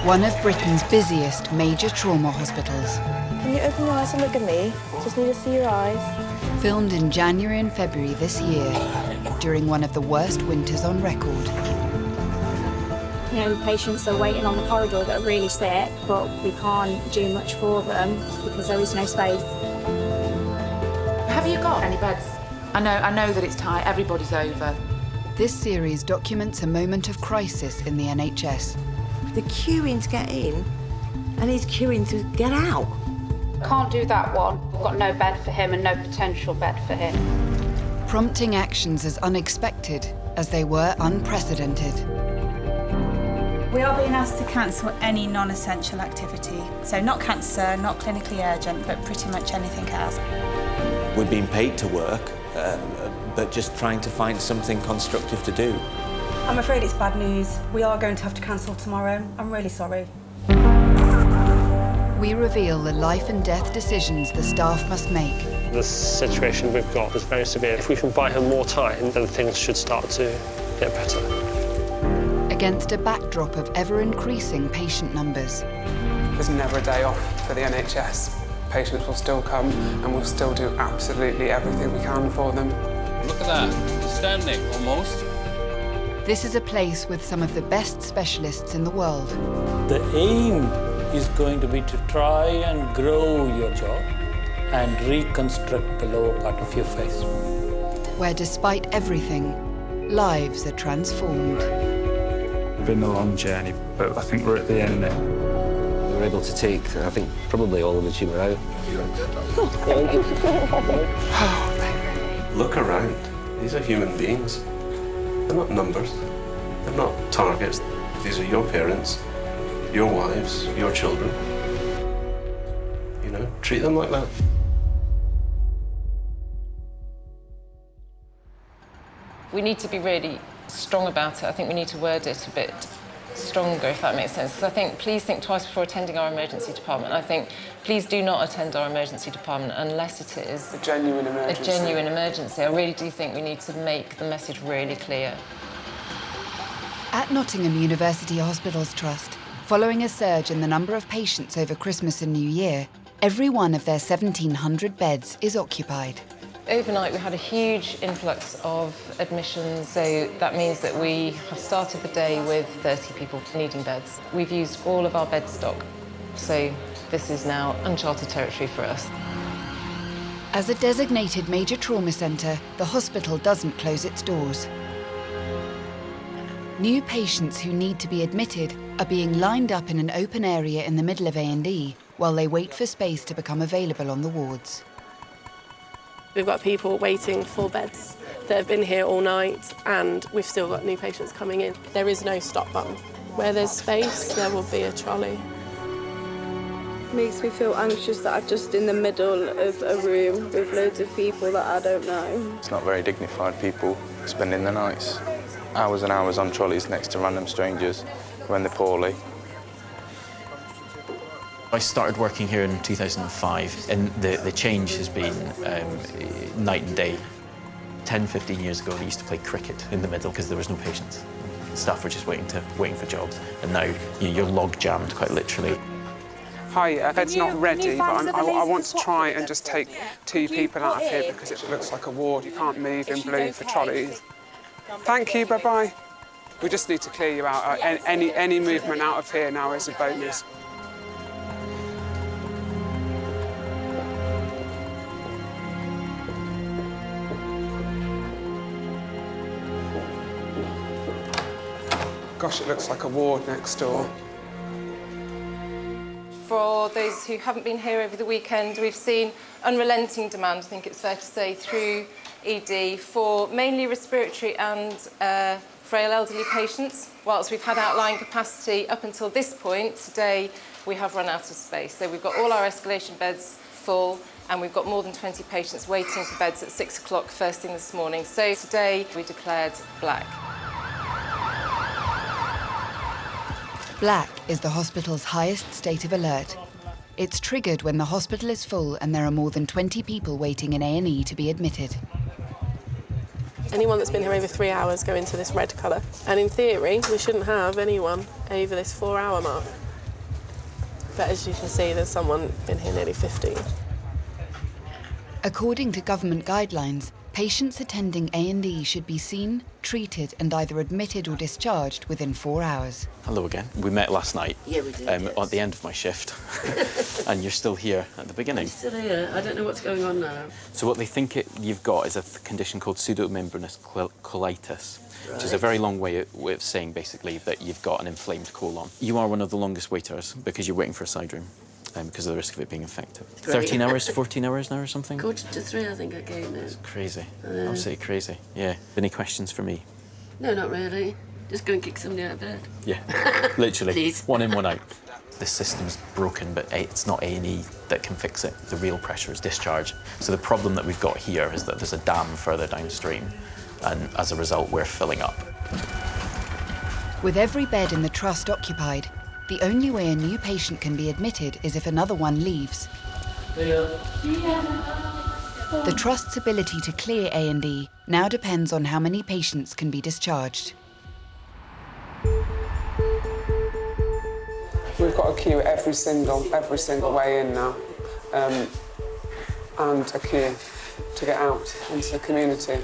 One of Britain's busiest major trauma hospitals. Can you open your eyes and look at me? Just need to see your eyes. Filmed in January and February this year, during one of the worst winters on record. You know, patients are waiting on the corridor that are really sick, but we can't do much for them because there is no space. Have you got any beds? I know that it's tight, everybody's over. This series documents a moment of crisis in the NHS. The queuing to get in, and he's queuing to get out. Can't do that one. We've got no bed for him and no potential bed for him. Prompting actions as unexpected as they were unprecedented. We are being asked to cancel any non-essential activity. So not cancer, not clinically urgent, but pretty much anything else. We're being paid to work, but just trying to find something constructive to do. I'm afraid it's bad news. We are going to have to cancel tomorrow. I'm really sorry. We reveal the life and death decisions the staff must make. The situation we've got is very severe. If we can buy her more time, then things should start to get better. Against a backdrop of ever-increasing patient numbers. There's never a day off for the NHS. Patients will still come and we'll still do absolutely everything we can for them. Look at that, standing almost. This is a place with some of the best specialists in the world. The aim is going to be to try and grow your jaw and reconstruct the lower part of your face. Where despite everything, lives are transformed. It's been a long journey, but I think we're at the end now. We were able to take, I think, probably all of the tumour out. Look around. These are human beings. They're not numbers. They're not targets. These are your parents, your wives, your children. You know, treat them like that. We need to be really strong about it. I think we need to word it a bit stronger, if that makes sense. Because I think, please think twice before attending our emergency department. I think, please do not attend our emergency department unless it is a genuine emergency. A genuine emergency. I really do think we need to make the message really clear. At Nottingham University Hospitals Trust, following a surge in the number of patients over Christmas and New Year, every one of their 1,700 beds is occupied. Overnight, we had a huge influx of admissions, so that means that we have started the day with 30 people needing beds. We've used all of our bed stock, so this is now uncharted territory for us. As a designated major trauma centre, the hospital doesn't close its doors. New patients who need to be admitted are being lined up in an open area in the middle of A&E while they wait for space to become available on the wards. We've got people waiting for beds that have been here all night, and we've still got new patients coming in. There is no stop button. Where there's space, there will be a trolley. Makes me feel anxious that I'm just in the middle of a room with loads of people that I don't know. It's not very dignified, people spending the nights. Hours and hours on trolleys next to random strangers when they're poorly. I started working here in 2005, and the change has been night and day. 10, 15 years ago, they used to play cricket in the middle because there was no patients. Staff were just waiting for jobs, and now you're log jammed quite literally. Hi, bed's not ready, but I want to try and just take 2 people out of here because it looks like a ward. You can't move in blue for trolleys. Thank you, bye-bye. We just need to clear you out. Any movement out of here now is a bonus. Gosh, it looks like a ward next door. For those who haven't been here over the weekend, we've seen unrelenting demand, I think it's fair to say, through ED for mainly respiratory and frail elderly patients. Whilst we've had outlying capacity up until this point, today we have run out of space. So we've got all our escalation beds full, and we've got more than 20 patients waiting for beds at 6 o'clock first thing this morning. So today we declared black. Black is the hospital's highest state of alert. It's triggered when the hospital is full and there are more than 20 people waiting in A&E to be admitted. Anyone that's been here over 3 hours go into this red colour. And in theory, we shouldn't have anyone over this 4-hour mark. But as you can see, there's someone been here nearly 50. According to government guidelines, patients attending A&E should be seen, treated and either admitted or discharged within 4 hours. Hello again. We met last night. Yeah, we did, yes. At the end of my shift. And you're still here at the beginning. I'm still here. I don't know what's going on now. So what they think you've got is a condition called pseudomembranous colitis, which is a very long way of saying, basically, that you've got an inflamed colon. You are one of the longest waiters because you're waiting for a side room. Because of the risk of it being infected. Great. 13 hours, 14 hours now or something? 2:45, I think I came in. It's crazy. Absolutely crazy. Yeah. Any questions for me? No, not really. Just go and kick somebody out of bed. Yeah, literally. Please. One in, one out. The system's broken, but it's not A&E that can fix it. The real pressure is discharge. So the problem that we've got here is that there's a dam further downstream, and as a result, we're filling up. With every bed in the trust occupied, the only way a new patient can be admitted is if another one leaves. The Trust's ability to clear A&E now depends on how many patients can be discharged. We've got a queue every single way in now, and a queue to get out into the community.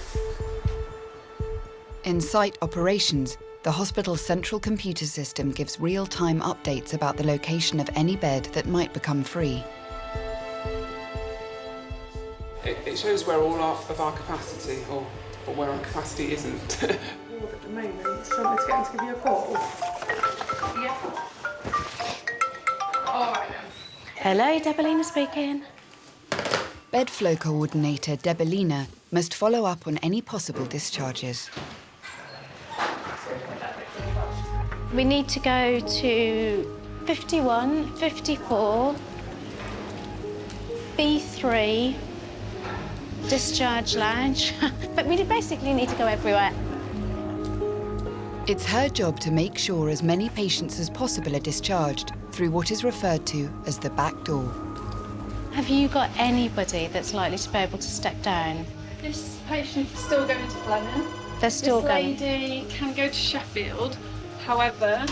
In site operations, the hospital's central computer system gives real-time updates about the location of any bed that might become free. It shows where all of our capacity, or where our capacity isn't. At the moment, do you want me to get him to give you a call? Yeah. All right then. Hello, Debelina speaking. Bed flow coordinator Debelina must follow up on any possible discharges. We need to go to 51, 54, B3, discharge lounge. But we basically need to go everywhere. It's her job to make sure as many patients as possible are discharged through what is referred to as the back door. Have you got anybody that's likely to be able to step down? This patient's still going to Fleming. They're still going. This lady can go to Sheffield. However,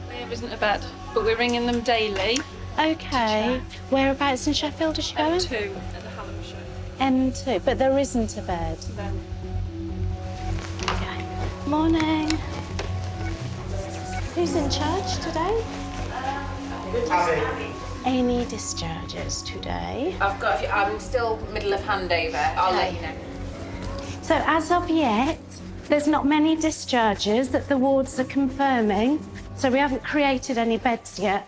there isn't a bed, but we're ringing them daily. Okay. Whereabouts in Sheffield is she going? M2 at the Hallamshire. M2, but there isn't a bed. No. Okay. Morning. Who's in charge today? Any discharges today? I'm still middle of handover. I'll let you know. So as of yet, there's not many discharges that the wards are confirming, so we haven't created any beds yet.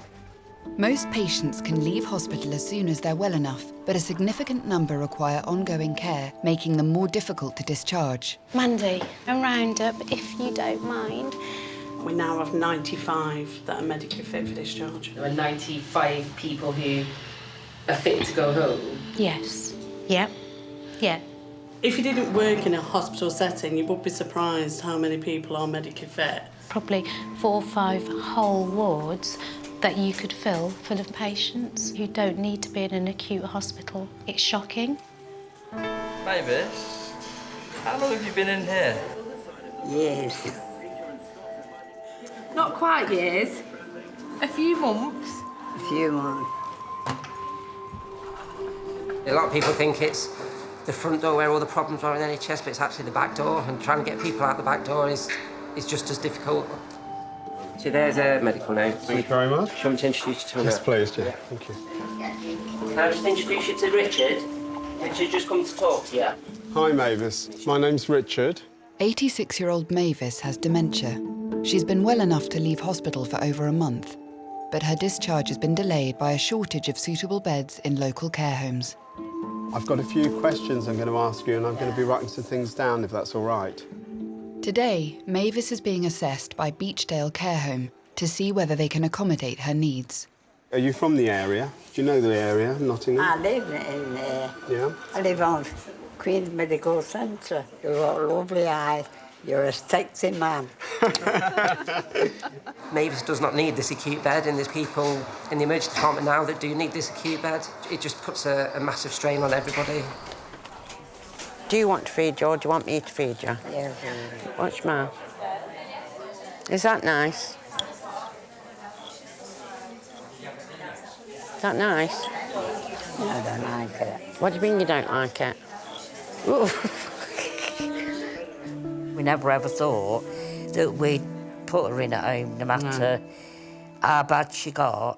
Most patients can leave hospital as soon as they're well enough, but a significant number require ongoing care, making them more difficult to discharge. Mandy, a roundup, if you don't mind. We now have 95 that are medically fit for discharge. There are 95 people who are fit to go home. Yes. Yep. Yeah. If you didn't work in a hospital setting, you would be surprised how many people are medically fit. Probably 4 or 5 whole wards that you could fill full of patients who don't need to be in an acute hospital. It's shocking. Mavis, how long have you been in here? Years. Not quite years. A few months. A few months. A lot of people think it's the front door where all the problems are in NHS, but it's actually the back door, and trying to get people out the back door is just as difficult. So there's a medical note. Thank you very much. Do you want me to introduce you to Yes, her? please, yeah. Thank you. Can I just introduce you to Richard? Richard just come to talk to you. Hi, Mavis. My name's Richard. 86-year-old Mavis has dementia. She's been well enough to leave hospital for over a month, but her discharge has been delayed by a shortage of suitable beds in local care homes. I've got a few questions I'm going to ask you, and I'm going to be writing some things down, if that's all right. Today, Mavis is being assessed by Beechdale Care Home to see whether they can accommodate her needs. Are you from the area? Do you know the area, Nottingham? I live in there. Yeah? I live on Queen's Medical Centre. You've got lovely eyes. You're a sexy man. Mavis does not need this acute bed, and there's people in the emergency department now that do need this acute bed. It just puts a massive strain on everybody. Do you want to feed you, or do you want me to feed you? Yeah. Watch mouth. Is that nice? Is that nice? No, I don't like it. What do you mean you don't like it? We never ever thought that we'd put her in at home, no matter how bad she got.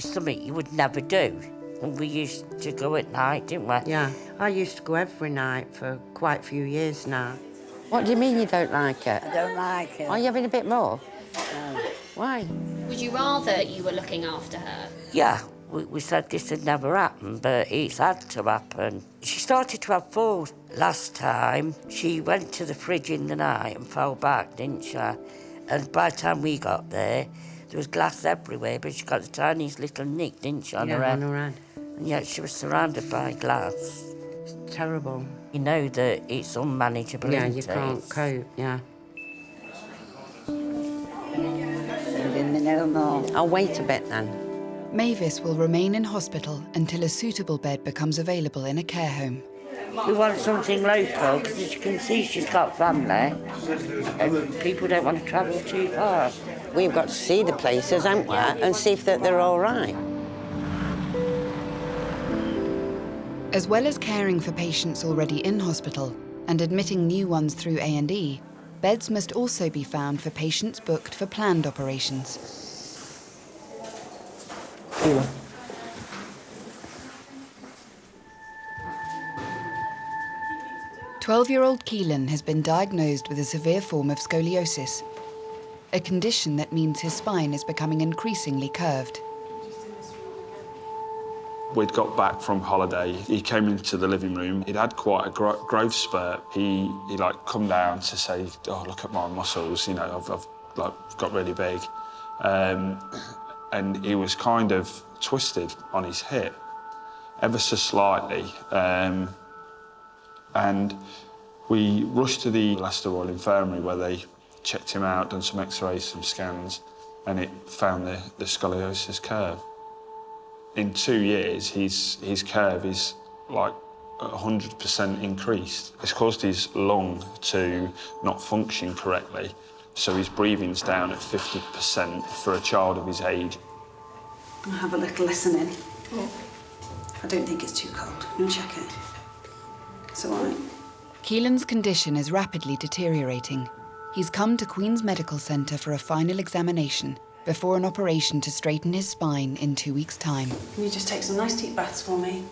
Something you would never do. And we used to go at night, didn't we? Yeah, I used to go every night for quite a few years now. What do you mean you don't like it? I don't like it. Are you having a bit more? No. Why? Would you rather you were looking after her? Yeah, we said this had never happened, but it's had to happen. She started to have falls last time. She went to the fridge in the night and fell back, didn't she? And by the time we got there was glass everywhere, but she got the tiniest little nick, didn't she, on her head? On her head. And yet she was surrounded by glass. It's terrible. You know that it's unmanageable, Yeah, isn't you can't cope, yeah. No more. I'll wait a bit then. Mavis will remain in hospital until a suitable bed becomes available in a care home. We want something local, because as you can see, she's got family, and people don't want to travel too far. We've got to see the places, haven't we, and see if they're all right. As well as caring for patients already in hospital and admitting new ones through A&E, beds must also be found for patients booked for planned operations. 12-year-old Keelan has been diagnosed with a severe form of scoliosis, a condition that means his spine is becoming increasingly curved. We'd got back from holiday. He came into the living room. He'd had quite a growth spurt. He like come down to say, "Oh, look at my muscles. You know, I've like got really big," and he was kind of twisted on his hip, ever so slightly. And we rushed to the Leicester Royal Infirmary where they checked him out, done some X-rays, some scans, and it found the scoliosis curve. In 2 years, his curve is like 100% increased. It's caused his lung to not function correctly, so his breathing's down at 50% for a child of his age. I'll have a little listen in. I don't think it's too cold. I'll check it. It's all right. Keelan's condition is rapidly deteriorating. He's come to Queen's Medical Centre for a final examination before an operation to straighten his spine in 2 weeks' time. Can you just take some nice deep breaths for me?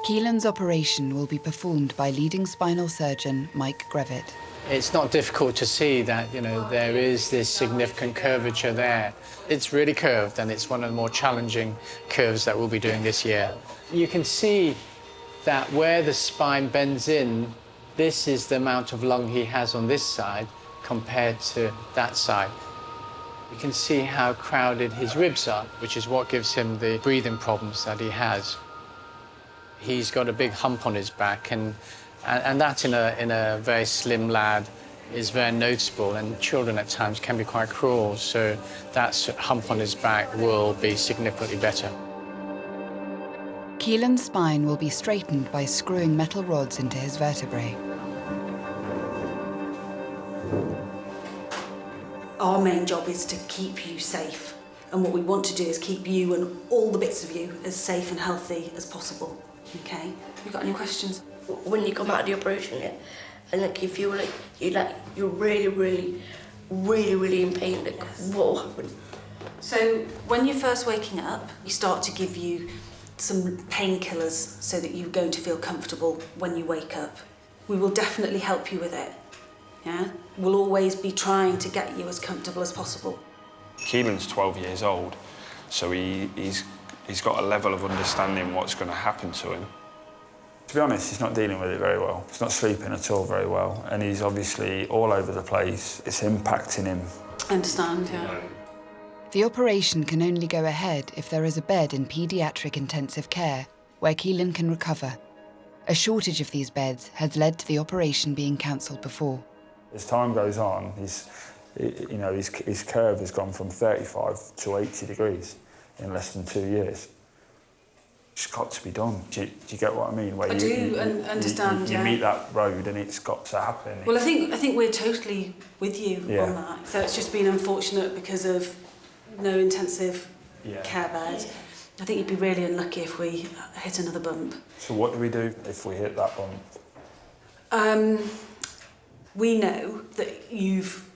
Keelan's operation will be performed by leading spinal surgeon Mike Grevitt. It's not difficult to see that, there is this significant curvature there. It's really curved, and it's one of the more challenging curves that we'll be doing this year. You can see that where the spine bends in, this is the amount of lung he has on this side compared to that side. You can see how crowded his ribs are, which is what gives him the breathing problems that he has. He's got a big hump on his back, and that in a very slim lad is very noticeable, and children at times can be quite cruel, so that hump on his back will be significantly better. Keelan's spine will be straightened by screwing metal rods into his vertebrae. Our main job is to keep you safe, and what we want to do is keep you and all the bits of you as safe and healthy as possible. Okay? You got any questions? When you come out of the operation, and you feel like you're really in pain, what will happen? So when you're first waking up, we start to give you some painkillers so that you're going to feel comfortable when you wake up. We will definitely help you with it. Yeah? We'll always be trying to get you as comfortable as possible. Keelan's 12 years old, so he's got a level of understanding what's going to happen to him. To be honest, he's not dealing with it very well. He's not sleeping at all very well, and he's obviously all over the place. It's impacting him. I understand, yeah. The operation can only go ahead if there is a bed in paediatric intensive care where Keelan can recover. A shortage of these beds has led to the operation being cancelled before. As time goes on, his curve has gone from 35 to 80 degrees in less than 2 years. It's got to be done. Do you get what I mean? Where I do understand, you meet that road and it's got to happen. Well, I think we're totally with you on that. So it's just been unfortunate because of no intensive care bed. I think you'd be really unlucky if we hit another bump. So what do we do if we hit that bump? We know that you've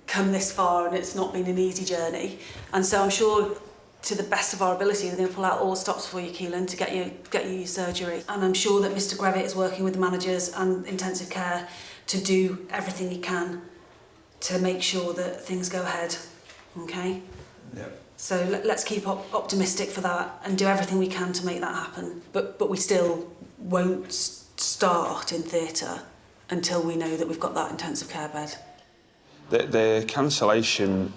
come this far and it's not been an easy journey, and so I'm sure, to the best of our ability, we're going to pull out all stops for you, Keelan, to get you your surgery. And I'm sure that Mr. Grevitt is working with the managers and intensive care to do everything he can to make sure that things go ahead. Okay? Yeah. So let's keep optimistic for that and do everything we can to make that happen. But we still won't start in theatre until we know that we've got that intensive care bed. The cancellation,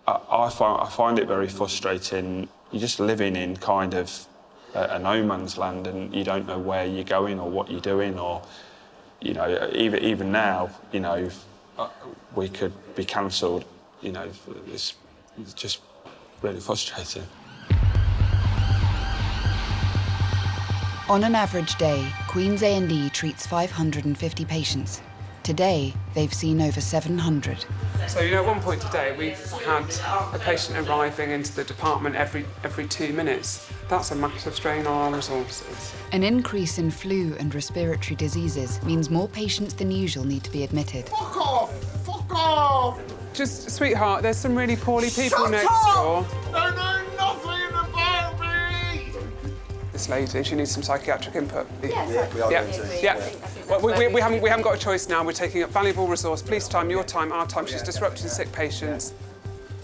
I find it very frustrating. You're just living in kind of a no man's land, and you don't know where you're going or what you're doing, or, you know, even now, you know, we could be cancelled. You know, it's just really frustrating. On an average day, Queen's A&E treats 550 patients. Today, they've seen over 700. So, you know, at one point today, we've had a patient arriving into the department every 2 minutes. That's a massive strain on our resources. An increase in flu and respiratory diseases means more patients than usual need to be admitted. Fuck off! Fuck off! Just, sweetheart, there's some really poorly people Shut next up! door. They know nothing about me! This lady, she needs some psychiatric input. Yes, we are going to. Yeah. Well, we haven't got a choice now. We're taking up valuable resource, police time, your time, our time. She's disrupting sick patients.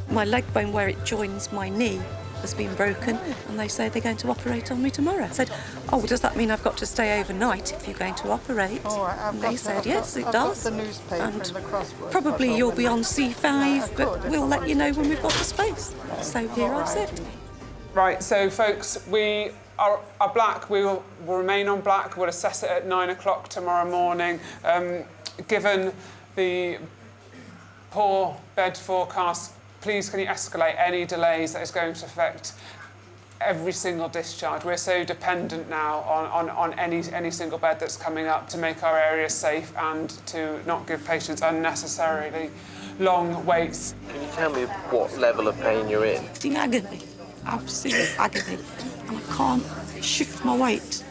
My leg bone where it joins my knee has been broken, and they say they're going to operate on me tomorrow. I said, oh, does that mean I've got to stay overnight if you're going to operate? Right, and they said, yes, it does. The newspaper and and the crossword. probably you'll be on C5, but we'll let you know when we've got the space. So here I sit. Right, so folks, we are black. We will remain on black. We'll assess it at 9 o'clock tomorrow morning. Given the poor bed forecast, please can you escalate any delays that is going to affect every single discharge. We're so dependent now on any single bed that's coming up to make our areas safe and to not give patients unnecessarily long waits. Can you tell me what level of pain you're in? It's in agony, absolute agony. And I can't shift my weight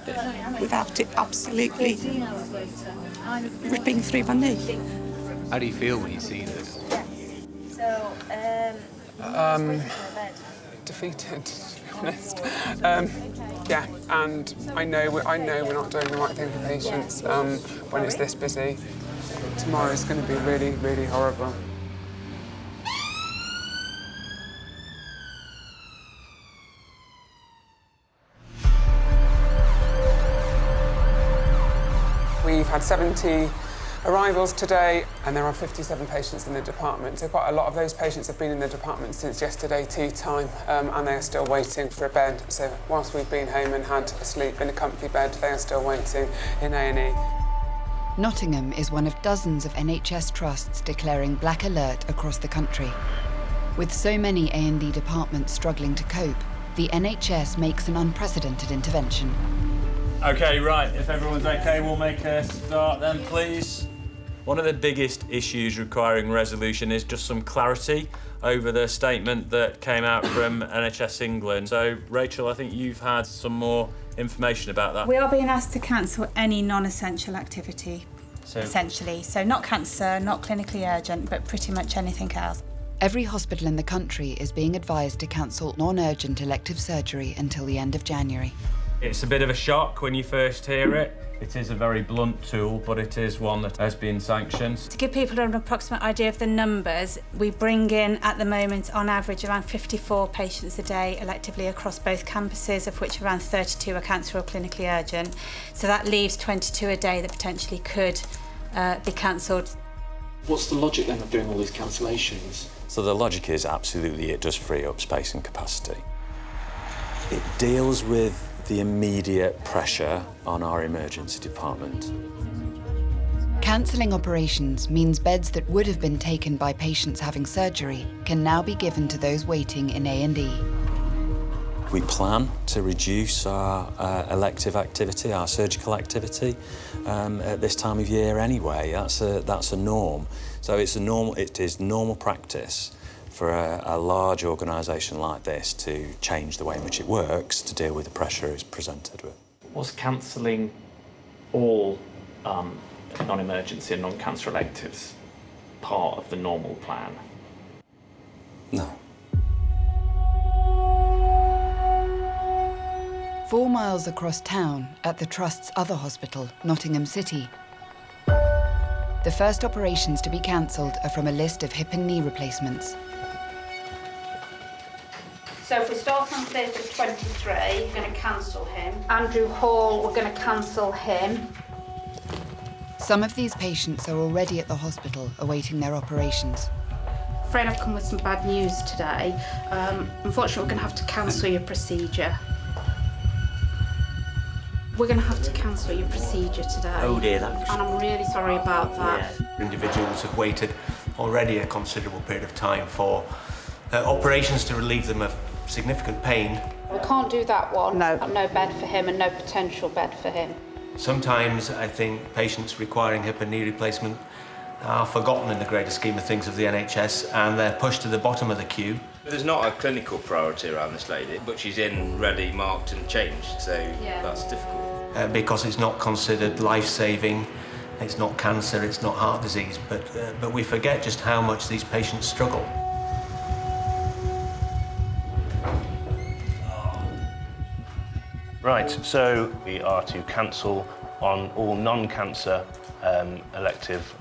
without it absolutely ripping through my knee. How do you feel when you see this? Defeated, to be honest. Yeah, and I know we're not doing the right thing for patients when it's this busy. Tomorrow is going to be really, really horrible. We've had 70 arrivals today, and there are 57 patients in the department. So quite a lot of those patients have been in the department since yesterday tea time, and they are still waiting for a bed. So whilst we've been home and had a sleep in a comfy bed, they are still waiting in A&E. Nottingham is one of dozens of NHS trusts declaring black alert across the country. With so many A&E departments struggling to cope, the NHS makes an unprecedented intervention. OK, right, if everyone's OK, we'll make a start then, please. One of the biggest issues requiring resolution is just some clarity over the statement that came out from NHS England. So, Rachel, I think you've had some more information about that. We are being asked to cancel any non-essential activity, essentially. So not cancer, not clinically urgent, but pretty much anything else. Every hospital in the country is being advised to cancel non-urgent elective surgery until the end of January. It's a bit of a shock when you first hear it. It is a very blunt tool, but it is one that has been sanctioned. To give people an approximate idea of the numbers, we bring in, at the moment, on average, around 54 patients a day electively across both campuses, of which around 32 are cancer or clinically urgent. So that leaves 22 a day that potentially could be cancelled. What's the logic then of doing all these cancellations? So the logic is absolutely it does free up space and capacity. It deals with the immediate pressure on our emergency department. Cancelling operations means beds that would have been taken by patients having surgery can now be given to those waiting in A&E. We plan to reduce our elective activity, our surgical activity, at this time of year anyway. That's a norm. So it is normal practice for a large organisation like this to change the way in which it works to deal with the pressure it's presented with. Was cancelling all non-emergency and non-cancer electives part of the normal plan? No. 4 miles across town, at the Trust's other hospital, Nottingham City, the first operations to be cancelled are from a list of hip and knee replacements. So if we start on theatre 23, we're going to cancel him. Andrew Hall, we're going to cancel him. Some of these patients are already at the hospital awaiting their operations. Fred, I've come with some bad news today. Unfortunately, we're going to have to cancel your procedure. We're going to have to cancel your procedure today. Oh dear, that's... And I'm really sorry about that. Yeah. Individuals have waited already a considerable period of time for operations to relieve them of significant pain. We can't do that one. No. No bed for him and no potential bed for him. Sometimes I think patients requiring hip and knee replacement are forgotten in the greater scheme of things of the NHS, and they're pushed to the bottom of the queue. There's not a clinical priority around this lady, but she's in, ready, marked and changed, so that's difficult. Because it's not considered life-saving, it's not cancer, it's not heart disease, but we forget just how much these patients struggle. Right, so we are to cancel on all non-cancer elective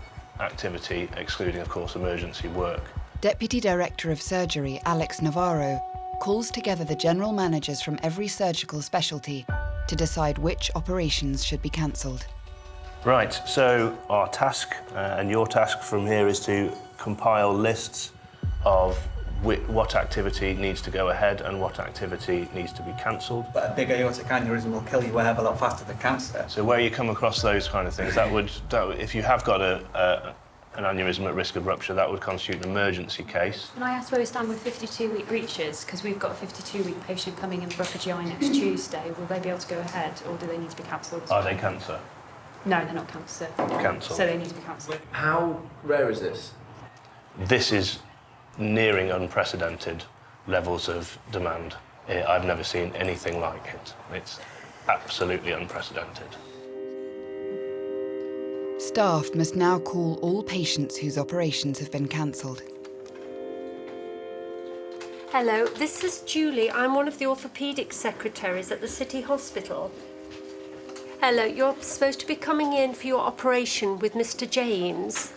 activity, excluding, of course, emergency work. Deputy Director of Surgery, Alex Navarro, calls together the general managers from every surgical specialty to decide which operations should be cancelled. Right, so our task, and your task from here, is to compile lists of what activity needs to go ahead and what activity needs to be cancelled. But a big aortic aneurysm will kill you a hell of a lot faster than cancer. So where you come across those kind of things, if you have got an aneurysm at risk of rupture, that would constitute an emergency case. Can I ask where we stand with 52-week breaches? Because we've got a 52-week patient coming in for upper GI next Tuesday. Will they be able to go ahead, or do they need to be cancelled? Are they cancer? No, they're not cancer. Cancelled. So they need to be cancelled. How rare is this? This is nearing unprecedented levels of demand. I've never seen anything like it. It's absolutely unprecedented. Staff must now call all patients whose operations have been cancelled. Hello, this is Julie. I'm one of the orthopaedic secretaries at the City Hospital. Hello, you're supposed to be coming in for your operation with Mr. James.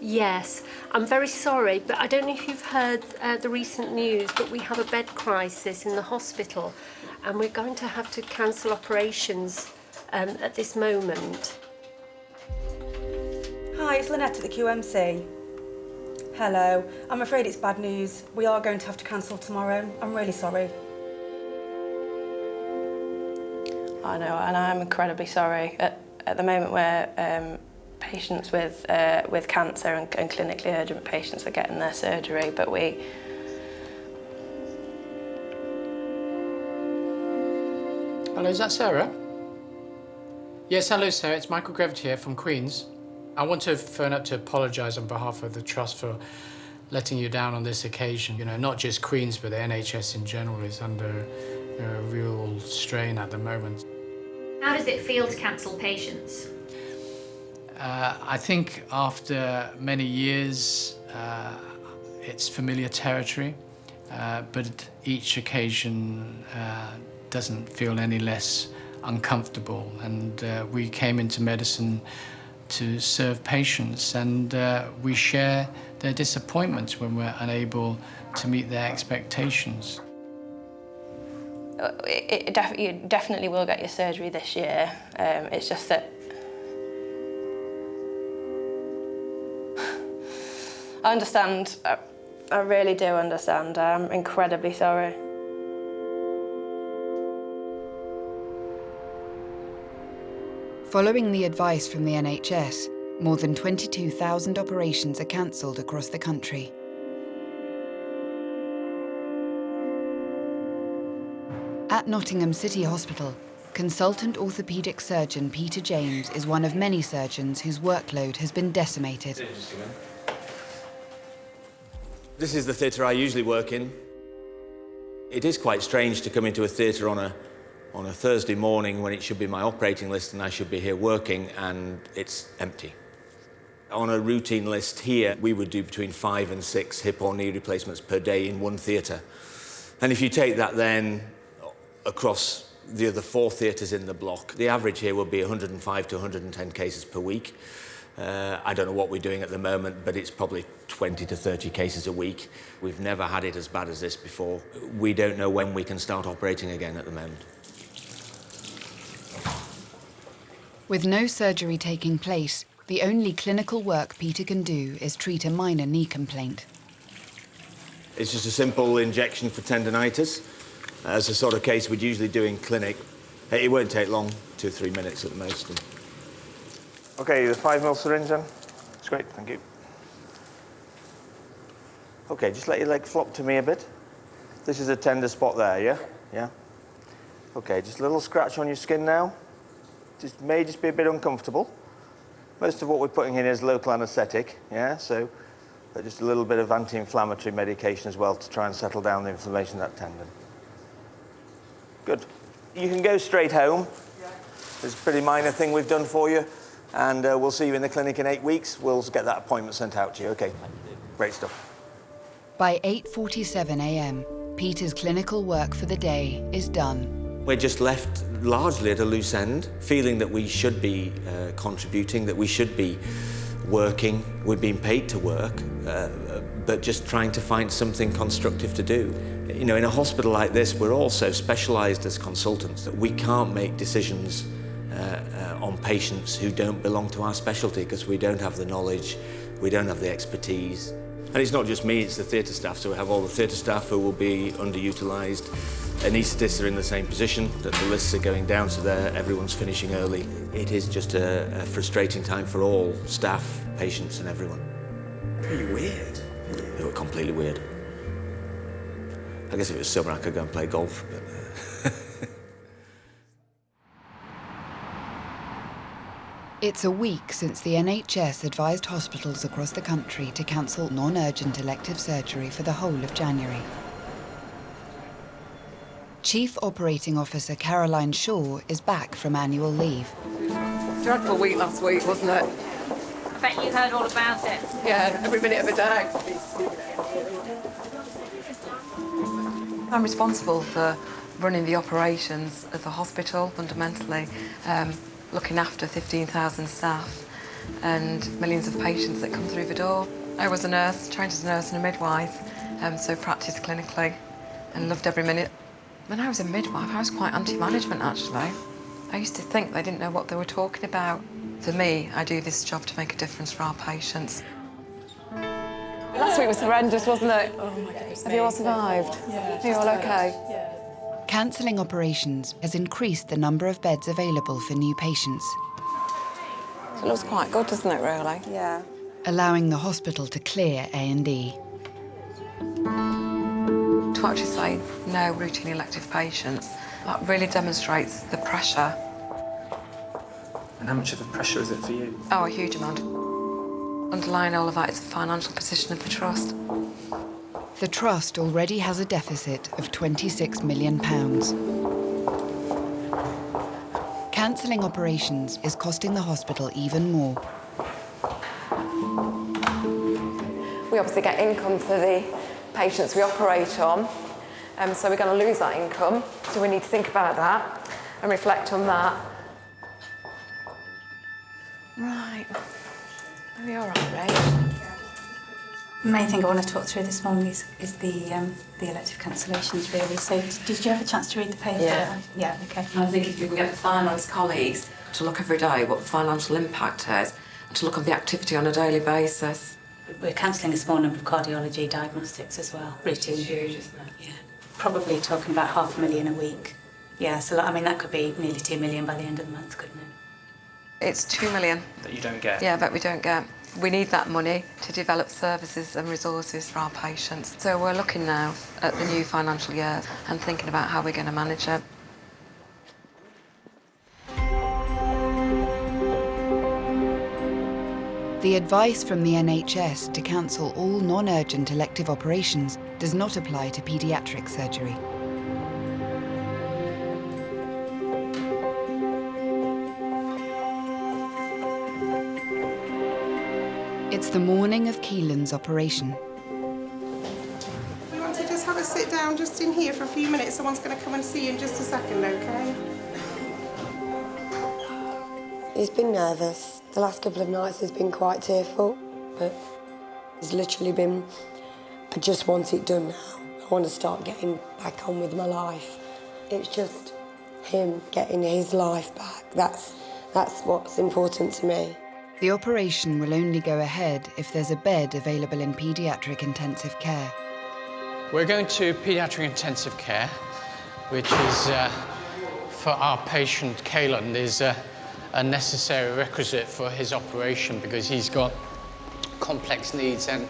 Yes, I'm very sorry, but I don't know if you've heard the recent news, but we have a bed crisis in the hospital, and we're going to have to cancel operations at this moment. Hi, it's Lynette at the QMC. Hello, I'm afraid it's bad news. We are going to have to cancel tomorrow. I'm really sorry. I know, and I'm incredibly sorry. At the moment where patients with cancer and clinically urgent patients are getting their surgery, but we... Hello, is that Sarah? Yes, hello, Sarah. It's Michael Grevett here from Queen's. I want to phone up to apologise on behalf of the Trust for letting you down on this occasion. You know, not just Queen's, but the NHS in general is under a real strain at the moment. How does it feel to cancel patients? I think after many years, it's familiar territory, but each occasion doesn't feel any less uncomfortable. And we came into medicine to serve patients, and we share their disappointments when we're unable to meet their expectations. You definitely will get your surgery this year. It's just that I understand. I really do understand. I'm incredibly sorry. Following the advice from the NHS, more than 22,000 operations are cancelled across the country. At Nottingham City Hospital, consultant orthopaedic surgeon Peter James is one of many surgeons whose workload has been decimated. This is the theatre I usually work in. It is quite strange to come into a theatre on a Thursday morning when it should be my operating list and I should be here working, and it's empty. On a routine list here, we would do between 5 and 6 hip or knee replacements per day in one theatre. And if you take that then across the other 4 theatres in the block, the average here will be 105 to 110 cases per week. I don't know what we're doing at the moment, but it's probably 20 to 30 cases a week. We've never had it as bad as this before. We don't know when we can start operating again at the moment. With no surgery taking place, the only clinical work Peter can do is treat a minor knee complaint. It's just a simple injection for tendinitis. As the sort of case we'd usually do in clinic. It won't take long, 2 or 3 minutes at the most. OK, the 5mm syringe then. That's great, thank you. OK, just let your leg flop to me a bit. This is a tender spot there, yeah? Yeah? OK, just a little scratch on your skin now. May just be a bit uncomfortable. Most of what we're putting in is local anaesthetic, yeah? So just a little bit of anti-inflammatory medication as well to try and settle down the inflammation of that tendon. Good. You can go straight home. It's a pretty minor thing we've done for you. And we'll see you in the clinic in 8 weeks. We'll get that appointment sent out to you. OK, great stuff. By 8:47 a.m, Peter's clinical work for the day is done. We're just left largely at a loose end, feeling that we should be contributing, that we should be working. We're being paid to work, but just trying to find something constructive to do. You know, in a hospital like this, we're all so specialised as consultants that we can't make decisions on patients who don't belong to our specialty because we don't have the knowledge, we don't have the expertise. And it's not just me, it's the theatre staff. So we have all the theatre staff who will be underutilised. Anaesthetists are in the same position, that the lists are going down, so everyone's finishing early. It is just a frustrating time for all staff, patients and everyone. Pretty weird. They were completely weird. I guess if it was summer I could go and play golf, but... It's a week since the NHS advised hospitals across the country to cancel non-urgent elective surgery for the whole of January. Chief Operating Officer Caroline Shaw is back from annual leave. Dreadful week last week, wasn't it? I bet you heard all about it. Yeah, every minute of the day. I'm responsible for running the operations of the hospital, fundamentally, looking after 15,000 staff and millions of patients that come through the door. I was a nurse, trained as a nurse and a midwife, so practiced clinically and loved every minute. When I was a midwife, I was quite anti-management, actually. I used to think they didn't know what they were talking about. For me, I do this job to make a difference for our patients. Last week was horrendous, wasn't it? Oh, my goodness. Have you all survived? Yeah. Are you all OK? Yeah. Cancelling operations has increased the number of beds available for new patients. It looks quite good, doesn't it, really? Yeah. Allowing the hospital to clear A&E. To actually say no routine elective patients, that really demonstrates the pressure. And how much of a pressure is it for you? Oh, a huge amount. Underlying all of that is the financial position of the Trust. The Trust already has a deficit of £26 million. Cancelling operations is costing the hospital even more. We obviously get income for the patients we operate on, so we're going to lose that income. So we need to think about that and reflect on that. Right. Are we all right, Ray? The main thing I want to talk through this morning is the elective cancellations, really. So did you have a chance to read the paper? Yeah. Yeah, OK. I think if we can get the finance colleagues to look every day what the financial impact is and to look at the activity on a daily basis. We're cancelling a small number of cardiology diagnostics as well. Routine. It's huge, isn't it? Yeah. Probably talking about £500,000 a week. Yeah, so I mean, that could be nearly £2 million by the end of the month, couldn't it? It's $2 million. That you don't get? Yeah, but we don't get. We need that money to develop services and resources for our patients. So we're looking now at the new financial year and thinking about how we're going to manage it. The advice from the NHS to cancel all non-urgent elective operations does not apply to paediatric surgery. It's the morning of Keelan's operation. We want to just have a sit down just in here for a few minutes. Someone's going to come and see you in just a second, OK? He's been nervous. The last couple of nights he's been quite tearful, but it's literally been, I just want it done now. I want to start getting back on with my life. It's just him getting his life back. That's what's important to me. The operation will only go ahead if there's a bed available in paediatric intensive care. We're going to paediatric intensive care, which is, for our patient, Keelan, is a necessary requisite for his operation because he's got complex needs and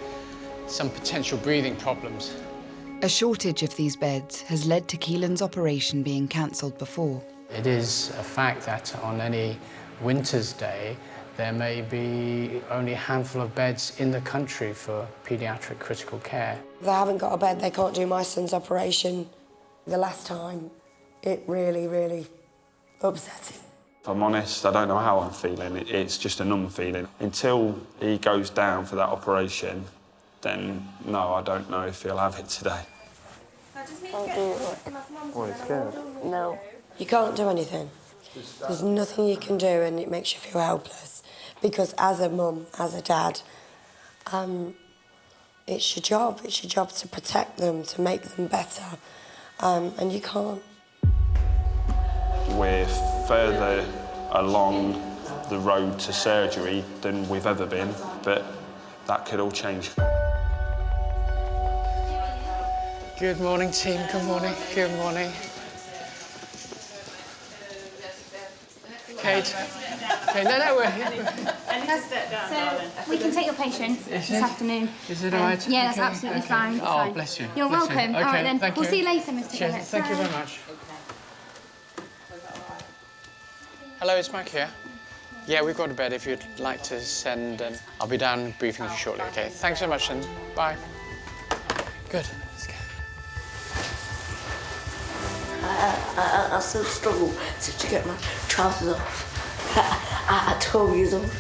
some potential breathing problems. A shortage of these beds has led to Keelan's operation being cancelled before. It is a fact that on any winter's day, there may be only a handful of beds in the country for paediatric critical care. They haven't got a bed, they can't do my son's operation. The last time, it really, really upset him. If I'm honest, I don't know how I'm feeling. It's just a numb feeling. Until he goes down for that operation, then no, I don't know if he'll have it today. Oh, he's scared? No. You can't do anything. There's nothing you can do and it makes you feel helpless. Because as a mum, as a dad, it's your job. It's your job to protect them, to make them better, and you can't. We're further along the road to surgery than we've ever been, but that could all change. Good morning, team. Good morning. Good morning. Kate. Okay, no, we're here. So we can take your patient this afternoon. Is it all right? Yeah, that's Okay, absolutely okay. fine. Oh, fine. bless you. You're Bless you. welcome. Okay, All right, then. thank We'll you. see you later, Mr. Cheers. Gillett. Thank you Bye. very much. Hello, it's Mike here. Yeah, we've got a bed if you'd like to send, and I'll be down briefing you shortly, OK? Thanks so much, and bye. Good. Let's go. I still struggle to get my trousers off at 12 years old.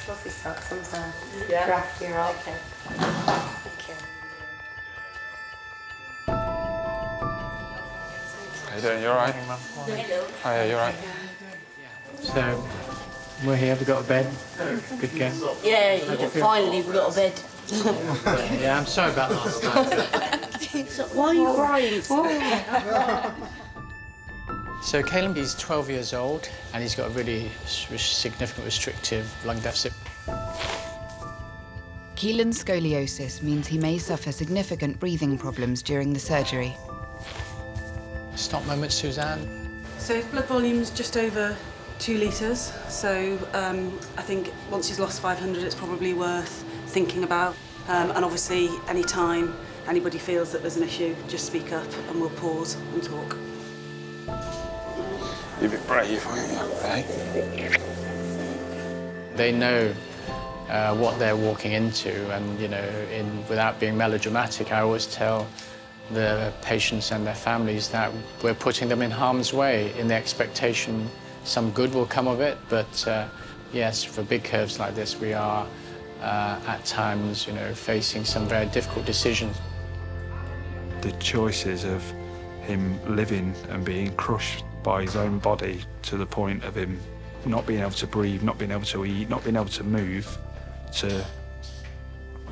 Fluffy socks sometimes. Yeah. Crafty, you're okay. Thank you. How you doing? You all right? Oh, yeah, you all right? So, we're here. We've got a bed. Good game. Yeah, finally we got a bed. Yeah, I'm sorry about last time. Why are you crying? So Keelan, he's 12 years old and he's got a really significant restrictive lung deficit. Keelan's scoliosis means he may suffer significant breathing problems during the surgery. Stop moment, Suzanne. So his blood volume's just over 2 litres, so I think once he's lost 500 it's probably worth thinking about. And obviously any time anybody feels that there's an issue, just speak up and we'll pause and talk. You're a bit brave, aren't you? Eh? They know what they're walking into, and without being melodramatic, I always tell the patients and their families that we're putting them in harm's way in the expectation some good will come of it. But yes, for big curves like this, we are at times, facing some very difficult decisions. The choices of him living and being crushed by his own body to the point of him not being able to breathe, not being able to eat, not being able to move, to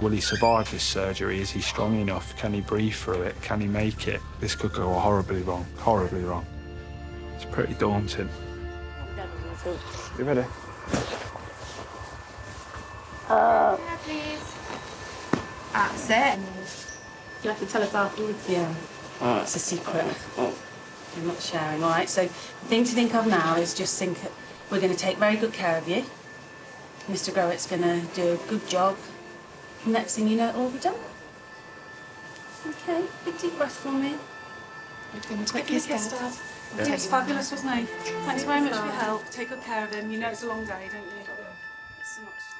will he survive this surgery? Is he strong enough? Can he breathe through it? Can he make it? This could go horribly wrong, horribly wrong. It's pretty daunting. You ready? Please. That's it. You have to tell us afterwards. Yeah. It's a secret. I'm not sharing, all right? So the thing to think of now is just think we're going to take very good care of you. Mr. Growett's going to do a good job. Next thing you know, it'll all be done. Okay, big deep breath for me. Give him a quick Give him a kiss, kiss, Dad. Dad. He was fabulous, wasn't he? Thanks very much for your help. Take good care of him. You know it's a long day, don't you? It's some oxygen.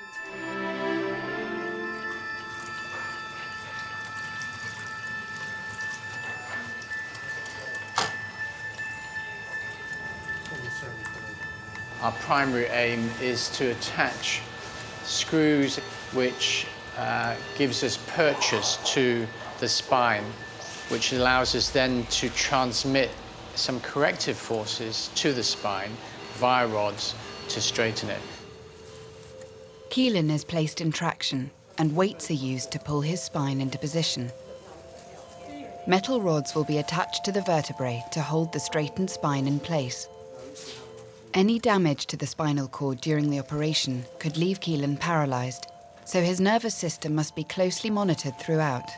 Our primary aim is to attach screws which gives us purchase to the spine, which allows us then to transmit some corrective forces to the spine via rods to straighten it. Keelan is placed in traction and weights are used to pull his spine into position. Metal rods will be attached to the vertebrae to hold the straightened spine in place. Any damage to the spinal cord during the operation could leave Keelan paralysed, so his nervous system must be closely monitored throughout.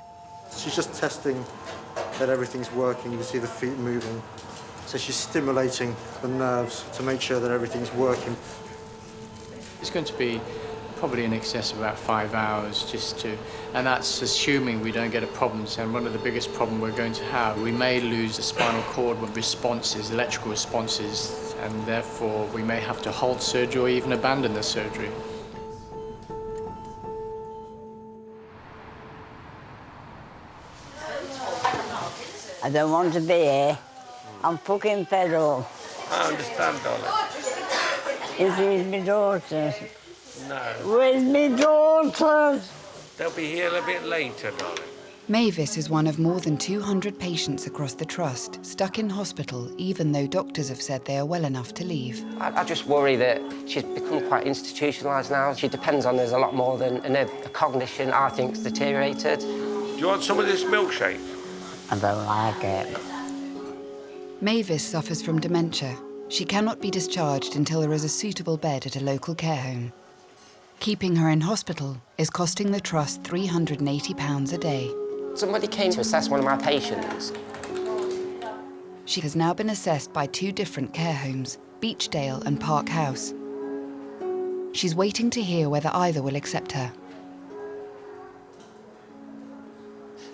She's just testing that everything's working. You can see the feet moving. So she's stimulating the nerves to make sure that everything's working. It's going to be probably in excess of about 5 hours and that's assuming we don't get a problem. And one of the biggest problems we're going to have, we may lose the spinal cord with responses, electrical responses, and therefore we may have to halt surgery or even abandon the surgery. I don't want to be here. I'm fucking fed up. I understand, darling. Is my daughters? No. Where's my daughters? They'll be here a bit later, darling. Mavis is one of more than 200 patients across the trust stuck in hospital even though doctors have said they are well enough to leave. I just worry that she's become quite institutionalised now. She depends on us a lot more than, and her cognition, I think, has deteriorated. Do you want some of this milkshake? I don't like it. Mavis suffers from dementia. She cannot be discharged until there is a suitable bed at a local care home. Keeping her in hospital is costing the trust £380 a day. Somebody came to assess one of my patients. She has now been assessed by 2 different care homes, Beechdale and Park House. She's waiting to hear whether either will accept her.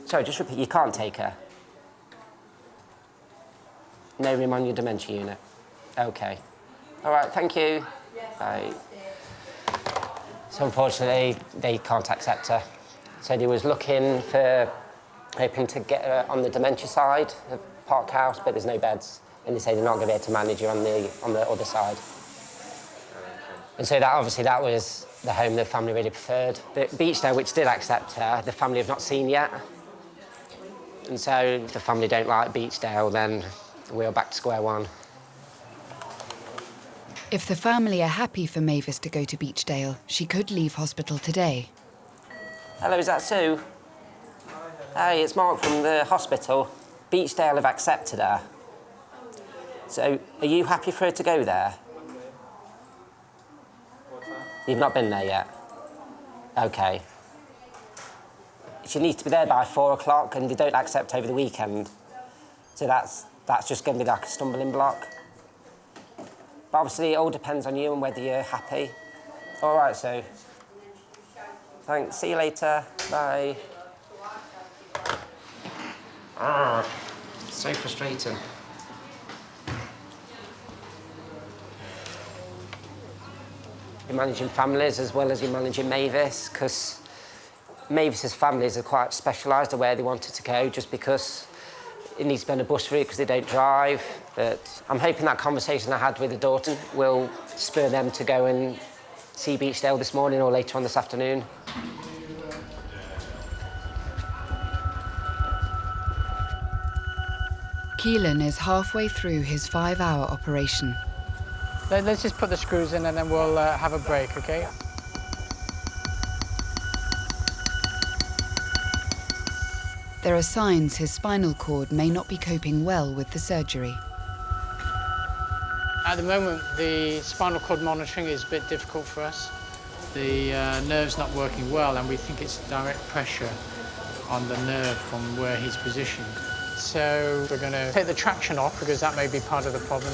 Sorry, just repeat, you can't take her? No room on your dementia unit? OK. All right, thank you. Bye. So unfortunately, they can't accept her. So they was hoping to get her on the dementia side of Park House, but there's no beds. And they say they're not going to be able to manage her on the other side. And so that was the home the family really preferred. But Beechdale, which did accept her, the family have not seen yet. And so if the family don't like Beechdale, then we're back to square one. If the family are happy for Mavis to go to Beechdale, she could leave hospital today. Hello, is that Sue? Hey, it's Mark from the hospital. Beechdale have accepted her. So, are you happy for her to go there? You've not been there yet? OK. She needs to be there by 4 o'clock and they don't accept over the weekend. So that's just going to be like a stumbling block. But obviously it all depends on you and whether you're happy. All right, so. Thanks, see you later, bye. So frustrating. You're managing families as well as you're managing Mavis, because Mavis's families are quite specialised of where they want her to go, just because it needs to be on a bus route because they don't drive. But I'm hoping that conversation I had with the daughter will spur them to go and see Beechdale this morning or later on this afternoon. Keelan is halfway through his 5-hour operation. Let's just put the screws in and then we'll have a break, OK? There are signs his spinal cord may not be coping well with the surgery. At the moment, the spinal cord monitoring is a bit difficult for us. The nerve's not working well, and we think it's direct pressure on the nerve from where he's positioned. So we're going to take the traction off, because that may be part of the problem.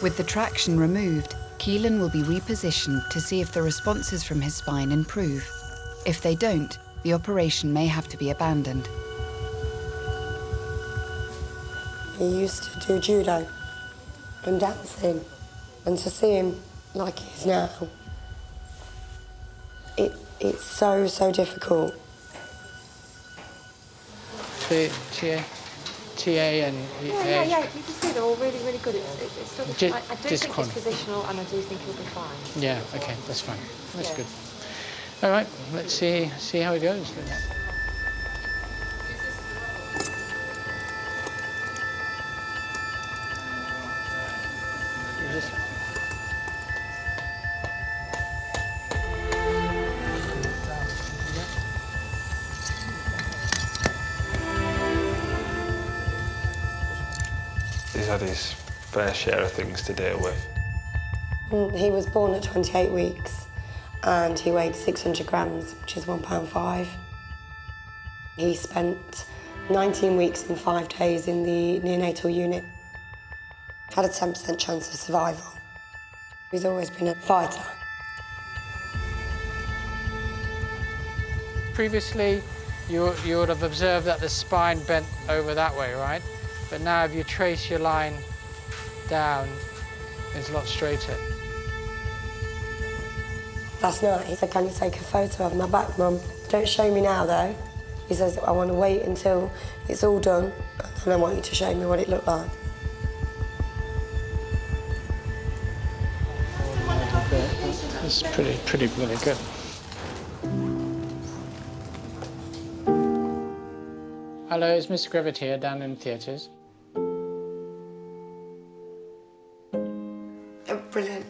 With the traction removed, Keelan will be repositioned to see if the responses from his spine improve. If they don't, the operation may have to be abandoned. He used to do judo and dancing, and to see him like he is now, it's so, so difficult. TA and yeah, you can see they're all really, really good. It's sort of, Just, I do think it's positional, and I do think he'll be fine. Yeah, okay, that's fine. That's good. All right, let's see how it goes. He's had his fair share of things to deal with. He was born at 28 weeks and he weighed 600 grams, which is £1.5. He spent 19 weeks and 5 days in the neonatal unit. Had a 10% chance of survival. He's always been a fighter. Previously, you would have observed that the spine bent over that way, right? But now if you trace your line down, it's a lot straighter. Last night, he said, "Can you take a photo of my back, Mum? Don't show me now, though." He says, "I want to wait until it's all done, and I want you to show me what it looked like." It's pretty really good. Hello, it's Mr. Griffith here, down in the theatres. Brilliant.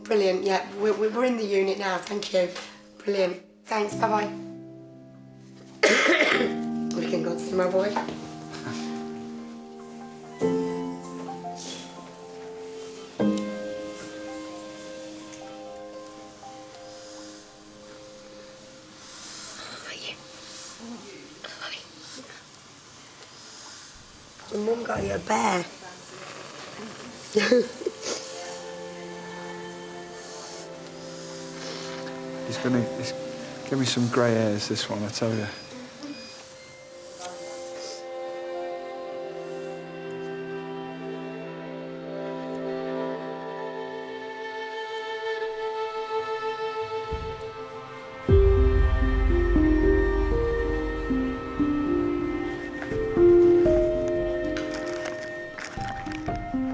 Brilliant, yeah. We're in the unit now, thank you. Brilliant. Thanks, bye-bye. We can go see my boy. Your mum got you a bear. He's give me some grey hairs, this one, I tell you.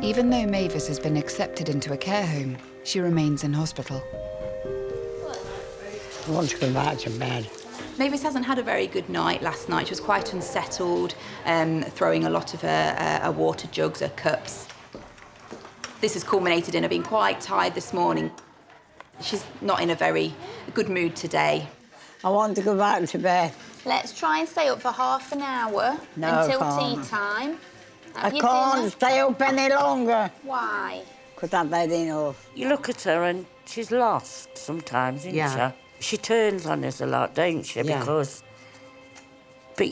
Even though Mavis has been accepted into a care home, she remains in hospital. I want to go back to bed. Mavis hasn't had a very good night last night. She was quite unsettled, throwing a lot of her water jugs, her cups. This has culminated in her being quite tired this morning. She's not in a very good mood today. I want to go back to bed. Let's try and stay up for half an hour until tea time. I can't stay up any longer. Why? Because I've had enough. You look at her and she's lost sometimes, isn't she? She turns on us a lot, don't she? Yeah. Because... But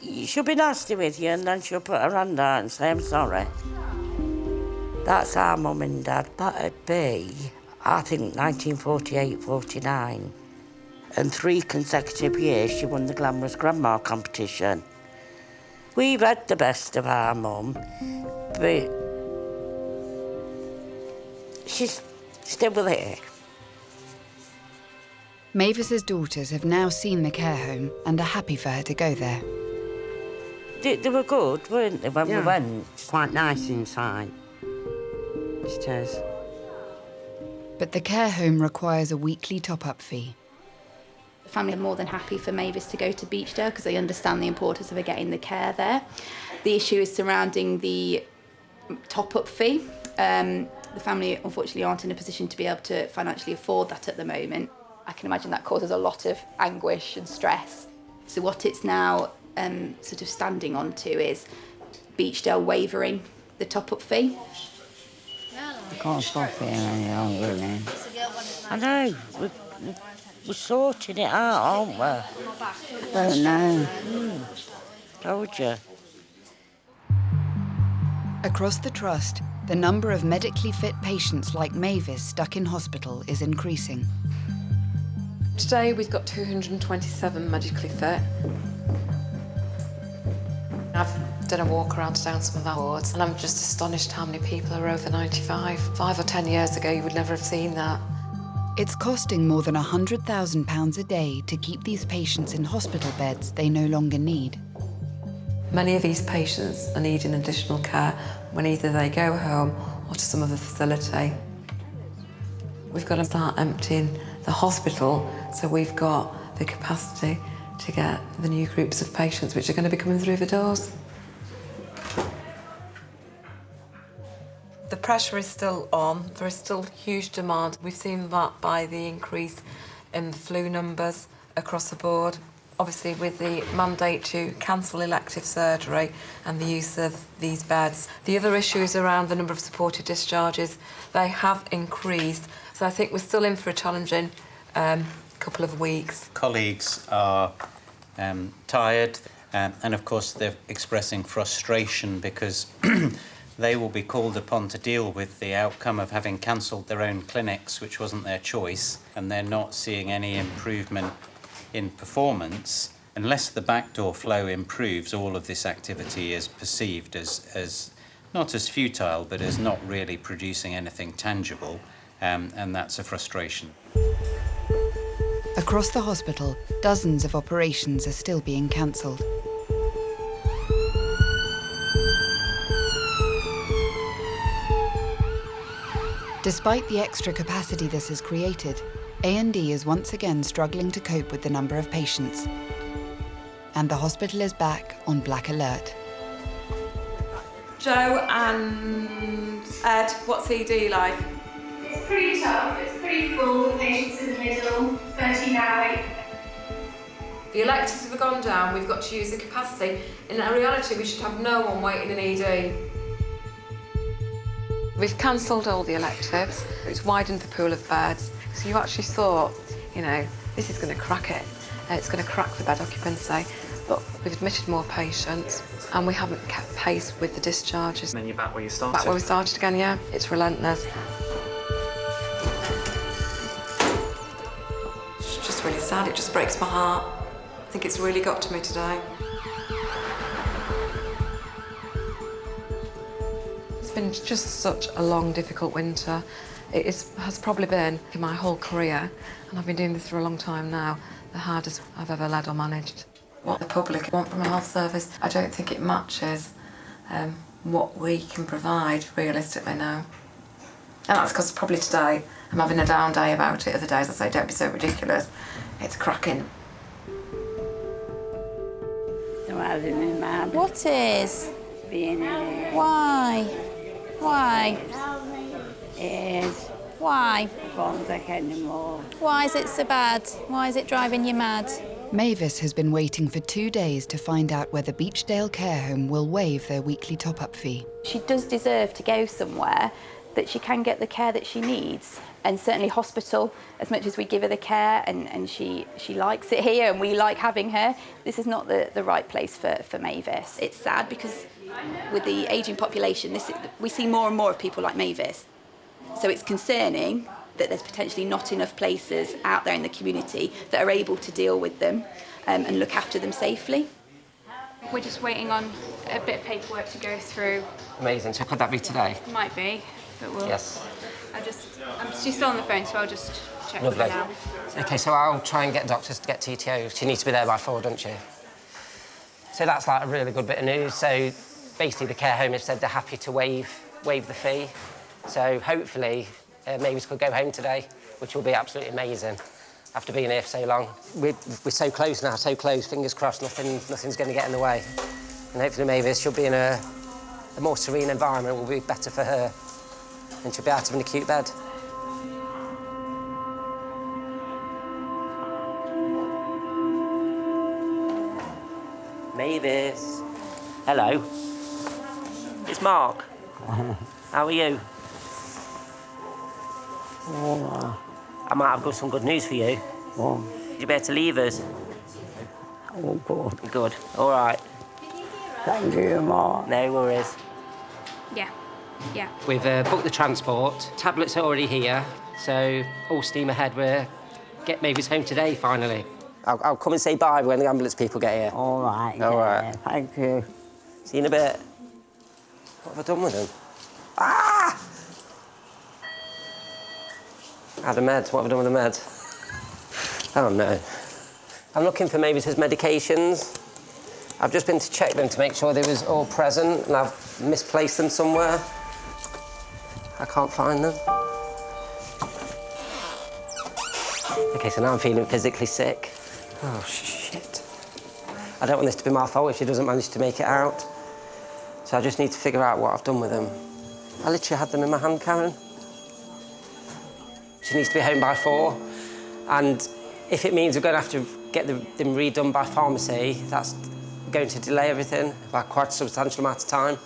she'll be nasty with you and then she'll put her hand out and say, "I'm sorry." That's our mum and dad. That'd be, I think, 1948, 49. And 3 consecutive years she won the Glamorous Grandma competition. We've had the best of our mum, but she's still here. Mavis's daughters have now seen the care home and are happy for her to go there. They were good, weren't they, when we went? Quite nice inside. It is. But the care home requires a weekly top-up fee. The family are more than happy for Mavis to go to Beechdale because they understand the importance of her getting the care there. The issue is surrounding the top-up fee. The family, unfortunately, aren't in a position to be able to financially afford that at the moment. I can imagine that causes a lot of anguish and stress. So what it's now sort of standing on to is Beechdale waivering the top-up fee. I can't stop here any longer then. I know, we're sorting it out, aren't we? Don't know. Told you. Across the Trust, the number of medically fit patients like Mavis stuck in hospital is increasing. Today we've got 227 medically fit. I've done a walk around down some of our wards, and I'm just astonished how many people are over 95. 5 or 10 years ago, you would never have seen that. It's costing more than £100,000 a day to keep these patients in hospital beds they no longer need. Many of these patients are needing additional care when either they go home or to some other facility. We've got to start emptying the hospital so we've got the capacity to get the new groups of patients which are going to be coming through the doors. The pressure is still on. There is still huge demand. We've seen that by the increase in the flu numbers across the board. Obviously, with the mandate to cancel elective surgery and the use of these beds. The other issues around the number of supported discharges, they have increased. So I think we're still in for a challenging couple of weeks. Colleagues are tired, and of course they're expressing frustration because they will be called upon to deal with the outcome of having cancelled their own clinics, which wasn't their choice, and they're not seeing any improvement in performance. Unless the backdoor flow improves, all of this activity is perceived as not as futile, but as not really producing anything tangible, and that's a frustration. Across the hospital, dozens of operations are still being cancelled. Despite the extra capacity this has created, A&E is once again struggling to cope with the number of patients. And the hospital is back on black alert. Joe and Ed, what's ED like? It's pretty tough, it's pretty full, the patients in the middle, 13-hour wait. The electives have gone down, we've got to use the capacity. In reality, we should have no one waiting in ED. We've cancelled all the electives. It's widened the pool of beds. So you actually thought, you know, this is going to crack it. It's going to crack the bed occupancy. But we've admitted more patients and we haven't kept pace with the discharges. And then you're back where you started. Back where we started again, yeah. It's relentless. It's just really sad. It just breaks my heart. I think it's really got to me today. It's been just such a long, difficult winter. It has probably been, in my whole career, and I've been doing this for a long time now, the hardest I've ever led or managed. What the public want from a health service, I don't think it matches what we can provide realistically now. And that's because probably today I'm having a down day about it. Other days I say, don't be so ridiculous. It's cracking. What is? Being in Why? Why? Why? I can't take anymore. Why is it so bad? Why is it driving you mad? Mavis has been waiting for 2 days to find out whether Beechdale Care Home will waive their weekly top-up fee. She does deserve to go somewhere that she can get the care that she needs. And certainly hospital, as much as we give her the care and she likes it here and we like having her, this is not the right place for Mavis. It's sad because with the ageing population, we see more and more of people like Mavis. So it's concerning that there's potentially not enough places out there in the community that are able to deal with them and look after them safely. We're just waiting on a bit of paperwork to go through. Amazing. So could that be today? Might be, but we'll... Yes. She's still on the phone, so I'll just check with her now. OK, so I'll try and get doctors to get TTO. She needs to be there by 4, doesn't she? So that's like a really good bit of news. So basically the care home has said they're happy to waive the fee. So hopefully Mavis could go home today, which will be absolutely amazing after being here for so long. We're so close now, so close. Fingers crossed, nothing's going to get in the way. And hopefully Mavis, she'll be in a more serene environment, will be better for her, and she'll be out of an acute bed. Mavis. Hello. It's Mark. How are you? I might have got some good news for you. You better leave us. Oh, good. Good. All right. Thank you, Mark. No worries. Yeah. We've booked the transport. Tablets are already here, so all steam ahead. We'll get Mavis home today, finally. I'll come and say bye when the ambulance people get here. All right. All right. Thank you. See you in a bit. What have I done with them? Ah! I had a med. What have I done with the med? Oh, no. I'm looking for Mavis's medications. I've just been to check them to make sure they was all present, and I've misplaced them somewhere. I can't find them. OK, so now I'm feeling physically sick. Oh, shit. I don't want this to be my fault if she doesn't manage to make it out. So I just need to figure out what I've done with them. I literally had them in my hand, Karen. She needs to be home by 4. And if it means we're going to have to get them redone by pharmacy, that's going to delay everything by quite a substantial amount of time.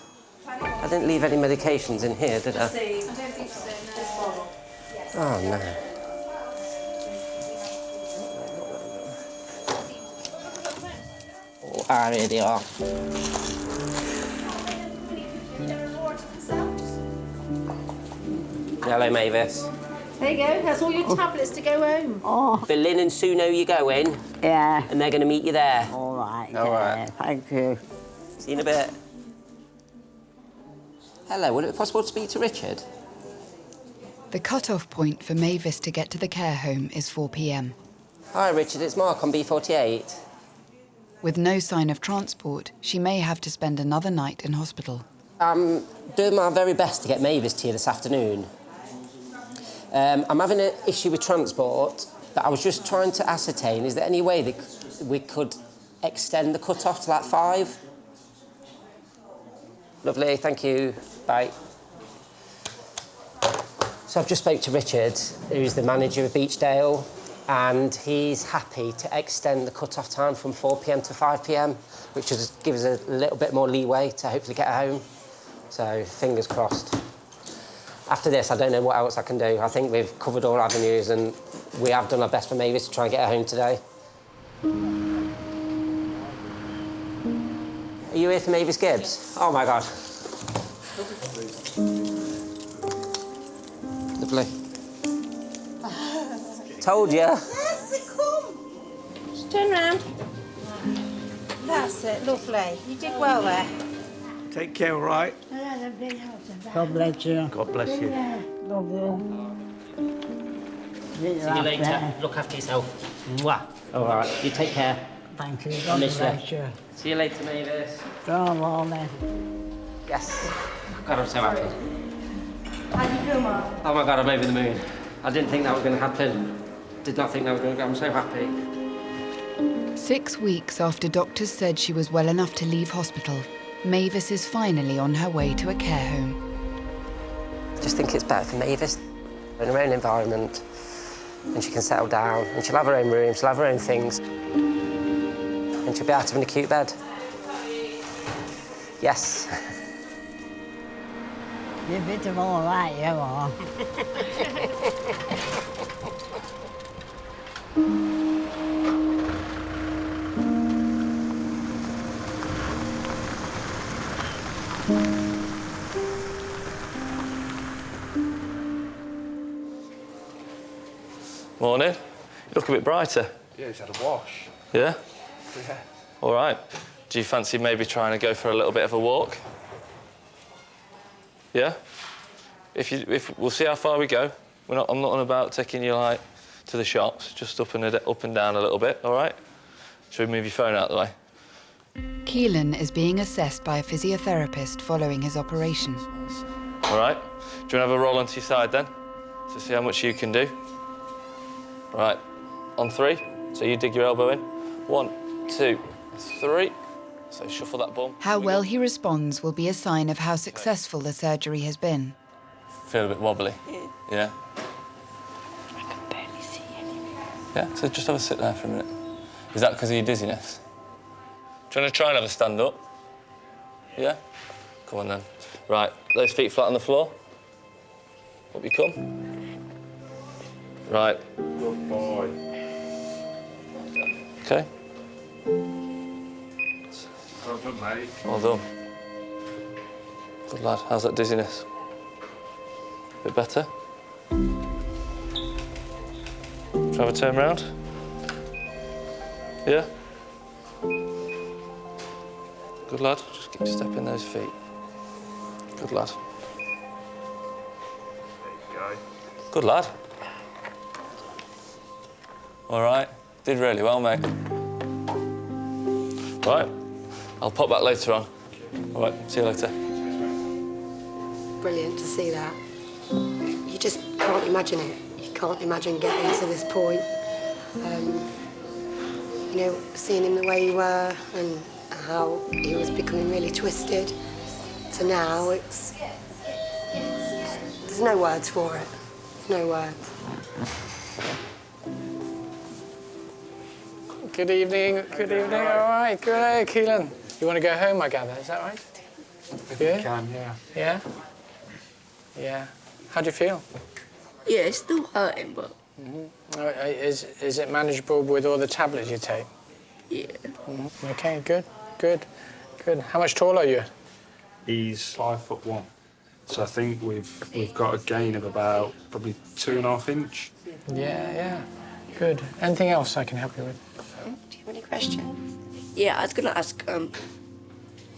I didn't leave any medications in here, did I? I don't think so, no. Oh, no. Oh, I really are. Hello, Mavis. There you go, that's all your tablets to go home. Oh. But Lynn and Sue know you're going. Yeah. And they're going to meet you there. All right. All right. Thank you. See you in a bit. Hello, would it be possible to speak to Richard? The cut-off point for Mavis to get to the care home is 4 p.m. Hi, Richard, it's Mark on B48. With no sign of transport, she may have to spend another night in hospital. I'm doing my very best to get Mavis to you this afternoon. I'm having an issue with transport, but I was just trying to ascertain, is there any way that we could extend the cut-off to like 5? Lovely, thank you. Bye. So I've just spoke to Richard, who's the manager of Beechdale, and he's happy to extend the cut-off time from 4 p.m. to 5 p.m, which just gives us a little bit more leeway to hopefully get her home. So, fingers crossed. After this, I don't know what else I can do. I think we've covered all avenues and we have done our best for Mavis to try and get her home today. Are you here for Mavis Gibbs? Oh, my God. Lovely. Told you. Yes, they come. Just turn round. That's it, lovely. You did well there. Take care, all right? God bless you. God bless you. Love you. See you later. Look after yourself. Mwah. All right, you take care. Thank you. I God miss bless you. you. See you later, Mavis. Go on, then. Yes. God, I'm so happy. How do you feel, Mark? Oh my God, I'm over the moon. I didn't think that was going to happen. Did not think that was going to go. I'm so happy. 6 weeks after doctors said she was well enough to leave hospital, Mavis is finally on her way to a care home. I just think it's better for Mavis in her own environment, and she can settle down, and she'll have her own room, she'll have her own things, and she'll be out of an acute bed. Yes. You're a bit of all right, you are. Morning. You look a bit brighter. Yeah, he's had a wash. Yeah? Yeah. All right. Do you fancy maybe trying to go for a little bit of a walk? Yeah? If we'll see how far we go. I'm not on about taking you like to the shops, just up and down a little bit. All right? Should we move your phone out of the way? Keelan is being assessed by a physiotherapist following his operation. All right. Do you want to have a roll onto your side then, to see how much you can do? Right. On 3. So you dig your elbow in. 1, 2, 3. So shuffle that bum. How well he responds will be a sign of how successful the surgery has been. Feel a bit wobbly? Yeah? I can barely see anything. Yeah, so just have a sit there for a minute. Is that because of your dizziness? Do you want to try and have a stand up? Yeah? Come on then. Right, those feet flat on the floor. Up you come. Right. Good boy. Okay. Well done, mate. Well done. Good lad. How's that dizziness? Bit better? Shall I have a turn round? Yeah? Good lad. Just keep stepping those feet. Good lad. There you go. Good lad. All right. Did really well, mate. Right. I'll pop back later on. All right. See you later. Brilliant to see that. You just can't imagine it. You can't imagine getting to this point. You know, seeing him the way he were and how he was becoming really twisted to now, it's... There's no words for it. There's no words. Good evening. Good evening. All right. Good. Keelan. You want to go home, I gather. Is that right? If you can, yeah. Yeah? Yeah. How do you feel? Yeah, it's still hurting, but... Is it manageable with all the tablets you take? Yeah. OK, good, good, good. How much tall are you? He's 5'1". So I think we've got a gain of about probably 2.5 inch. Yeah. Good. Anything else I can help you with? Do you have any questions? Yeah, I was going to ask,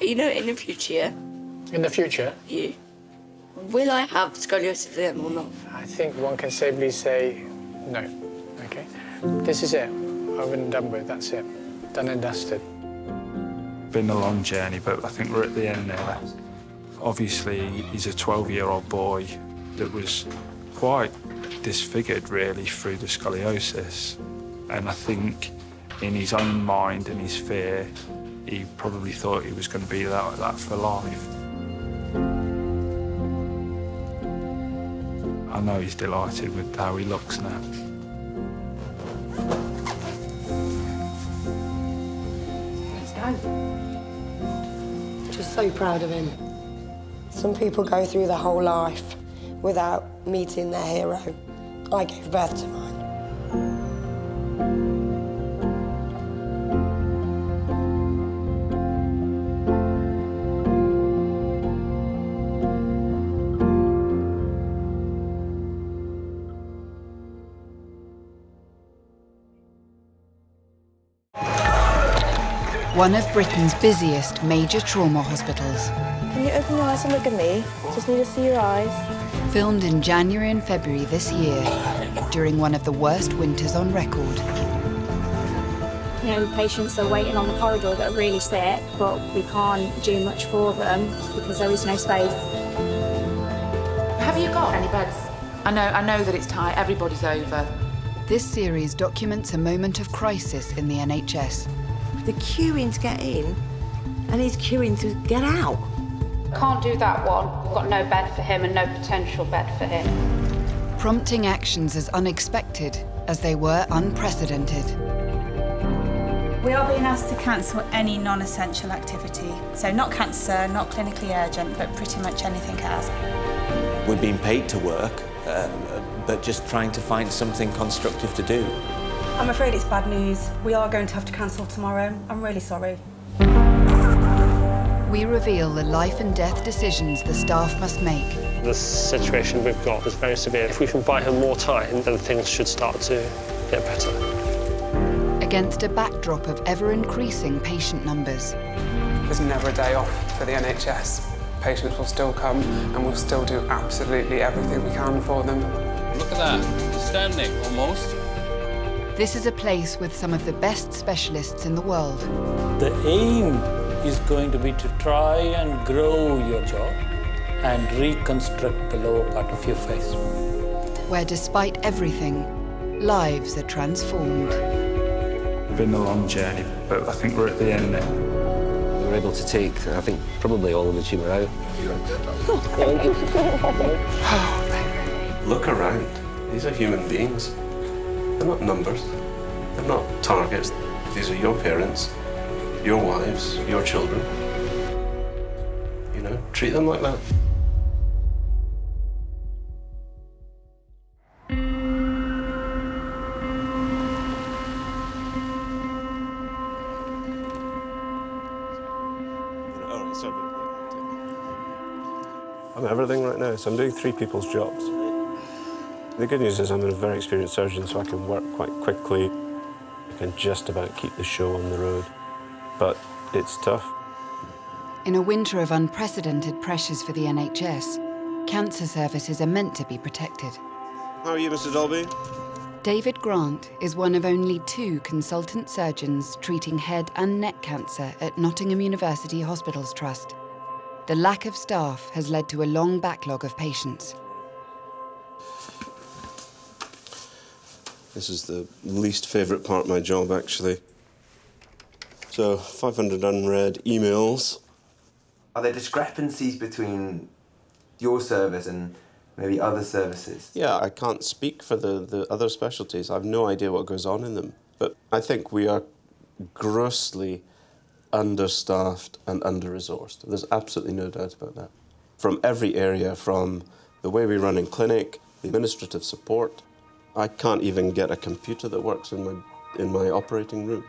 you know, in the future... In the future? Yeah. Will I have scoliosis again or not? I think one can safely say no. OK? This is it. Over and done with. That's it. Done and dusted. Been a long journey, but I think we're at the end now. Obviously, he's a 12-year-old boy that was quite disfigured, really, through the scoliosis. And I think in his own mind and his fear, he probably thought he was going to be like that for life. I know he's delighted with how he looks now. Let's go. Just so proud of him. Some people go through their whole life without meeting their hero. I gave birth to mine. One of Britain's busiest major trauma hospitals. Can you open your eyes and look at me? Just need to see your eyes. Filmed in January and February this year, during one of the worst winters on record. You know, patients are waiting on the corridor that are really sick, but we can't do much for them because there is no space. Have you got any beds? I know that it's tight, everybody's over. This series documents a moment of crisis in the NHS. The queuing to get in, and he's queuing to get out. Can't do that one. We've got no bed for him and no potential bed for him. Prompting actions as unexpected as they were unprecedented. We are being asked to cancel any non-essential activity. So not cancer, not clinically urgent, but pretty much anything else. We're being paid to work, but just trying to find something constructive to do. I'm afraid it's bad news. We are going to have to cancel tomorrow. I'm really sorry. We reveal the life and death decisions the staff must make. The situation we've got is very severe. If we can buy her more time, then things should start to get better. Against a backdrop of ever-increasing patient numbers. There's never a day off for the NHS. Patients will still come and we'll still do absolutely everything we can for them. Look at that, standing almost. This is a place with some of the best specialists in the world. The aim is going to be to try and grow your jaw and reconstruct the lower part of your face. Where despite everything, lives are transformed. Been a long journey, but I think we're at the end now. We were able to take, I think, probably all of the tumour out. Look around. These are human beings. They're not numbers. They're not targets. These are your parents, your wives, your children. You know, treat them like that. I'm everything right now, so I'm doing 3 people's jobs. The good news is I'm a very experienced surgeon, so I can work quite quickly. I can just about keep the show on the road. But it's tough. In a winter of unprecedented pressures for the NHS, cancer services are meant to be protected. How are you, Mr. Dolby? David Grant is one of only 2 consultant surgeons treating head and neck cancer at Nottingham University Hospitals Trust. The lack of staff has led to a long backlog of patients. This is the least favourite part of my job, actually. So, 500 unread emails. Are there discrepancies between your service and maybe other services? Yeah, I can't speak for the other specialties. I have no idea what goes on in them. But I think we are grossly understaffed and under-resourced. There's absolutely no doubt about that. From every area, from the way we run in clinic, the administrative support. I can't even get a computer that works in my operating room.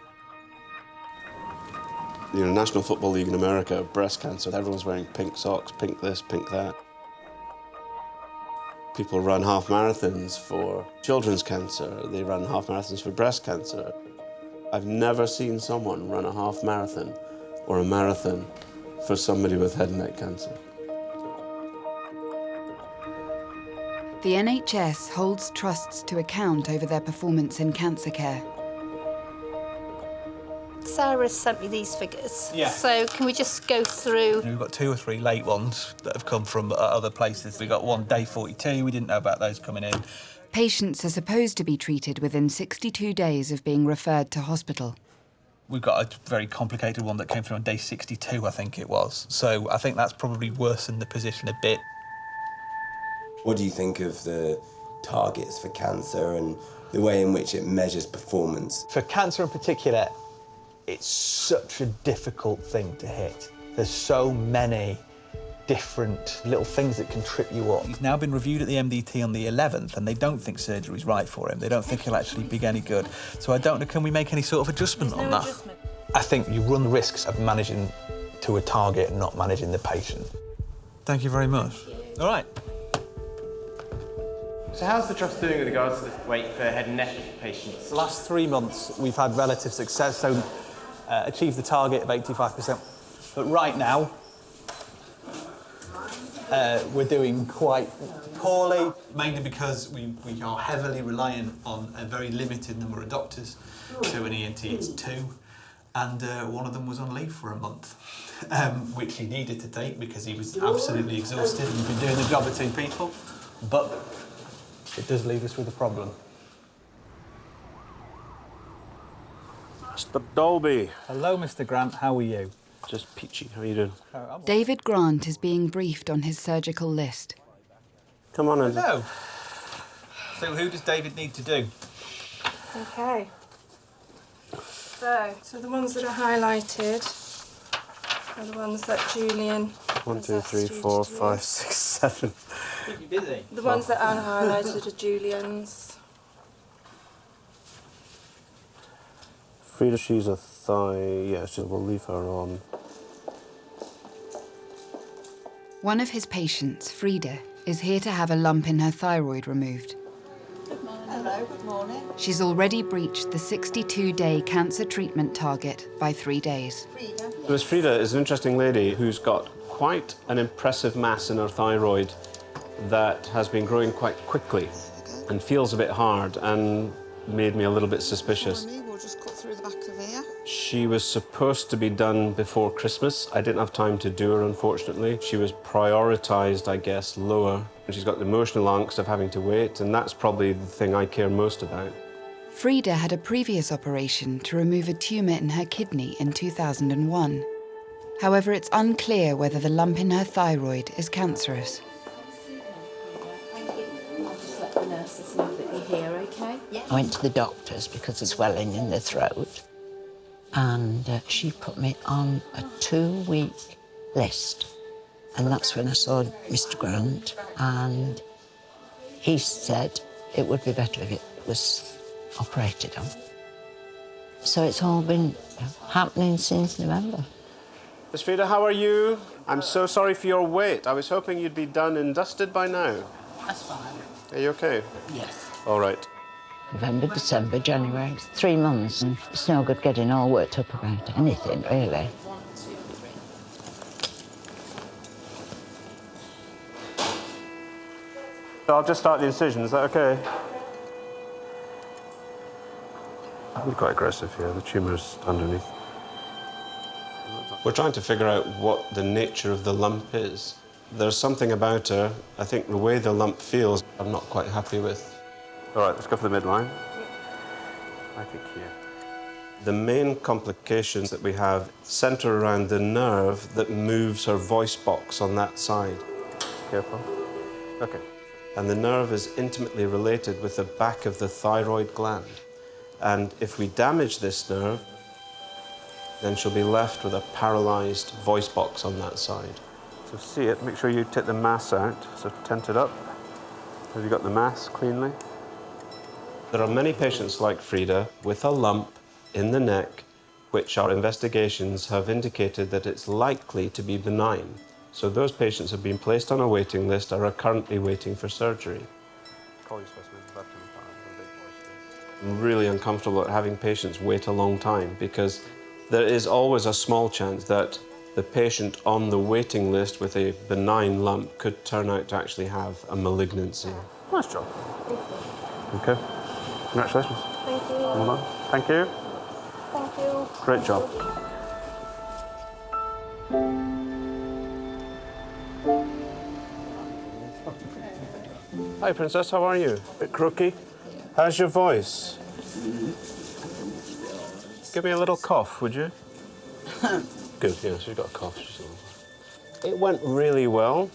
You know, National Football League in America, breast cancer, everyone's wearing pink socks, pink this, pink that. People run half marathons for children's cancer. They run half marathons for breast cancer. I've never seen someone run a half marathon or a marathon for somebody with head and neck cancer. The NHS holds trusts to account over their performance in cancer care. Sarah sent me these figures. Yeah. So can we just go through? We've got 2 or 3 late ones that have come from other places. We got one day 42. We didn't know about those coming in. Patients are supposed to be treated within 62 days of being referred to hospital. We've got a very complicated one that came through on day 62, I think it was. So I think that's probably worsened the position a bit. What do you think of the targets for cancer and the way in which it measures performance? For cancer in particular, it's such a difficult thing to hit. There's so many different little things that can trip you up. He's now been reviewed at the MDT on the 11th and they don't think surgery's right for him. They don't think he'll actually be any good. So I don't know, can we make any sort of adjustment on that? I think you run the risks of managing to a target and not managing the patient. Thank you very much. All right. So how's the trust doing with regards to the wait for head and neck patients? The last 3 months, we've had relative success, so achieved the target of 85%. But right now, we're doing quite poorly, mainly because we are heavily reliant on a very limited number of doctors. So in ENT, it's 2, and one of them was on leave for a month, which he needed to take because he was absolutely exhausted and been doing the job of 2 people. But it does leave us with a problem. Mr. Dolby. Hello, Mr. Grant. How are you? Just peachy. How are you doing? David Grant is being briefed on his surgical list. Come on in. Hello. So who does David need to do? Okay. So the ones that are highlighted are the ones that Julian... 1, 2, 3, 4, 5, 6, 7. Keep you busy. The ones that aren't highlighted are Julian's. Frida, she's a thigh. Yeah, we'll leave her on. One of his patients, Frida, is here to have a lump in her thyroid removed. Good morning. Hello, good morning. She's already breached the 62-day cancer treatment target by 3 days. Frida. Miss Frida is an interesting lady who's got quite an impressive mass in her thyroid that has been growing quite quickly and feels a bit hard and made me a little bit suspicious. We'll just cut through the back of here. She was supposed to be done before Christmas. I didn't have time to do her, unfortunately. She was prioritised, I guess, lower. She's got the emotional angst of having to wait, and that's probably the thing I care most about. Frida had a previous operation to remove a tumour in her kidney in 2001. However, it's unclear whether the lump in her thyroid is cancerous. I'll just let the nurses know that you're here, OK? Yeah. I went to the doctors because of swelling in the throat, and she put me on a 2-week list. And that's when I saw Mr. Grant, and he said it would be better if it was operated on. So it's all been happening since November. Miss Frida, how are you? I'm so sorry for your wait. I was hoping you'd be done and dusted by now. That's fine. Are you OK? Yes. All right. November, December, January, it's 3 months, and it's no good getting all worked up about anything, really. I'll just start the incision, is that okay? We're quite aggressive here, the tumour's underneath. We're trying to figure out what the nature of the lump is. There's something about her, I think the way the lump feels, I'm not quite happy with. All right, let's go for the midline. I think here. The main complications that we have centre around the nerve that moves her voice box on that side. Careful. Okay. And the nerve is intimately related with the back of the thyroid gland. And if we damage this nerve, then she'll be left with a paralysed voice box on that side. So see it, make sure you take the mass out, so tent it up. Have you got the mass cleanly? There are many patients like Frida with a lump in the neck, which our investigations have indicated that it's likely to be benign. So those patients have been placed on a waiting list or are currently waiting for surgery. I'm really uncomfortable at having patients wait a long time because there is always a small chance that the patient on the waiting list with a benign lump could turn out to actually have a malignancy. Nice job. Okay. Congratulations. Thank you. Well done. Thank you. Thank you. Great job. Hi, Princess. How are you? A bit croaky. How's your voice? Give me a little cough, would you? Good, yeah, she's got a cough. It went really well.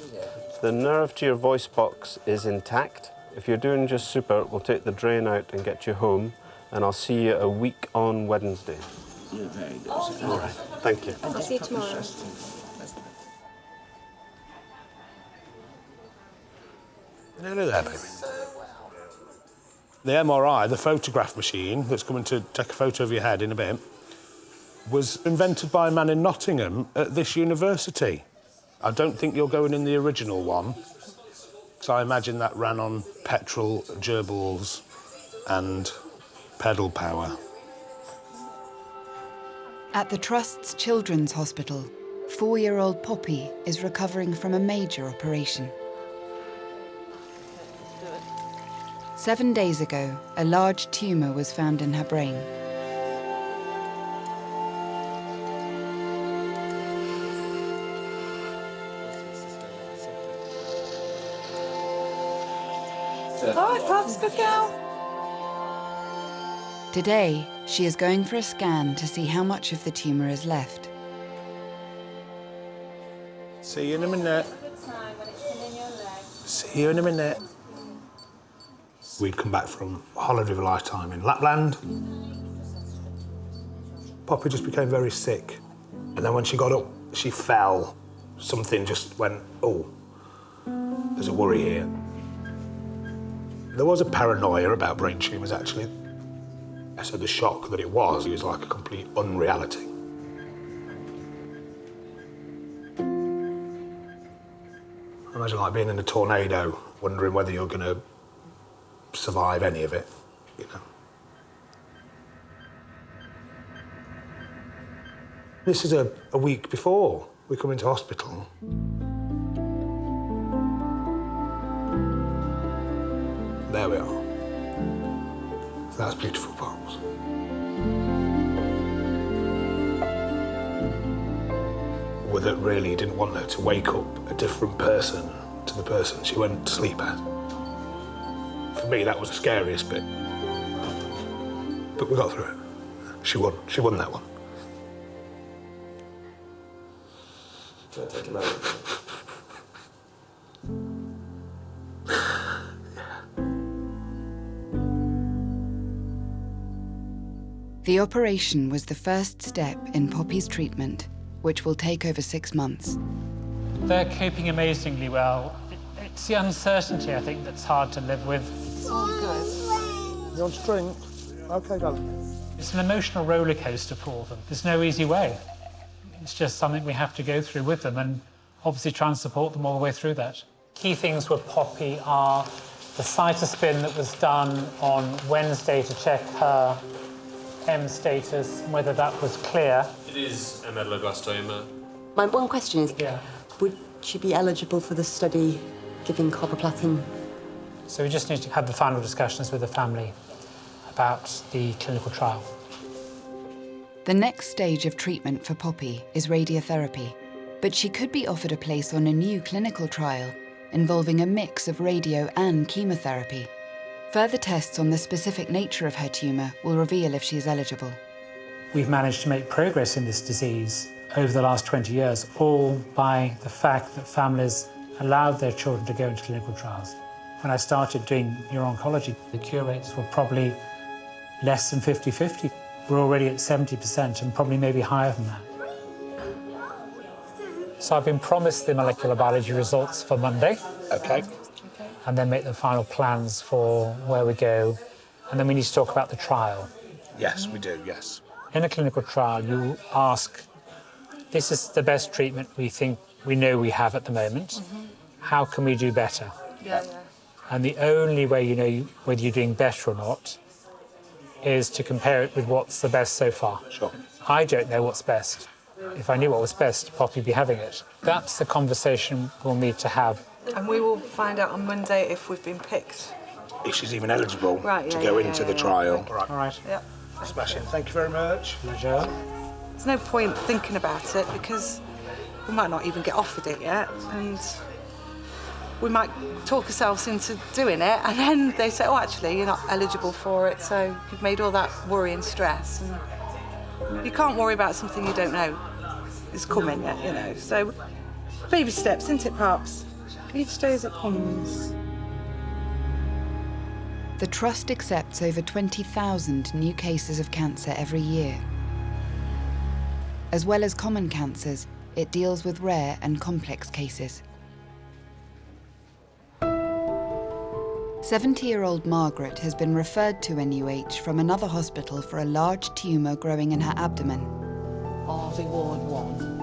The nerve to your voice box is intact. If you're doing just super, we'll take the drain out and get you home, and I'll see you a week on Wednesday. You're very good. All right, thank you. I'll see you tomorrow. Hello there, baby. The MRI, the photograph machine that's coming to take a photo of your head in a bit, was invented by a man in Nottingham at this university. I don't think you're going in the original one, because I imagine that ran on petrol, gerbils and pedal power. At the Trust's Children's Hospital, 4-year-old Poppy is recovering from a major operation. 7 days ago, a large tumour was found in her brain. All right, Pops, good girl. Today, she is going for a scan to see how much of the tumour is left. See you in a minute. See you in a minute. We'd come back from a holiday of a lifetime in Lapland. Poppy just became very sick. And then when she got up, she fell. Something just went, oh, there's a worry here. There was a paranoia about brain tumours, actually. So the shock that it was like a complete unreality. Imagine like being in a tornado, wondering whether you're going to survive any of it, you know. This is a week before we come into hospital. There we are. That's beautiful, Pops. With it really didn't want her to wake up a different person to the person she went to sleep as. For me, that was the scariest bit. But we got through it. She won. She won that one. The operation was the first step in Poppy's treatment, which will take over 6 months. They're coping amazingly well. It's the uncertainty, I think, that's hard to live with. It's all good. You want to drink? OK, darling. It's an emotional roller coaster for them. There's no easy way. It's just something we have to go through with them and obviously try and support them all the way through that. Key things with Poppy are the cytospin that was done on Wednesday to check her M status, and whether that was clear. It is a medulloblastoma. My one question is, would she be eligible for the study giving carboplatin So we just need to have the final discussions with the family about the clinical trial. The next stage of treatment for Poppy is radiotherapy, but she could be offered a place on a new clinical trial involving a mix of radio and chemotherapy. Further tests on the specific nature of her tumour will reveal if she is eligible. We've managed to make progress in this disease over the last 20 years, all by the fact that families allowed their children to go into clinical trials. When I started doing uro-oncology, the cure rates were probably less than 50-50. We're already at 70% and probably maybe higher than that. So I've been promised the molecular biology results for Monday. OK. And then make the final plans for where we go. And then we need to talk about the trial. Yes, we do, yes. In a clinical trial, you ask, this is the best treatment we know we have at the moment. How can we do better? Yeah. And the only way you know whether you're doing better or not is to compare it with what's the best so far. Sure. I don't know what's best. If I knew what was best, Poppy'd be having it. That's the conversation we'll need to have. And we will find out on Monday if we've been picked. If she's even eligible to go into the trial. All right. Yep. Smashing. Thank you very much. Pleasure. There's no point thinking about it because we might not even get offered it yet, and we might talk ourselves into doing it, and then they say, oh, actually, you're not eligible for it, so you've made all that worry and stress. And you can't worry about something you don't know is coming yet, you know. So, baby steps, isn't it, Pops? Each day as it comes. The Trust accepts over 20,000 new cases of cancer every year. As well as common cancers, it deals with rare and complex cases. 70-year-old Margaret has been referred to NUH from another hospital for a large tumour growing in her abdomen. Harvey Ward 1.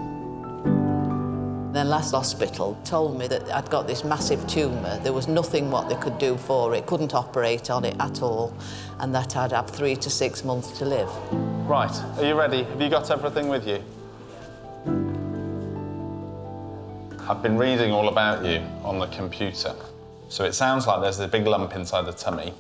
The last hospital told me that I'd got this massive tumour. There was nothing what they could do for it, couldn't operate on it at all, and that I'd have 3 to 6 months to live. Right, are you ready? Have you got everything with you? I've been reading all about you on the computer. So it sounds like there's a big lump inside the tummy,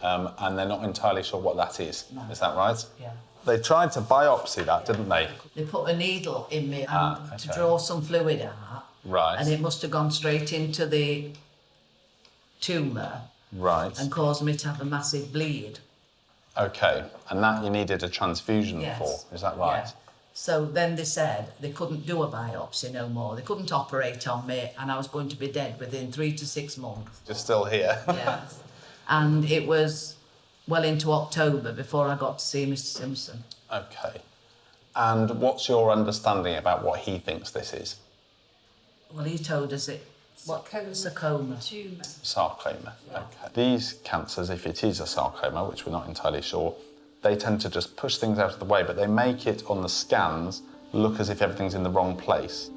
and they're not entirely sure what that is. No. Is that right? Yeah. They tried to biopsy that, didn't they? They put a needle in me to draw some fluid out. Right. And it must have gone straight into the tumour. Right. And caused me to have a massive bleed. OK, and that you needed a transfusion for, is that right? Yeah. So then they said they couldn't do a biopsy no more. They couldn't operate on me, and I was going to be dead within 3 to 6 months. You're still here? Yes. And it was well into October before I got to see Mr. Simpson. OK. And what's your understanding about what he thinks this is? Well, he told us sarcoma. Tumour. Sarcoma, OK. These cancers, if it is a sarcoma, which we're not entirely sure, they tend to just push things out of the way, but they make it on the scans look as if everything's in the wrong place.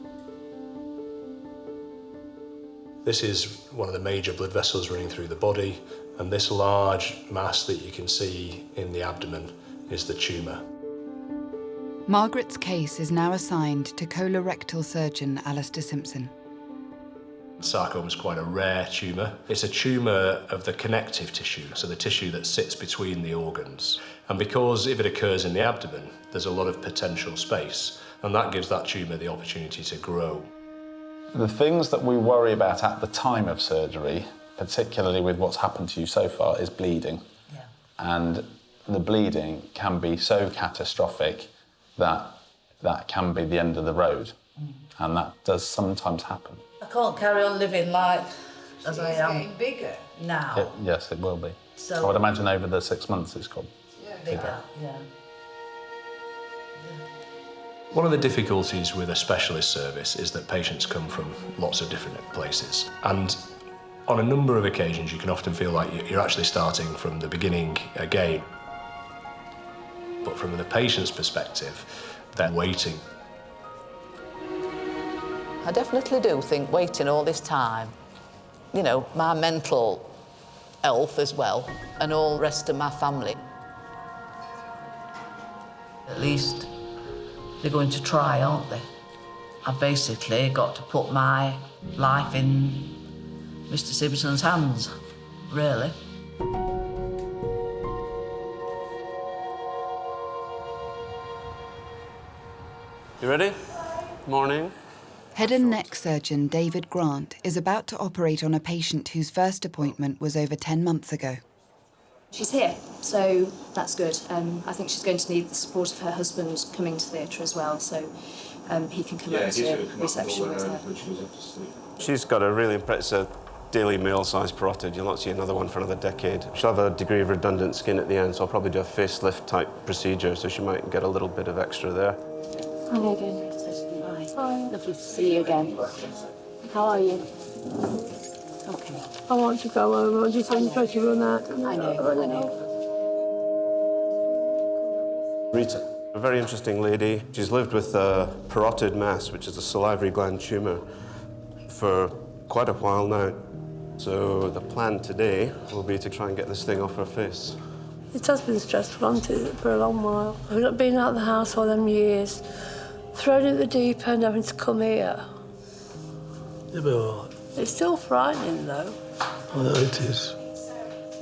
This is one of the major blood vessels running through the body, and this large mass that you can see in the abdomen is the tumour. Margaret's case is now assigned to colorectal surgeon Alistair Simpson. Sarcoma is quite a rare tumour. It's a tumour of the connective tissue, so the tissue that sits between the organs. And because if it occurs in the abdomen, there's a lot of potential space, and that gives that tumour the opportunity to grow. The things that we worry about at the time of surgery, particularly with what's happened to you so far, is bleeding. Yeah. And the bleeding can be so catastrophic that that can be the end of the road. And that does sometimes happen. I can't carry on living like as I am. It's getting bigger. Now. Yes, it will be. So I would imagine over the 6 months it's got bigger. Yeah. One of the difficulties with a specialist service is that patients come from lots of different places. And on a number of occasions, you can often feel like you're actually starting from the beginning again. But from the patient's perspective, they're waiting. I definitely do think waiting all this time, you know, my mental health as well, and all the rest of my family. At least they're going to try, aren't they? I've basically got to put my life in Mr. Simpson's hands, really. You ready? Morning. Head and neck surgeon David Grant is about to operate on a patient whose first appointment was over 10 months ago. She's here, so that's good. I think she's going to need the support of her husband coming to theatre as well, so he can come up to reception with her. She's got a really impressive Daily Mail-sized parotid. You'll not see another one for another decade. She'll have a degree of redundant skin at the end, so I'll probably do a facelift-type procedure, so she might get a little bit of extra there. Hi again. Hi. Lovely to see you again. How are you? Okay. I want to go home. I just want to run out. I know. Rita, a very interesting lady. She's lived with a parotid mass, which is a salivary gland tumour, for quite a while now. So the plan today will be to try and get this thing off her face. It has been stressful, hasn't it, for a long while. I've not been out of the house all them years, thrown at the deep end, having to come here. You'll be all right. It's still frightening, though. I know it is.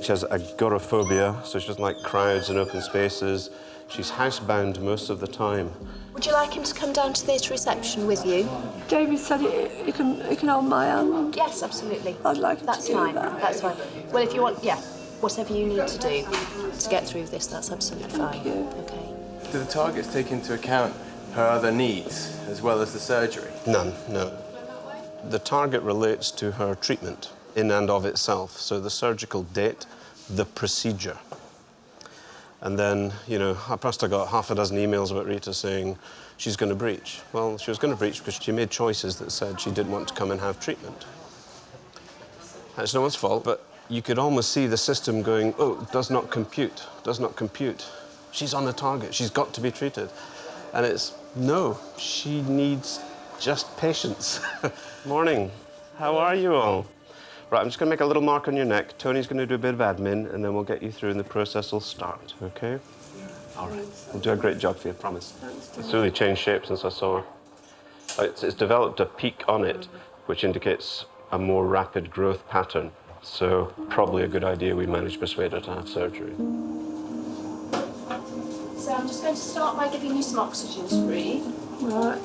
She has agoraphobic, so she doesn't like crowds and open spaces. She's housebound most of the time. Would you like him to come down to theatre reception with you? David said he can hold my hand. Yes, absolutely. I'd like him That's to do fine. that. That's fine. Well, if you want, yeah, whatever you need to do to get through this, that's absolutely fine. Okay. Do the targets take into account her other needs as well as the surgery? None, no. The target relates to her treatment in and of itself. So the surgical date, the procedure. And then, you know, I must have got half a dozen emails about Rita saying she's going to breach. Well, she was going to breach because she made choices that said she didn't want to come and have treatment. It's no one's fault, but you could almost see the system going, oh, does not compute, does not compute. She's on the target, she's got to be treated. And it's, no, she needs just patience. Morning, how are you all? Right, I'm just going to make a little mark on your neck. Tony's going to do a bit of admin, and then we'll get you through and the process will start, OK? All right. We'll do a great job for you, I promise. It's really changed shape since I saw her. It's developed a peak on it, which indicates a more rapid growth pattern. So probably a good idea we managed to persuade her to have surgery. So I'm just going to start by giving you some oxygen to breathe. Right.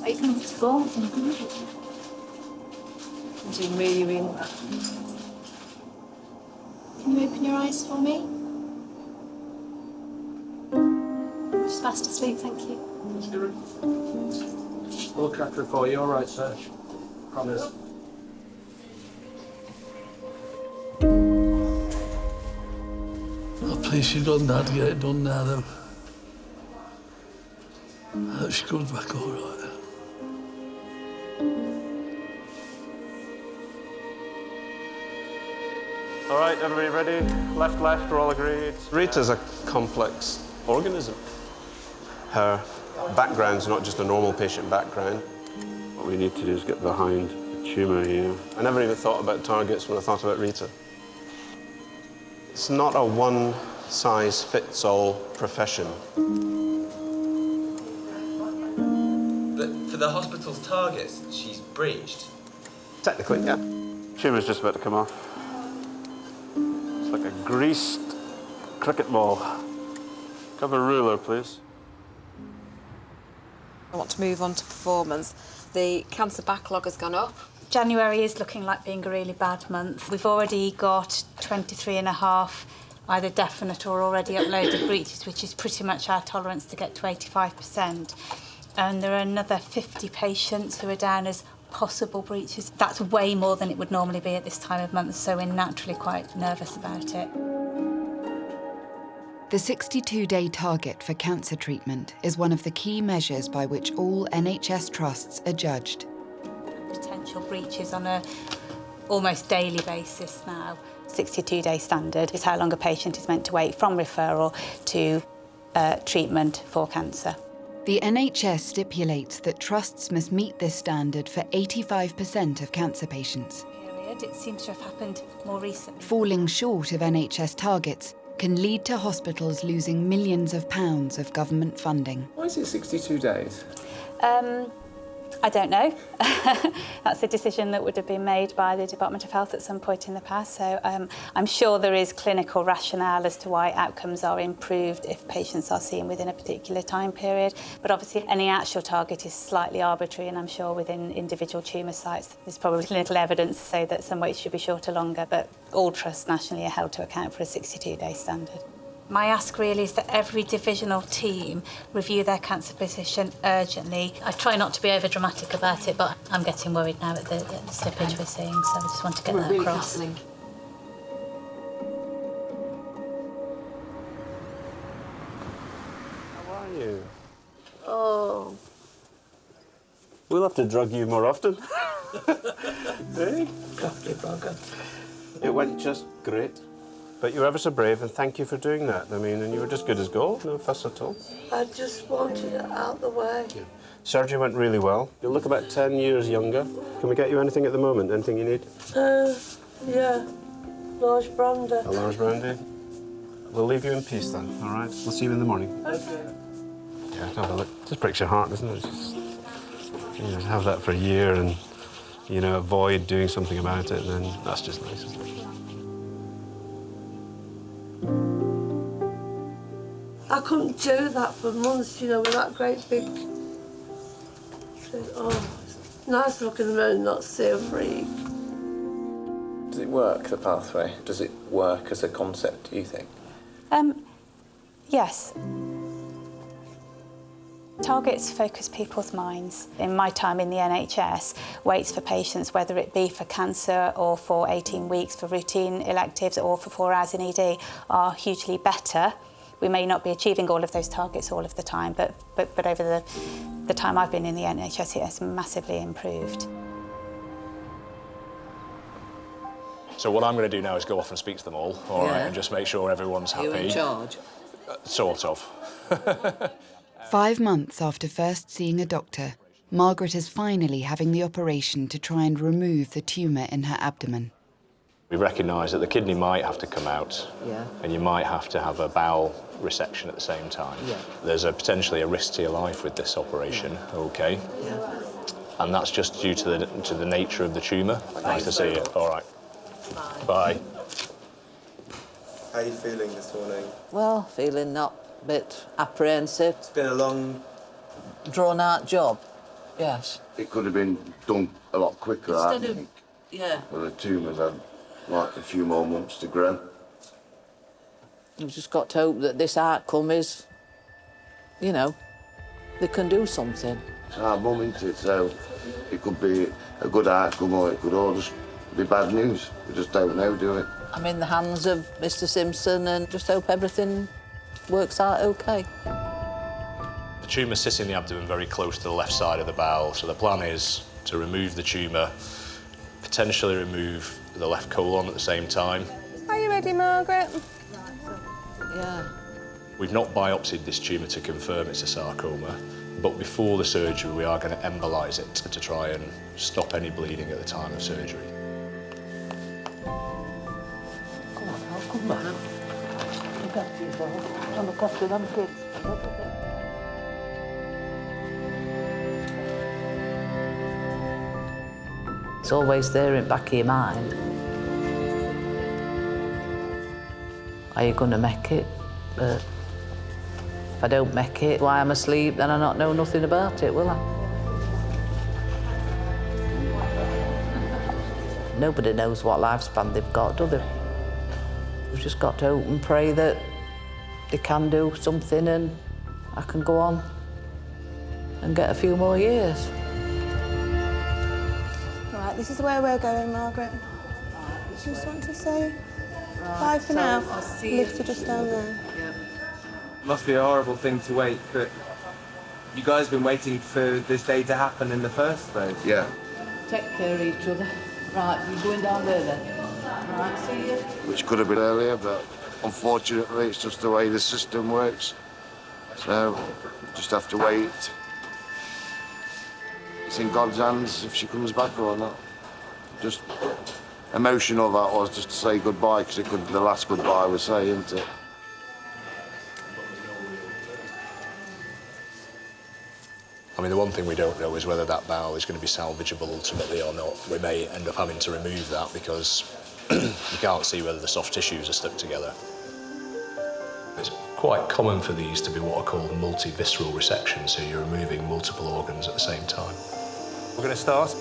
Are you comfortable? I'm doing really, really well. Can you open your eyes for me? Just fast asleep, thank you. We'll look after it for you, all right, sir? Promise. Oh, please, she's got Dad to get it done now, though. I hope she comes back all right. All right, everybody ready? Left, we're all agreed. Rita's a complex organism. Her background's not just a normal patient background. What we need to do is get behind the tumour here. I never even thought about targets when I thought about Rita. It's not a one-size-fits-all profession. But for the hospital's targets, she's breached. Technically, yeah. Tumour's just about to come off. It's like a greased cricket ball. Have a ruler, please. I want to move on to performance. The cancer backlog has gone up. January is looking like being a really bad month. We've already got 23.5 either definite or already uploaded breaches, which is pretty much our tolerance to get to 85%. And there are another 50 patients who are down as possible breaches. That's way more than it would normally be at this time of month, so we're naturally quite nervous about it. The 62-day target for cancer treatment is one of the key measures by which all NHS trusts are judged. Potential breaches on a almost daily basis now. 62-day standard is how long a patient is meant to wait from referral to treatment for cancer. The NHS stipulates that trusts must meet this standard for 85% of cancer patients. It seems to have happened more recently. Falling short of NHS targets can lead to hospitals losing millions of pounds of government funding. Why is it 62 days? I don't know. That's a decision that would have been made by the Department of Health at some point in the past. So I'm sure there is clinical rationale as to why outcomes are improved if patients are seen within a particular time period. But obviously any actual target is slightly arbitrary, and I'm sure within individual tumour sites there's probably clinical evidence to say that some weights should be shorter longer, but all trusts nationally are held to account for a 62-day standard. My ask really is that every divisional team review their cancer position urgently. I try not to be over dramatic about it, but I'm getting worried now at the slippage we're seeing, so I just want to get that across. How are you? Oh. We'll have to drug you more often. Hey? Coffee bugger. It went just great. But you were ever so brave, and thank you for doing that. I mean, and you were just good as gold, no fuss at all. I just wanted it out the way. Yeah. Surgery went really well. You look about 10 years younger. Can we get you anything at the moment? Anything you need? Yeah. Large brandy. A large brandy? We'll leave you in peace then, all right? We'll see you in the morning. Okay. Yeah, have a look. Just breaks your heart, doesn't it? Just, you know, have that for a year and, you know, avoid doing something about it, and then that's just nice, isn't it? I couldn't do that for months, you know, with that great big... Oh, it's nice looking at them and not see a freak. Does it work, the pathway? Does it work as a concept, do you think? Yes. Targets focus people's minds. In my time in the NHS, waits for patients, whether it be for cancer or for 18 weeks for routine electives or for 4 hours in ED, are hugely better. We may not be achieving all of those targets all of the time, but over the time I've been in the NHS, it has massively improved. So what I'm going to do now is go off and speak to them all right, and just make sure everyone's happy. You in charge? Sort of. 5 months after first seeing a doctor, Margaret is finally having the operation to try and remove the tumour in her abdomen. We recognise that the kidney might have to come out, and you might have to have a bowel resection at the same time. There's potentially a risk to your life with this operation, okay? And that's just due to the nature of the tumour. Nice to see you. All right. Bye. How are you feeling this morning? Well, feeling not a bit apprehensive. It's been a long, drawn-out job. Yes. It could have been done a lot quicker, I think. Yeah. Well, the tumours had like a few more months to grow. We've just got to hope that this outcome is, you know, they can do something. It's our mum, isn't it? So it could be a good outcome or it could all just be bad news. We just don't know, do we? I'm in the hands of Mr. Simpson and just hope everything works out okay. The tumour sits in the abdomen very close to the left side of the bowel, so the plan is to remove the tumour, potentially remove the left colon at the same time. Are you ready, Margaret? Yeah. We've not biopsied this tumour to confirm it's a sarcoma, but before the surgery we are going to embolise it to try and stop any bleeding at the time of surgery. Come on, I'll come back. Look after yourself. I'll look after them kids. It's always there in the back of your mind. Are you going to make it? But if I don't make it while I'm asleep, then I not know nothing about it, will I? Nobody knows what lifespan they've got, do they? We've just got to hope and pray that they can do something and I can go on and get a few more years. Right, this is where we're going, Margaret. Do you just want to say bye for now? I'll see Lift you just down there. Must be a horrible thing to wait, but you guys have been waiting for this day to happen in the first place. Yeah. Take care of each other. Right, you're going down there then. Right, see you. Which could have been earlier, but unfortunately it's just the way the system works. So, just have to wait. It's in God's hands if she comes back or not. Just emotional that was, just to say goodbye, because it could be the last goodbye we say, isn't it? I mean, the one thing we don't know is whether that bowel is going to be salvageable ultimately or not. We may end up having to remove that because you can't see whether the soft tissues are stuck together. It's quite common for these to be what are called multi-visceral resections, so you're removing multiple organs at the same time. We're going to start.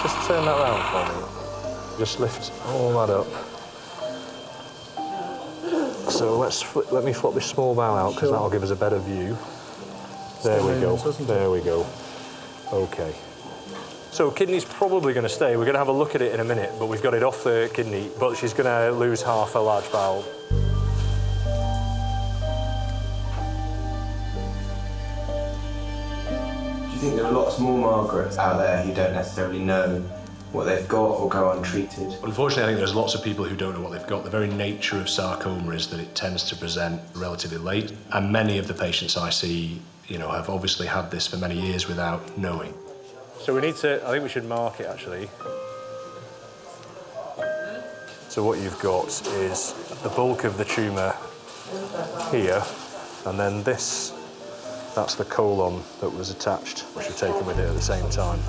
Just turn that round for me. Just lift all that up. So let me flop this small bowel out, because that'll give us a better view. There we go, there we go. Okay. So kidney's probably going to stay. We're going to have a look at it in a minute, but we've got it off the kidney, but she's going to lose half her large bowel. Do you think there are lots more Margarets out there who don't necessarily know what they've got or go untreated? Unfortunately, I think there's lots of people who don't know what they've got. The very nature of sarcoma is that it tends to present relatively late, and many of the patients I see, have obviously had this for many years without knowing. So we need to, I think we should mark it actually. So what you've got is the bulk of the tumour here, and then this, that's the colon that was attached, which we've taken with it at the same time.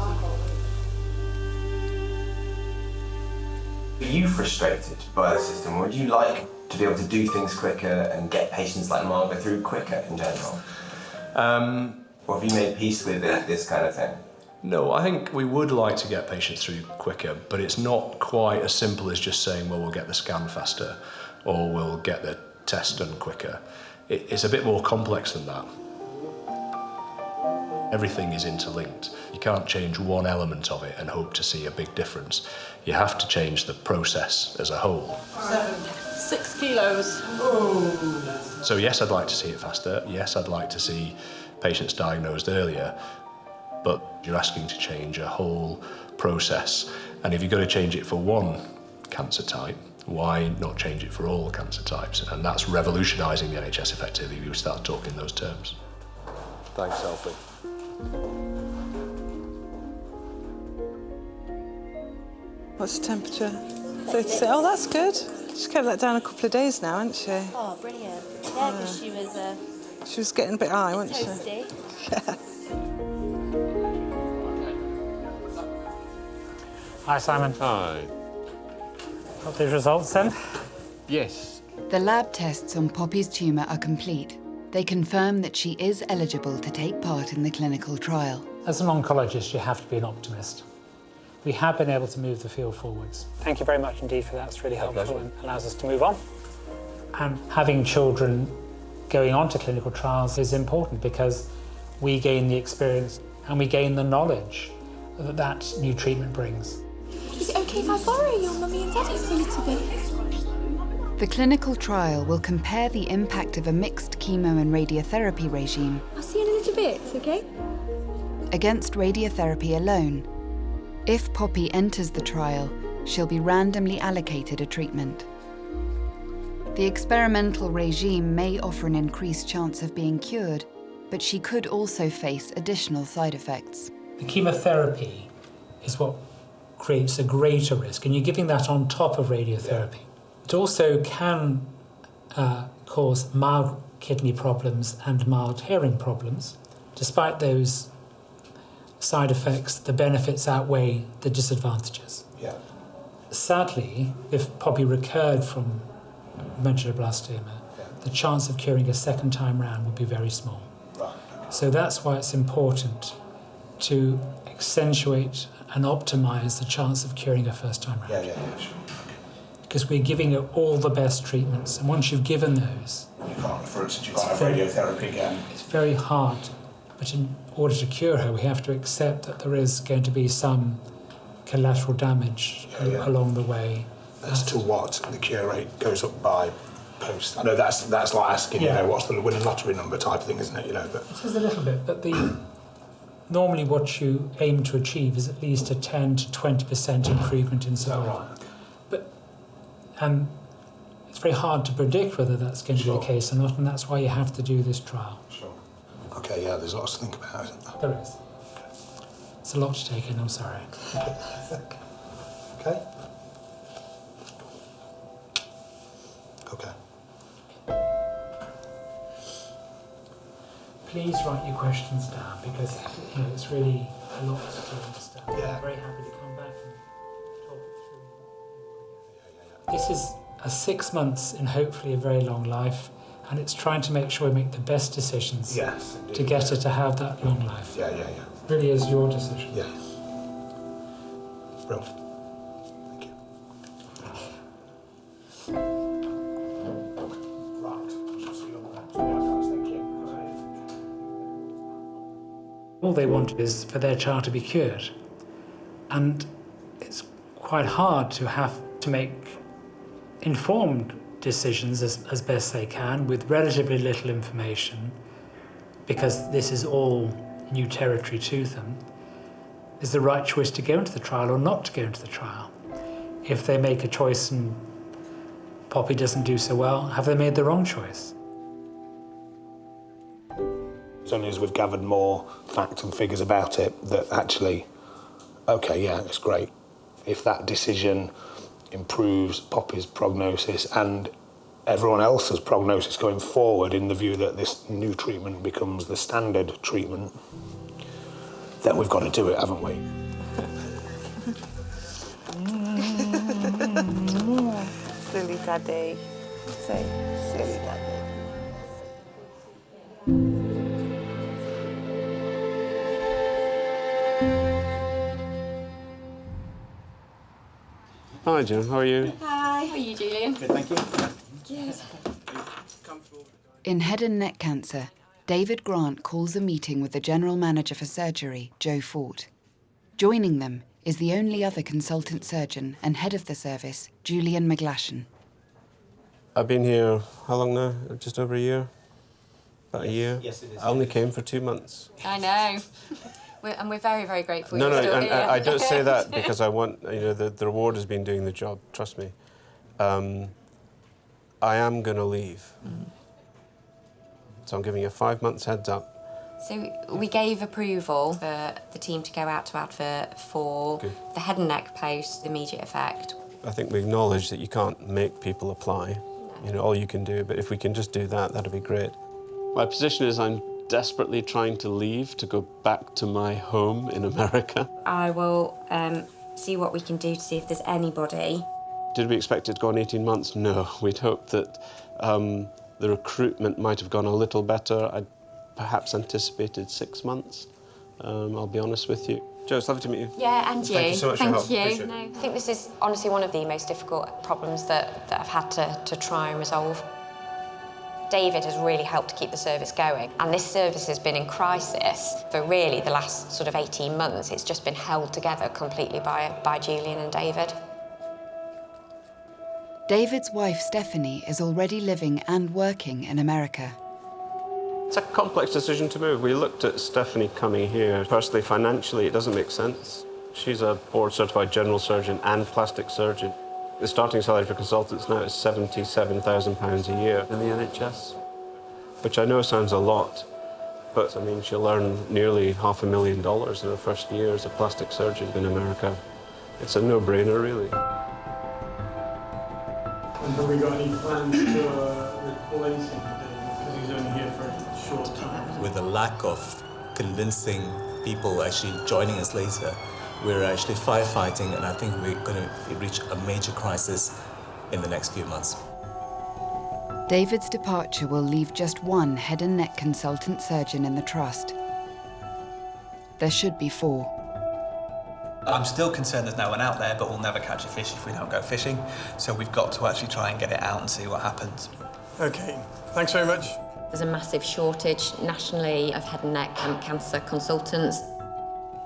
Are you frustrated by the system, or would you like to be able to do things quicker and get patients like Margaret through quicker in general? Or have you made peace with this kind of thing? No, I think we would like to get patients through quicker, but it's not quite as simple as just saying, well, we'll get the scan faster or we'll get the test done quicker. It's a bit more complex than that. Everything is interlinked. You can't change one element of it and hope to see a big difference. You have to change the process as a whole. 6 kilos. Oh. So yes, I'd like to see it faster. Yes, I'd like to see patients diagnosed earlier, but you're asking to change a whole process. And if you've got to change it for one cancer type, why not change it for all cancer types? And that's revolutionising the NHS effectively if you start talking those terms. Thanks, Alfie. What's the temperature? 36. Oh, that's good. She's kept that down a couple of days now, hasn't she? Oh, brilliant. Yeah, because she was getting a bit high, wasn't toasty. she? Yeah. Hi, Simon. Hi. Got these results then? Yes. The lab tests on Poppy's tumour are complete. They confirm that she is eligible to take part in the clinical trial. As an oncologist, you have to be an optimist. We have been able to move the field forwards. Thank you very much indeed for that. It's really helpful and allows us to move on. And having children going on to clinical trials is important because we gain the experience and we gain the knowledge that that new treatment brings. Is it okay if I borrow your mummy and daddy for a little bit? The clinical trial will compare the impact of a mixed chemo and radiotherapy regime I'll see you in a little bit, okay? against radiotherapy alone. If Poppy enters the trial, she'll be randomly allocated a treatment. The experimental regime may offer an increased chance of being cured, but she could also face additional side effects. The chemotherapy is what creates a greater risk, and you're giving that on top of radiotherapy. It also can cause mild kidney problems and mild hearing problems. Despite those side effects, the benefits outweigh the disadvantages. Yeah. Sadly, if Poppy recurred from medulloblastoma, the chance of curing a second time round would be very small. Right. So that's why it's important to accentuate and optimise the chance of curing a first time round. Yeah, sure. Because we're giving her all the best treatments, and once you've given those, You can't, for instance, you can't have radiotherapy again. it's very hard. But in order to cure her, we have to accept that there is going to be some collateral damage along the way. As to what the cure rate goes up by post. I know that's like asking, what's the winning lottery number type thing, isn't it? But it is a little bit, but normally what you aim to achieve is at least a 10 to 20% improvement in survival. And it's very hard to predict whether that's going to be the case or not, and that's why you have to do this trial. Sure. Okay, yeah, there's lots to think about, isn't there? There is. It's a lot to take in, I'm sorry. Okay. Okay. Please write your questions down because it's really a lot to understand. Yeah. I'm very happy to come back and talk it through. This is a 6 months in hopefully a very long life, and it's trying to make sure we make the best decisions to get her to have that long life. Yeah. It really is your decision. Yeah. Brilliant. Thank you. All they want is for their child to be cured. And it's quite hard to have to make informed decisions as best they can with relatively little information, because this is all new territory to them. Is the right choice to go into the trial or not to go into the trial? If they make a choice and Poppy doesn't do so well, have they made the wrong choice? It's only as we've gathered more facts and figures about it that actually, okay, yeah, it's great. If that decision improves Poppy's prognosis and everyone else's prognosis going forward in the view that this new treatment becomes the standard treatment, then we've got to do it, haven't we? Silly daddy. Say, silly daddy. Hi, Jim. How are you? Hi. How are you, Julian? Good, thank you. Good. In head and neck cancer, David Grant calls a meeting with the General Manager for Surgery, Joe Fort. Joining them is the only other consultant surgeon and head of the service, Julian McGlashan. I've been here, how long now? Just over a year? About a year? Yes, it is. I only came for 2 months. I know. And we're very, very grateful No, you're no, still here. I don't say that because I want, the reward has been doing the job, trust me. I am going to leave. So I'm giving you a 5 months heads up. So we gave approval for the team to go out to advert for the head and neck post, the immediate effect. I think we acknowledge that you can't make people apply, all you can do, but if we can just do that, that'd be great. My position is I'm desperately trying to leave to go back to my home in America. I will see what we can do to see if there's anybody. Did we expect it to go on 18 months? No. We'd hoped that the recruitment might have gone a little better. I'd perhaps anticipated 6 months, I'll be honest with you. Joe, it's lovely to meet you. Yeah, and you. Thank you so much for your help. Thank Appreciate you. it. I think this is honestly one of the most difficult problems that I've had to try and resolve. David has really helped to keep the service going, and this service has been in crisis for really the last sort of 18 months. It's just been held together completely by Julian and David. David's wife, Stephanie, is already living and working in America. It's a complex decision to move. We looked at Stephanie coming here. Personally, financially, it doesn't make sense. She's a board-certified general surgeon and plastic surgeon. The starting salary for consultants now is £77,000 a year in the NHS, which I know sounds a lot, but I mean, she'll earn nearly $500,000 in her first year as a plastic surgeon in America. It's a no-brainer, really. And have we got any plans to replace him? Because he's only here for a short time. With the lack of convincing people actually joining us later, we're actually firefighting, and I think we're going to reach a major crisis in the next few months. David's departure will leave just one head and neck consultant surgeon in the trust. There should be 4. I'm still concerned there's no one out there, but we'll never catch a fish if we don't go fishing. So we've got to actually try and get it out and see what happens. Okay, thanks very much. There's a massive shortage nationally of head and neck cancer consultants.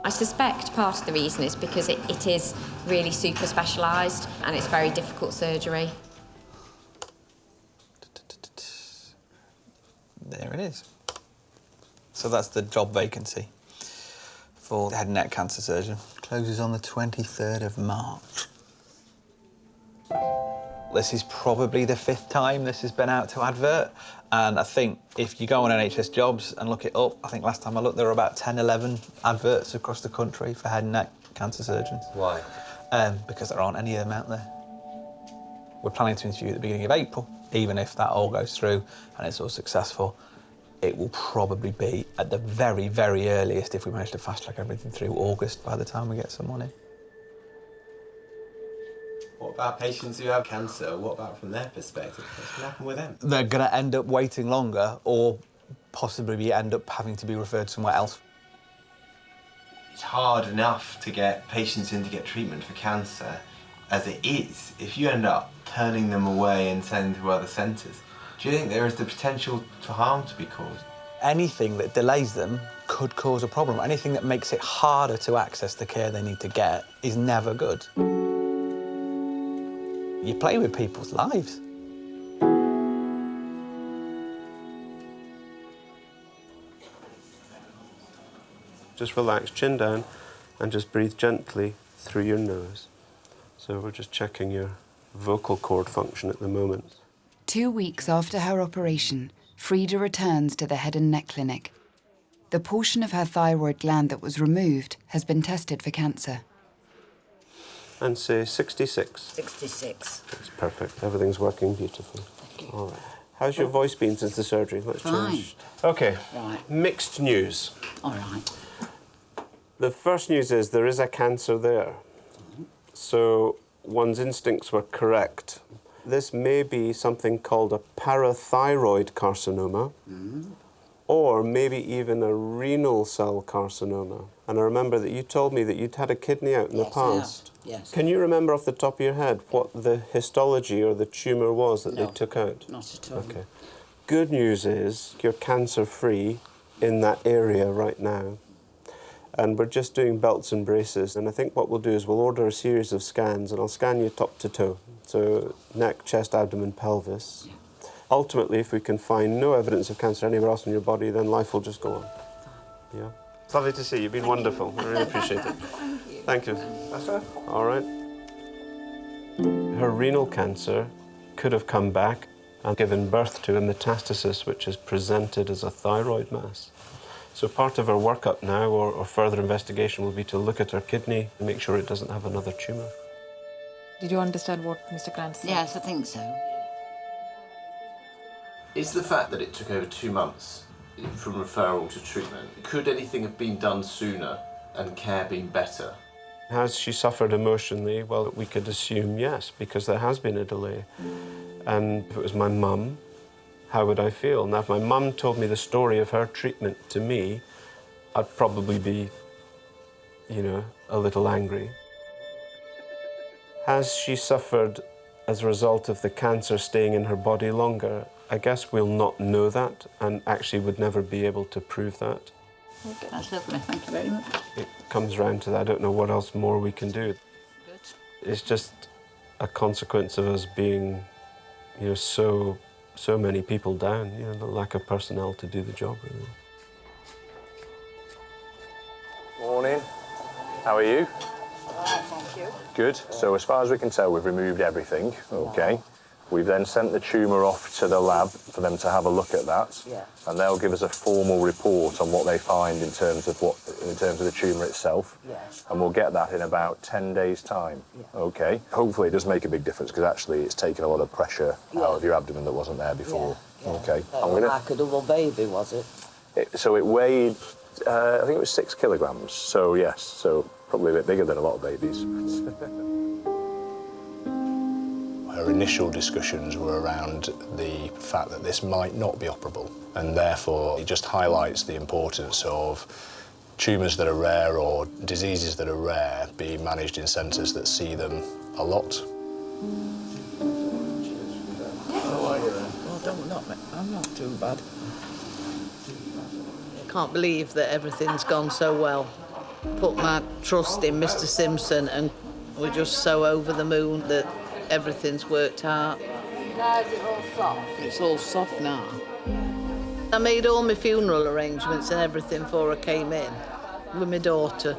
I suspect part of the reason is because it is really super specialised and it's very difficult surgery. There it is. So that's the job vacancy for the head and neck cancer surgeon. Closes on the 23rd of March. This is probably the 5th time this has been out to advert, and I think if you go on NHS Jobs and look it up, I think last time I looked there were about 10, 11 adverts across the country for head and neck cancer surgeons. Why? Because there aren't any of them out there. We're planning to interview at the beginning of April. Even if that all goes through and it's all successful, it will probably be, at the very, very earliest, if we manage to fast-track everything through, August by the time we get someone in. What about patients who have cancer? What about from their perspective? What's going to happen with them? They're going to end up waiting longer or possibly end up having to be referred somewhere else. It's hard enough to get patients in to get treatment for cancer as it is. If you end up turning them away and sending them to other centres, do you think there is the potential for harm to be caused? Anything that delays them could cause a problem. Anything that makes it harder to access the care they need to get is never good. You play with people's lives. Just relax, chin down, and just breathe gently through your nose. So we're just checking your vocal cord function at the moment. 2 weeks after her operation, Frida returns to the head and neck clinic. The portion of her thyroid gland that was removed has been tested for cancer. And say 66. 66. That's perfect. Everything's working beautifully. All right. How's your voice been since the surgery? Let's change. Okay. Right. Mixed news. All right. The first news is there is a cancer there. So one's instincts were correct. This may be something called a parathyroid carcinoma, or maybe even a renal cell carcinoma. And I remember that you told me that you'd had a kidney out in the past. Yes. Can you remember off the top of your head what the histology or the tumour was that they took out? Not at all. Okay. Good news is you're cancer-free in that area right now. And we're just doing belts and braces. And I think what we'll do is we'll order a series of scans, and I'll scan you top to toe. So neck, chest, abdomen, pelvis. Yeah. Ultimately, if we can find no evidence of cancer anywhere else in your body, then life will just go on. Yeah. It's lovely to see you. You've been wonderful. I really appreciate it. Thank you. That's right. All right. Her renal cancer could have come back and given birth to a metastasis which is presented as a thyroid mass. So part of our workup now, or further investigation, will be to look at her kidney and make sure it doesn't have another tumour. Did you understand what Mr. Grant said? Yes, I think so. Is the fact that it took over 2 months from referral to treatment, could anything have been done sooner and care been better? Has she suffered emotionally? Well, we could assume yes, because there has been a delay. And if it was my mum, how would I feel? Now, if my mum told me the story of her treatment to me, I'd probably be, you know, a little angry. Has she suffered as a result of the cancer staying in her body longer? I guess we'll not know that, and actually would never be able to prove that. Okay, that's lovely. Thank you very much. It comes round to that. I don't know what else more we can do. Good. It's just a consequence of us being, you know, so many people down, you know, the lack of personnel to do the job, really. Morning. How are you? Thank you. Good. So as far as we can tell, we've removed everything. Okay. We've then sent the tumour off to the lab for them to have a look at that. Yeah. And they'll give us a formal report on what they find in terms of the tumour itself. Yeah. And we'll get that in about 10 days' time. Yeah. Okay. Hopefully it does make a big difference, because actually it's taken a lot of pressure out of your abdomen that wasn't there before. Yeah. Okay. That was like a double baby, was it? So it weighed, I think it was 6 kilograms. So yes, so probably a bit bigger than a lot of babies. Her initial discussions were around the fact that this might not be operable, and therefore it just highlights the importance of tumours that are rare or diseases that are rare being managed in centres that see them a lot. How are you then? Well, I'm not too bad. I can't believe that everything's gone so well. Put my trust in Mr. Simpson, and we're just so over the moon that everything's worked out. Now is it all soft? It's all soft now. I made all my funeral arrangements and everything before I came in with my daughter.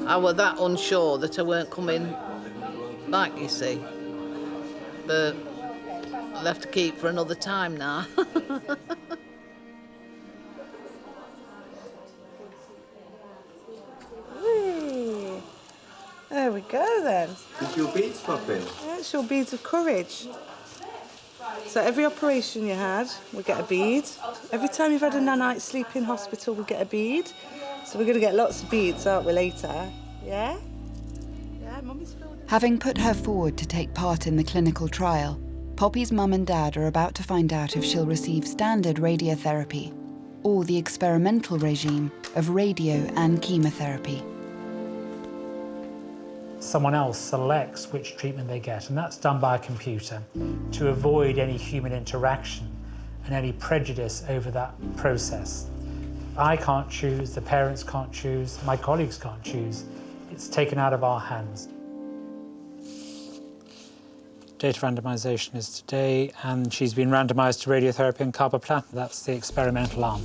I was that unsure that I weren't coming back, you see. But I'll have to keep for another time now. There we go then. Is your beads popping? That's your beads of courage. So every operation you had, we get a bead. Every time you've had a night's sleep in hospital, we get a bead. So we're going to get lots of beads, aren't we, later? Yeah? Yeah, Mummy's filled in. Having put her forward to take part in the clinical trial, Poppy's mum and dad are about to find out if she'll receive standard radiotherapy or the experimental regime of radio and chemotherapy. Someone else selects which treatment they get, and that's done by a computer to avoid any human interaction and any prejudice over that process. I can't choose, the parents can't choose, my colleagues can't choose. It's taken out of our hands. Date of randomisation is today, and she's been randomised to radiotherapy and carboplatin. That's the experimental arm.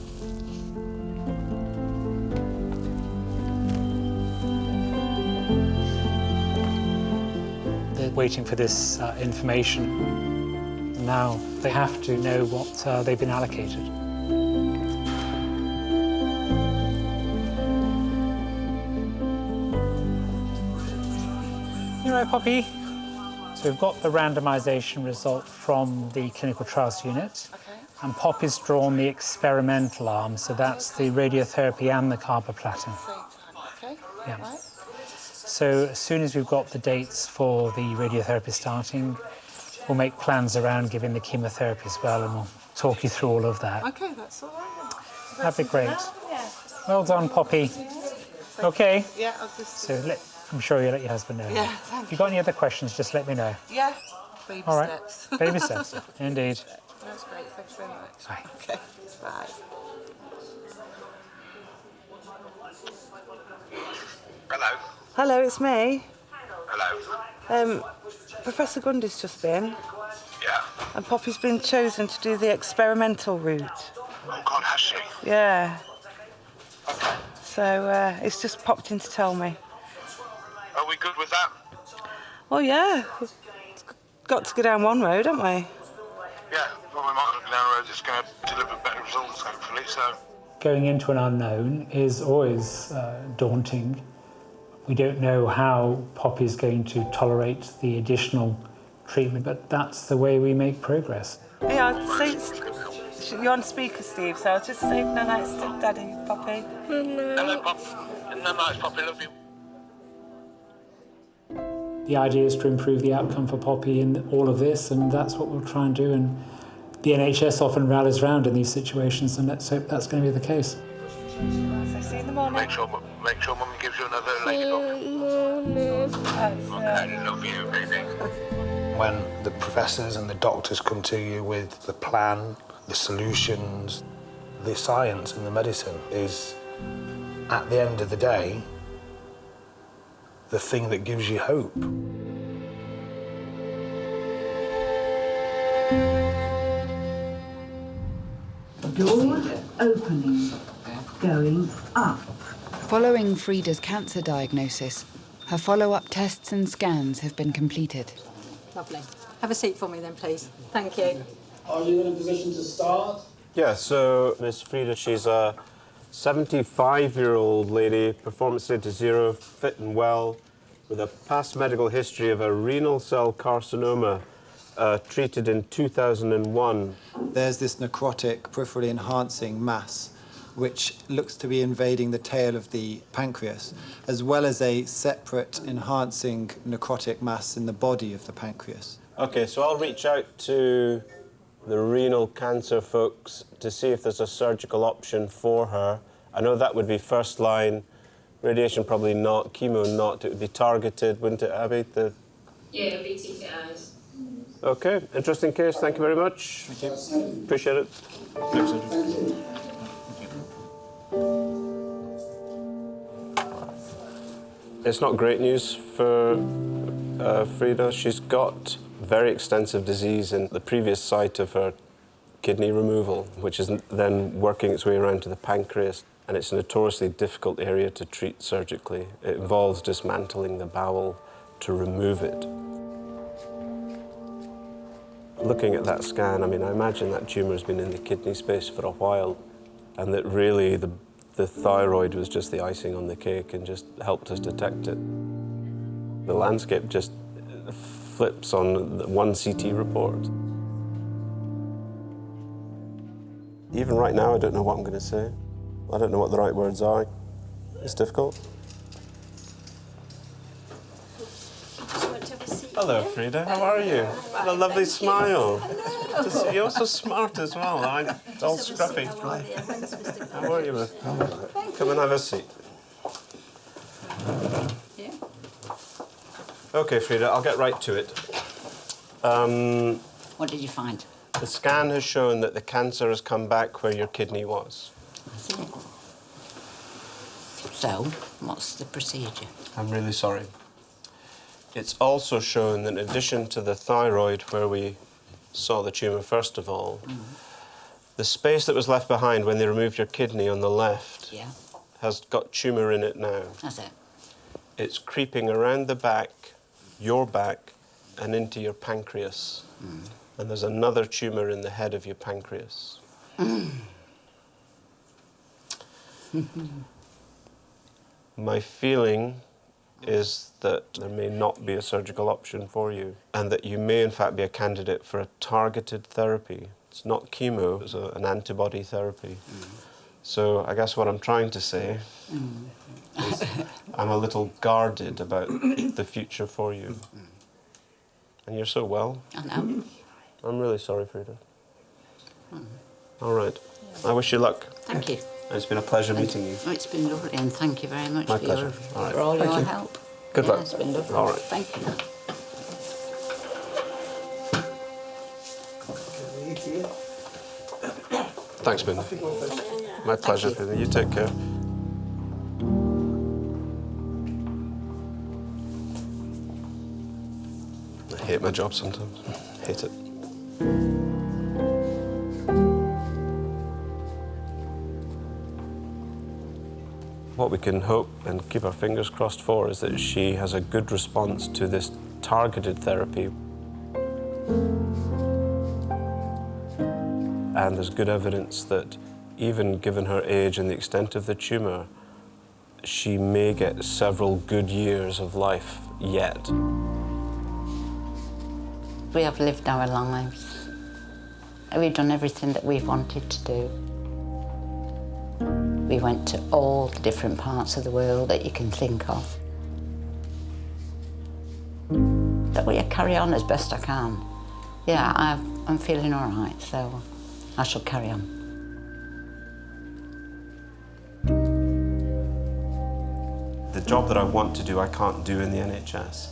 They're waiting for this information. Now they have to know what they've been allocated. You right, Poppy? So we've got the randomisation result from the clinical trials unit. Okay. And Poppy's drawn the experimental arm, so that's the radiotherapy and the carboplatin. Okay. Yeah. Right. So as soon as we've got the dates for the radiotherapy starting, we'll make plans around giving the chemotherapy as well, and we'll talk you through all of that. Okay, that's all right then. That'd be great. Yeah. Well done, Poppy. Okay. Yeah, I'll just... So I'm sure you'll let your husband know. Yeah, If you've got any other questions, just let me know. Yeah, baby All right. steps. Baby steps, indeed. That's great, thanks very much. Bye. Okay, bye. Hello. Hello, it's me. Hello. Professor Gundy's just been. Yeah. And Poppy's been chosen to do the experimental route. Oh, God, has she? Yeah. Okay. So it's just popped in to tell me. Are we good with that? Well, yeah. We've got to go down one road, haven't we? Yeah. Well, we might look down a road that's going to deliver better results, hopefully, so... Going into an unknown is always daunting. We don't know how Poppy's going to tolerate the additional treatment, but that's the way we make progress. Yeah, you're on speaker, Steve, so I'll just say no nights to Daddy, Poppy. Hello, Pop. No nights, Poppy, love you. The idea is to improve the outcome for Poppy in all of this, and that's what we'll try and do. And the NHS often rallies round in these situations, and let's hope that's going to be the case. So see you in the morning. Make sure Mummy gives you another leg look. Okay, love you, baby. When the professors and the doctors come to you with the plan, the solutions, the science and the medicine is, at the end of the day, the thing that gives you hope. Door opening, going up. Following Frida's cancer diagnosis, her follow-up tests and scans have been completed. Lovely. Have a seat for me then, please. Thank you. Are you in a position to start? Yeah, so Miss Frida, she's a 75-year-old lady, performance status 0, fit and well, with a past medical history of a renal cell carcinoma treated in 2001. There's this necrotic, peripherally enhancing mass which looks to be invading the tail of the pancreas, as well as a separate enhancing necrotic mass in the body of the pancreas. Okay, so I'll reach out to the renal cancer folks to see if there's a surgical option for her. I know that would be first line, radiation probably not, chemo not. It would be targeted, wouldn't it, Abby? Yeah, it'll be TKIs. Okay, interesting case. Thank you very much. Thank you. Appreciate it. Thanks, Andrew. It's not great news for Frida. She's got very extensive disease in the previous site of her kidney removal, which is then working its way around to the pancreas. And it's a notoriously difficult area to treat surgically. It involves dismantling the bowel to remove it. Looking at that scan, I mean, I imagine that tumour's been in the kidney space for a while, and that really the thyroid was just the icing on the cake and just helped us detect it. The landscape just flips on the one CT report. Even right now, I don't know what I'm going to say. I don't know what the right words are. It's difficult. Hello, Frida. How are you? What a lovely smile. You're so smart as well. It's all scruffy. How are you, Miss? Come and have a seat. OK, Frida, I'll get right to it. What did you find? The scan has shown that the cancer has come back where your kidney was. That's it. So, what's the procedure? I'm really sorry. It's also shown that in addition to the thyroid, where we saw the tumour first of all, the space that was left behind when they removed your kidney on the left has got tumour in it now. That's it. It's creeping around the back, your back, and into your pancreas. And there's another tumour in the head of your pancreas. My feeling is that there may not be a surgical option for you, and that you may in fact be a candidate for a targeted therapy. It's not chemo, it's an antibody therapy. So I guess what I'm trying to say is I'm a little guarded about the future for you. And you're so well. I know. I'm really sorry, Frida. All right. I wish you luck. Thank you. It's been a pleasure meeting you. Oh, it's been lovely, and thank you very much My for, pleasure. for all Thank your you. help. Good luck. It's been lovely. All right. Thank you. Thanks, Ben. My pleasure, Ben. You take care. I hate my job sometimes. Hate it. What we can hope and keep our fingers crossed for is that she has a good response to this targeted therapy. And there's good evidence that even given her age and the extent of the tumour, she may get several good years of life yet. We have lived our lives. We've done everything that we've wanted to do. We went to all the different parts of the world that you can think of. But we carry on as best I can. Yeah, I'm feeling all right, so I shall carry on. The job that I want to do, I can't do in the NHS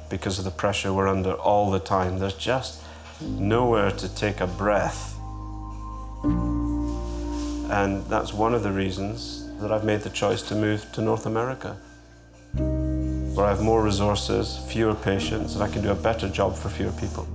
because of the pressure we're under all the time. There's just nowhere to take a breath. And that's one of the reasons that I've made the choice to move to North America, where I have more resources, fewer patients, and I can do a better job for fewer people.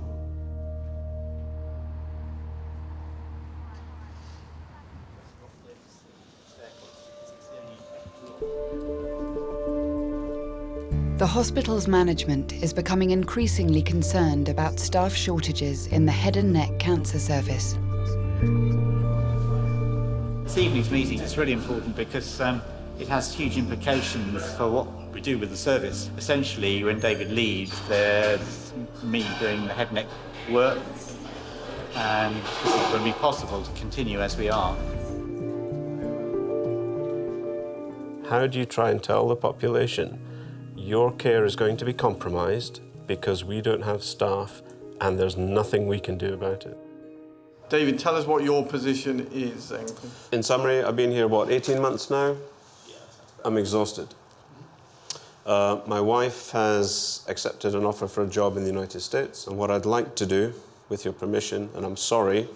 The hospital's management is becoming increasingly concerned about staff shortages in the head and neck cancer service. This evening's meeting is really important because it has huge implications for what we do with the service. Essentially, when David leaves, there's me doing the head and neck work, and it's not going to be possible to continue as we are. How do you try and tell the population your care is going to be compromised because we don't have staff and there's nothing we can do about it? David, tell us what your position is then. In summary, I've been here, what, 18 months now? I'm exhausted. My wife has accepted an offer for a job in the United States, and what I'd like to do, with your permission, and I'm sorry,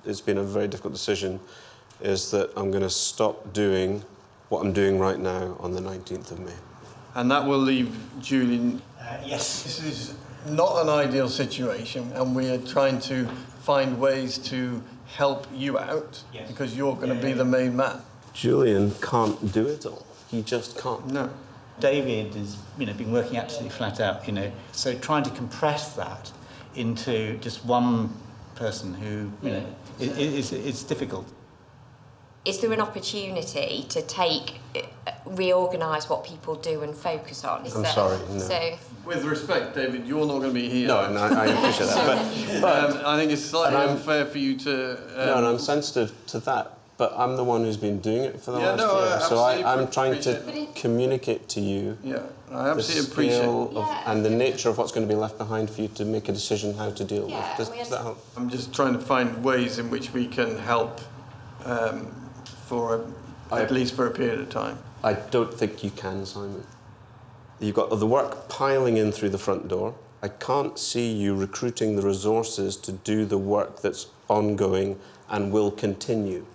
it's been a very difficult decision, is that I'm going to stop doing what I'm doing right now on the 19th of May. And that will leave Julian. Yes. This is not an ideal situation, and we are trying to find ways to help you out because you're going to be the main man. Julian can't do it all. He just can't. No. David has, been working absolutely flat out, So trying to compress that into just one person who, it's difficult. Is there an opportunity to reorganise what people do and focus on? I'm sorry, no. So, with respect, David, you're not going to be here. No, I appreciate that. But I think it's slightly unfair for you to... no, and I'm sensitive to that, but I'm the one who's been doing it for the last year. So I'm trying to communicate to you I absolutely appreciate it. And the nature of what's going to be left behind for you to make a decision how to deal with. Does that help? I'm just trying to find ways in which we can help at least for a period of time. I don't think you can, Simon. You've got the work piling in through the front door. I can't see you recruiting the resources to do the work that's ongoing and will continue.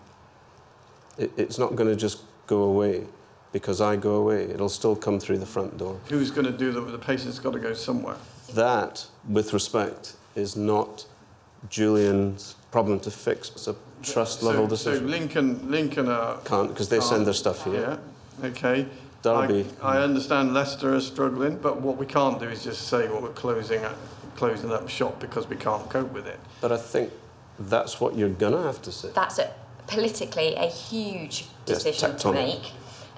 It's not going to just go away because I go away. It'll still come through the front door. Who's going to do that? The patient's got to go somewhere. That, with respect, is not Julian's problem to fix. It's a trust-level decision. So Lincoln are... Can't, because they send their stuff here. Yeah, OK. Derby. I understand Leicester are struggling, but what we can't do is just say, well, we're closing up shop because we can't cope with it. But I think that's what you're going to have to say. that's politically a huge decision to make.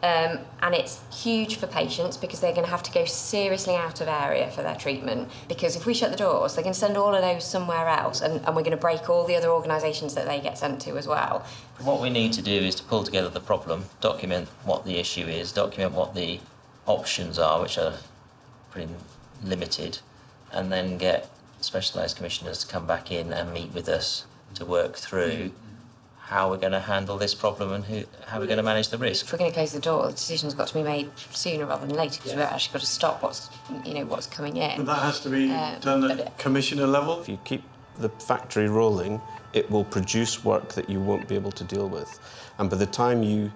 And it's huge for patients because they're going to have to go seriously out of area for their treatment, because if we shut the doors, they're going to send all of those somewhere else, and we're going to break all the other organisations that they get sent to as well. What we need to do is to pull together the problem, document what the issue is, document what the options are, which are pretty limited, and then get specialised commissioners to come back in and meet with us to work through how we're going to handle this problem and how we're going to manage the risk. If we're going to close the door, the decision's got to be made sooner rather than later, because we've actually got to stop what's coming in. But that has to be done at commissioner level. If you keep the factory rolling, it will produce work that you won't be able to deal with. And by the time you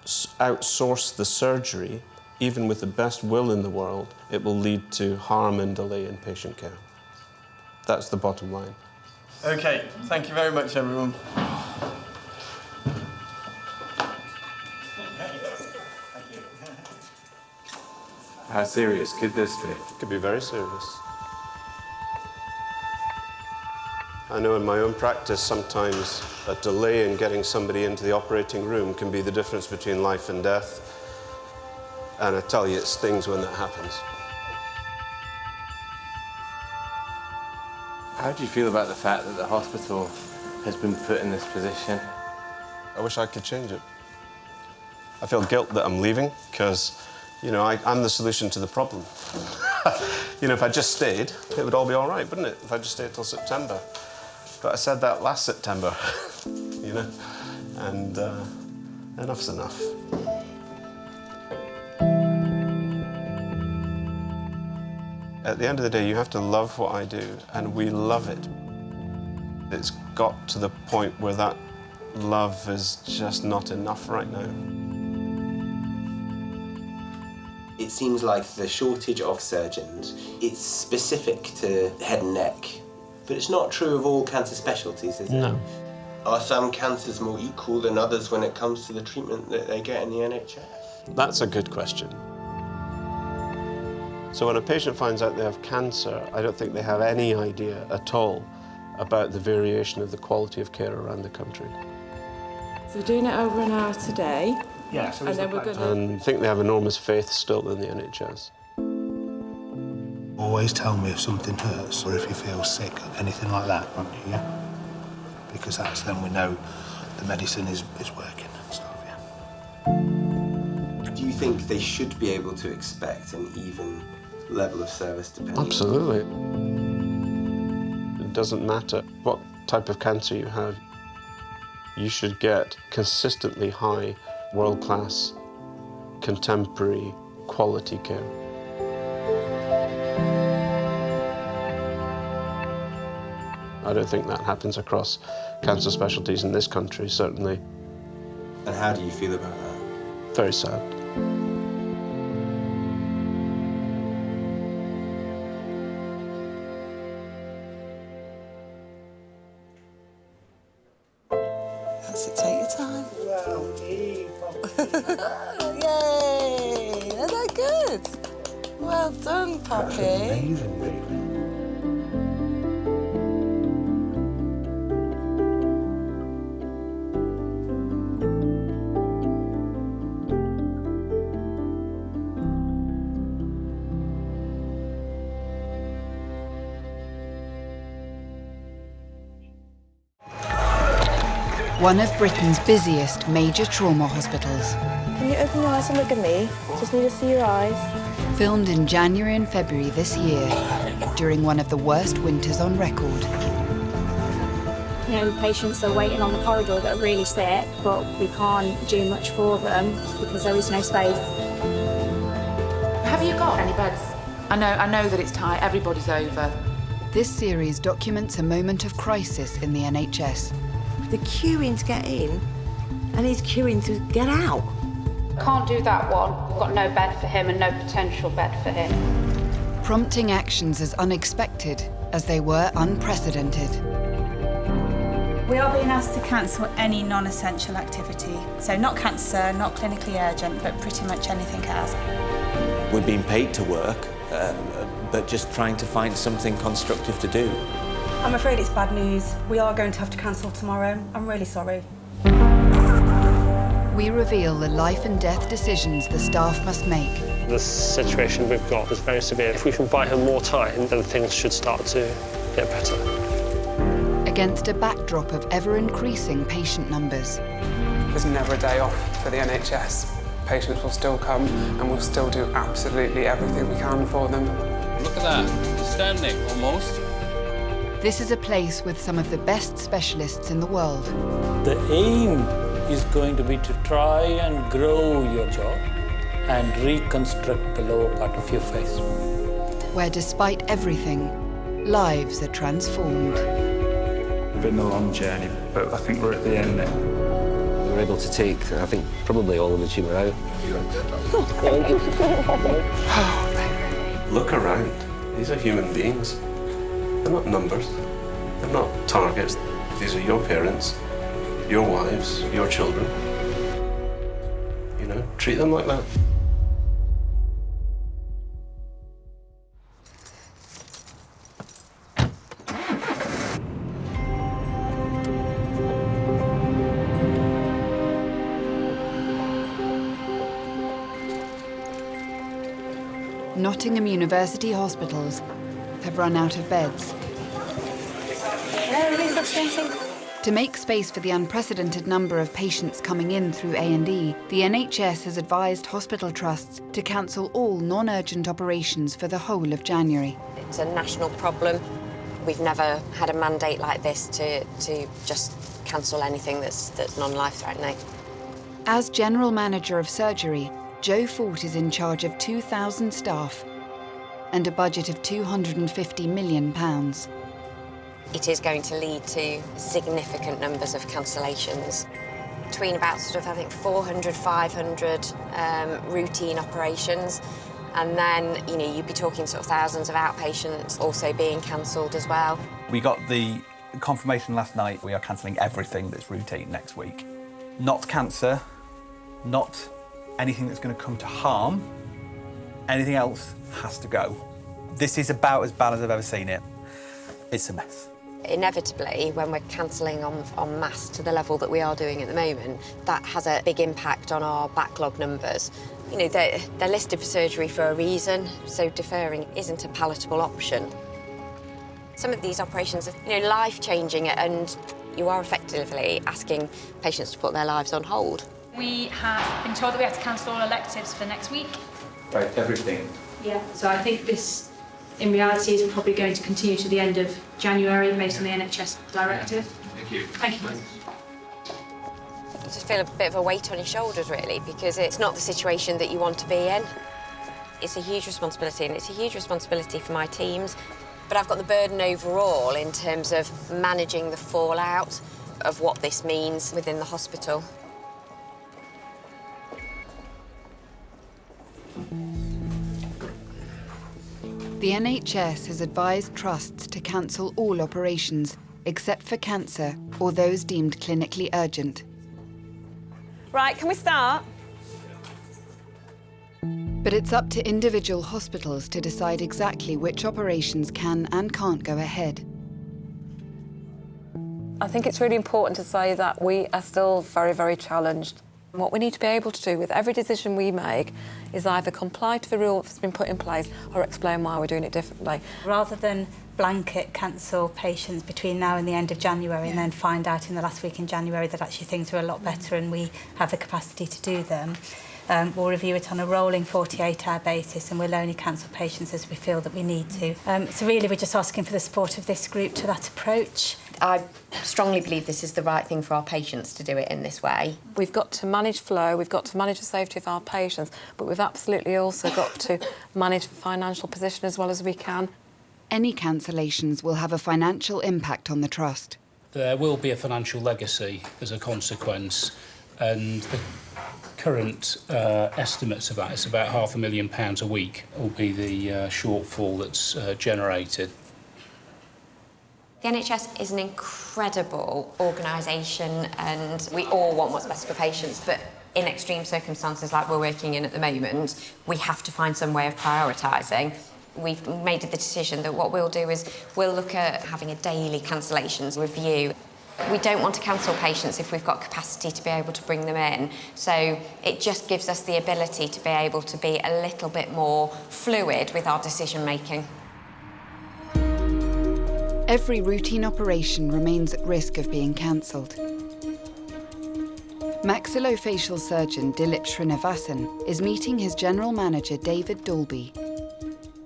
outsource the surgery, even with the best will in the world, it will lead to harm and delay in patient care. That's the bottom line. OK, thank you very much, everyone. How serious could this be? It could be very serious. I know in my own practice, sometimes a delay in getting somebody into the operating room can be the difference between life and death. And I tell you, it stings when that happens. How do you feel about the fact that the hospital has been put in this position? I wish I could change it. I feel guilt that I'm leaving because, you know, I'm the solution to the problem. You know, if I just stayed, it would all be all right, wouldn't it? If I just stayed till September. But I said that last September, you know, and enough's enough. At the end of the day, you have to love what I do, and we love it. It's got to the point where that love is just not enough right now. It seems like the shortage of surgeons, it's specific to head and neck, but it's not true of all cancer specialties, is it? No. Are some cancers more equal than others when it comes to the treatment that they get in the NHS? That's a good question. So when a patient finds out they have cancer, I don't think they have any idea at all about the variation of the quality of care around the country. So we're doing it over an hour today. Yeah, so and then we're going to... And I think they have enormous faith still in the NHS. Always tell me if something hurts or if you feel sick, anything like that, won't you, yeah? Because that's then we know the medicine is working and stuff, yeah. Do you think they should be able to expect an even level of service depending Absolutely. It doesn't matter what type of cancer you have. You should get consistently high, world-class, contemporary, quality care. I don't think that happens across cancer specialties in this country, certainly. And how do you feel about that? Very sad. That's it, take your time. Yay! Isn't that good? Well done, Poppy. Amazing, baby. one of Britain's busiest major trauma hospitals. Can you open your eyes and look at me? Just need to see your eyes. Filmed in January and February this year, during one of the worst winters on record. You know, patients are waiting on the corridor that are really sick, but we can't do much for them because there is no space. Have you got any beds? I know that it's tight, everybody's over. This series documents a moment of crisis in the NHS. The queuing to get in, and he's queuing to get out. Can't do that one. We've got no bed for him and no potential bed for him. Prompting actions as unexpected as they were unprecedented. We are being asked to cancel any non-essential activity. So not cancer, not clinically urgent, but pretty much anything else. We're being paid to work, but just trying to find something constructive to do. I'm afraid it's bad news. We are going to have to cancel tomorrow. I'm really sorry. We reveal the life and death decisions the staff must make. The situation we've got is very severe. If we can buy her more time, then things should start to get better. Against a backdrop of ever-increasing patient numbers. There's never a day off for the NHS. Patients will still come and we'll still do absolutely everything we can for them. Look at that, standing almost. This is a place with some of the best specialists in the world. The aim is going to be to try and grow your jaw and reconstruct the lower part of your face. Where despite everything, lives are transformed. It's been a long journey, but I think we're at the end now. We were able to take, I think, probably all of the tumour out. Look around. These are human beings. They're not numbers. They're not targets. These are your parents, your wives, your children. You know, treat them like that. Nottingham University hospitals have run out of beds. To make space for the unprecedented number of patients coming in through A&E, the NHS has advised hospital trusts to cancel all non-urgent operations for the whole of January. It's a national problem. We've never had a mandate like this to just cancel anything that's non-life-threatening. As General Manager of Surgery, Jo Fort is in charge of 2,000 staff and a budget of £250 million. It is going to lead to significant numbers of cancellations. Between about I think 400, 500 routine operations. And then, you'd be talking thousands of outpatients also being cancelled as well. We got the confirmation last night we are cancelling everything that's routine next week. Not cancer, not anything that's going to come to harm. Anything else has to go. This is about as bad as I've ever seen it. It's a mess. Inevitably, when we're cancelling en masse to the level that we are doing at the moment, that has a big impact on our backlog numbers. They're listed for surgery for a reason, so deferring isn't a palatable option. Some of these operations are, life-changing, and you are effectively asking patients to put their lives on hold. We have been told that we have to cancel all electives for next week. Right, everything. Yeah, so I think this, in reality, is probably going to continue to the end of January based on the NHS directive. Thank you. Thank you. You just feel a bit of a weight on your shoulders, really, because it's not the situation that you want to be in. It's a huge responsibility, and it's a huge responsibility for my teams. But I've got the burden overall in terms of managing the fallout of what this means within the hospital. The NHS has advised trusts to cancel all operations except for cancer or those deemed clinically urgent. Right, can we start? But it's up to individual hospitals to decide exactly which operations can and can't go ahead. I think it's really important to say that we are still very, very challenged. What we need to be able to do with every decision we make is either comply to the rule that's been put in place or explain why we're doing it differently. Rather than blanket cancel patients between now and the end of January and then find out in the last week in January that actually things are a lot better and we have the capacity to do them. We'll review it on a rolling 48-hour basis and we'll only cancel patients as we feel that we need to. So really we're just asking for the support of this group to that approach. I strongly believe this is the right thing for our patients to do it in this way. We've got to manage flow, we've got to manage the safety of our patients, but we've absolutely also got to manage the financial position as well as we can. Any cancellations will have a financial impact on the trust. There will be a financial legacy as a consequence, and the current estimates of that is about £500,000 a week will be the shortfall that's generated. The NHS is an incredible organisation and we all want what's best for patients, but in extreme circumstances like we're working in at the moment, we have to find some way of prioritising. We've made the decision that what we'll do is we'll look at having a daily cancellations review. We don't want to cancel patients if we've got capacity to be able to bring them in. So it just gives us the ability to be able to be a little bit more fluid with our decision making. Every routine operation remains at risk of being cancelled. Maxillofacial surgeon Dilip Srinivasan is meeting his general manager David Dalby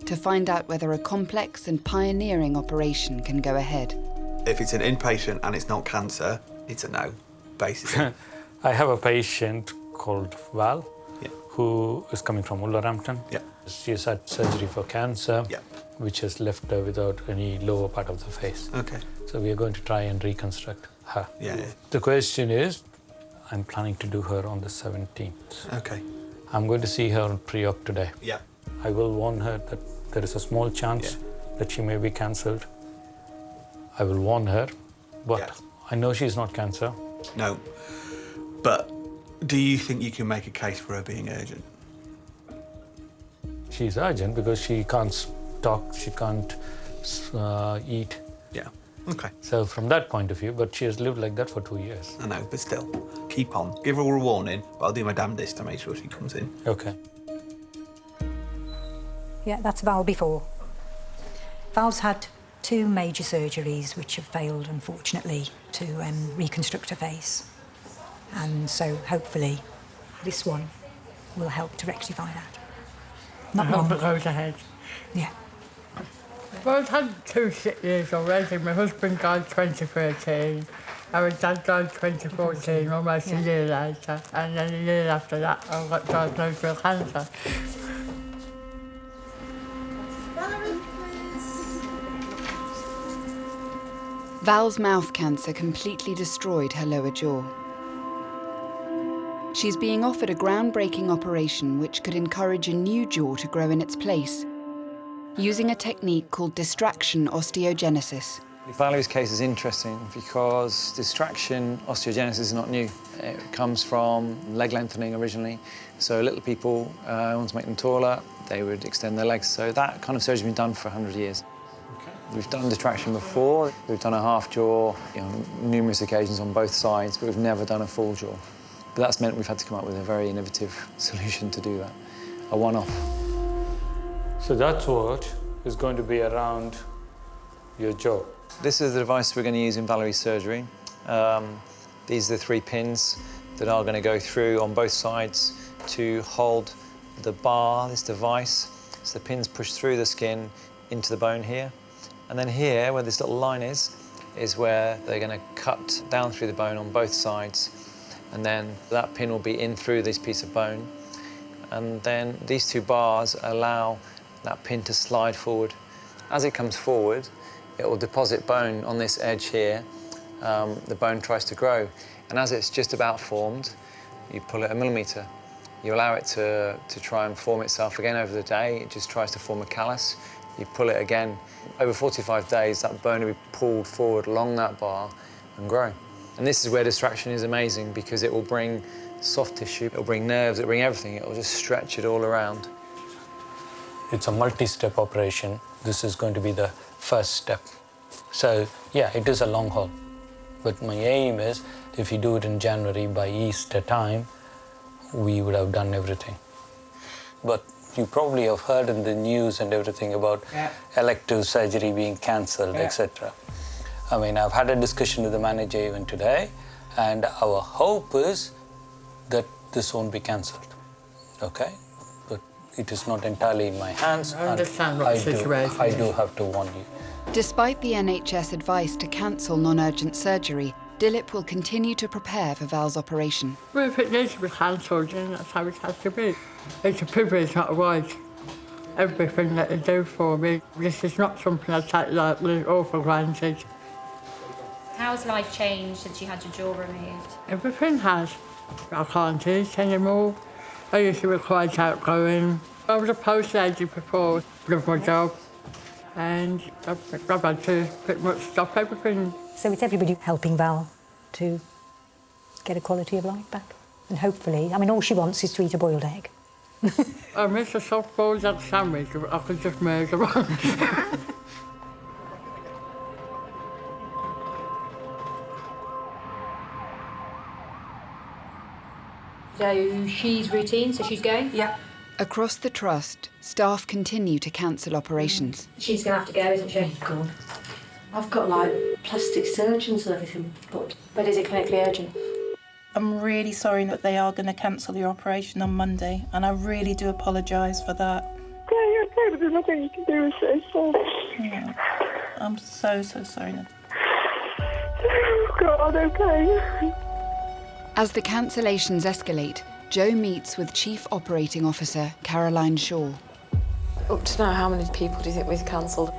to find out whether a complex and pioneering operation can go ahead. If it's an inpatient and it's not cancer, it's a no, basically. I have a patient called Val, who is coming from Wolverhampton. She's had surgery for cancer, which has left her without any lower part of the face. Okay. So we are going to try and reconstruct her. The question is, I'm planning to do her on the 17th. Okay. I'm going to see her on pre-op today. Yeah. I will warn her that there is a small chance that she may be cancelled. I will warn her, but I know she's not cancer. No. But do you think you can make a case for her being urgent? She's urgent because she can't talk, she can't eat. Yeah, okay. So from that point of view, but she has lived like that for 2 years. I know, but still, keep on. Give her a warning, but I'll do my damnedest to make sure she comes in. Okay. Yeah, that's Val before. Val's had 2 major surgeries which have failed, unfortunately, to reconstruct her face. And so, hopefully, this one will help to rectify that. Not I hope long. it goes ahead. Yeah. Well, I've had 2 sick years already. My husband died 2013. Our dad died 2014, almost a year later. And then a year after that, I got diagnosed with cancer. Val's mouth cancer completely destroyed her lower jaw. She's being offered a groundbreaking operation which could encourage a new jaw to grow in its place, using a technique called distraction osteogenesis. Valerie's case is interesting because distraction osteogenesis is not new. It comes from leg lengthening originally. So little people want to make them taller, they would extend their legs. So that kind of surgery has been done for 100 years. We've done distraction before. We've done a half jaw, numerous occasions on both sides, but we've never done a full jaw. But that's meant we've had to come up with a very innovative solution to do that, a one-off. So that's what is going to be around your jaw. This is the device we're going to use in Valerie's surgery. These are the 3 pins that are going to go through on both sides to hold the bar, this device. So the pins push through the skin into the bone here. And then here, where this little line is where they're going to cut down through the bone on both sides. And then that pin will be in through this piece of bone. And then these 2 bars allow that pin to slide forward. As it comes forward, it will deposit bone on this edge here. The bone tries to grow. And as it's just about formed, you pull it 1 millimetre. You allow it to try and form itself again over the day. It just tries to form a callus. You pull it again. Over 45 days, that bone will be pulled forward along that bar and grow. And this is where distraction is amazing because it will bring soft tissue, it will bring nerves, it will bring everything. It will just stretch it all around. It's a multi-step operation. This is going to be the first step. So, yeah, it is a long haul. But my aim is, if you do it in January by Easter time, we would have done everything. But You probably have heard in the news and everything about elective surgery being cancelled, etc. I mean, I've had a discussion with the manager even today, and our hope is that this won't be cancelled, okay? But it is not entirely in my hands. I understand what the situation I is. do have to warn you. Despite the NHS advice to cancel non-urgent surgery, Dilip will continue to prepare for Val's operation. Well, if it needs to be cancelled, then that's how it has to be. It's a privilege, not a right. Everything that they do for me, this is not something I take lightly or for granted. How's life changed since you had your jaw removed? Everything has. I can't eat anymore. I used to be quite outgoing. I was a post lady before, with my job, and I've had to pretty much stop everything. So it's everybody helping Val to get a quality of life back. And hopefully, I mean, all she wants is to eat a boiled egg. I miss a soft boiled egg sandwich I could just murder on. So she's routine, so she's going? Yeah. Across the trust, staff continue to cancel operations. She's going to have to go, isn't she? Oh, God. I've got, like, plastic surgeons and everything booked. But is it clinically urgent? I'm really sorry that they are going to cancel your operation on Monday, and I really do apologise for that. Yeah, okay, but there's nothing you can do with it. Yeah. I'm so sorry. Oh, God, okay. As the cancellations escalate, Joe meets with Chief Operating Officer Caroline Shaw. Up to now, how many people do you think we've cancelled?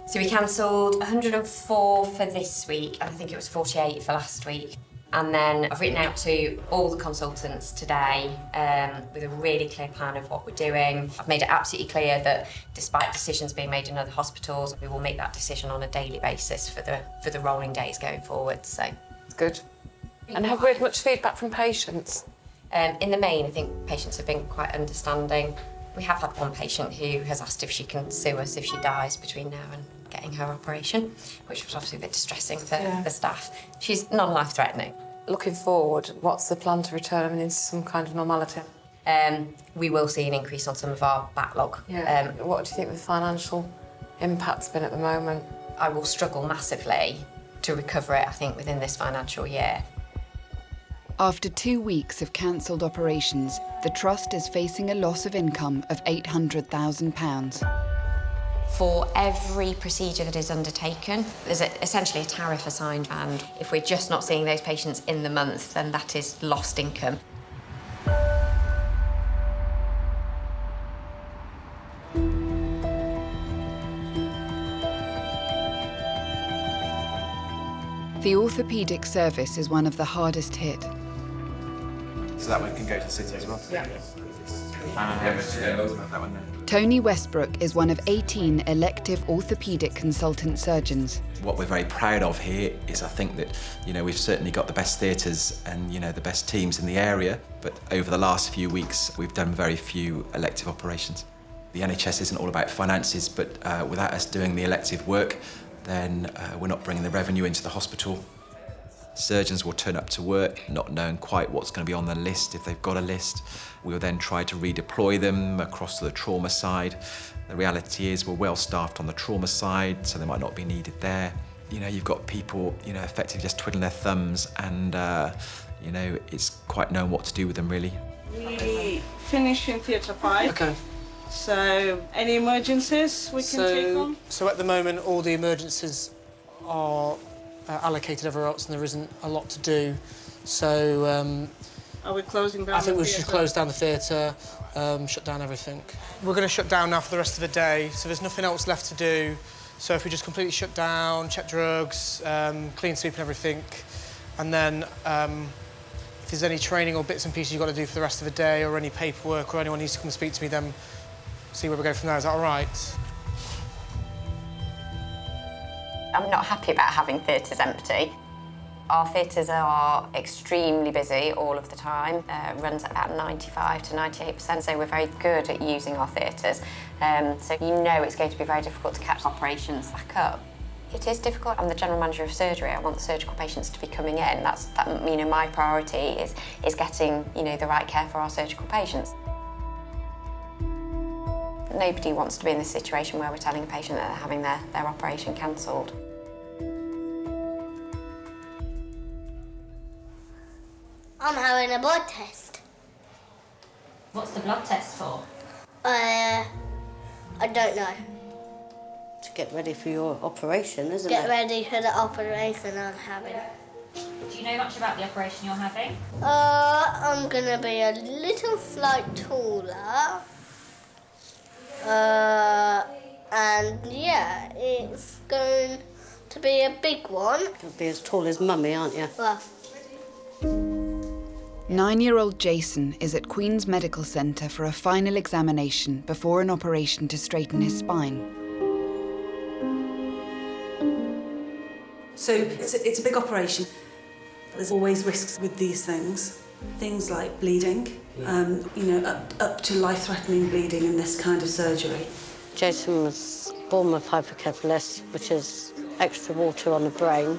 So we cancelled 104 for this week, and I think it was 48 for last week. And then I've written out to all the consultants today with a really clear plan of what we're doing. I've made it absolutely clear that despite decisions being made in other hospitals, we will make that decision on a daily basis for the rolling days going forward. So it's good. And have we had much feedback from patients? In the main, I think patients have been quite understanding. We have had one patient who has asked if she can sue us if she dies between now and getting her operation, which was obviously a bit distressing for the staff. She's non-life-threatening. Looking forward, what's the plan to return into some kind of normality? We will see an increase on some of our backlog. Yeah. What do you think the financial impact's been at the moment? I will struggle massively to recover it, I think, within this financial year. After 2 weeks of cancelled operations, the Trust is facing a loss of income of £800,000. For every procedure that is undertaken, there's essentially a tariff assigned, and if we're just not seeing those patients in the month, then that is lost income. The orthopaedic service is one of the hardest hit. So that one can go to the city as well? Yeah. Tony Westbrook is one of 18 elective orthopaedic consultant surgeons. What we're very proud of here is I think that, we've certainly got the best theatres and, the best teams in the area, but over the last few weeks, we've done very few elective operations. The NHS isn't all about finances, but without us doing the elective work, then we're not bringing the revenue into the hospital. Surgeons will turn up to work not knowing quite what's going to be on the list, if they've got a list. We'll then try to redeploy them across to the trauma side. The reality is we're well staffed on the trauma side, so they might not be needed there. You've got people, effectively just twiddling their thumbs, and, it's quite known what to do with them, really. We finish in Theatre 5. Okay. So, any emergencies we can take on? So at the moment, all the emergencies are allocated everywhere else, and there isn't a lot to do. So are we closing down? I think we should close down the theatre, shut down everything. We're going to shut down now for the rest of the day, so there's nothing else left to do. So if we just completely shut down, check drugs, clean sweep and everything, and then if there's any training or bits and pieces you've got to do for the rest of the day, or any paperwork, or anyone needs to come and speak to me, then see where we go from there. Is that all right? I'm not happy about having theatres empty. Our theatres are extremely busy all of the time. Runs at about 95 to 98%, so we're very good at using our theatres. So it's going to be very difficult to catch operations back up. It is difficult. I'm the general manager of surgery. I want the surgical patients to be coming in. My priority is getting the right care for our surgical patients. Nobody wants to be in this situation where we're telling a patient that they're having their operation cancelled. I'm having a blood test. What's the blood test for? I don't know. To get ready for your operation, isn't it? Get ready for the operation I'm having. Do you know much about the operation you're having? I'm gonna be a little slight taller. And yeah, it's going to be a big one. You'll be as tall as Mummy, aren't you? Well, 9-year-old Jason is at Queen's Medical Centre for a final examination before an operation to straighten his spine. So it's a big operation. There's always risks with these things. Things like bleeding, up to life-threatening bleeding in this kind of surgery. Jason was born with hypocephalus, which is extra water on the brain.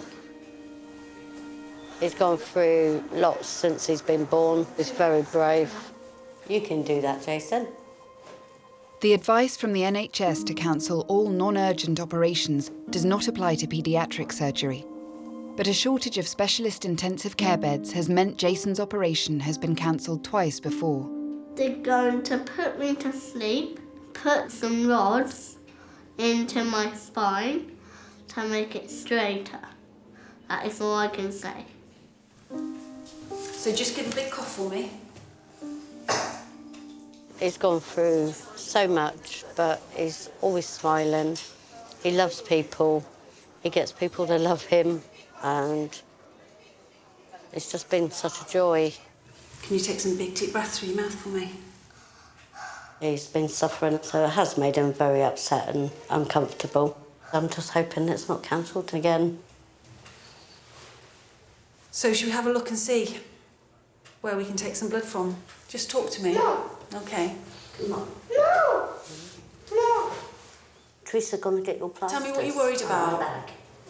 He's gone through lots since he's been born. He's very brave. You can do that, Jason. The advice from the NHS to cancel all non-urgent operations does not apply to paediatric surgery. But a shortage of specialist intensive care beds has meant Jason's operation has been cancelled twice before. they're going to put me to sleep, put some rods into my spine to make it straighter. That is all I can say. So just give a big cough for me. He's gone through so much, but he's always smiling. He loves people. He gets people to love him, and it's just been such a joy. Can you take some big deep breaths through your mouth for me? He's been suffering, so it has made him very upset and uncomfortable. I'm just hoping it's not cancelled again. So should we have a look and see where we can take some blood from? Just talk to me. No. Okay. Come on. No! No! Teresa, gonna get your plasters. Tell me what you're worried about.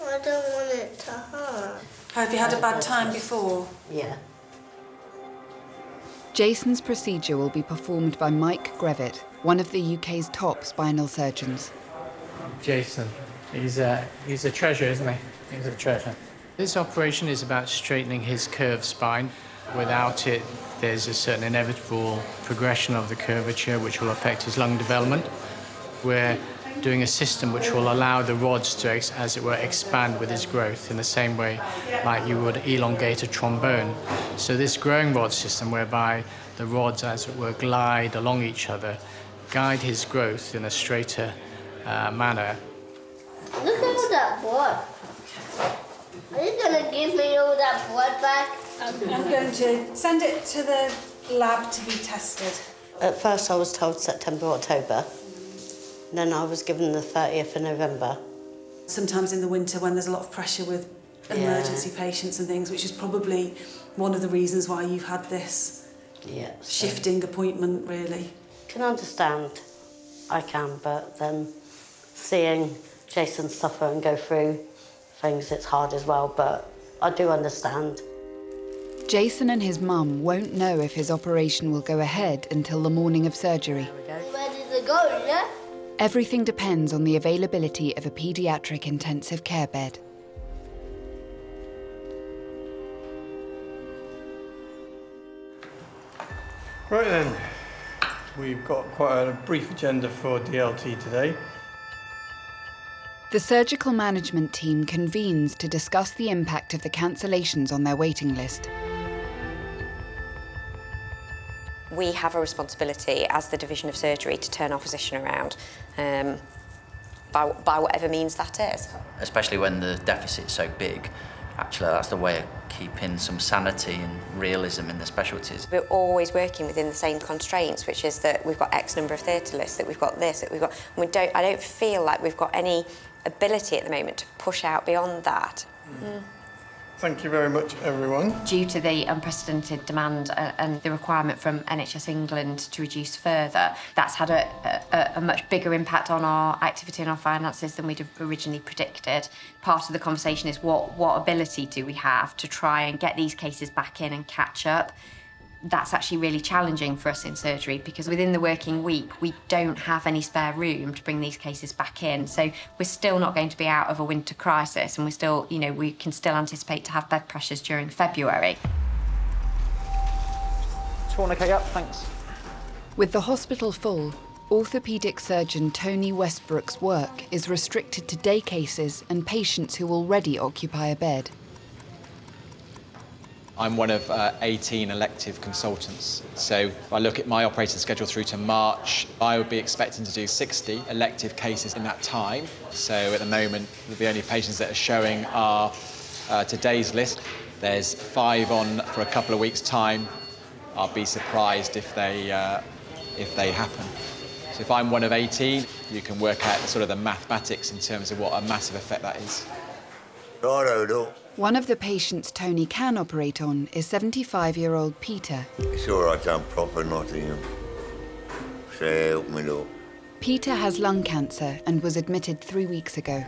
I don't want it to hurt. Have you had a bad time before? Yeah. Jason's procedure will be performed by Mike Grevitt, one of the UK's top spinal surgeons. Jason, he's a treasure, isn't he? He's a treasure. This operation is about straightening his curved spine. Without it, there's a certain inevitable progression of the curvature which will affect his lung development. We're doing a system which will allow the rods to, as it were, expand with his growth in the same way like you would elongate a trombone. So this growing rod system, whereby the rods, as it were, glide along each other, guide his growth in a straighter manner. Look at all that blood. Are you going to give me all that blood back? I'm going to send it to the lab to be tested. At first I was told September, October. Then I was given the 30th of November. Sometimes in the winter when there's a lot of pressure with emergency patients and things, which is probably one of the reasons why you've had this shifting appointment, really. Can understand, I can, but then seeing Jason suffer and go through things, it's hard as well, but I do understand. Jason and his mum won't know if his operation will go ahead until the morning of surgery. Ready to go, yeah? Everything depends on the availability of a paediatric intensive care bed. Right then, we've got quite a brief agenda for DLT today. The surgical management team convenes to discuss the impact of the cancellations on their waiting list. We have a responsibility as the Division of Surgery to turn our position around by whatever means that is. Especially when the deficit's so big, actually that's the way of keeping some sanity and realism in the specialties. We're always working within the same constraints, which is that we've got X number of theatre lists, that we've got this, that we've got... I don't feel like we've got any ability at the moment to push out beyond that. Thank you very much, everyone. Due to the unprecedented demand and the requirement from NHS England to reduce further, that's had a much bigger impact on our activity and our finances than we'd originally predicted. Part of the conversation is what ability do we have to try and get these cases back in and catch up. That's actually really challenging for us in surgery because within the working week, we don't have any spare room to bring these cases back in. So we're still not going to be out of a winter crisis, and we're still, you know, we can still anticipate to have bed pressures during February. Tourniquet up, thanks. With the hospital full, orthopaedic surgeon Tony Westbrook's work is restricted to day cases and patients who already occupy a bed. I'm one of 18 elective consultants. So if I look at my operating schedule through to March, I would be expecting to do 60 elective cases in that time. So at the moment, the only patients that are showing are today's list. There's 5 on for a couple of weeks' time. I'll be surprised if they happen. So if I'm one of 18, you can work out sort of the mathematics in terms of what a massive effect that is. One of the patients Tony can operate on is 75-year-old Peter. It's all right, I'm proper Nottingham. So help me, look. Peter has lung cancer and was admitted 3 weeks ago.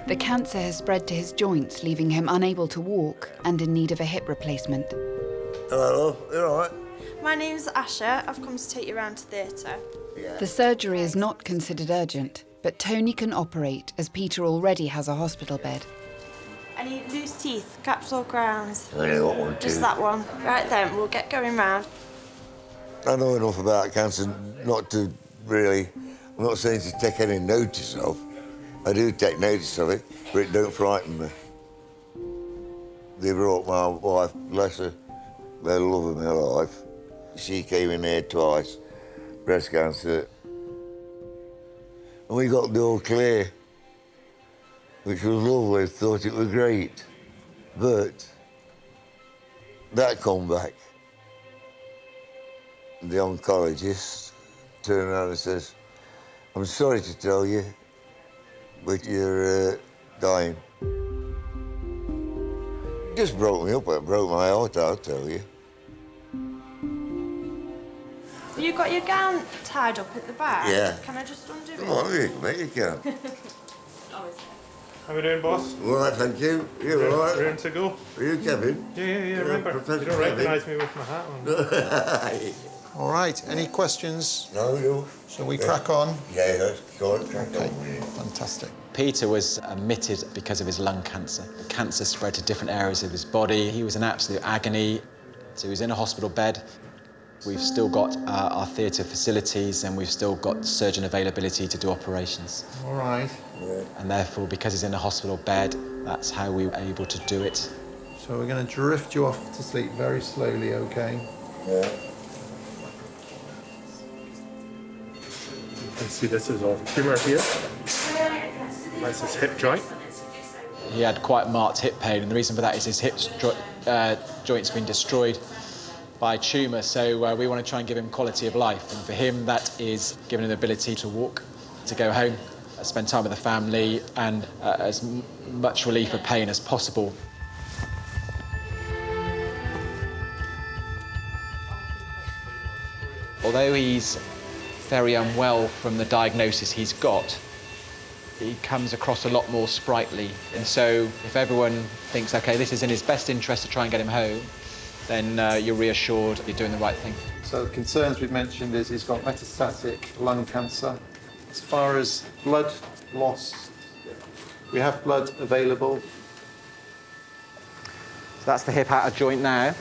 The cancer has spread to his joints, leaving him unable to walk and in need of a hip replacement. Hello, you all right? My name's Asha. I've come to take you around to theatre. The surgery is not considered urgent, but Tony can operate as Peter already has a hospital bed. Any loose teeth, caps or crowns? I only got one, Just too. that one. Right then, we'll get going round. I know enough about cancer not to really... I'm not saying to take any notice of. I do take notice of it, but it don't frighten me. They brought my wife, bless her, the love of my life. She came in here twice, breast cancer. And we got the all clear, which was lovely, thought it was great. But that come back. The oncologist turned around and says, I'm sorry to tell you, but you're dying. It just broke me up, it broke my heart, I'll tell you. Have you got your gown tied up at the back? Yeah. Can I just undo it? Come on, you can. How we doing, boss? All right, thank you. You all right? Ready to go? Are you Kevin? Yeah, remember. You don't recognise me with my hat on. All right, any questions? No. Shall we crack on? Yeah, let's go on, crack on. Fantastic. Peter was admitted because of his lung cancer. The cancer spread to different areas of his body. He was in absolute agony. So he was in a hospital bed. We've still got our theatre facilities and we've still got surgeon availability to do operations. All right. Yeah. And therefore, because he's in a hospital bed, that's how we were able to do it. So we're going to drift you off to sleep very slowly, OK? Yeah. You can see this is a tumour here. That's his hip joint. He had quite marked hip pain, and the reason for that is his hip joint's been destroyed by tumour, so we want to try and give him quality of life. And for him, that is giving him the ability to walk, to go home, spend time with the family, and as much relief of pain as possible. Although he's very unwell from the diagnosis he's got, he comes across a lot more sprightly. And so if everyone thinks, OK, this is in his best interest to try and get him home, then you're reassured you're doing the right thing. So the concerns we've mentioned is he's got metastatic lung cancer. As far as blood loss, we have blood available. So that's the hip outer joint now.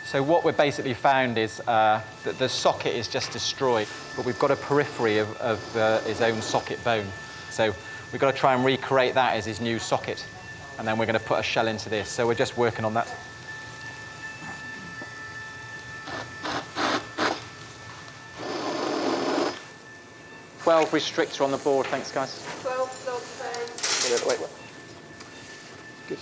So what we've basically found is that the socket is just destroyed, but we've got a periphery of his own socket bone. So we've got to try and recreate that as his new socket, and then we're going to put a shell into this. So we're just working on that. Twelve restrictor on the board, thanks guys. 12 dog phones. Wait. Good.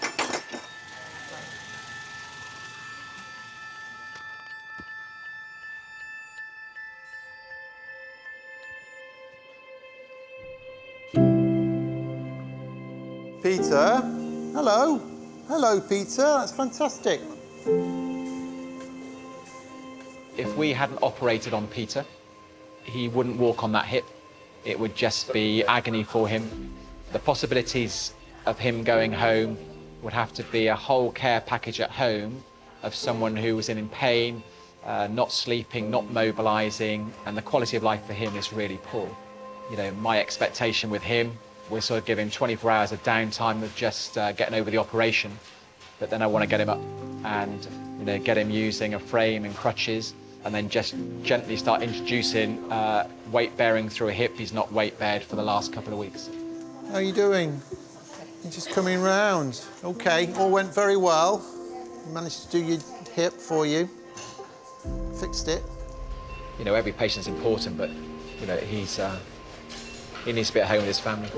Peter, hello. Hello, Peter, that's fantastic. If we hadn't operated on Peter, he wouldn't walk on that hip. It would just be agony for him. The possibilities of him going home would have to be a whole care package at home of someone who was in pain, not sleeping, not mobilising, and the quality of life for him is really poor. You know, my expectation with him, we're sort of giving 24 hours of downtime of just getting over the operation, but then I want to get him up and, you know, get him using a frame and crutches, and then just gently start introducing weight bearing through a hip. He's not weight bared for the last couple of weeks. How are you doing? You're just coming round. OK, all went very well. You managed to do your hip for you. Fixed it. You know, every patient's important, but, you know, he needs to be at home with his family.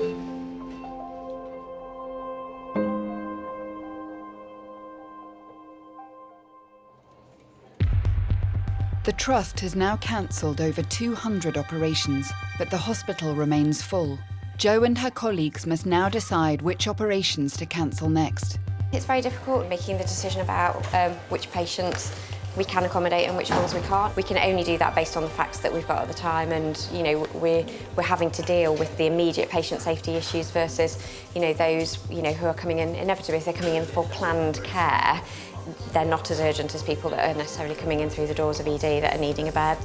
The Trust has now cancelled over 200 operations, but the hospital remains full. Jo and her colleagues must now decide which operations to cancel next. It's very difficult making the decision about which patients we can accommodate and which ones we can't. We can only do that based on the facts that we've got at the time, and you know we're having to deal with the immediate patient safety issues versus those who are coming in inevitably. If they're coming in for planned care, they're not as urgent as people that are necessarily coming in through the doors of ED that are needing a bed.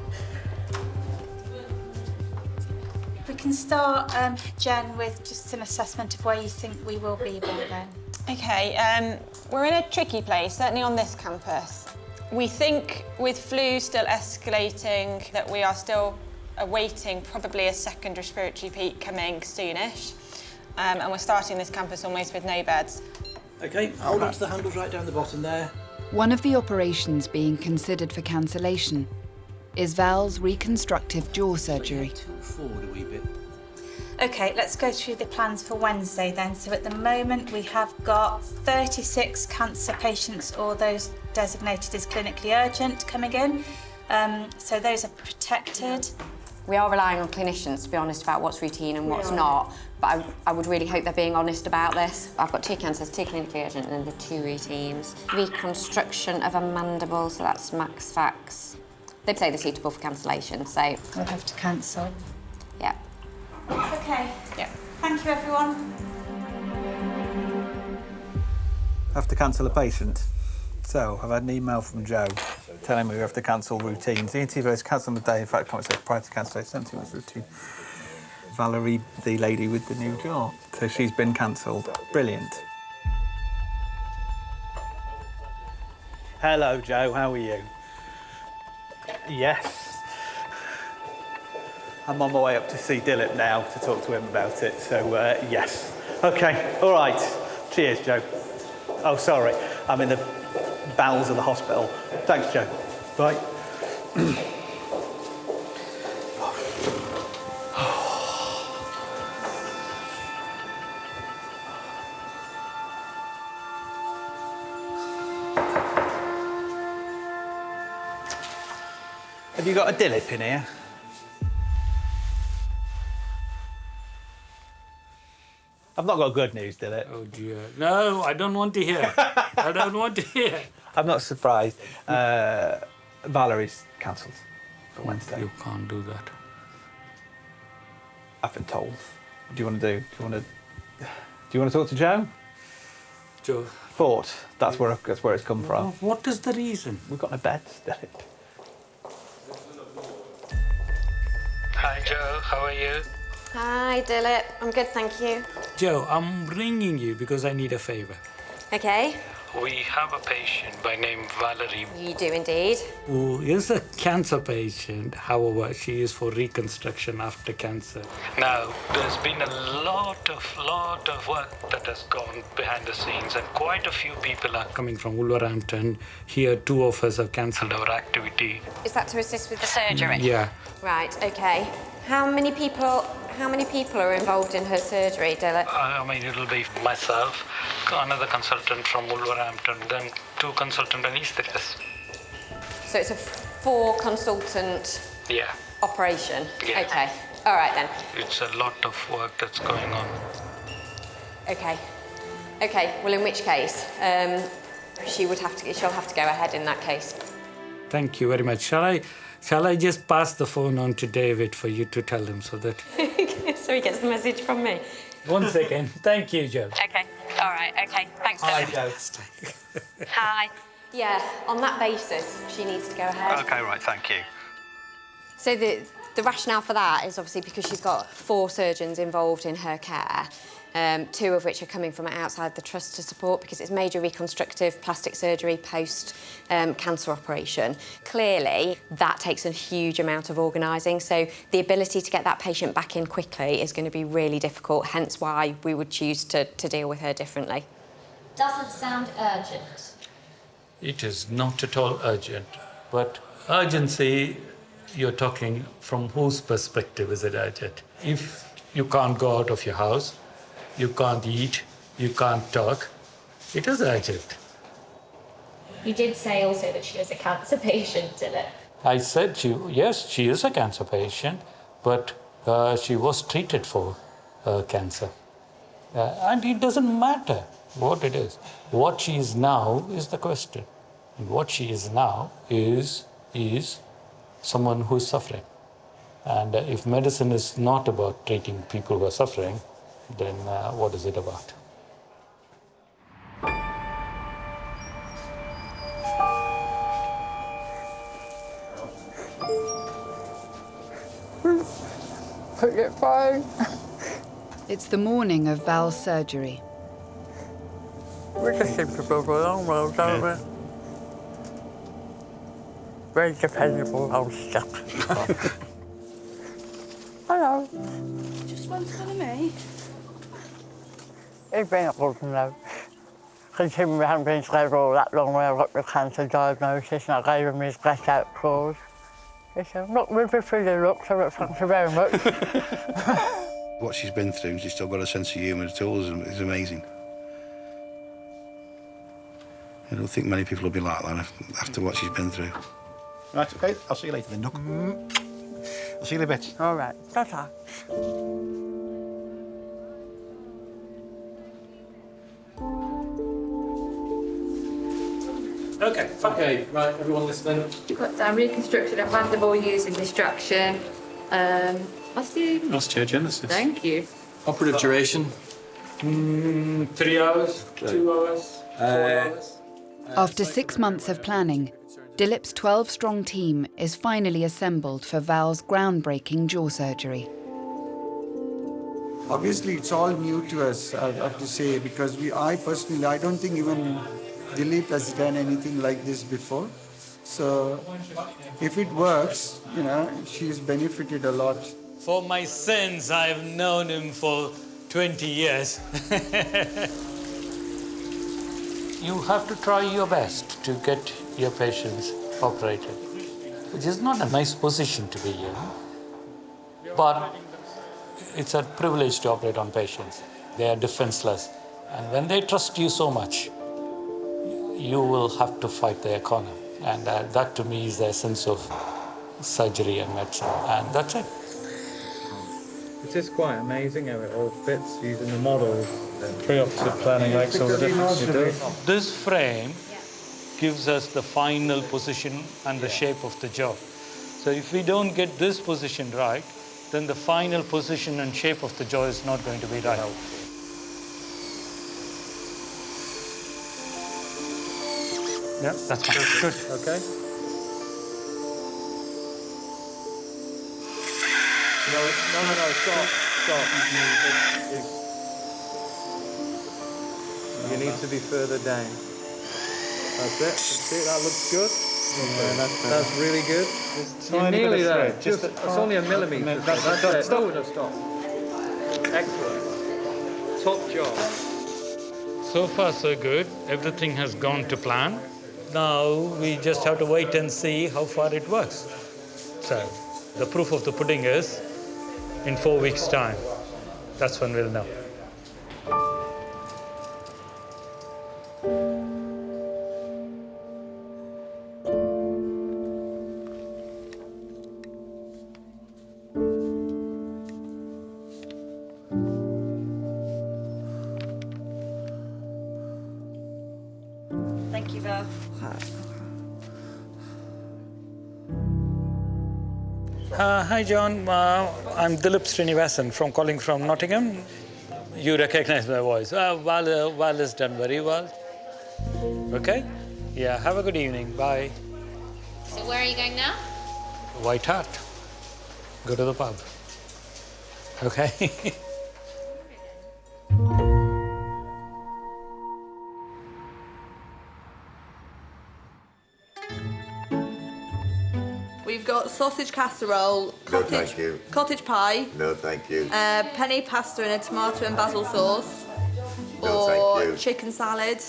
We can start, Jen, with just an assessment of where you think we will be by then. OK, we're in a tricky place, certainly on this campus. We think with flu still escalating that we are still awaiting probably a second respiratory peak coming soonish. And we're starting this campus almost with no beds. OK, hold on to the handles right down the bottom there. One of the operations being considered for cancellation is Val's reconstructive jaw surgery. Forward a wee bit. OK, let's go through the plans for Wednesday then. So at the moment we have got 36 cancer patients, or those designated as clinically urgent, coming in. So those are protected. We are relying on clinicians to be honest about what's routine and what's not, but I would really hope they're being honest about this. I've got 2 cancers, 2 clinically urgent and the 2 routines. Reconstruction of a mandible, so that's max fax. They'd say they're suitable for cancellation, so... We'll have to cancel. Yeah. OK. Yeah. Thank you, everyone. Have to cancel a patient. So, I've had an email from Jo telling me we have to cancel routines. The ENT is cancelled on the day, in fact, comment says prior to cancellation, 17 was routine. Valerie, the lady with the new jaw. So she's been cancelled. Brilliant. Hello, Jo, how are you? Yes. I'm on my way up to see Dilip now to talk to him about it, so yes. OK, all right. Cheers, Jo. Oh, sorry, I'm in the bowels of the hospital. Thanks, Jo. Bye. Have you got a Dilip in here? I've not got good news, Dilip. Oh dear. No, I don't want to hear. I don't want to hear. I'm not surprised. Valerie's cancelled for Wednesday. You can't do that. I've been told. What do you want to do? Do you want to talk to Jo? Jo. Thought. That's where it's come from. What is the reason? We've got no beds, Dilip. Hi, Jo. How are you? Hi, Dilip. I'm good, thank you. Jo, I'm ringing you because I need a favour. OK. We have a patient by name Valerie. You do indeed. Who is a cancer patient. However, she is for reconstruction after cancer. Now, there's been a lot of work that has gone behind the scenes, and quite a few people are coming from Wolverhampton. Here, 2 of us have cancelled our activity. Is that to assist with the surgery? Yeah. Right, OK. How many people are involved in her surgery, Dilip? I mean, it'll be myself, another consultant from Wolverhampton, then 2 consultant anaesthetists. So it's a 4-consultant operation? Yeah. OK. All right, then. It's a lot of work that's going on. OK. OK, well, in which case, she'll have to go ahead in that case. Thank you very much. Shall I just pass the phone on to David for you to tell him so that... So he gets the message from me? 1 second. Thank you, Jo. OK. All right, OK, thanks, Dylan. Hi. Yeah, on that basis, she needs to go ahead. OK, right, thank you. So the rationale for that is obviously because she's got 4 surgeons involved in her care, 2 of which are coming from outside the trust to support because it's major reconstructive plastic surgery post cancer operation. Clearly, that takes a huge amount of organising, so the ability to get that patient back in quickly is going to be really difficult, hence why we would choose to deal with her differently. Doesn't sound urgent. It is not at all urgent, but urgency, you're talking from whose perspective is it urgent? If you can't go out of your house, you can't eat, you can't talk, it is urgent. You did say also that she was a cancer patient, Dylan. I said, yes, she is a cancer patient, but she was treated for cancer. And it doesn't matter what it is. What she is now is the question. And what she is now is someone who is suffering. And if medicine is not about treating people who are suffering, then what is it about? It's the morning of Val's surgery. We just seem to go along well, don't we? Very dependable old stuff. Hello. Just one for me. It's been a good to know. Considering we haven't been together all that long when I got the cancer diagnosis and I gave him his get out clause. He said, I'm not with you through the looks, so thank you very much. What she's been through, she's still got a sense of humour at all, is amazing. I don't think many people will be like that after what she's been through. Right, OK, I'll see you later then, Duck. I'll see you in a bit. All right, ta-ta. OK, fine. OK, right, everyone listening. You've got down reconstructed a mandible using distraction. Osteogenesis. Thank you. Operative duration? 3 hours, 2 hours, 4 hours. After 6 months of planning, Dilip's 12-strong team is finally assembled for Val's groundbreaking jaw surgery. Obviously, it's all new to us, I have to say, because I personally don't think even Dilip has done anything like this before. So if it works, she's benefited a lot. For my sins, I've known him for 20 years. You have to try your best to get your patients operated, which is not a nice position to be in, but it's a privilege to operate on patients. They are defenseless, and when they trust you so much, you will have to fight their corner, and that to me is the essence of surgery and medicine, and that's it. It is quite amazing how it all fits using the models. Pre-operative planning makes all the difference. It does. This frame gives us the final position and the shape of the jaw. So if we don't get this position right, then the final position and shape of the jaw is not going to be right. Yeah, that's fine. Good. Okay. No, stop. You need to be further down. That's it. See, that looks good. Yeah, that's really good. You're nearly there. It's only a millimetre. That's it. Stop. Excellent. Top job. So far, so good. Everything has gone to plan. Now we just have to wait and see how far it works. So the proof of the pudding is in 4 weeks' time. That's when we'll know. Thank you, Val. Hi, John. I'm Dilip Srinivasan calling from Nottingham. You recognize my voice. Well is done very well. Okay? Yeah, have a good evening. Bye. So where are you going now? White Hart. Go to the pub. Okay? We've got sausage casserole, No, thank you. cottage pie, No, thank you. penny pasta in a tomato and basil sauce, No, thank you. chicken salad,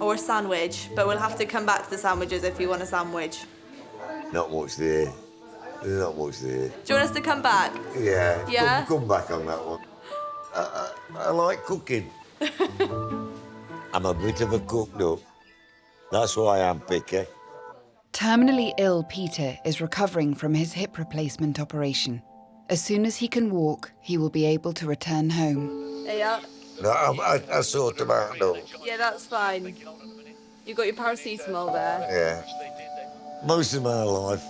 or a sandwich. But we'll have to come back to the sandwiches if you want a sandwich. Not much there. There's not much there. Do you want us to come back? Yeah. Yeah? Come back on that one. I like cooking. I'm a bit of a cook, though. That's why I'm picky. Terminally ill Peter is recovering from his hip replacement operation. As soon as he can walk, he will be able to return home. Yeah. No, I sort them out, though. Yeah, that's fine. You got your paracetamol there? Yeah. Most of my life,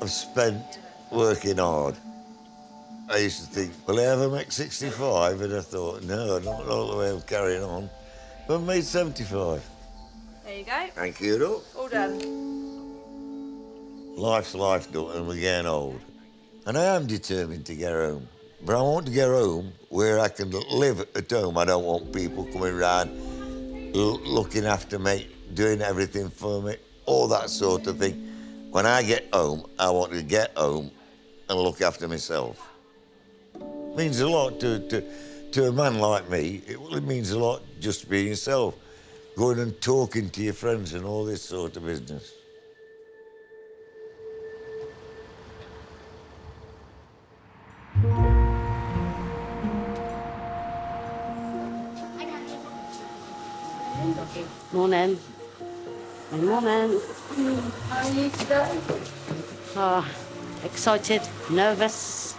I've spent working hard. I used to think, will I ever make 65? And I thought, no, not all the way I'm carrying on. But I made 75. There you go. Thank you, though. All done. Life's life, though, and we're getting old. And I am determined to get home. But I want to get home where I can live at home. I don't want people coming around looking after me, doing everything for me, all that sort of thing. When I get home, I want to get home and look after myself. It means a lot to a man like me. It means a lot just being yourself, going and talking to your friends and all this sort of business. Morning. Good morning. How are you today? Oh, excited, nervous.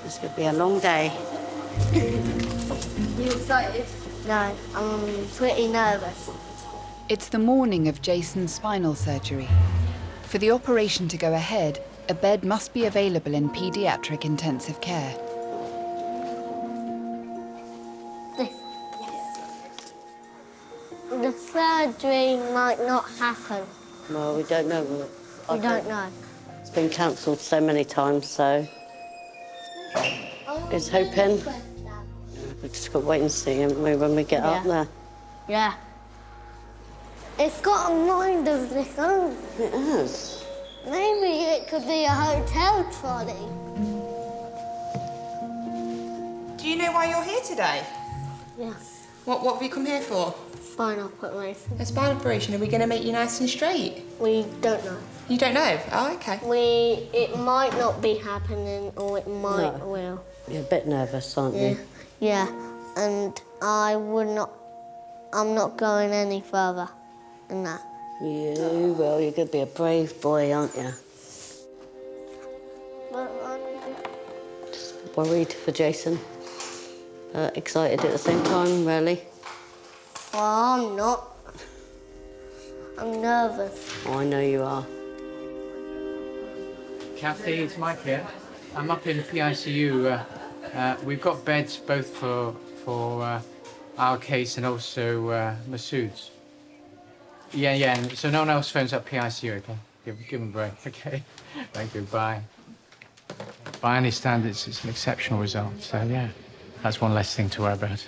It's going to be a long day. You excited? No, I'm pretty nervous. It's the morning of Jason's spinal surgery. For the operation to go ahead, a bed must be available in paediatric intensive care. The surgery might not happen. Well, we don't know. We don't know. It's been cancelled so many times, so it's hoping. We've just got to wait and see, haven't we, when we get up there. Yeah. It's got a mind of its own. It has. Maybe it could be a hotel trolley. Do you know why you're here today? Yeah. What have you come here for? Spinal operation. A spinal operation. Are we going to make you nice and straight? We don't know. You don't know? Oh, okay. It might not be happening, or it might will. You're a bit nervous, aren't Yeah. you? Yeah. And I'm not going any further than that. You will. You're going to be a brave boy, aren't you? Just worried for Jason. Excited at the same time, really. Well, I'm not. I'm nervous. Oh, I know you are. Kathy, it's Mike here. I'm up in PICU. We've got beds both for our case and also Masood's. Yeah. So no one else phones up PICU, okay? Give them a break, okay? Thank you. Bye. By any standards, it's an exceptional result. So yeah, that's one less thing to worry about.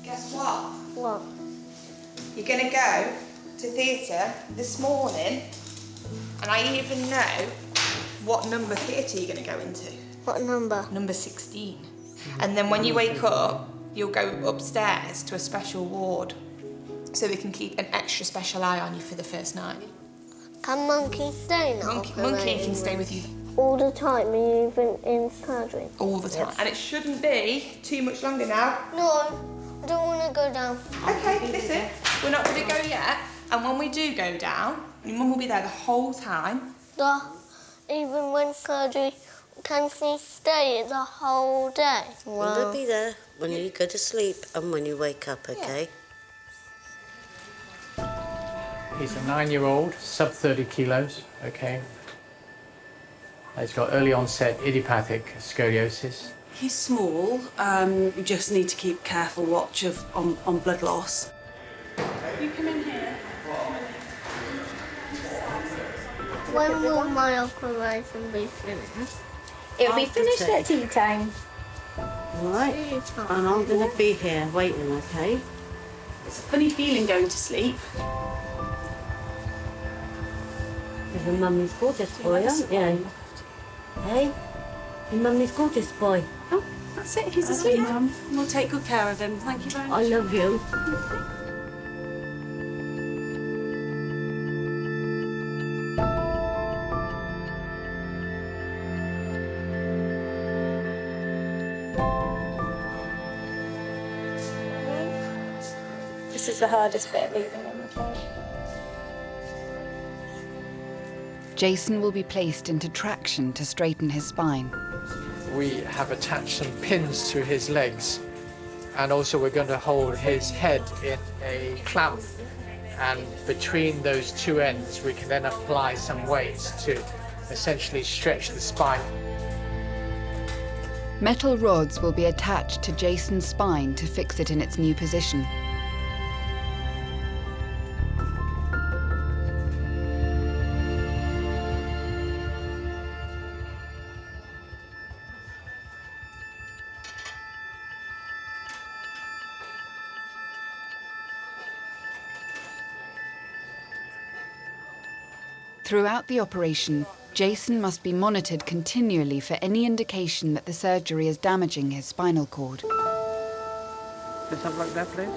Guess what? What? You're going to go to theatre this morning, and I even know what number theatre you're going to go into. What number? Number 16. And then when you wake up, you'll go upstairs to a special ward so they can keep an extra special eye on you for the first night. Can Monkey stay now? Monkey can stay with you all the time, even in surgery? all the time. And it shouldn't be too much longer now. No, I don't want to go down. Okay, listen, we're not going to go yet. And when we do go down, your mum will be there the whole time. Even when surgery, can she stay the whole day? Well, they'll be there when you go to sleep and when you wake up, okay? He's a 9-year-old, sub 30 kilos, okay. He's got early onset idiopathic scoliosis. He's small. We just need to keep careful watch on blood loss. You come in here. When will my operation be finished? It'll be finished at tea time. Right, and I'm going to be here waiting, okay? It's a funny feeling going to sleep. Your mummy's gorgeous boy, aren't you? Hey, your mummy's gorgeous boy. Oh, that's it. He's asleep, Mum. We'll take good care of him. Thank you very much. I love you. This is the hardest bit, leaving him, okay? Jason will be placed into traction to straighten his spine. We have attached some pins to his legs, and also we're going to hold his head in a clamp, and between those two ends we can then apply some weights to essentially stretch the spine. Metal rods will be attached to Jason's spine to fix it in its new position. Throughout the operation, Jason must be monitored continually for any indication that the surgery is damaging his spinal cord. Just something like that, please.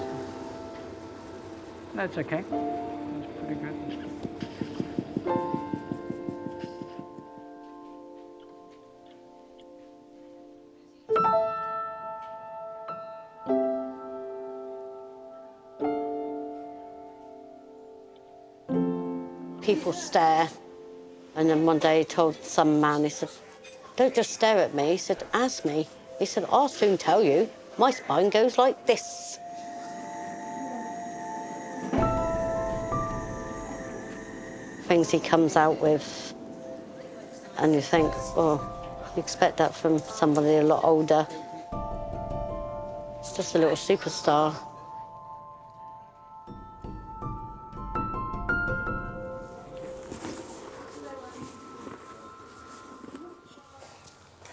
That's okay. That's pretty good. People stare, and then one day he told some man, he said, don't just stare at me, he said, ask me. He said, I'll soon tell you, my spine goes like this. Things he comes out with, and you think, oh, you expect that from somebody a lot older. It's just a little superstar.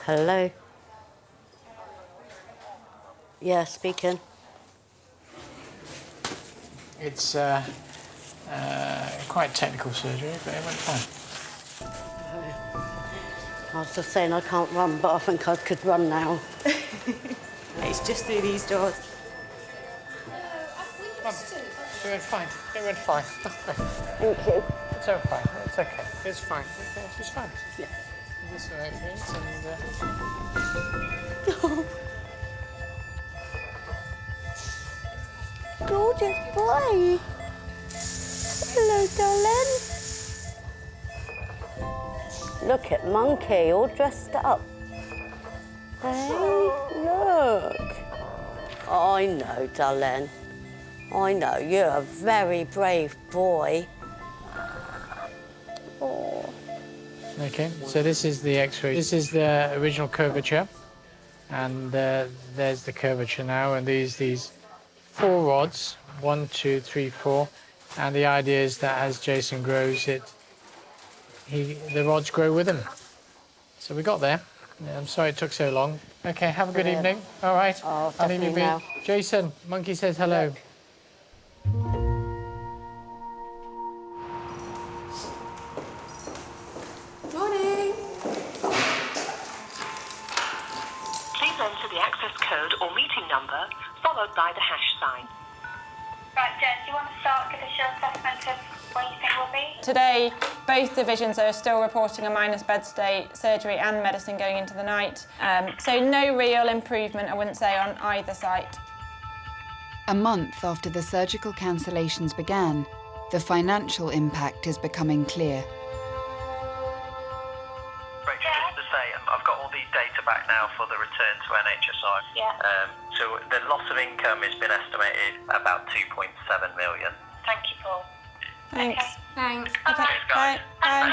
Hello? Yeah, speaking. It's quite technical surgery, but it went fine. I was just saying I can't run, but I think I could run now. It's just through these doors. Mum, it went fine. It went fine. Thank you. It's all fine. It's okay. It's fine. It's fine. Yeah. This way, please, and... Gorgeous boy. Hello, darling. Look at Monkey, all dressed up. Hey, look. I know, darling. I know, you're a very brave boy. Oh. Okay, so this is the X-ray. This is the original curvature, and there's the curvature now, and these 4 rods, 1, 2, 3, 4, and the idea is that as Jason grows, the rods grow with him. So we got there. Yeah, I'm sorry it took so long. Okay, have a good evening. All right. Oh, I'll leave you be. now. Jason, Monkey says hello. Morning. Please enter the access code or meeting number, followed by the hash sign. Right, Jen, do you want to start with a short assessment of where you think we'll be? Today, both divisions are still reporting a minus bed stay, surgery and medicine going into the night. So no real improvement, I wouldn't say, on either site. A month after the surgical cancellations began, the financial impact is becoming clear. Rachel, just to say, I've got all the data back now for the return to NHS. Yeah. So the loss of income has been estimated about 2.7 million. Thank you, Paul. Thanks. Thanks. Okay, bye. Bye.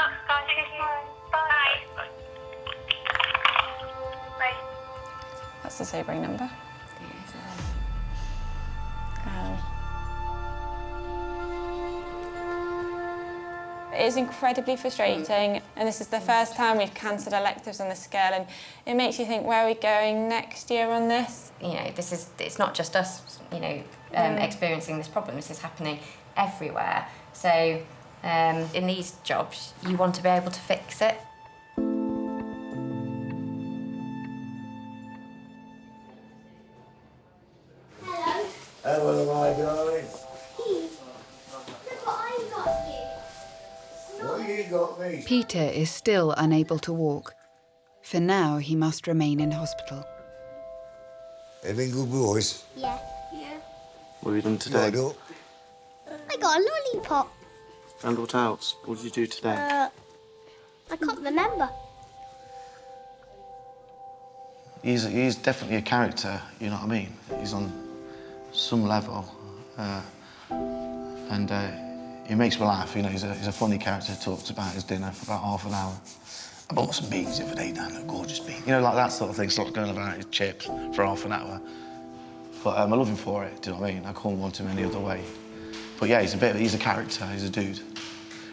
That's the sobering number. It is incredibly frustrating, and this is the first time we've cancelled electives on this scale, and it makes you think, where are we going next year on this? You know, it's not just us, you know, experiencing this problem. This is happening everywhere. So in these jobs, you want to be able to fix it. Hello, my darling. What you got me? Peter is still unable to walk. For now, he must remain in hospital. Any good boys? Yeah. What have you done today? I got a lollipop. And what else? What did you do today? I can't remember. He's definitely a character, you know what I mean? He's on some level. And he makes me laugh, you know, he's a funny character, talks about his dinner for about half an hour. I bought some beans the other day down at Gorgeous Beans. You know, like that sort of thing, sort of going about his chips for half an hour. But I love him for it, do you know what I mean? I couldn't want him any other way. But yeah, he's a character, he's a dude.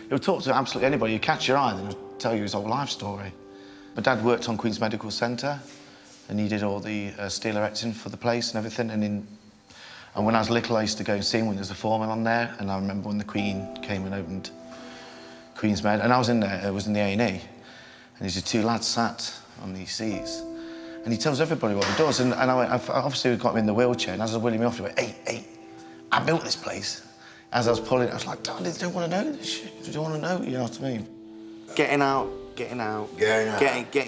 He'll talk to absolutely anybody. You catch your eye, then he'll tell you his whole life story. My dad worked on Queen's Medical Centre, and he did all the steel erecting for the place and everything. And when I was little, I used to go and see him when there was a foreman on there. And I remember when the Queen came and opened Queen's Med, and I was in there, it was in the A&E, and these are two lads sat on these seats. And he tells everybody what he does. And obviously we got him in the wheelchair, and as I was wheeling him off, he went, hey, I built this place. As I was pulling it, I was like, Dad, they don't want to know this shit. They don't want to know, you know what I mean? Getting out, getting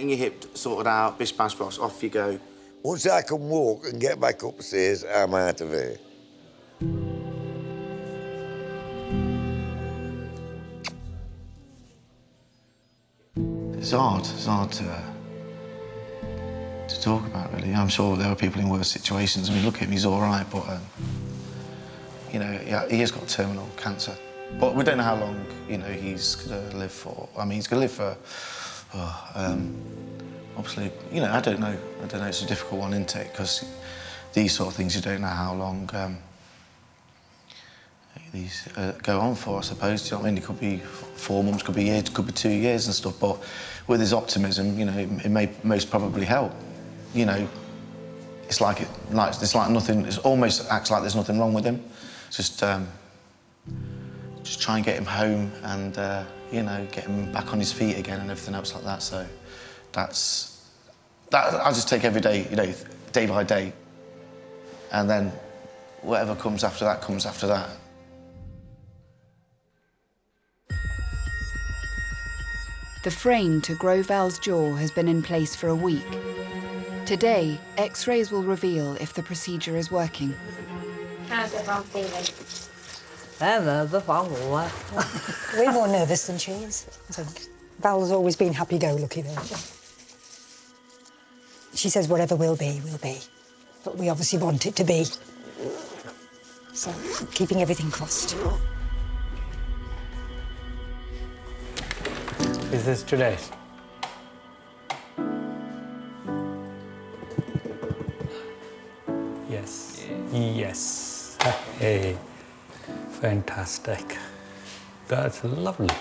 your hip sorted out, bish, bash, bosh, off you go. Once I can walk and get back upstairs, I'm out of here. It's hard to talk about, really. I'm sure there are people in worse situations. I mean, look at him, he's all right, but, you know, he has got terminal cancer. But we don't know how long, you know, he's going to live for. I mean, he's going to live for, obviously, you know, I don't know. It's a difficult one, isn't it? Because these sort of things, you don't know how long these go on for, I suppose. Do you know what I mean? It could be 4 months, could be a year, it could be 2 years and stuff. But with his optimism, you know, it may most probably help. You know, it's like nothing. It almost acts like there's nothing wrong with him. Just try and get him home and you know, get him back on his feet again and everything else like that. So that's that. I just take every day, you know, day by day, and then whatever comes after that comes after that. The frame to grow Val's jaw has been in place for a week. Today, X-rays will reveal if the procedure is working. How's everyone feeling? We're more nervous than she is, I think. Val's always been happy-go-lucky, though. She says whatever will be, will be. But we obviously want it to be. So, keeping everything crossed. Is this today's? Yes. Yes. Hey. Fantastic. That's lovely.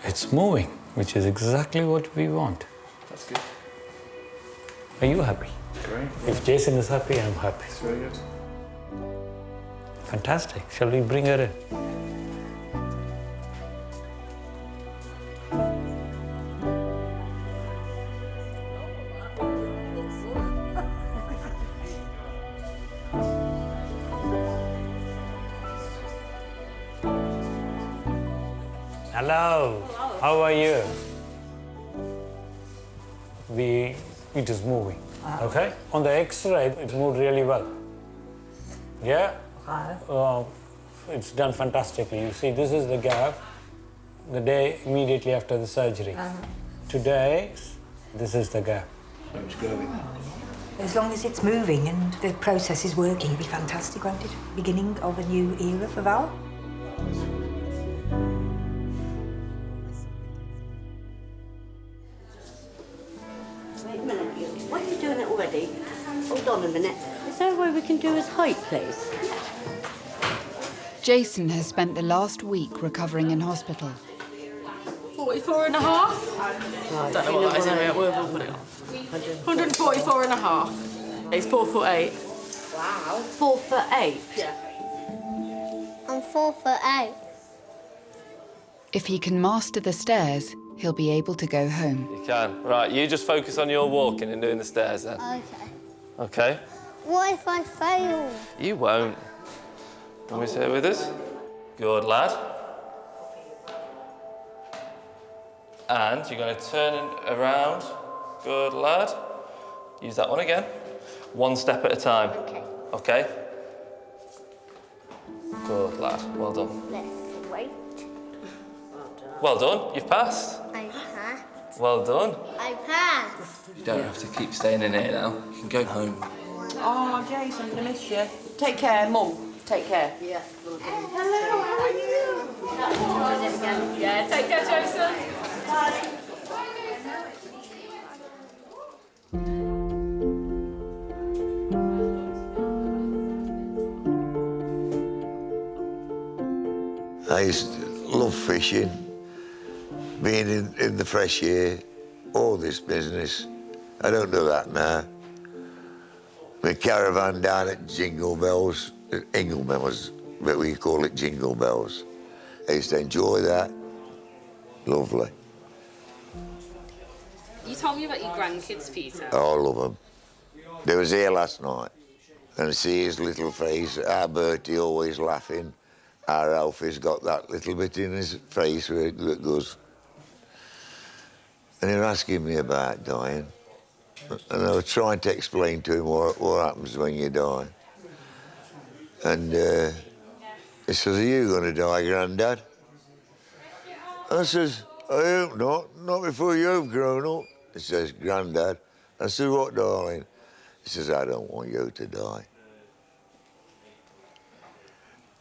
It's moving, which is exactly what we want. That's good. Are you happy? Great. If Jason is happy, I'm happy. It's very good. Fantastic. Shall we bring her in? Hello. How are you? It is moving. Okay. On the X-ray, it moved really well. Yeah. It's done fantastically. You see, this is the gap. The day immediately after the surgery. Today, this is the gap. As long as it's moving and the process is working, it'll be fantastic, won't it? Beginning of a new era for Val. hold on a minute. Is there a way we can do his height, please? Jason has spent the last week recovering in hospital. 44 and a half? Right, Don't know what that is anyway, we'll put it on. 144 and a half. He's 4'8". Wow. 4'8"? Yeah. I'm 4'8". If he can master the stairs, he'll be able to go home. You can. Right, you just focus on your walking and doing the stairs then. Okay. Okay? What if I fail? You won't. Can we say it with us? Good lad. And you're going to turn it around. Good lad. Use that one again. One step at a time. Okay. Okay? Good lad. Well done. Let's wait. Well done. You've passed. I passed. Well done. I passed. You don't have to keep staying in here now. You can go home. Oh, Jason, I'm going to miss you. Take care, Mum. Take care. Yeah. Hello, how are you? Yeah, take care, Jason. Bye. I used to love fishing, being in the fresh air, all this business. I don't do that now. My caravan down at Jingle Bells, Ingle Bells, but we call it Jingle Bells. I used to enjoy that. Lovely. You told me about your grandkids, Peter. Oh, I love them. They was here last night, and see his little face, our Bertie always laughing. Our Alfie's got that little bit in his face where it goes. And they were asking me about dying. And I was trying to explain to him what happens when you die. And he says, are you going to die, Grandad? I says, I hope not before you've grown up. He says, Grandad. I said, what, darling? He says, I don't want you to die.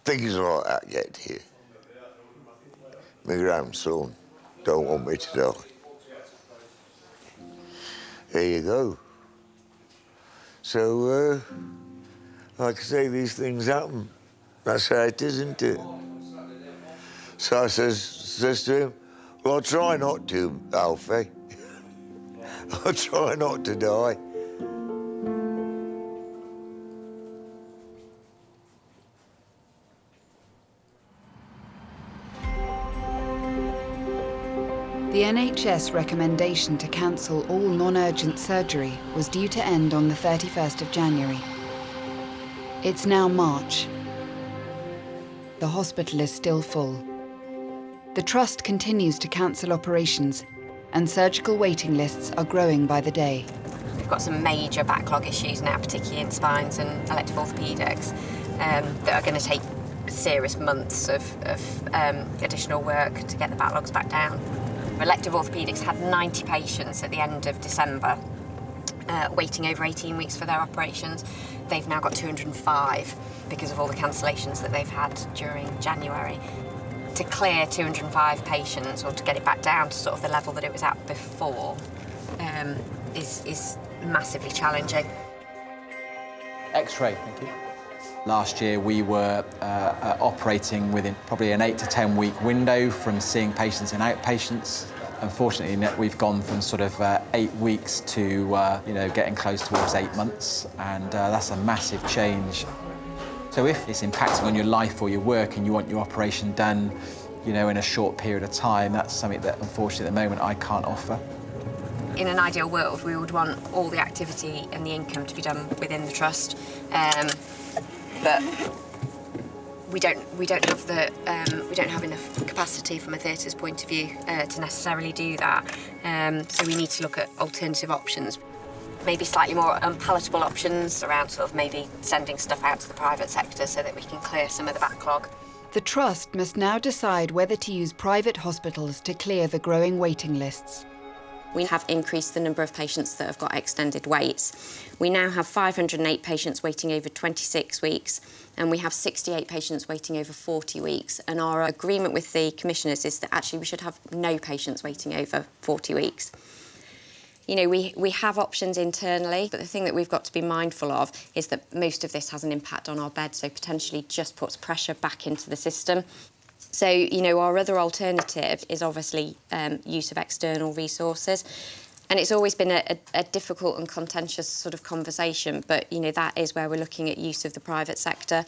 Things like that get here. My grandson don't want me to die. There you go. So, like I say, these things happen. That's how it is, isn't it? So I says to him, well, I'll try not to, Alfie. I'll try not to die. The NHS recommendation to cancel all non-urgent surgery was due to end on the 31st of January. It's now March. The hospital is still full. The Trust continues to cancel operations, and surgical waiting lists are growing by the day. We've got some major backlog issues now, particularly in spines and elective orthopaedics, that are going to take serious months of additional work to get the backlogs back down. Elective orthopaedics had 90 patients at the end of December waiting over 18 weeks for their operations. They've now got 205 because of all the cancellations that they've had during January. To clear 205 patients, or to get it back down to sort of the level that it was at before, is massively challenging. X-ray, thank you. Last year we were operating within probably an 8 to 10 week window from seeing patients in outpatients. Unfortunately, we've gone from sort of 8 weeks to getting close towards 8 months, and that's a massive change. So if it's impacting on your life or your work and you want your operation done, in a short period of time, that's something that unfortunately at the moment I can't offer. In an ideal world, we would want all the activity and the income to be done within the trust. But we don't have enough capacity from a theatre's point of view to necessarily do that. So we need to look at alternative options, maybe slightly more unpalatable options around sort of maybe sending stuff out to the private sector so that we can clear some of the backlog. The Trust must now decide whether to use private hospitals to clear the growing waiting lists. We have increased the number of patients that have got extended waits. We now have 508 patients waiting over 26 weeks, and we have 68 patients waiting over 40 weeks. And our agreement with the commissioners is that actually we should have no patients waiting over 40 weeks. You know, we have options internally, but the thing that we've got to be mindful of is that most of this has an impact on our bed, so potentially just puts pressure back into the system. So, you know, our other alternative is obviously use of external resources. And it's always been a difficult and contentious sort of conversation, but, you know, that is where we're looking at use of the private sector.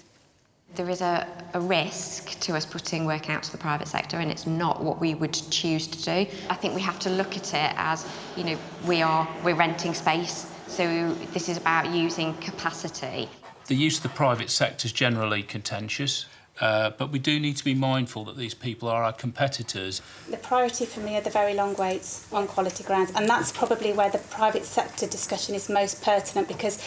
There is a risk to us putting work out to the private sector, and it's not what we would choose to do. I think we have to look at it as, you know, we're renting space, so this is about using capacity. The use of the private sector is generally contentious. But we do need to be mindful that these people are our competitors. The priority for me are the very long waits on quality grounds, and that's probably where the private sector discussion is most pertinent, because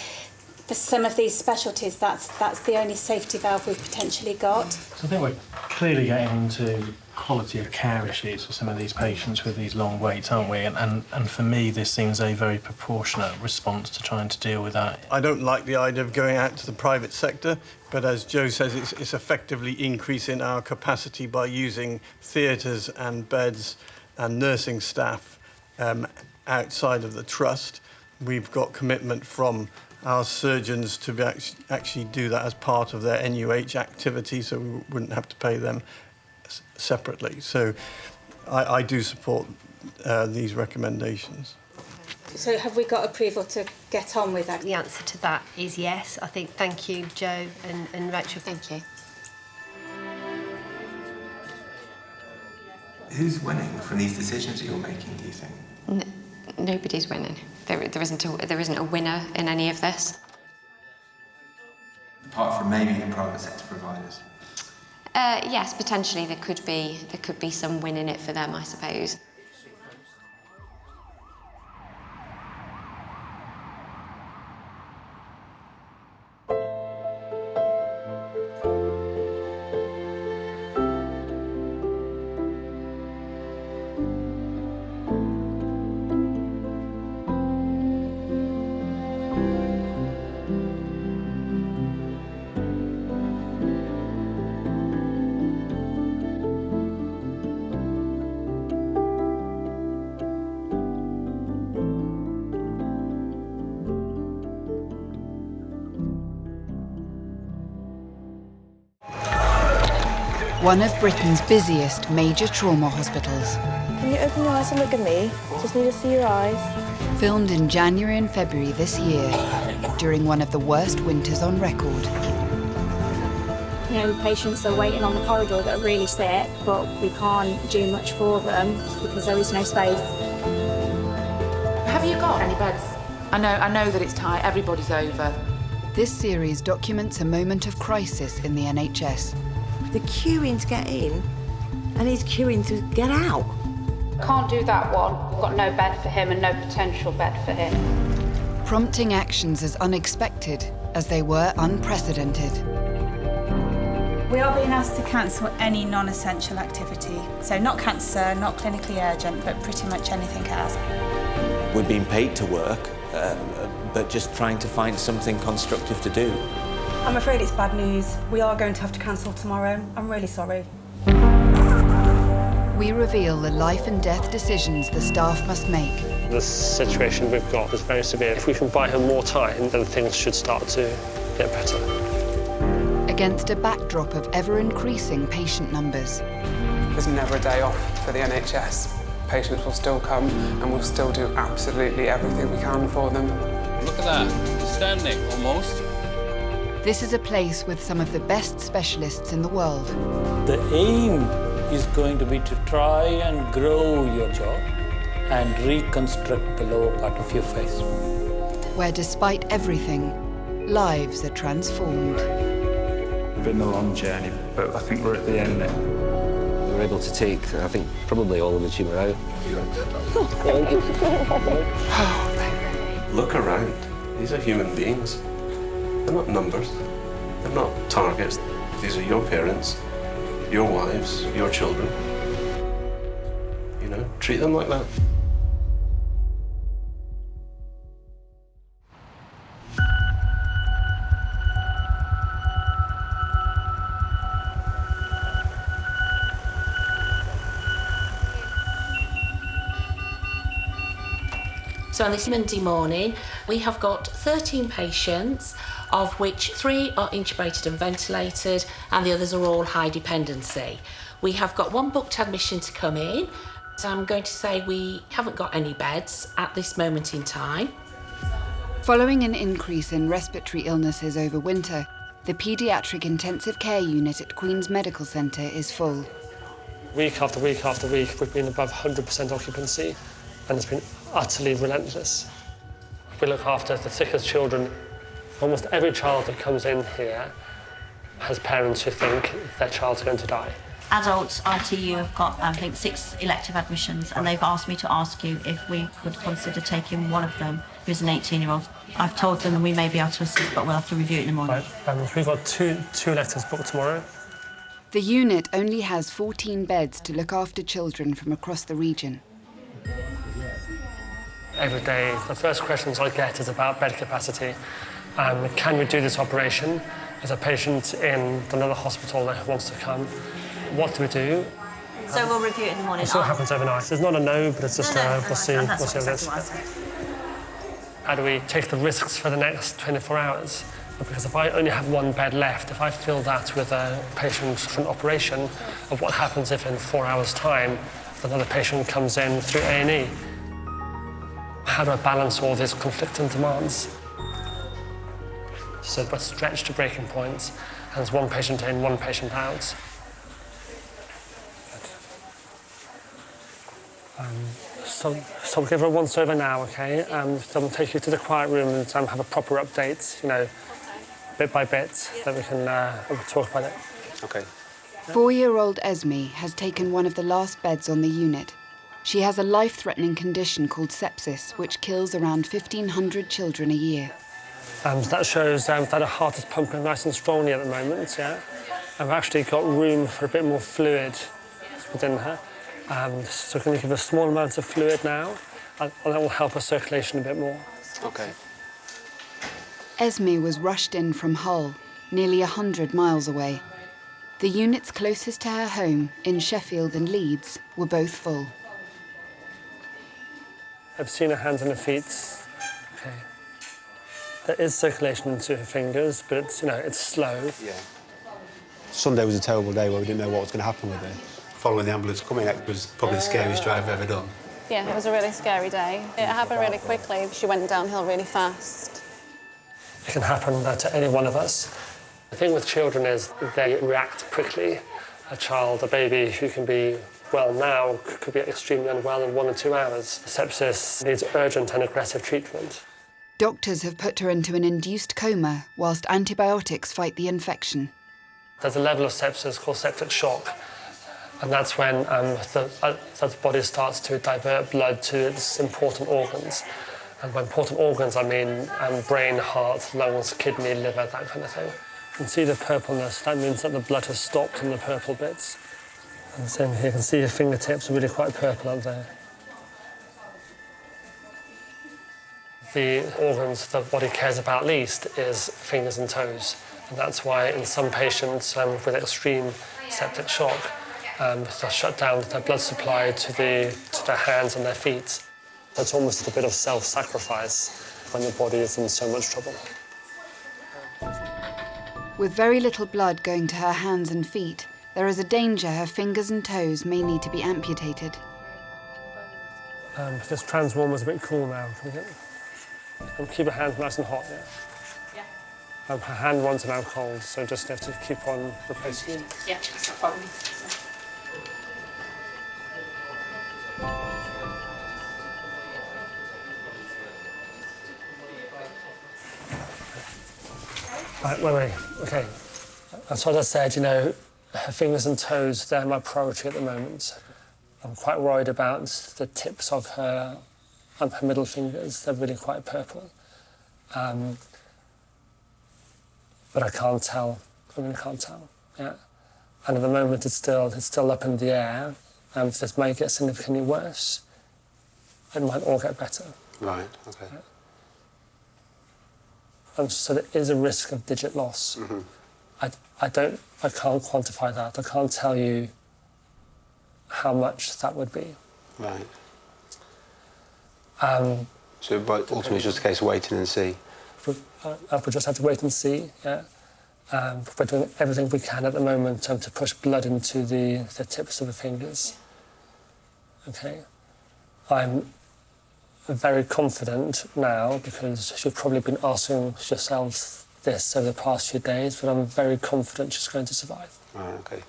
for some of these specialties, that's the only safety valve we've potentially got. So I think we're clearly getting into quality of care issues for some of these patients with these long waits, aren't we? And for me, this seems a very proportionate response to trying to deal with that. I don't like the idea of going out to the private sector, but as Joe says, it's effectively increasing our capacity by using theatres and beds and nursing staff outside of the trust. We've got commitment from our surgeons to actually do that as part of their NUH activity, so we wouldn't have to pay them separately. So I do support these recommendations. So have we got approval to get on with that? The answer to that is yes. I think thank you, Joe and Rachel. Thank you. Who's winning from these decisions you're making, do you think? Nobody's winning. There isn't a winner in any of this. Apart from maybe the private sector providers? Yes, potentially there could be some win in it for them, I suppose. One of Britain's busiest major trauma hospitals. Can you open your eyes and look at me? Just need to see your eyes. Filmed in January and February this year, during one of the worst winters on record. You know, patients are waiting on the corridor that are really sick, but we can't do much for them because there is no space. Have you got any beds? I know that it's tight, everybody's over. This series documents a moment of crisis in the NHS. The queuing to get in, and he's queuing to get out. Can't do that one. We've got no bed for him and no potential bed for him. Prompting actions as unexpected as they were unprecedented. We are being asked to cancel any non-essential activity. So not cancer, not clinically urgent, but pretty much anything else. We're being paid to work, but just trying to find something constructive to do. I'm afraid it's bad news. We are going to have to cancel tomorrow. I'm really sorry. We reveal the life and death decisions the staff must make. The situation we've got is very severe. If we can buy her more time, then things should start to get better. Against a backdrop of ever-increasing patient numbers. There's never a day off for the NHS. Patients will still come and we'll still do absolutely everything we can for them. Look at that, standing almost. This is a place with some of the best specialists in the world. The aim is going to be to try and grow your jaw and reconstruct the lower part of your face. Where despite everything, lives are transformed. It's been a long journey, but I think we're at the end now. We were able to take, I think, probably all of the tumour out. Look around. These are human beings. They're not numbers. They're not targets. These are your parents, your wives, your children. You know, treat them like that. So on this Monday morning, we have got 13 patients, of which 3 are intubated and ventilated, and the others are all high dependency. We have got 1 booked admission to come in, so I'm going to say we haven't got any beds at this moment in time. Following an increase in respiratory illnesses over winter, the Pediatric Intensive Care Unit at Queen's Medical Centre is full. Week after week after week, we've been above 100% occupancy, and it's been utterly relentless. We look after the sickest children. Almost every child that comes in here has parents who think their child's going to die. Adults, RTU have got, I think, 6 elective admissions, and they've asked me to ask you if we could consider taking one of them, who's an 18-year-old. I've told them we may be able to assist, but we'll have to review it in the morning. Right. We've got two electives booked tomorrow. The unit only has 14 beds to look after children from across the region. Every day, the first questions I get is about bed capacity. Can we do this operation? There's a patient in another hospital that wants to come. What do we do? So we'll review it in the morning. We'll see what happens overnight. It's not a no, but it's just we'll see how this. How do we take the risks for the next 24 hours? Because if I only have 1 bed left, if I fill that with a patient for an operation, of what happens if in 4 hours' time another patient comes in through A&E? How do I balance all these conflicting demands? So we're stretched to breaking points, and there's 1 patient in, 1 patient out. So we'll give her a once-over now, OK? So we'll take you to the quiet room and have a proper update, you know, bit by bit, so that we can we'll talk about it. OK. 4-year-old Esme has taken one of the last beds on the unit. She has a life-threatening condition called sepsis, which kills around 1,500 children a year. That shows that her heart is pumping nice and strongly at the moment, yeah? And we've actually got room for a bit more fluid within her. So we're going to give her a small amount of fluid now, and that will help her circulation a bit more. OK. Esme was rushed in from Hull, nearly 100 miles away. The units closest to her home, in Sheffield and Leeds, were both full. I've seen her hands and her feet. OK. There is circulation into her fingers, but it's, you know, it's slow. Yeah. Sunday was a terrible day where we didn't know what was going to happen with her. Following the ambulance coming out was probably the scariest drive I've ever done. Yeah, it was a really scary day. It happened really quickly. She went downhill really fast. It can happen to any one of us. The thing with children is they react quickly. A child, a baby who can be well now could be extremely unwell in 1 or 2 hours. Sepsis needs urgent and aggressive treatment. Doctors have put her into an induced coma whilst antibiotics fight the infection. There's a level of sepsis called septic shock, and that's when the body starts to divert blood to its important organs. And by important organs, I mean brain, heart, lungs, kidney, liver, that kind of thing. You can see the purpleness. That means that the blood has stopped in the purple bits. And same here, you can see your fingertips are really quite purple up there. The organs the body cares about least is fingers and toes. And that's why in some patients with extreme septic shock, they'll shut down their blood supply to their hands and their feet. That's almost a bit of self-sacrifice when the body is in so much trouble. With very little blood going to her hands and feet, there is a danger her fingers and toes may need to be amputated. This trans warmer's a bit cool now. Can we get... keep her hands nice and hot, yeah? Yeah. Her hand ones are now cold, so just have to keep on replacing them. Yeah, that's no problem. Right, wait. OK. That's what I said, you know, her fingers and toes, they're my priority at the moment. I'm quite worried about the tips of her middle fingers. They're really quite purple. But I can't tell. I really can't tell, yeah. And at the moment, it's still up in the air. If this may get significantly worse, it might all get better. Right, OK. Yeah. So there is a risk of digit loss. Mm-hmm. I can't quantify that. I can't tell you how much that would be. Right. So but ultimately it's just a case of waiting and see? We just have to wait and see, yeah. We're doing everything we can at the moment to push blood into the tips of the fingers. Okay. I'm very confident now because you've probably been asking yourselves this over the past few days, but I'm very confident she's going to survive. Right, okay.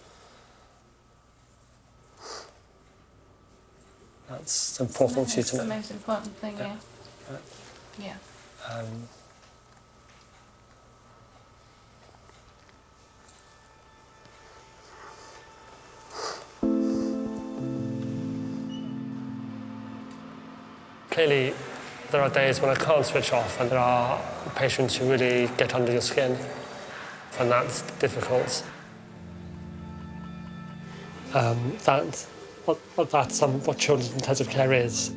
That's important for you to know. That's the most important thing, yeah. Yeah. Clearly, there are days when I can't switch off, and there are patients who really get under your skin, and that's difficult. That's what children's intensive care is.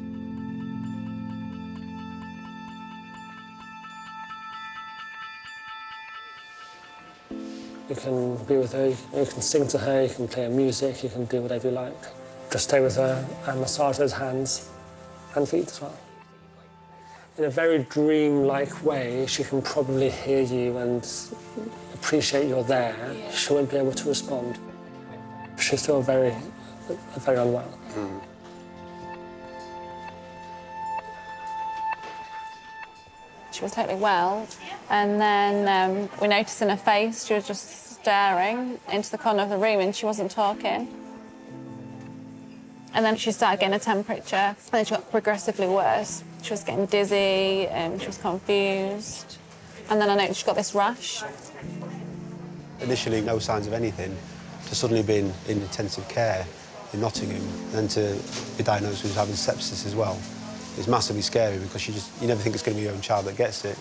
You can be with her, you can sing to her, you can play her music, you can do whatever you like. Just stay with her and massage those hands and feet as well. In a very dream-like way, she can probably hear you and appreciate you're there. She won't be able to respond. She's still very unwell. Mm. She was totally well, and then we noticed in her face she was just staring into the corner of the room and she wasn't talking. And then she started getting a temperature, and then she got progressively worse. She was getting dizzy, and she was confused. And then I noticed she got this rash. Initially, no signs of anything, to suddenly being in intensive care in Nottingham, and then to be diagnosed with having sepsis as well. It's massively scary because you never think it's going to be your own child that gets it.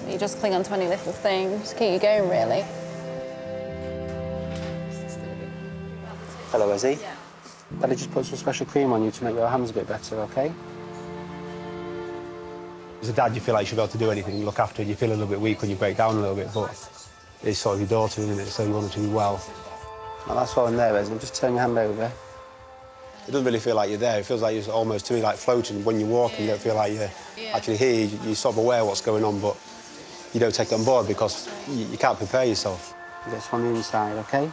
You just cling on to any little thing, just keep you going, really. Hello, Ezzy. Daddy just put some special cream on you to make your hands a bit better, OK? As a dad, you feel like you should be able to do anything, look after her, you feel a little bit weak when you break down a little bit, but it's sort of your daughter, isn't it? So you want her to be well. Well, that's all in there, Ezzy. Just turn your hand over. It doesn't really feel like you're there. It feels like you're almost, to me, like floating. When you're walking, you don't feel like you're actually here. You're sort of aware of what's going on, but you don't take it on board because you can't prepare yourself. This on the inside, OK?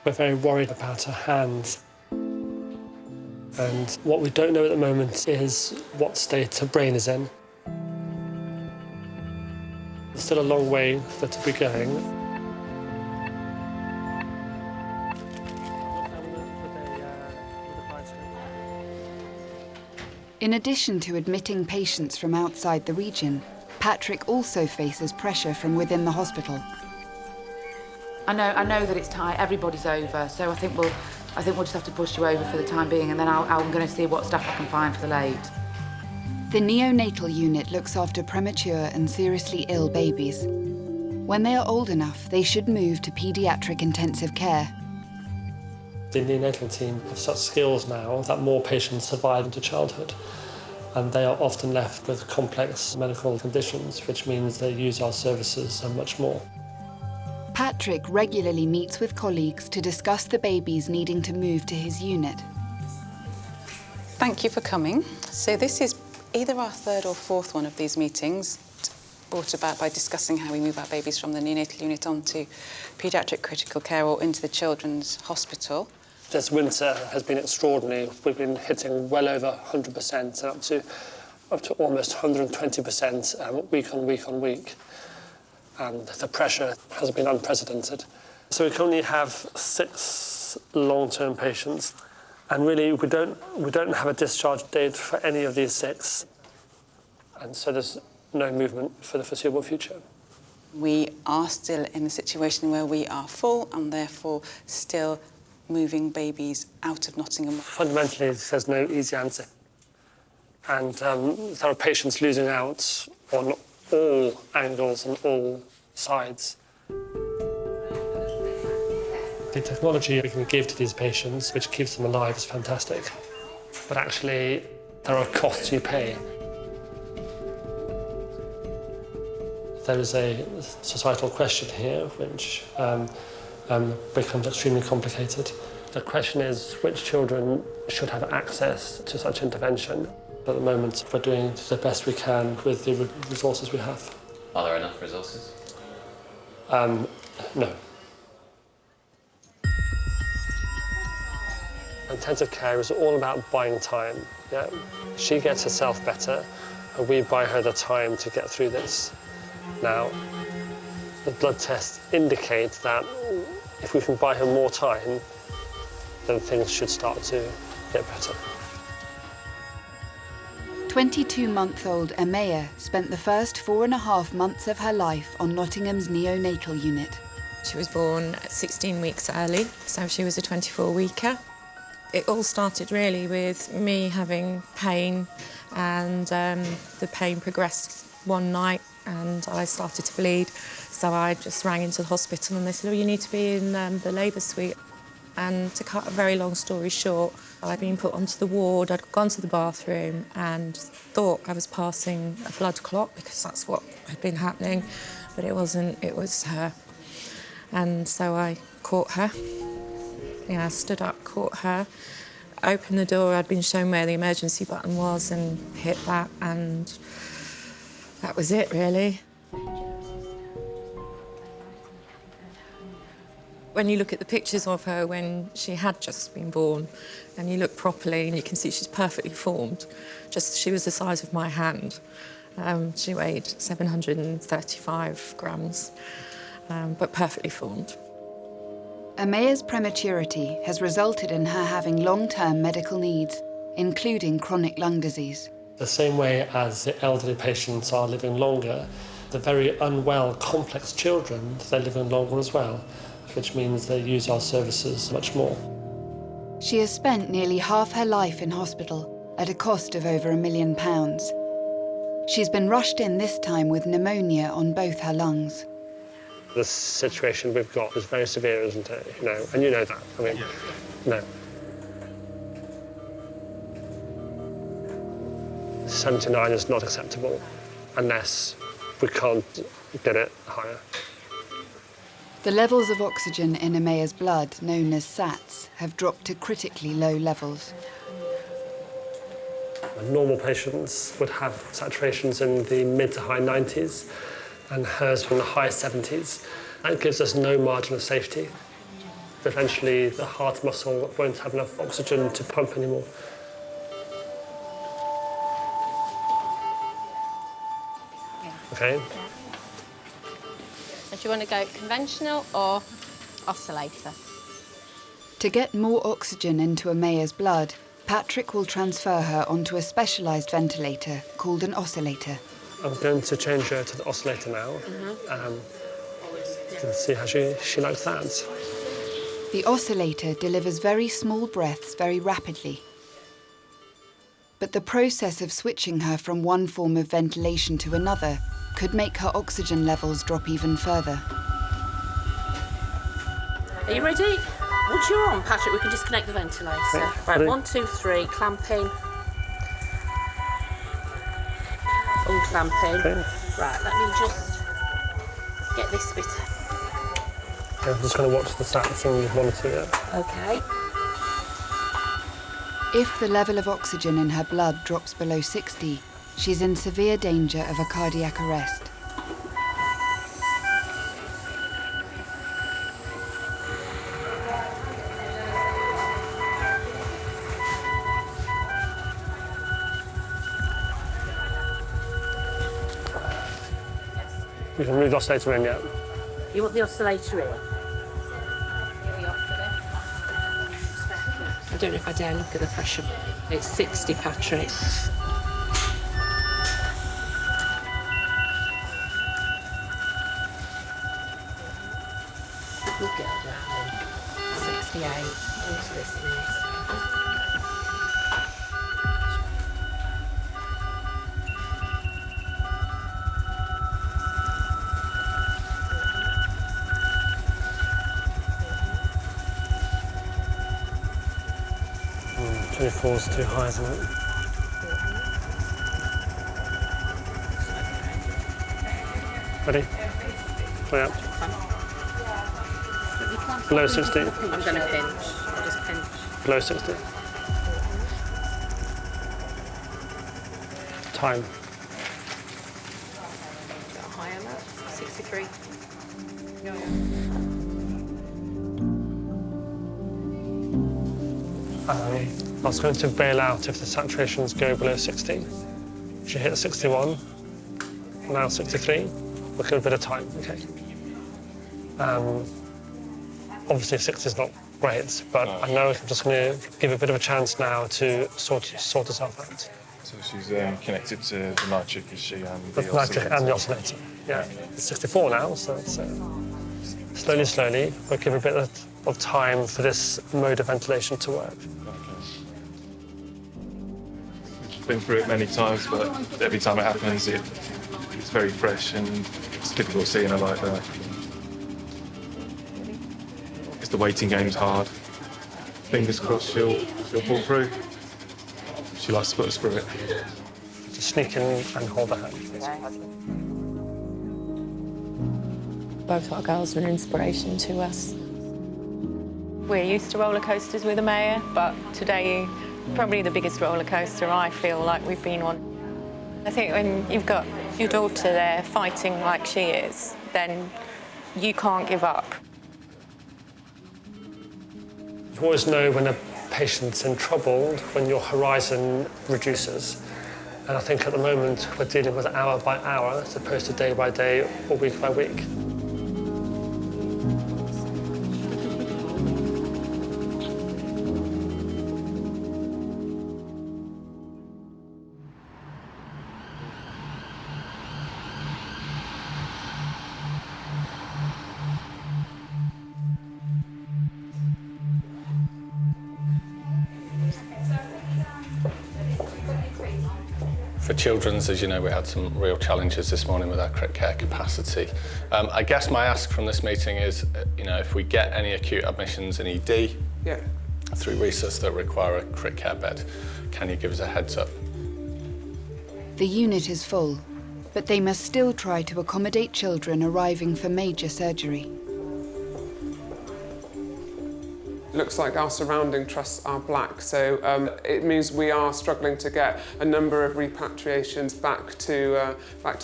We're very worried about her hands. And what we don't know at the moment is what state her brain is in. There's still a long way for her to be going. In addition to admitting patients from outside the region, Patrick also faces pressure from within the hospital. I know that it's tight. Everybody's over, so I think we'll just have to push you over for the time being, and then I'm going to see what stuff I can find for the late. The neonatal unit looks after premature and seriously ill babies. When they are old enough, they should move to pediatric intensive care. The neonatal team have such skills now that more patients survive into childhood, and they are often left with complex medical conditions, which means they use our services much more. Patrick regularly meets with colleagues to discuss the babies needing to move to his unit. Thank you for coming. So this is either our third or fourth one of these meetings, brought about by discussing how we move our babies from the neonatal unit onto paediatric critical care or into the children's hospital. This winter has been extraordinary. We've been hitting well over 100% and up to almost 120% week on week on week. And the pressure has been unprecedented. So we can only have 6 long-term patients, and really we don't have a discharge date for any of these 6, and so there's no movement for the foreseeable future. We are still in a situation where we are full and therefore still moving babies out of Nottingham. Fundamentally, there's no easy answer, and there are patients losing out on all angles and all sides. The technology we can give to these patients, which keeps them alive, is fantastic. But actually, there are costs you pay. There is a societal question here, which becomes extremely complicated. The question is which children should have access to such intervention. At the moment, we're doing the best we can with the resources we have. Are there enough resources? No. Intensive care is all about buying time. Yeah? She gets herself better, and we buy her the time to get through this. Now, the blood tests indicate that if we can buy her more time, then things should start to get better. 22-month-old Amaya spent the first 4.5 months of her life on Nottingham's neonatal unit. She was born 16 weeks early, so she was a 24-weeker. It all started really with me having pain, and the pain progressed one night and I started to bleed. So I just rang into the hospital and they said, oh, you need to be in the labour suite. And to cut a very long story short, I'd been put onto the ward, I'd gone to the bathroom and thought I was passing a blood clot because that's what had been happening, but it wasn't, it was her. And so I caught her. Yeah, I stood up, caught her, opened the door, I'd been shown where the emergency button was and hit that, and that was it, really. When you look at the pictures of her when she had just been born, and you look properly and you can see she's perfectly formed, just she was the size of my hand. She weighed 735 grams, but perfectly formed. Amaya's prematurity has resulted in her having long-term medical needs, including chronic lung disease. The same way as the elderly patients are living longer, the very unwell, complex children, they're living longer as well, which means they use our services much more. She has spent nearly half her life in hospital at a cost of over £1 million. She's been rushed in this time with pneumonia on both her lungs. The situation we've got is very severe, isn't it? You know, and you know that. I mean, no. 79 is not acceptable unless we can't get it higher. The levels of oxygen in Amaya's blood, known as SATs, have dropped to critically low levels. Normal patients would have saturations in the mid to high 90s, and hers from the high 70s. That gives us no margin of safety. Eventually, the heart muscle won't have enough oxygen to pump anymore. Okay. So do you want to go conventional or oscillator? To get more oxygen into Amaya's blood, Patrick will transfer her onto a specialised ventilator called an oscillator. I'm going to change her to the oscillator now. And see how she likes that. The oscillator delivers very small breaths very rapidly. But the process of switching her from one form of ventilation to another could make her oxygen levels drop even further. Are you ready? Once you're on, Patrick, we can disconnect the ventilator. Okay, right, ready? 1, 2, 3, clamping. Unclamping. Okay. Right, let me just get this bit. I'm just going to watch the stats and monitor it. Okay. If the level of oxygen in her blood drops below 60, she's in severe danger of a cardiac arrest. We can move the oscillator in yet. You want the oscillator in? I don't know if I dare look at the pressure. It's 60, Patrick. Good girl, darling. 68. Into this minute. Mm, 24 is too high, isn't it? Ready? Play up. Below 60. I'm going to pinch. I'll just pinch. Below 60. Time. Got a higher amount. 63. I was going to bail out if the saturations go below 60. She hit 61, now 63. We'll give a bit of time, okay. Obviously 60 is not great, but I know I'm just going to give a bit of a chance now to sort herself out. So she's connected to the nitric, is she, and The nitric and the oscillator, yeah. It's 64 now, so it's slowly, we'll give a bit of time for this mode of ventilation to work. She's been through it many times, but every time it happens, it's very fresh, and it's difficult seeing her like that. It's the waiting game's hard. Fingers crossed she'll pull through. She likes to put us through it. Just sneak in and hold her hand. Both our girls are an inspiration to us. We're used to roller coasters with Amaya, but today, probably the biggest roller coaster I feel like we've been on. I think when you've got your daughter there fighting like she is, then you can't give up. You always know when a patient's in trouble when your horizon reduces. And I think at the moment we're dealing with hour by hour as opposed to day by day or week by week. For children's, as you know, we had some real challenges this morning with our crit care capacity. I guess my ask from this meeting is, if we get any acute admissions in ED through resus that require a crit care bed, can you give us a heads up? The unit is full, but they must still try to accommodate children arriving for major surgery. Looks like our surrounding trusts are black, so it means we are struggling to get a number of repatriations back to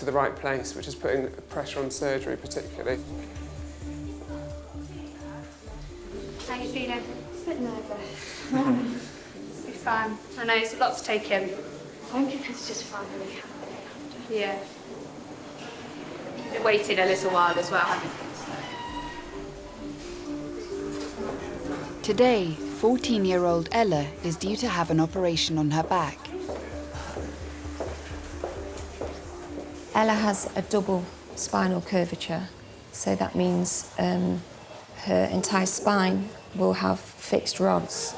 the right place, which is putting pressure on surgery particularly. How are you feeling? A bit nervous. Be fine. I know it's a lot to take in. I think it's just finally happening. Yeah. You've waited a little while as well, haven't you? Today, 14-year-old Ella is due to have an operation on her back. Ella has a double spinal curvature, so that means her entire spine will have fixed rods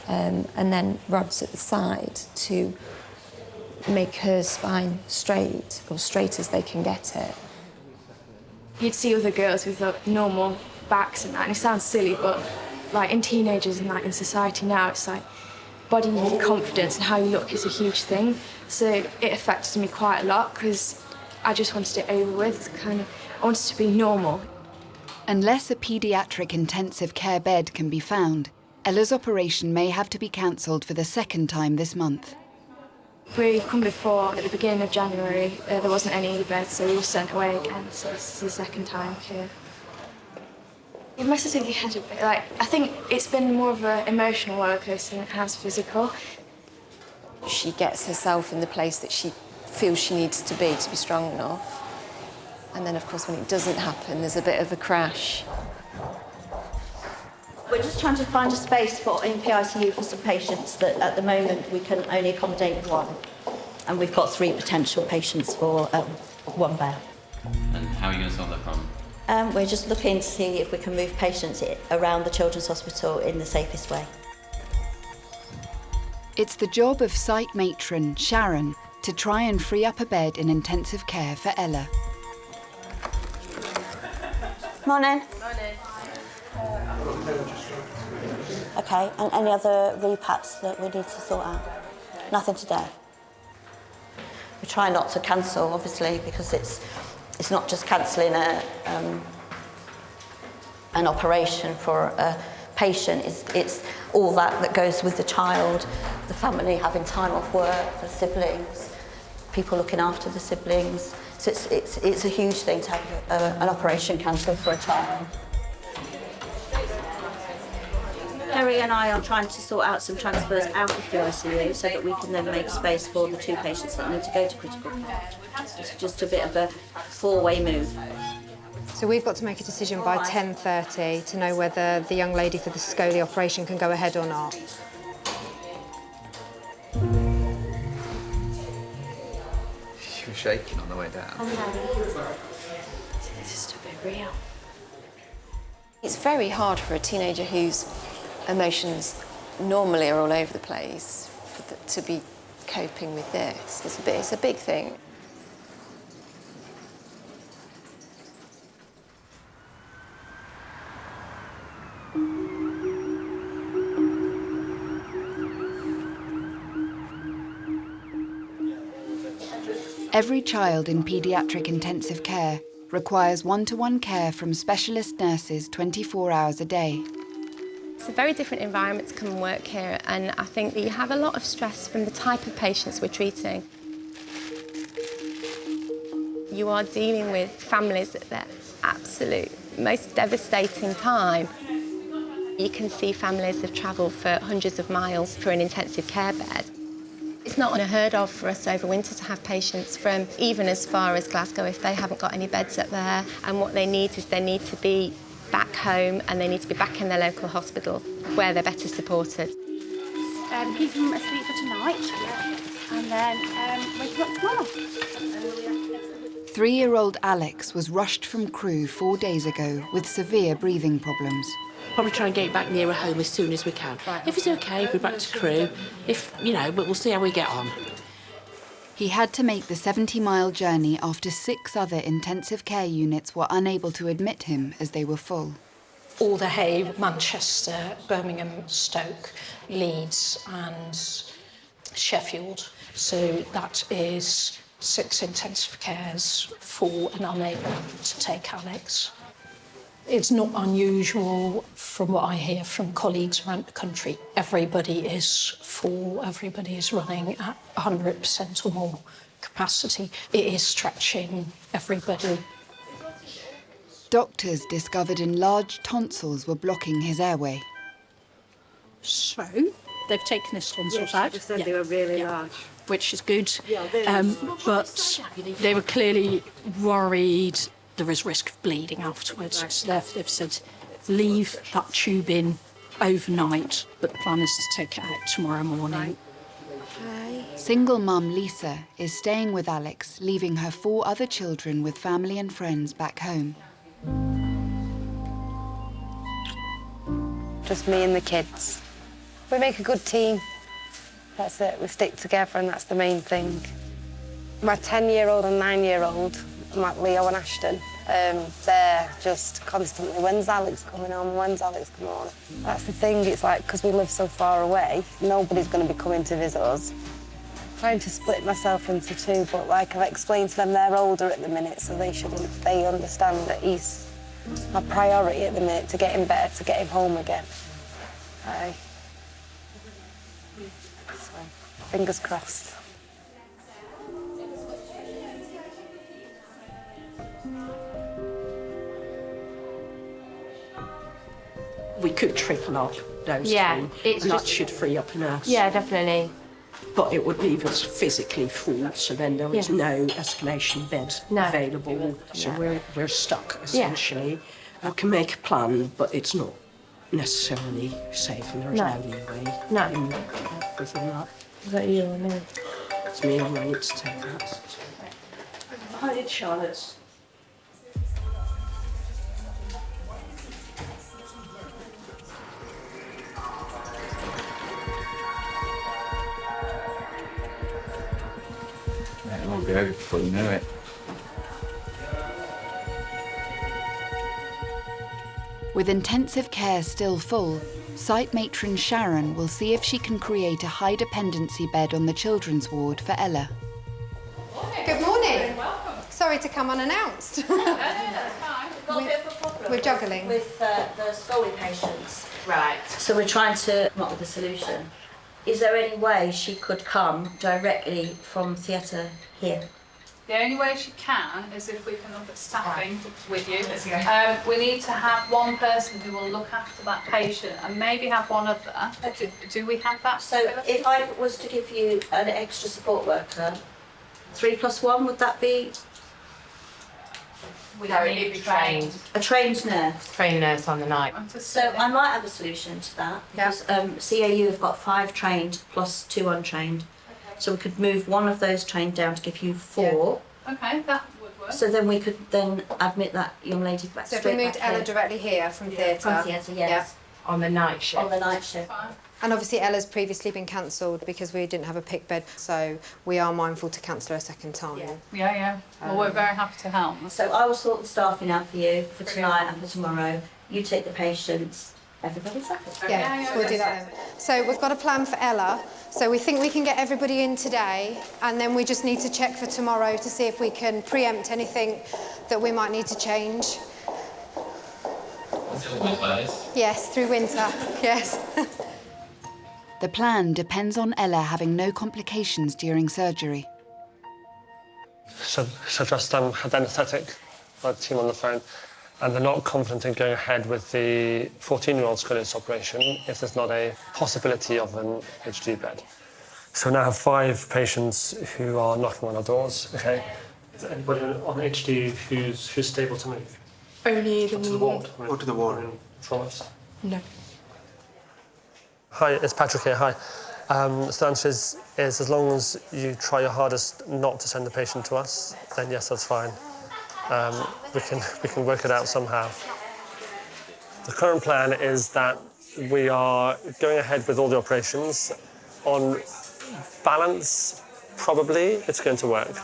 and then rods at the side to make her spine straight, or straight as they can get it. You'd see other girls with normal backs and that, and it sounds silly, but like in teenagers and like in society now, it's like body confidence and how you look is a huge thing. So it affected me quite a lot because I just wanted it over with. I wanted to be normal. Unless a paediatric intensive care bed can be found, Ella's operation may have to be cancelled for the second time this month. We've come before at the beginning of January. There wasn't any beds, so we were sent away again. So this is the second time here. It must have taken your head a bit. I think it's been more of an emotional rollercoaster than it has physical. She gets herself in the place that she feels she needs to be strong enough. And then, of course, when it doesn't happen, there's a bit of a crash. We're just trying to find a space in PICU for some patients that at the moment we can only accommodate one. And we've got 3 potential patients for 1 bed. And how are you going to solve that problem? We're just looking to see if we can move patients around the Children's Hospital in the safest way. It's the job of site matron Sharon to try and free up a bed in intensive care for Ella. Morning. Okay, and any other repats that we need to sort out? Nothing today. We try not to cancel, obviously, because it's not just cancelling An operation for a patient it's all that goes with the child, the family having time off work, the siblings, people looking after the siblings. So it's a huge thing to have an operation cancelled for a child. Kerry and I are trying to sort out some transfers out of the ICU so that we can then make space for the 2 patients that need to go to critical care. It's just a bit of a 4-way move. So we've got to make a decision by 10:30 to know whether the young lady for the Scoli operation can go ahead or not. She was shaking on the way down. It's just a bit real. It's very hard for a teenager whose emotions normally are all over the place to be coping with this. It's a big thing. Every child in paediatric intensive care requires one-to-one care from specialist nurses 24 hours a day. It's a very different environment to come and work here, and I think that you have a lot of stress from the type of patients we're treating. You are dealing with families at their absolute most devastating time. You can see families have travelled for hundreds of miles for an intensive care bed. It's not unheard of for us over winter to have patients from even as far as Glasgow if they haven't got any beds up there. And what they need is they need to be back home and they need to be back in their local hospital where they're better supported. Keep them asleep for tonight and then wake them up tomorrow. 3-year-old Alex was rushed from Crewe 4 days ago with severe breathing problems. Probably try and get back nearer home as soon as we can. If it's okay, we're back to Crewe. If, but we'll see how we get on. He had to make the 70-mile journey after 6 other intensive care units were unable to admit him as they were full. Alderhay, Manchester, Birmingham, Stoke, Leeds and Sheffield. So that is 6 intensive cares, full and unable to take Alex. It's not unusual from what I hear from colleagues around the country. Everybody is full, everybody is running at 100% or more capacity. It is stretching everybody. Doctors discovered enlarged tonsils were blocking his airway. So, they've taken his tonsils out. Yes, they were really large. Which is good, but they were clearly worried there is risk of bleeding afterwards. So they've said, leave that tube in overnight, but the plan is to take it out tomorrow morning. Single mum Lisa is staying with Alex, leaving her 4 other children with family and friends back home. Just me and the kids. We make a good team. That's it, we stick together and that's the main thing. My 10-year-old and 9-year-old, Leo and Ashton, they're just constantly, when's Alex coming on, when's Alex coming on? That's the thing, it's like, because we live so far away, nobody's going to be coming to visit us. Trying to split myself into 2, but like I've explained to them, they're older at the minute, so they understand that he's my priority at the minute, to get him better, to get him home again. Aye. So, fingers crossed. We could triple up those 2, and that should free up a nurse. Yeah, definitely. But it would leave us physically full, so then there is no escalation bed available. So we're stuck, essentially. I can make a plan, but it's not necessarily safe, and there is no leeway within that. Is that you or me? It's me, and I need to take that. Hi, it's Charlotte. It will be over before you know it. With intensive care still full, site matron Sharon will see if she can create a high dependency bed on the children's ward for Ella. Good morning. Welcome. Sorry to come unannounced. No, that's fine. We've got a bit of a problem. We're juggling. With the Scully patients. Right. So we're trying to come up with a solution. Is there any way she could come directly from theatre here? The only way she can is if we can look at staffing with you. We need to have one person who will look after that patient and maybe have one other. Do we have that? So if I was to give you an extra support worker, 3 + 1, would that be? No, it need to be trained. A trained nurse. Trained nurse on the night. So I might have a solution to that. Because CAU have got 5 trained plus 2 untrained. So we could move one of those trained down to give you 4. Yeah. Okay, that would work. So then we could then admit that young lady back So if straight we moved back Ella here. directly here from theatre? From theatre, yes. On the night shift. On the night shift. And obviously Ella's previously been cancelled because we didn't have a pick bed, so we are mindful to cancel her a second time. Yeah. Well, we're very happy to help. So I will sort the staffing out for you for tonight and for tomorrow. You take the patients. Everybody's happy. Yeah, we'll do that then. So we've got a plan for Ella. So we think we can get everybody in today, and then we just need to check for tomorrow to see if we can preempt anything that we might need to change. Yes, through winter, yes. The plan depends on Ella having no complications during surgery. So just had anaesthetic by the team on the phone, and they're not confident in going ahead with the 14-year-old scoliosis operation if there's not a possibility of an HD bed. So we now have 5 patients who are knocking on our doors. Okay. Is there anybody on HD who's stable to move? Only to the ward. Or to the ward. From us. No. Hi, it's Patrick here. Hi. So the answer is as long as you try your hardest not to send the patient to us, then yes, that's fine. We can work it out somehow. The current plan is that we are going ahead with all the operations. On balance, probably it's going to work.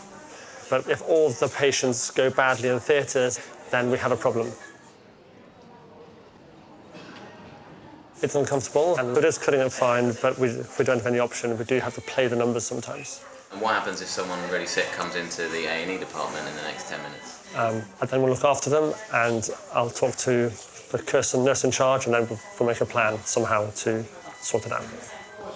But if all the patients go badly in theatres, then we have a problem. It's uncomfortable, and it is cutting it fine, but we don't have any option. We do have to play the numbers sometimes. And what happens if someone really sick comes into the A&E department in the next 10 minutes? And then we'll look after them, and I'll talk to the nurse in charge, and then we'll make a plan somehow to sort it out.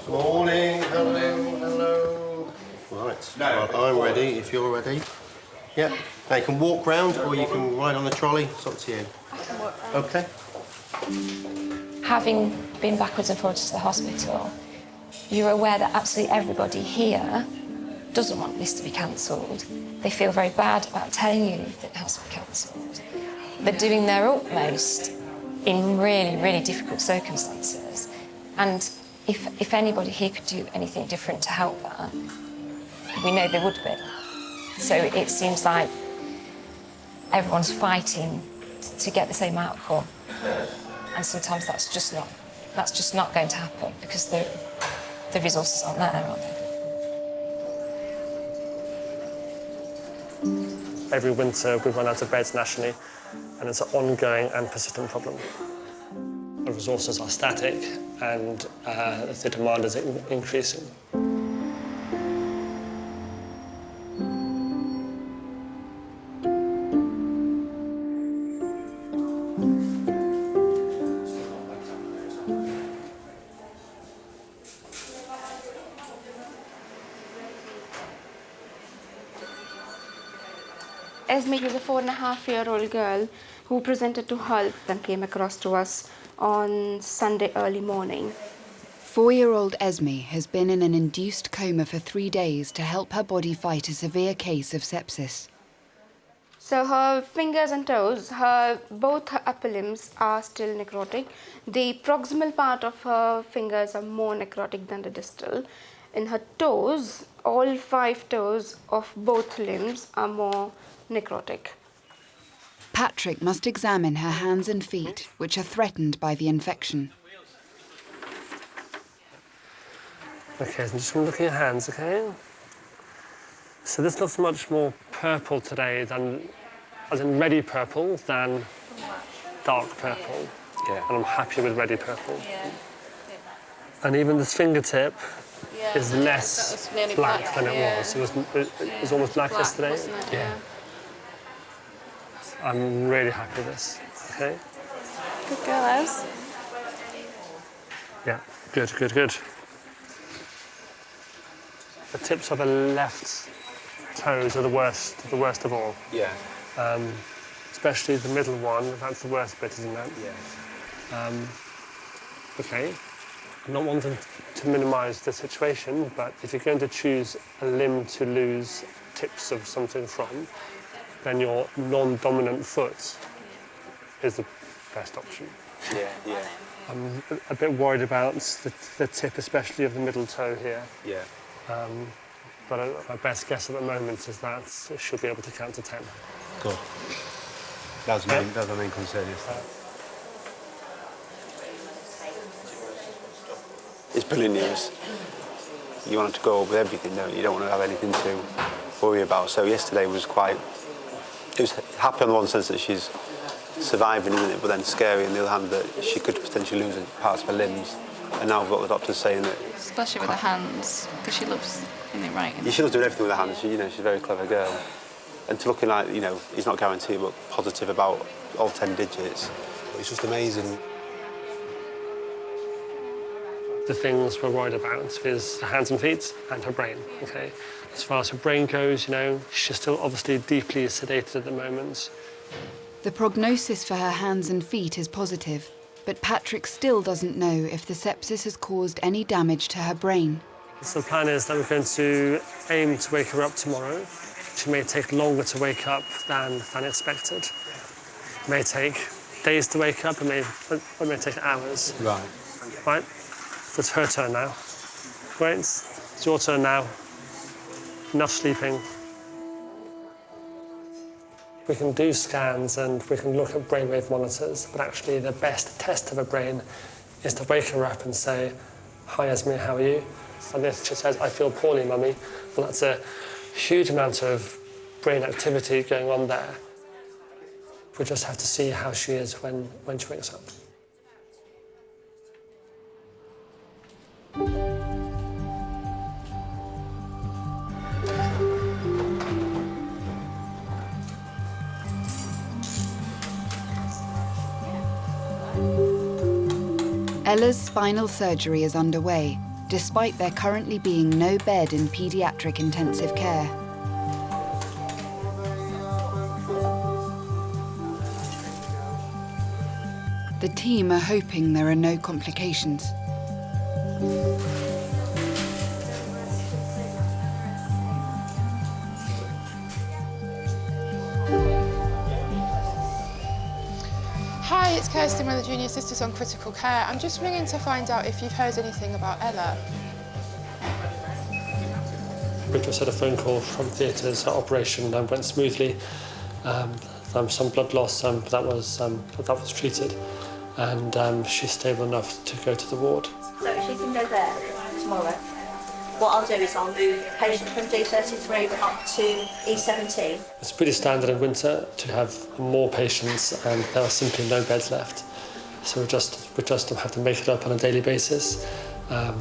Morning, hello. Right, well, I'm ready, if you're ready. Yeah, now you can walk round or you can ride on the trolley, it's up to you. Okay. Having been backwards and forwards to the hospital, you're aware that absolutely everybody here doesn't want this to be cancelled. They feel very bad about telling you that it has to be cancelled. They're doing their utmost in really, really difficult circumstances. And if anybody here could do anything different to help that, we know they would be. So it seems like everyone's fighting to get the same outcome. And sometimes that's just not going to happen because the resources aren't there, are they? Every winter we run out of beds nationally, and it's an ongoing and persistent problem. The resources are static and the demand is increasing. Esme was a 4.5-year-old girl who presented to health and came across to us on Sunday early morning. 4-year-old Esme has been in an induced coma for 3 days to help her body fight a severe case of sepsis. So her fingers and toes, both her upper limbs are still necrotic. The proximal part of her fingers are more necrotic than the distal. In her toes, all 5 toes of both limbs are more necrotic. Patrick must examine her hands and feet, which are threatened by the infection. Okay, so I'm just going to look at your hands, okay? So this looks much more purple today than, as in ready purple, than dark purple. Yeah. And I'm happy with ready purple. Yeah. And even this fingertip is less black than it was. It was almost black yesterday. Yeah. I'm really happy with this. Okay. Good girl, Els. Yeah, good, good, good. The tips of the left toes are the worst of all. Yeah. Especially the middle one, that's the worst bit, isn't it? Yeah. Okay. I'm not wanting to minimise the situation, but if you're going to choose a limb to lose tips of something from, then your non-dominant foot is the best option. Yeah, yeah. I'm a bit worried about the tip, especially of the middle toe here. Yeah. But my best guess at the moment is that it should be able to count to 10. Good. That's my main concern, yes. It's brilliant news. You want it to go with everything, don't you? You don't want to have anything to worry about. So yesterday was it was happy on the one sense that she's surviving, isn't it? But then scary on the other hand that she could potentially lose parts of her limbs. And now we've got the doctors saying that... Especially with her hands, because she loves in it right. Yeah, she loves doing everything with her hands. She's a very clever girl. And to looking like, he's not guaranteed, but positive about all 10 digits. It's just amazing. The things we're worried about is her hands and feet and her brain, okay? As far as her brain goes, she's still obviously deeply sedated at the moment. The prognosis for her hands and feet is positive, but Patrick still doesn't know if the sepsis has caused any damage to her brain. So the plan is that we're going to aim to wake her up tomorrow. She may take longer to wake up than expected. It may take days to wake up, it may take hours. Right. Right? So it's her turn now. Great, it's your turn now. Enough sleeping. We can do scans and we can look at brainwave monitors, but actually the best test of a brain is to wake her up and say, "Hi Esme, how are you?" And if she says, "I feel poorly, Mummy," well, that's a huge amount of brain activity going on there. We just have to see how she is when she wakes up. Ella's spinal surgery is underway, despite there currently being no bed in paediatric intensive care. The team are hoping there are no complications. Hi, it's Kirsty, one of the junior sisters on critical care. I'm just ringing to find out if you've heard anything about Ella. We just had a phone call from theatres. Her operation went smoothly. Some blood loss, but that was treated, and she's stable enough to go to the ward. So she can go there tomorrow. What I'll do is I'll move patient from D33 up to E17. It's pretty standard in winter to have more patients, and there are simply no beds left. So we just have to make it up on a daily basis.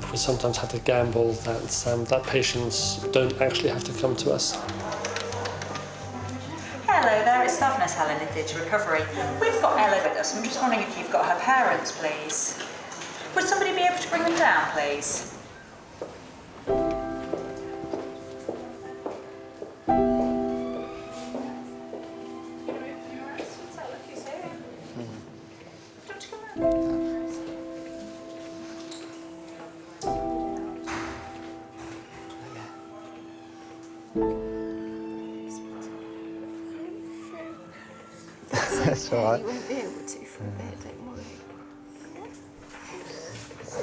We sometimes have to gamble that patients don't actually have to come to us. Hello there, it's Staff Nurse Helen in Theatre Recovery. We've got Ella with us. I'm just wondering if you've got her parents, please. Would somebody be able to bring them down, please? That's all right. You won't be able to from there, don't worry.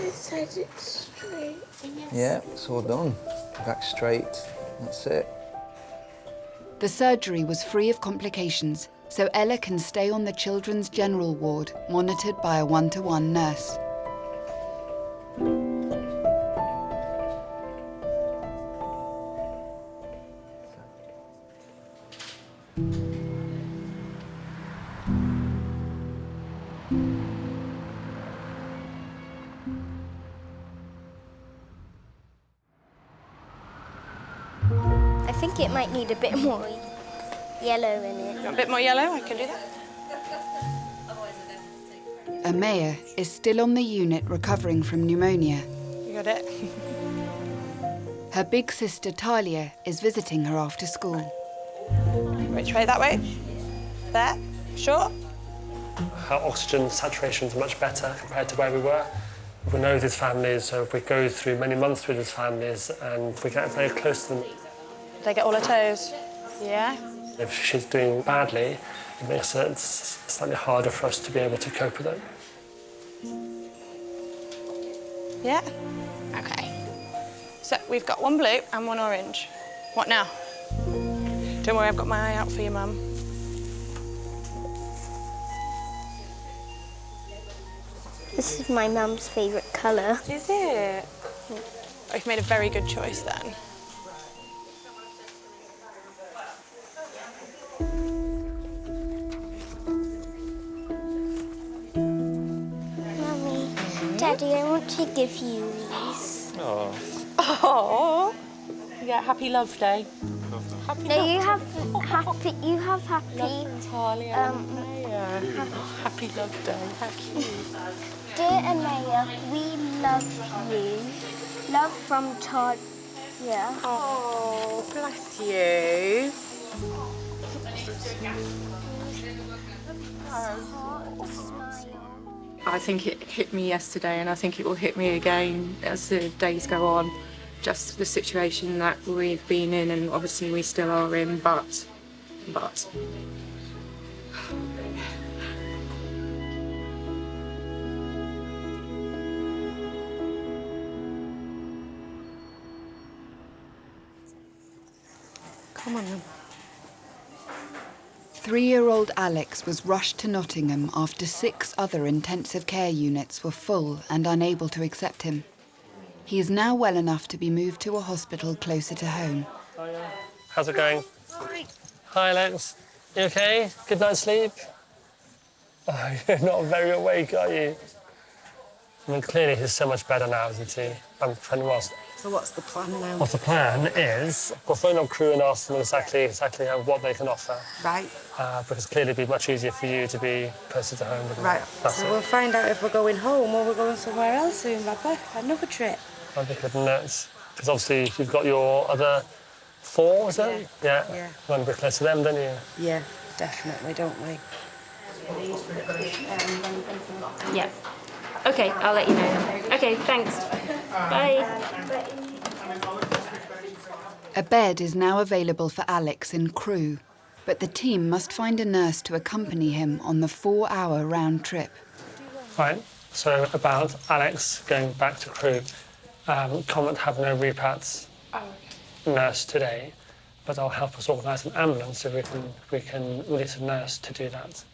It says it's straight. Yeah, it's all done. Back straight, that's it. The surgery was free of complications, so Ella can stay on the children's general ward, monitored by a one-to-one nurse. I think it might need a bit more yellow in it. You want a bit more yellow? I can do that. Amaya is still on the unit recovering from pneumonia. You got it? Her big sister Talia is visiting her after school. Which way, that way? There? Sure? Our oxygen saturations are much better compared to where we were. We know these families, so we go through many months with these families and we get very close to them. Did they get all her toes? Yeah? If she's doing badly, it makes it slightly harder for us to be able to cope with it. Yeah? OK. So we've got one blue and one orange. What now? Don't worry, I've got my eye out for you, Mum. This is my mum's favourite colour. Is it? Oh, you've made a very good choice then. Mummy, Daddy, I want to give you these. Oh. Oh. Yeah, happy love day. Happy No, love you day. have happy. You have happy. Happy love day. How cute. Dear Amaya, we love you. Love from Todd. Yeah. Oh, bless you. I think it hit me yesterday and I think it will hit me again as the days go on. Just the situation that we've been in and obviously we still are in, but. Come on then. 3-year-old Alex was rushed to Nottingham after 6 other intensive care units were full and unable to accept him. He is now well enough to be moved to a hospital closer to home. How's it going? Hi, Alex. You okay? Good night's sleep? Oh, you're not very awake, are you? I mean, clearly he's so much better now, isn't he? And was. So what's the plan now? Well, the plan is we'll phone up crew and ask them exactly what they can offer. Right. Because clearly it'd be much easier for you to be closer to home. Right. That's So it. we'll find out if we're going home or we're going somewhere else soon, Papa. Another trip. I'd be good nuts. Because obviously you've got your other 4, is it? Yeah. Yeah. You want to be close to them, don't you? Yeah, definitely, don't we? Yeah. OK, I'll let you know. OK, thanks. Bye. A bed is now available for Alex in crew, but the team must find a nurse to accompany him on the 4-hour round trip. Right, so about Alex going back to crew. Can't have no repats nurse today, but I'll help us organise an ambulance so we can release a nurse to do that.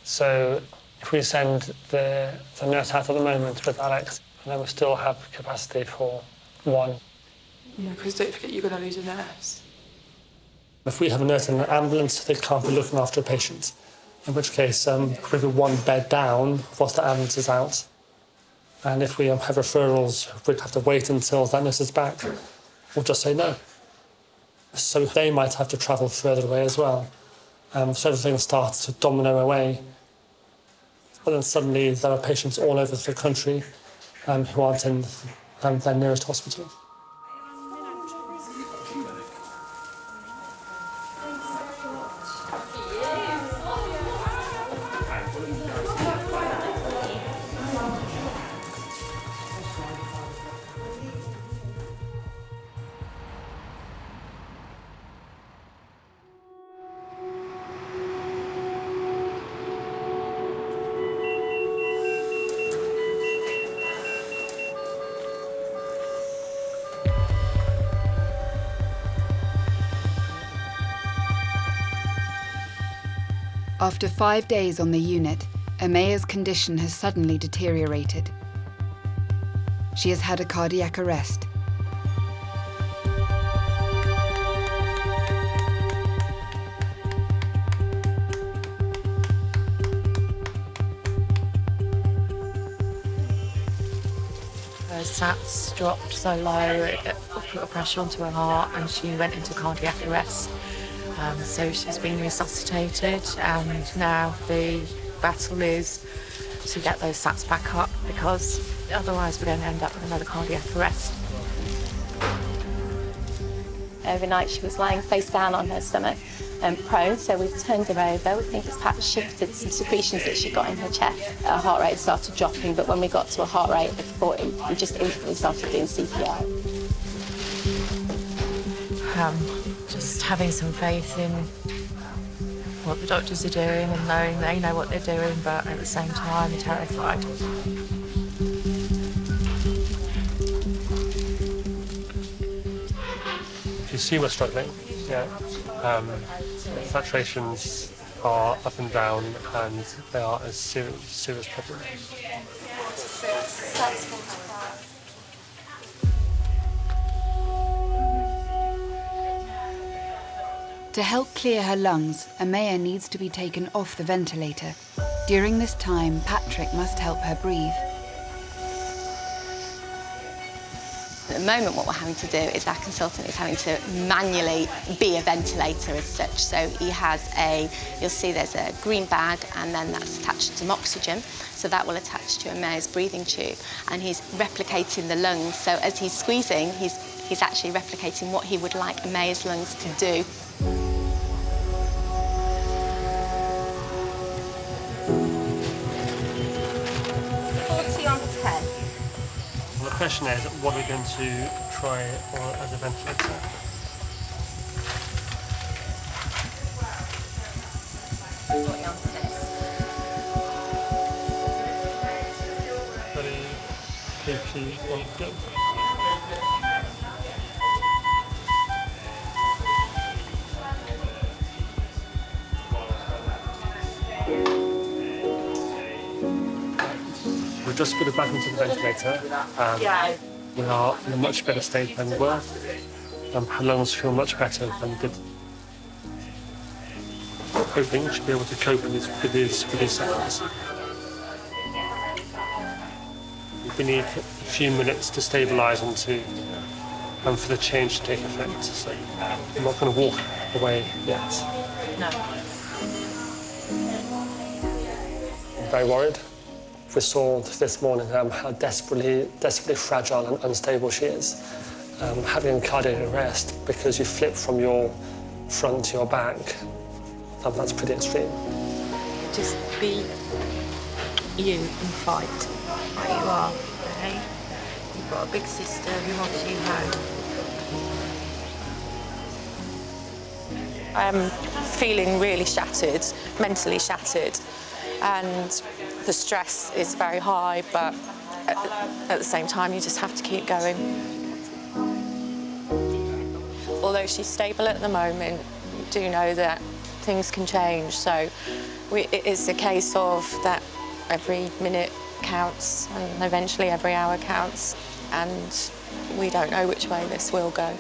So if we send the nurse out at the moment with Alex, and then we still have capacity for 1. No, because don't forget you're going to lose a nurse. If we have a nurse in an ambulance, they can't be looking after a patient, in which case we'll be 1 bed down whilst the ambulance is out. And if we have referrals, we'd have to wait until that nurse is back, or just say no. So they might have to travel further away as well. So everything starts to domino away. But then suddenly there are patients all over the country who aren't in their nearest hospital. After 5 days on the unit, Amaya's condition has suddenly deteriorated. She has had a cardiac arrest. Her sats dropped so low, it put a pressure onto her heart and she went into cardiac arrest. So she's been resuscitated and now the battle is to get those sats back up, because otherwise we're going to end up with another cardiac arrest. Overnight she was lying face down on her stomach, prone, so we've turned her over. We think it's perhaps shifted some secretions that she got in her chest. Her heart rate started dropping, but when we got to a heart rate of 40, we just instantly started doing CPR. Just having some faith in what the doctors are doing and knowing they know what they're doing, but at the same time terrified. You see we're struggling, yeah. Saturations are up and down, and they are a serious problem. To help clear her lungs, Amaya needs to be taken off the ventilator. During this time, Patrick must help her breathe. At the moment, what we're having to do is our consultant is having to manually be a ventilator as such. So he has you'll see there's a green bag, and then that's attached to some oxygen. So that will attach to Amaya's breathing tube, and he's replicating the lungs. So as he's squeezing, he's actually replicating what he would like Amaya's lungs to do. The question is, what are we going to try as a ventilator? Very KP on good. We've just put it back into the ventilator, and we are in a much better state than we were. Her lungs feel much better than we did. Hoping she'll be able to cope with these sounds. We need a few minutes to stabilise and for the change to take effect. So I'm not going to walk away yet. No. I'm very worried. We saw this morning how desperately fragile and unstable she is. Having a cardiac arrest because you flip from your front to your back, that's pretty extreme. Just be you and fight like you are, okay? You've got a big sister who wants you home. I'm feeling really shattered, mentally shattered, and the stress is very high, but at the same time, you just have to keep going. Although she's stable at the moment, we do know that things can change, so it is a case of that every minute counts, and eventually every hour counts, and we don't know which way this will go.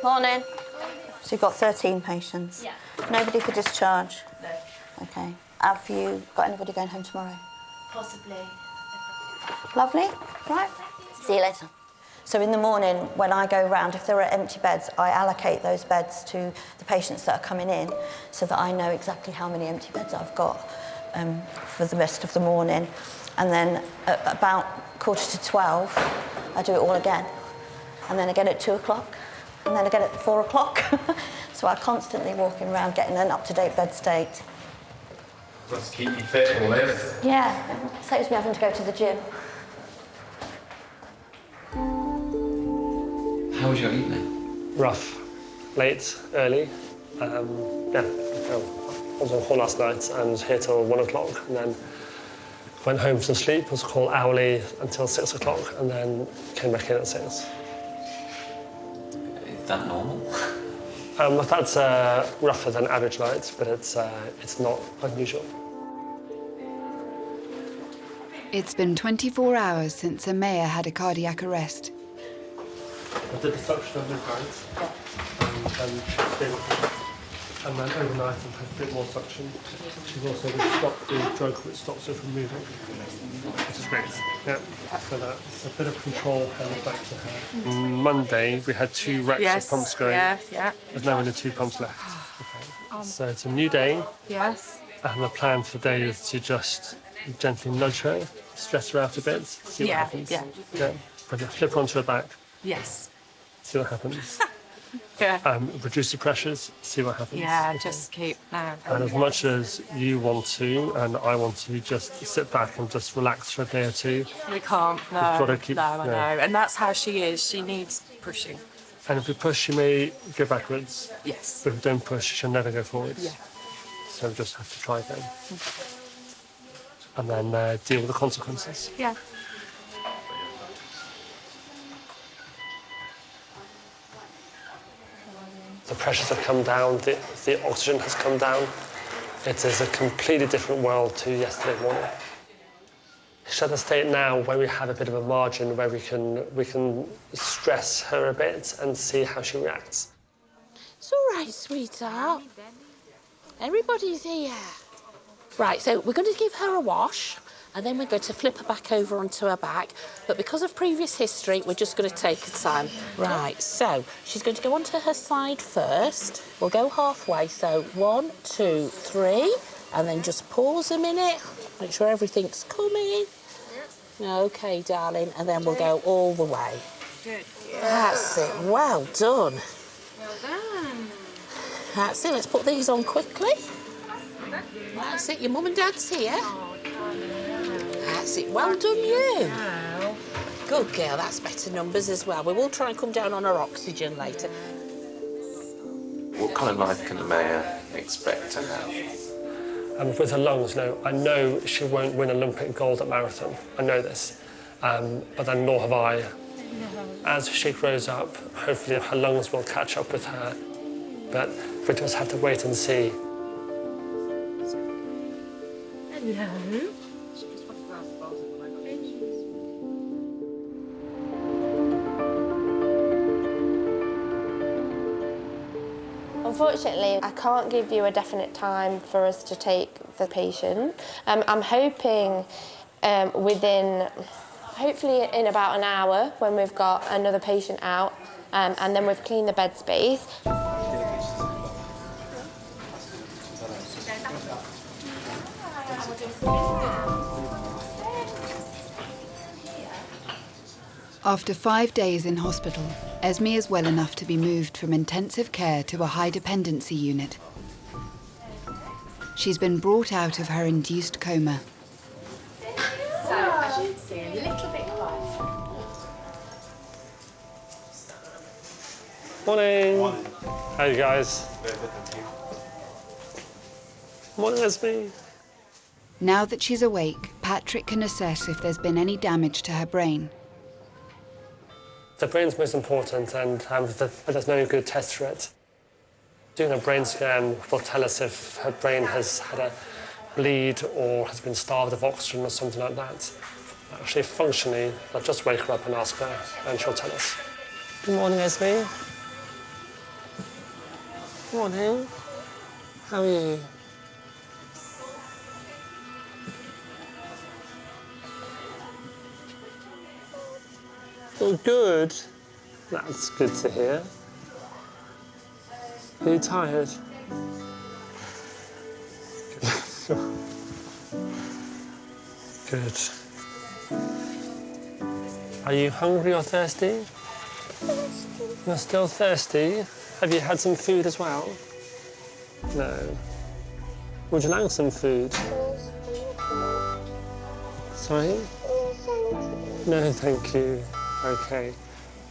Morning. So you've got 13 patients? Yeah. Nobody for discharge? No. OK. Have you got anybody going home tomorrow? Possibly. Lovely. Right. See you later. So in the morning, when I go round, if there are empty beds, I allocate those beds to the patients that are coming in so that I know exactly how many empty beds I've got for the rest of the morning. And then at about 11:45, I do it all again. And then again at 2 o'clock. And then again at 4 o'clock. So I'm constantly walking around getting an up-to-date bed state. Let's keep you fit, all this. Yeah, saves me having to go to the gym. How was your evening? Rough. Late, early. I was on call last night and was here till 1 o'clock, and then went home for some sleep, was called hourly until 6 o'clock, and then came back in at 6. Is that normal? That's rougher than average nights, but it's not unusual. It's been 24 hours since Amaya had a cardiac arrest. I did the suction of the currents, and then overnight I've had a bit more suction. She's also stopped the drug which stops her from moving, which is great. Yeah, so that's a bit of control handed back to her. Monday we had 2 racks of pumps going. There's now only 2 pumps left. Okay. So it's a new day. Yes. And the plan for the day is to just gently nudge her, stretch her out a bit, see what happens. Yeah. Put a flipper onto her back. Yes. See what happens. Yeah. Reduce the pressures, see what happens. Yeah, just keep now. And as much as you want to, and I want to, just sit back and just relax for a day or 2. We can't, no. You've got to keep, I know. And that's how she is. She needs pushing. And if we push, she may go backwards. Yes. But if we don't push, she'll never go forwards. Yeah. So we just have to try again. And then deal with the consequences. Yeah. The pressures have come down, the oxygen has come down. It is a completely different world to yesterday morning. She's at a state now where we have a bit of a margin where we can stress her a bit and see how she reacts. It's all right, sweetheart. Everybody's here. Right, so we're going to give her a wash, and then we're going to flip her back over onto her back. But because of previous history, we're just going to take her time. Right, so she's going to go onto her side first. We'll go halfway, so 1, 2, 3, and then just pause a minute. Make sure everything's coming. OK, darling, and then we'll go all the way. Good. That's it. Well done. Well done. That's it. Let's put these on quickly. That's it. Your mum and dad's here. That's it. Well done, you. Good girl. That's better numbers as well. We will try and come down on her oxygen later. What kind of life can the mayor expect to have? With her lungs, no. I know she won't win Olympic gold at marathon. I know this. But then nor have I. As she grows up, hopefully her lungs will catch up with her. But we just have to wait and see. Hello. Unfortunately, I can't give you a definite time for us to take the patient. I'm hoping hopefully in about an hour when we've got another patient out and then we've cleaned the bed space. After 5 days in hospital, Esme is well enough to be moved from intensive care to a high dependency unit. She's been brought out of her induced coma. So, as you can see, a little bit quiet. Morning. Morning. How are you guys? Very good, thank you. Morning, Esme. Now that she's awake, Patrick can assess if there's been any damage to her brain. The brain's most important, and there's no good test for it. Doing a brain scan will tell us if her brain has had a bleed or has been starved of oxygen or something like that. Actually, functionally, I'll just wake her up and ask her, and she'll tell us. Good morning, Esme. Morning. How are you? Oh, good. That's good to hear. Are you tired? Good. Are you hungry or thirsty? Thirsty. You're still thirsty? Have you had some food as well? No. Would you like some food? Sorry? No, thank you. OK.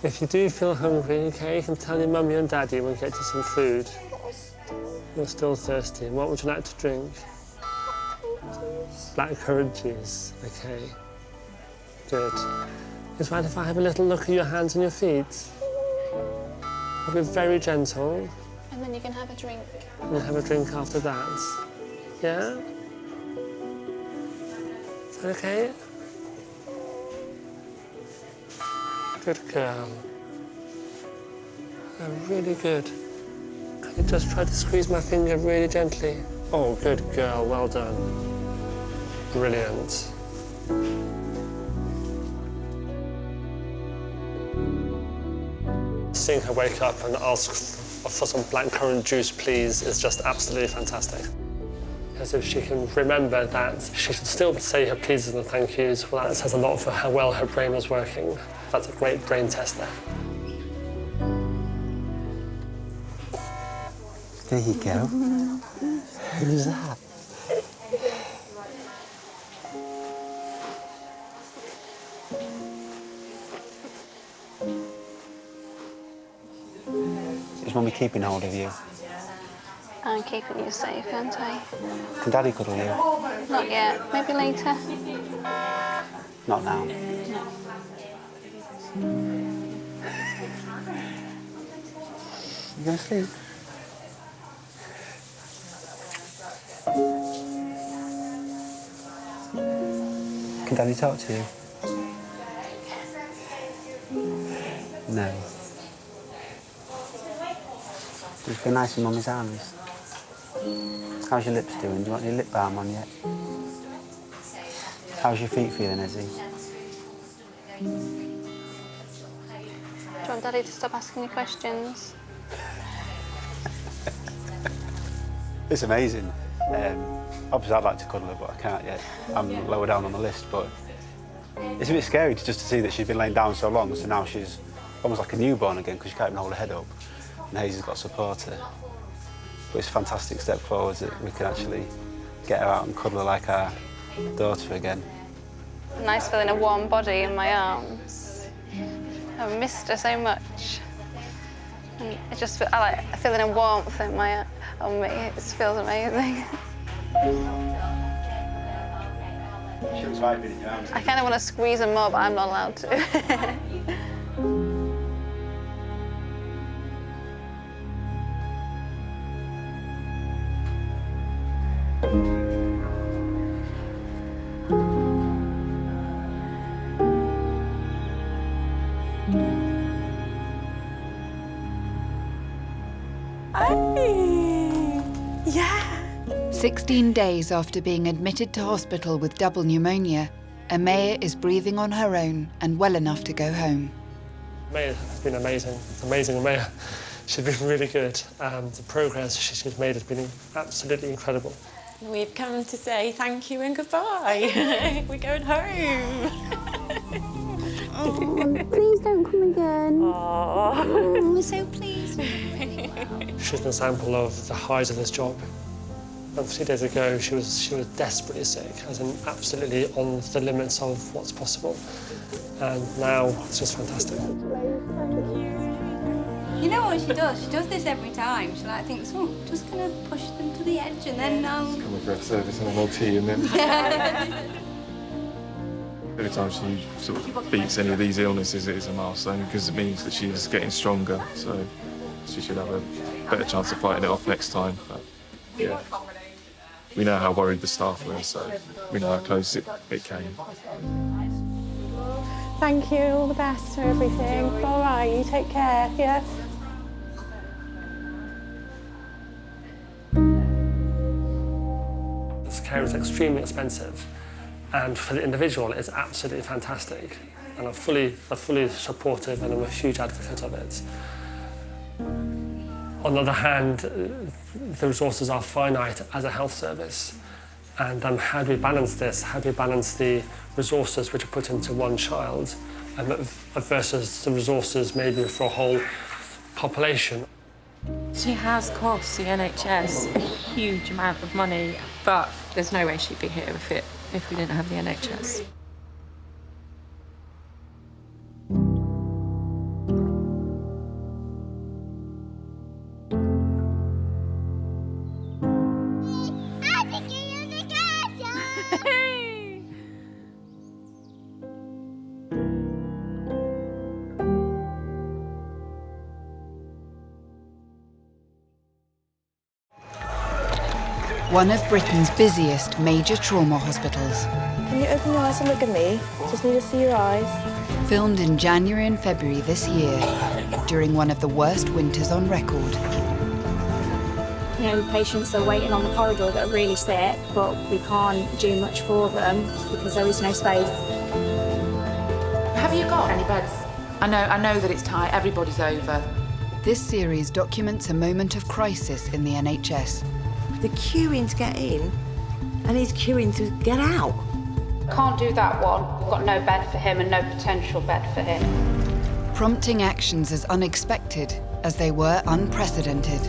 If you do feel hungry, OK, you can tell your mummy and daddy we'll get you some food. You're still thirsty. What would you like to drink? Blackcurrant juice. OK. Good. Is it right if I have a little look at your hands and your feet? I'll be very gentle. And then you can have a drink. And have a drink after that. Yeah? Is that OK? Good girl. Oh, really good. Can you just try to squeeze my finger really gently? Oh, good girl, well done. Brilliant. Seeing her wake up and ask for some blackcurrant juice, please, is just absolutely fantastic. Because if she can remember that she should still say her pleases and thank yous, well, that says a lot for how well her brain was working. That's a great brain test there. There you go. Who's that? Is Mummy keeping hold of you? I'm keeping you safe, aren't I? Can Daddy cuddle you? Not yet. Maybe later. Not now. No. You going to sleep? Can Daddy talk to you? No. Just feel nice in Mummy's arms. How's your lips doing? Do you want your lip balm on yet? How's your feet feeling, Izzy? Do you want Daddy to stop asking you questions? It's amazing. Obviously, I'd like to cuddle her, but I can't yet. I'm lower down on the list, but it's a bit scary just to see that she's been laying down so long, so now she's almost like a newborn again because she can't even hold her head up. And Hazel's got support her. But it's a fantastic step forward that we can actually get her out and cuddle her like our daughter again. Nice feeling a warm body in my arms. I've missed her so much. And I like feeling a warmth on me. It just feels amazing. She was vibing in your arms. I kind of want to squeeze her more, but I'm not allowed to. Yeah. 16 days after being admitted to hospital with double pneumonia, Amaya is breathing on her own and well enough to go home. Amaya has been amazing. It's amazing, Amaya. She's been really good. The progress she's made has been absolutely incredible. We've come to say thank you and goodbye. We're going home. Oh, please don't come again. Oh. I'm so pleased. She's an example of the highs of this job. And 3 days ago, she was desperately sick, as in absolutely on the limits of what's possible. And now it's just fantastic. You know what she does? She does this every time. She like thinks, oh, just gonna push them to the edge and then Come for a service and an OT and then... Every time she sort of beats any of these illnesses, it is a milestone because it means that she's getting stronger. So she should have a better chance of fighting it off next time. But, yeah. We know how worried the staff were, so we know how close it came. Thank you, all the best for everything. All right, you take care, yeah? This care is extremely expensive, and for the individual, it's absolutely fantastic. And I'm fully supportive, and I'm a huge advocate of it. On the other hand, the resources are finite as a health service. And how do we balance this? How do we balance the resources which are put into one child versus the resources maybe for a whole population? She has cost the NHS a huge amount of money, but there's no way she'd be here if we didn't have the NHS. One of Britain's busiest major trauma hospitals. Can you open your eyes and look at me. Just need to see your eyes. Filmed in January and February this year, during one of the worst winters on record. You know, patients are waiting on the corridor that are really sick, but we can't do much for them because there is no space. Have you got any beds? I know that it's tight, everybody's over. This series documents a moment of crisis in the NHS. The queuing to get in, and he's queuing to get out. Can't do that one. We've got no bed for him and no potential bed for him. Prompting actions as unexpected as they were unprecedented.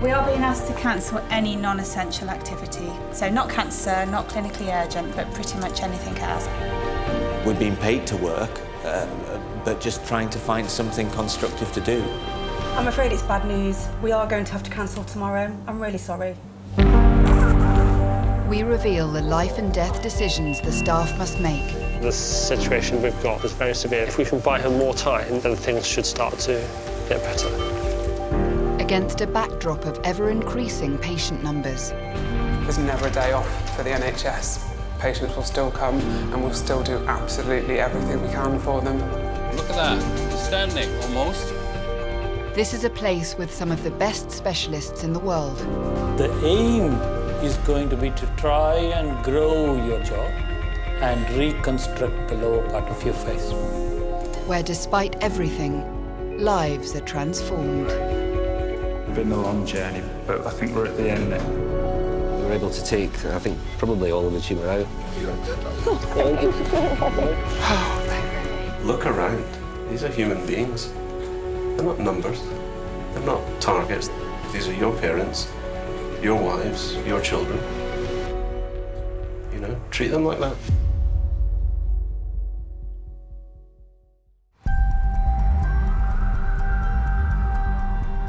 We are being asked to cancel any non-essential activity. So not cancer, not clinically urgent, but pretty much anything else. We're being paid to work, but just trying to find something constructive to do. I'm afraid it's bad news. We are going to have to cancel tomorrow. I'm really sorry. We reveal the life and death decisions the staff must make. The situation we've got is very severe. If we can buy her more time, then things should start to get better. Against a backdrop of ever-increasing patient numbers. There's never a day off for the NHS. Patients will still come and we'll still do absolutely everything we can for them. Look at that, standing almost. This is a place with some of the best specialists in the world. The aim is going to be to try and grow your jaw and reconstruct the lower part of your face. Where despite everything, lives are transformed. It's been a long journey, but I think we're at the end now. We were able to take, I think, probably all of the tumour out. Look around. These are human beings. They're not numbers. They're not targets. These are your parents, your wives, your children. You know, treat them like that.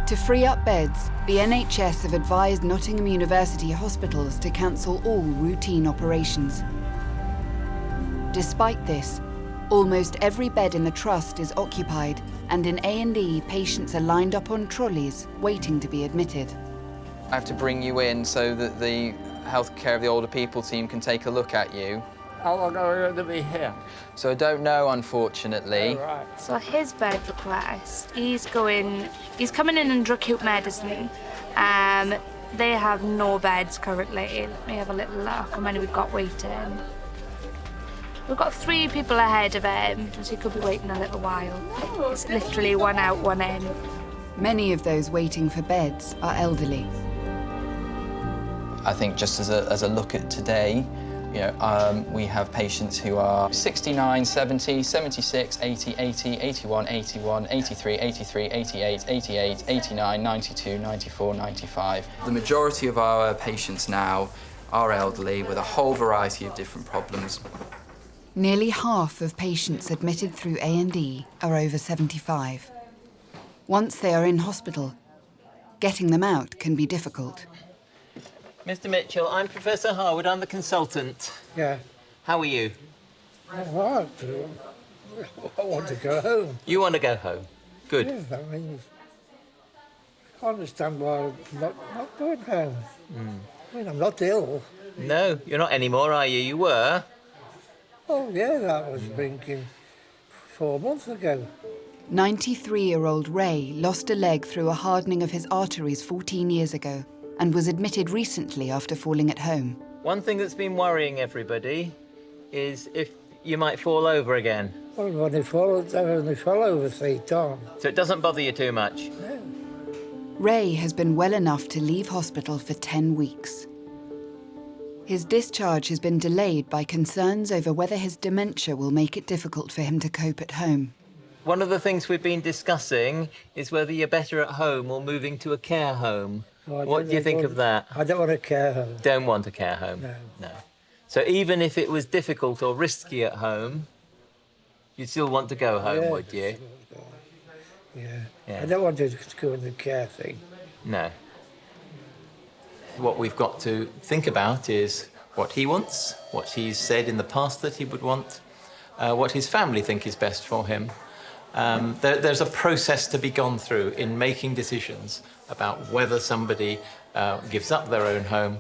To free up beds, the NHS have advised Nottingham University hospitals to cancel all routine operations. Despite this, almost every bed in the trust is occupied, and in A&E, patients are lined up on trolleys, waiting to be admitted. I have to bring you in so that the healthcare of the older people team can take a look at you. How long are we going to be here? So I don't know, unfortunately. Oh, right. So his bed request, he's coming in under acute medicine. They have no beds currently. Let me have a little look how many we've got waiting. We've got 3 people ahead of him, so he could be waiting a little while. It's literally one out, one in. Many of those waiting for beds are elderly. I think just as a look at today, you know, we have patients who are 69, 70, 76, 80, 80, 81, 81, 83, 83, 88, 88, 89, 92, 94, 95. The majority of our patients now are elderly with a whole variety of different problems. Nearly half of patients admitted through A&E are over 75. Once they are in hospital, getting them out can be difficult. Mr. Mitchell, I'm Professor Harwood. I'm the consultant. Yeah. How are you? I want to go home. You want to go home? Good. Yeah, I mean, I can't understand why I'm not going home. I mean, I'm not ill. No, you're not anymore, are you? You were? Oh, yeah, that was thinking 4 months ago. 93-year-old Ray lost a leg through a hardening of his arteries 14 years ago and was admitted recently after falling at home. One thing that's been worrying everybody is if you might fall over again. Well, I've only fell over 3 times. So it doesn't bother you too much? No. Ray has been well enough to leave hospital for 10 weeks. His discharge has been delayed by concerns over whether his dementia will make it difficult for him to cope at home. One of the things we've been discussing is whether you're better at home or moving to a care home. Well, what do you think of that? I don't want a care home. Don't want a care home? No. So even if it was difficult or risky at home, you'd still want to go home, would you? Yeah. I don't want to go in the care thing. No. What we've got to think about is what he wants, what he's said in the past that he would want, what his family think is best for him. There's a process to be gone through in making decisions about whether somebody gives up their own home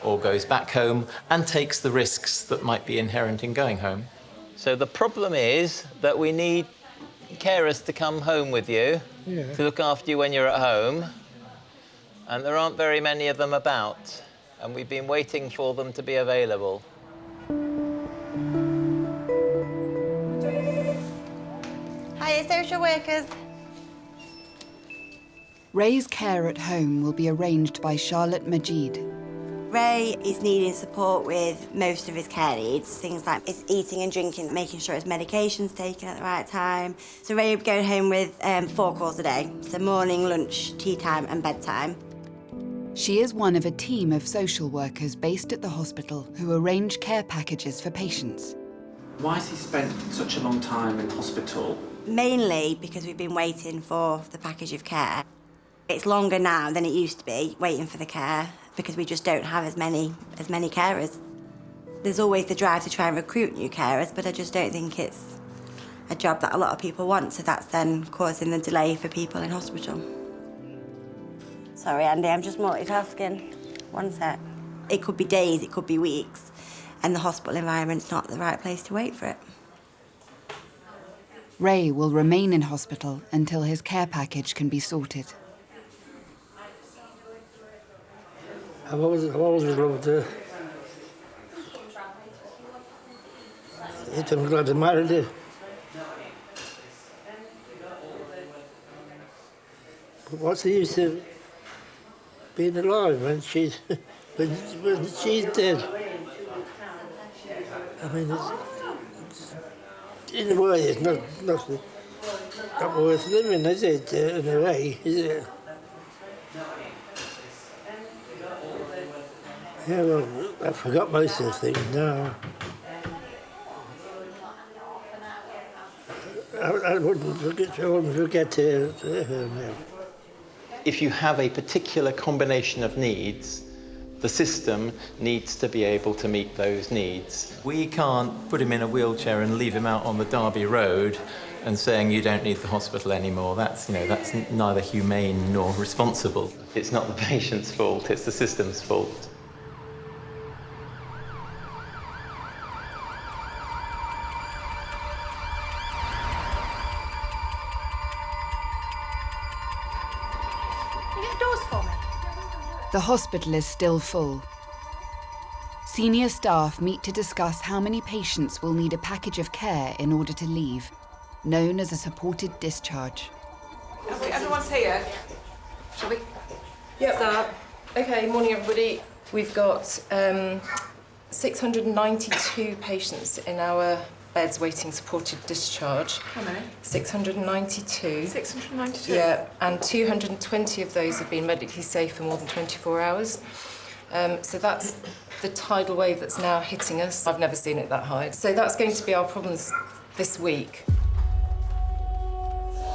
or goes back home and takes the risks that might be inherent in going home. So the problem is that we need carers to come home with you, to look after you when you're at home, and there aren't very many of them about, and we've been waiting for them to be available. Hiya, social workers. Ray's care at home will be arranged by Charlotte Majid. Ray is needing support with most of his care needs, things like his eating and drinking, making sure his medication's taken at the right time. So Ray will be going home with 4 calls a day, so morning, lunch, tea time and bedtime. She is one of a team of social workers based at the hospital who arrange care packages for patients. Why has he spent such a long time in hospital? Mainly because we've been waiting for the package of care. It's longer now than it used to be, waiting for the care, because we just don't have as many carers. There's always the drive to try and recruit new carers, but I just don't think it's a job that a lot of people want, so that's then causing the delay for people in hospital. Sorry, Andy, I'm just multitasking. One sec. It could be days, it could be weeks, and the hospital environment's not the right place to wait for it. Ray will remain in hospital until his care package can be sorted. I've always loved her. I'm glad I married her. But what's the use of being alive when she's dead? I mean, it's in a way, it's not worth living, is it? In a way, is it? Yeah, well, I forgot most of the things now. I wouldn't forget her now. If you have a particular combination of needs, the system needs to be able to meet those needs. We can't put him in a wheelchair and leave him out on the Derby Road and saying you don't need the hospital anymore. That's neither humane nor responsible. It's not the patient's fault, it's the system's fault. The hospital is still full. Senior staff meet to discuss how many patients will need a package of care in order to leave, known as a supported discharge. Everyone's here. Shall we? Yep. Start. Okay, morning everybody. We've got 692 patients in our beds waiting supported discharge. How many? 692. 692? Yeah, and 220 of those have been medically safe for more than 24 hours. So that's the tidal wave that's now hitting us. I've never seen it that high. So that's going to be our problems this week.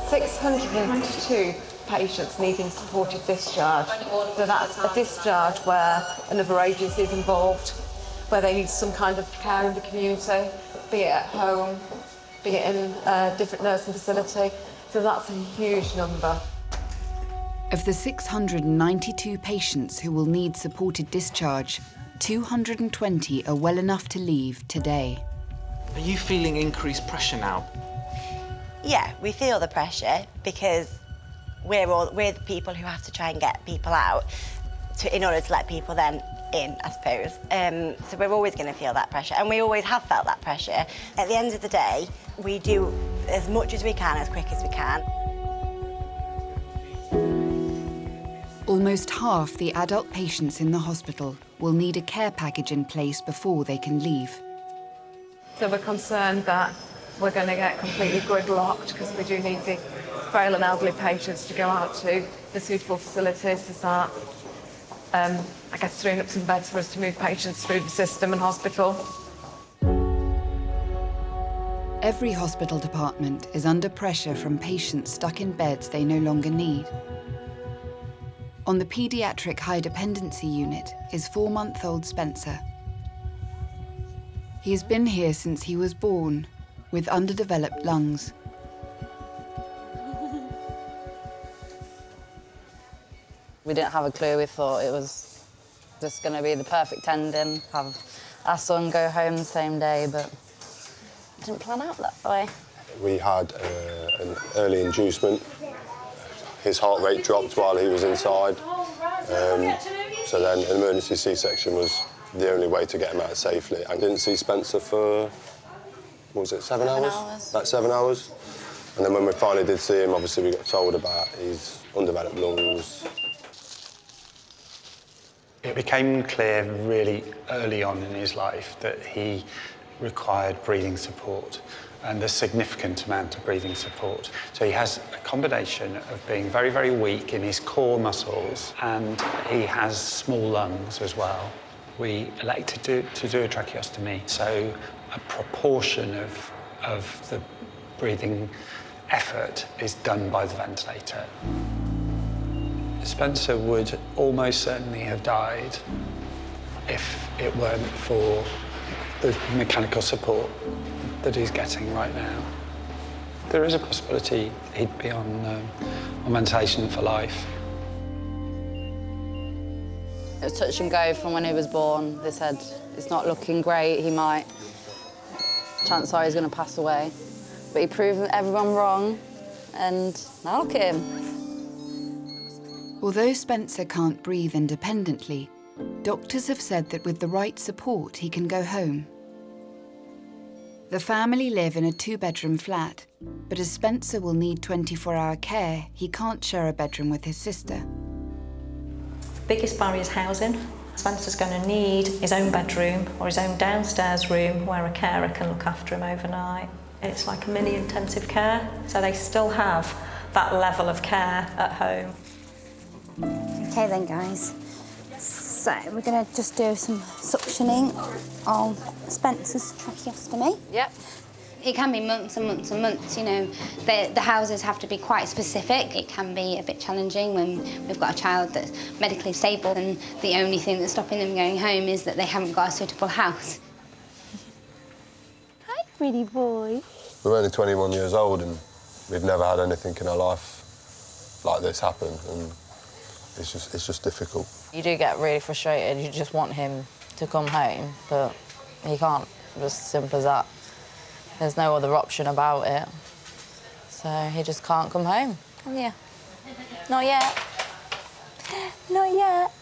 692 patients needing supported discharge. So that's a discharge where another agency is involved, where they need some kind of care in the community, be it at home, be it in a different nursing facility. So that's a huge number. Of the 692 patients who will need supported discharge, 220 are well enough to leave today. Are you feeling increased pressure now? Yeah, we feel the pressure because we're the people who have to try and get people out in order to let people then in, I suppose. So we're always going to feel that pressure, and we always have felt that pressure. At the end of the day, we do as much as we can, as quick as we can. Almost half the adult patients in the hospital will need a care package in place before they can leave. So we're concerned that we're going to get completely gridlocked because we do need the frail and elderly patients to go out to the suitable facilities to start, I guess, freeing up some beds for us to move patients through the system and hospital. Every hospital department is under pressure from patients stuck in beds they no longer need. On the Pediatric High Dependency Unit is 4-month-old Spencer. He has been here since he was born, with underdeveloped lungs. We didn't have a clue. We thought it was Just going to be the perfect ending, have our son go home the same day, but it didn't plan out that way. We had an early inducement. His heart rate dropped while he was inside. So then an emergency C-section was the only way to get him out safely. I didn't see Spencer for, what was it, 7 hours? About 7 hours. And then when we finally did see him, obviously we got told about his undeveloped lungs. It became clear really early on in his life that he required breathing support, and a significant amount of breathing support. So he has a combination of being very, very weak in his core muscles, and he has small lungs as well. We elected to do a tracheostomy, so a proportion of the breathing effort is done by the ventilator. Spencer would almost certainly have died if it weren't for the mechanical support that he's getting right now. There is a possibility he'd be on ventilation for life. It was touch and go from when he was born. They said, it's not looking great, chances are he's going to pass away. But he proved everyone wrong, and now look at him. Although Spencer can't breathe independently, doctors have said that with the right support, he can go home. The family live in a 2-bedroom flat, but as Spencer will need 24-hour care, he can't share a bedroom with his sister. The biggest barrier is housing. Spencer's going to need his own bedroom or his own downstairs room where a carer can look after him overnight. It's like a mini intensive care, so they still have that level of care at home. Okay then, guys. So we're going to just do some suctioning on Spencer's tracheostomy. Yep. It can be months and months and months, you know. The houses have to be quite specific. It can be a bit challenging when we've got a child that's medically stable and the only thing that's stopping them going home is that they haven't got a suitable house. Hi, pretty boy. We're only 21 years old and we've never had anything in our life like this happen, and it's just difficult. You do get really frustrated. You just want him to come home, but he can't. Just simple as that. There's no other option about it. So he just can't come home. Yeah. Not yet. Not yet.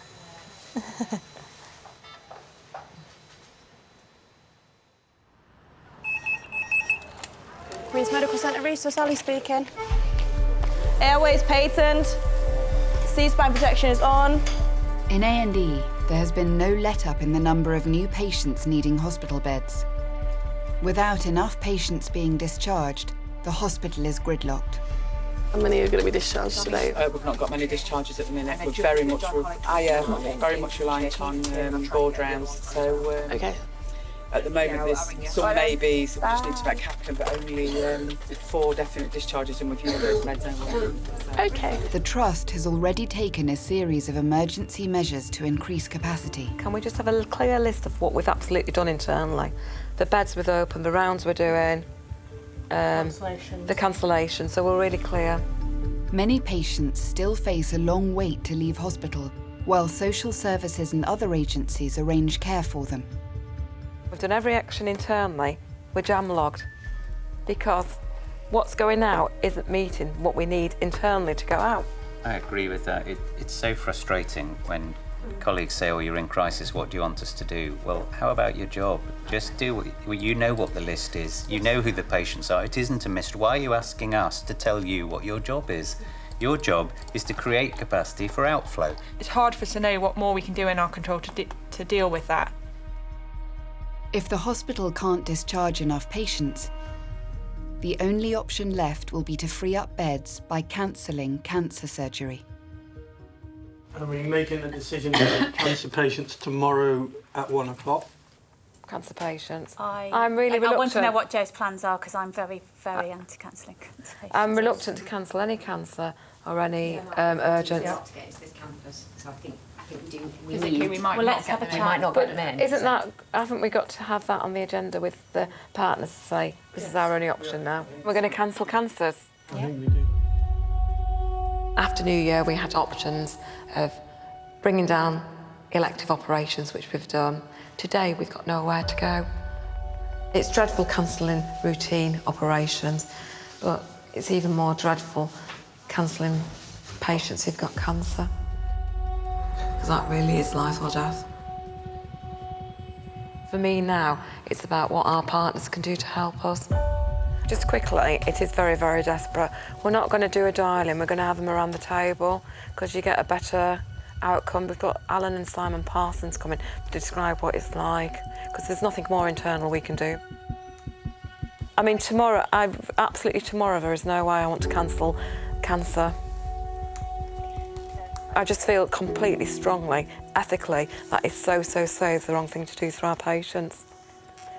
Queen's Medical Centre Resource, Ali speaking. Airways patent. C-spine protection is on. In A&E, there has been no let-up in the number of new patients needing hospital beds. Without enough patients being discharged, the hospital is gridlocked. How many are going to be discharged today? We've not got many discharges at the minute. We're very much reliant on board rounds. So okay. At the moment, there's some maybes that we just need to make happen, but only 4 definite discharges, and we've used those meds now. Okay. The Trust has already taken a series of emergency measures to increase capacity. Can we just have a clear list of what we've absolutely done internally? The beds we've opened, the rounds we're doing, the cancellations, so we're really clear. Many patients still face a long wait to leave hospital, while social services and other agencies arrange care for them. We've done every action internally. We're jam-logged because what's going out isn't meeting what we need internally to go out. I agree with that. It's so frustrating when colleagues say, oh, you're in crisis, what do you want us to do? Well, how about your job? Just do what you know what the list is. You know who the patients are. It isn't a mystery. Why are you asking us to tell you what your job is? Your job is to create capacity for outflow. It's hard for us to know what more we can do in our control to deal with that. If the hospital can't discharge enough patients, the only option left will be to free up beds by cancelling cancer surgery. Are we making a decision to cancer patients tomorrow at 1 o'clock? Cancer patients. I'm really reluctant. I want to know what Joe's plans are because I'm very, very anti-cancelling cancer patients. I'm reluctant to cancel any cancer or any urgent. To get into this campus, so I think we let's have a chat. We might not get them in. Isn't that? Haven't we got to have that on the agenda with the partners to say this is our only option now? We're going to cancel cancers. I think we do. After New Year, we had options of bringing down elective operations which we've done. Today we've got nowhere to go. It's dreadful cancelling routine operations, but it's even more dreadful cancelling patients who've got cancer. Because that really is life or death. For me now, it's about what our partners can do to help us. Just quickly, it is very, very desperate. We're not going to do a dialing, we're going to have them around the table because you get a better outcome. We've got Alan and Simon Parsons coming to describe what it's like, because there's nothing more internal we can do. I mean, tomorrow, tomorrow there is no way I want to cancel cancer. I just feel completely strongly, ethically, that is so the wrong thing to do for our patients.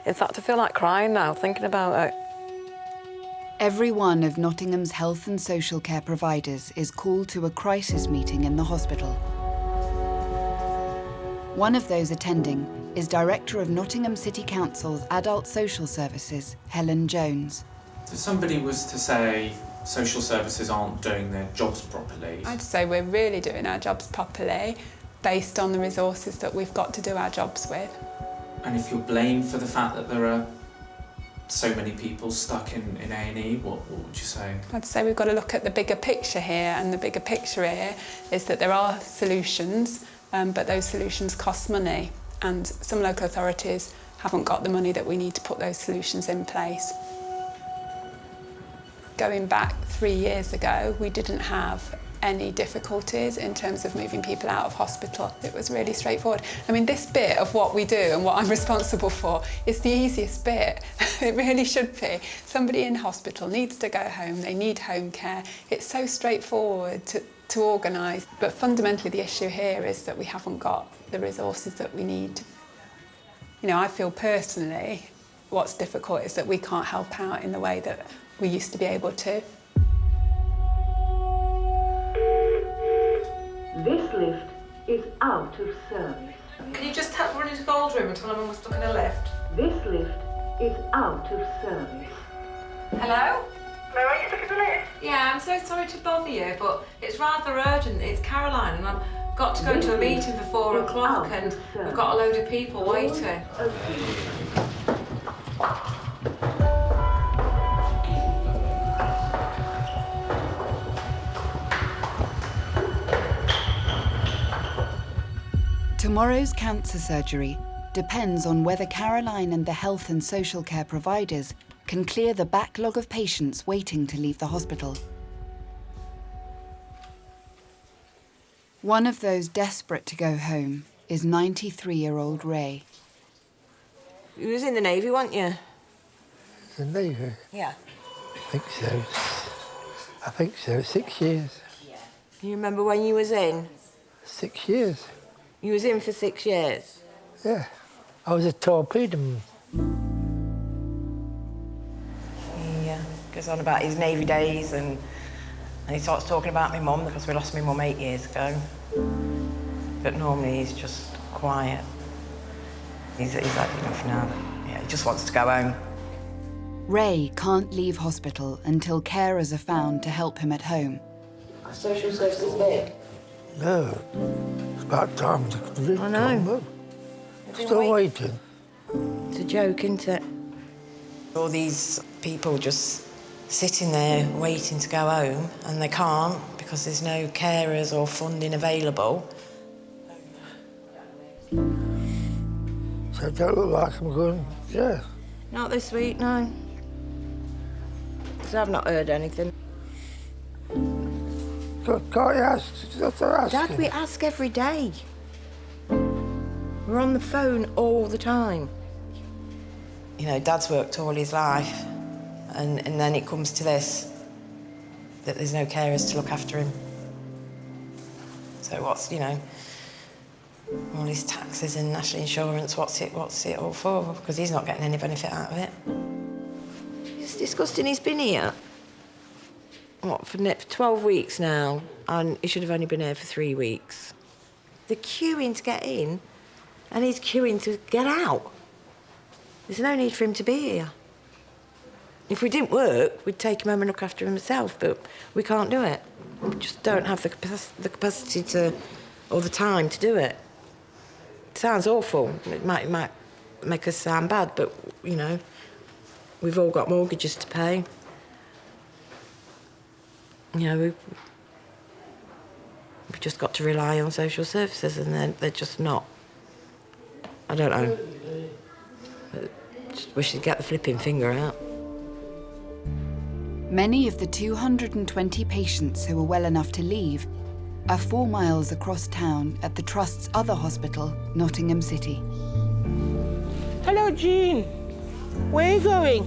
In fact, I feel like crying now, thinking about it. Every one of Nottingham's health and social care providers is called to a crisis meeting in the hospital. One of those attending is Director of Nottingham City Council's Adult Social Services, Helen Jones. If somebody was to say social services aren't doing their jobs properly, I'd say we're really doing our jobs properly based on the resources that we've got to do our jobs with. and if you're blamed for the fact that there are so many people stuck in A&E, what would you say? I'd say we've got to look at the bigger picture here, and the bigger picture here is that there are solutions, but those solutions cost money, and some local authorities haven't got the money that we need to put those solutions in place. Going back 3 years ago, we didn't have any difficulties in terms of moving people out of hospital. It was really straightforward. I mean, this bit of what we do and what I'm responsible for is the easiest bit. It really should be. Somebody in hospital needs to go home, they need home care. It's so straightforward to organise. But fundamentally, the issue here is that we haven't got the resources that we need. You know, I feel personally what's difficult is that we can't help out in the way that we used to be able to. This lift is out of service. Can you just run into Gold Room and tell them we're stuck in a lift? This lift is out of service. Hello? Hello, are you stuck in the lift? Yeah, I'm so sorry to bother you, but it's rather urgent. It's Caroline and I've got to go to a meeting for 4 o'clock and we've got a load of people waiting. Tomorrow's cancer surgery depends on whether Caroline and the health and social care providers can clear the backlog of patients waiting to leave the hospital. One of those desperate to go home is 93-year-old Ray. You was in the Navy, weren't you? The Navy? Yeah. I think so, 6 years. Can you remember when you was in? 6 years. You was in for 6 years? Yeah. I was a torpedo. He goes on about his Navy days and he starts talking about my mum because we lost my mum 8 years ago. But normally he's just quiet. He's had enough now. Yeah, he just wants to go home. Ray can't leave hospital until carers are found to help him at home. Are social services big? No. It's about time to really I know. come up. Still waiting. It's a joke, isn't it? All these people just sitting there waiting to go home and they can't because there's no carers or funding available. So it don't look like I'm going, yeah. Not this week, no. So I've not heard anything. Can't you ask? That's what I'm asking. Dad, we ask every day. We're on the phone all the time. You know, Dad's worked all his life, and then it comes to this, that there's no carers to look after him. So what's, you know, all his taxes and national insurance, what's it all for? Because he's not getting any benefit out of it. It's disgusting, he's been here. What, for 12 weeks now, and he should have only been here for 3 weeks. They're queuing to get in, and he's queuing to get out. There's no need for him to be here. If we didn't work, we'd take him home and look after himself, but we can't do it. We just don't have the capacity to, or the time to do it. sounds awful. It might make us sound bad, but, you know, we've all got mortgages to pay. You know, we've just got to rely on social services, and they're just not. I don't know. Just wish they'd get the flipping finger out. Many of the 220 patients who were well enough to leave are 4 miles across town at the Trust's other hospital, Nottingham City. Hello, Jean. Where are you going?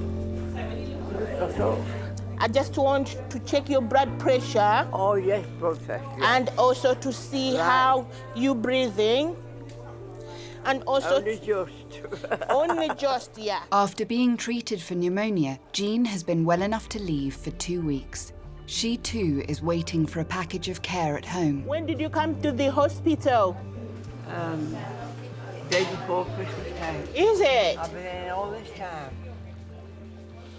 I just want to check your blood pressure. Oh, yes, blood pressure. And also to see how you're breathing. And also... Only just. Only just, yeah. After being treated for pneumonia, Jean has been well enough to leave for 2 weeks. She too is waiting for a package of care at home. When did you come to the hospital? Day before Christmas Day. Is it? I've been in all this time.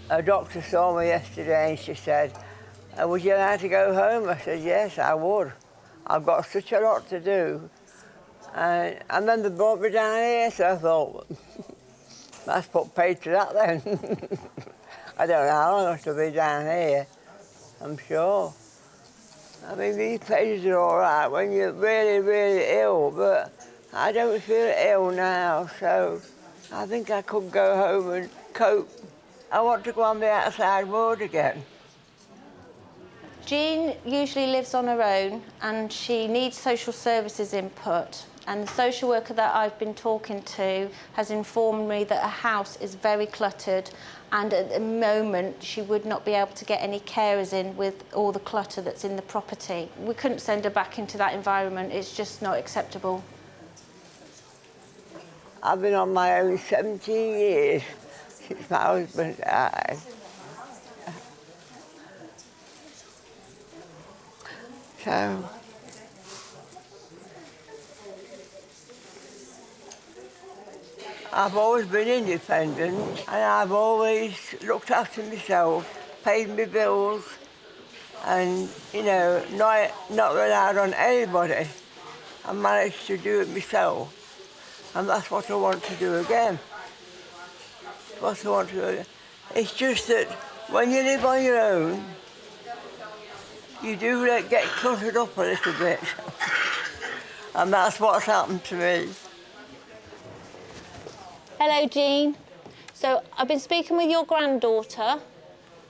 A doctor saw me yesterday and she said, would you like to go home? I said, yes, I would. I've got such a lot to do. And then they brought me down here, so I thought, let's put paid to that then. I don't know how long I shall be down here, I'm sure. I mean, these places are all right when you're really, really ill, but I don't feel ill now, so I think I could go home and cope. I want to go on the outside world again. Jean usually lives on her own and she needs social services input. And the social worker that I've been talking to has informed me that her house is very cluttered, and at the moment she would not be able to get any carers in with all the clutter that's in the property. We couldn't send her back into that environment. It's just not acceptable. I've been on my own 17 years since my husband died. So... I've always been independent and I've always looked after myself, paid my bills and, you know, not relied on anybody. I managed to do it myself and that's what I want to do again. What I want to do. It's just that when you live on your own, you do get cluttered up a little bit and that's what's happened to me. Hello, Jean. So I've been speaking with your granddaughter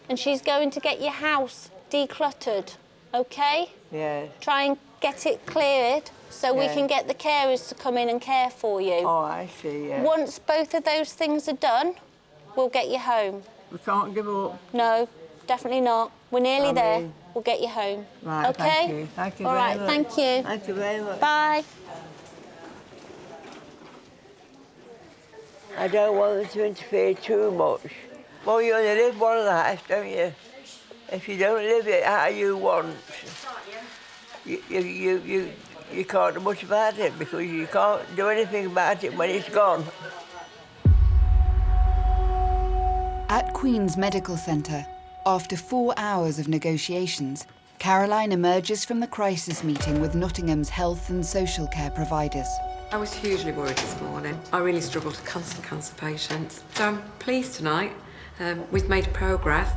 and she's going to get your house decluttered, OK? Yes. Try and get it cleared so we can get the carers to come in and care for you. Oh, I see, yeah. Once both of those things are done, we'll get you home. We can't give up. No, definitely not. We're nearly there. We'll get you home. Right, OK? thank you. Thank you All very right, much. thank you. Thank you very much. Bye. I don't want them to interfere too much. Well, you only live one life, don't you? If you don't live it how you want, you can't do much about it because you can't do anything about it when it's gone. At Queen's Medical Centre, after 4 hours of negotiations, Caroline emerges from the crisis meeting with Nottingham's health and social care providers. I was hugely worried this morning. I really struggled to cancel cancer patients. So I'm pleased tonight. We've made progress.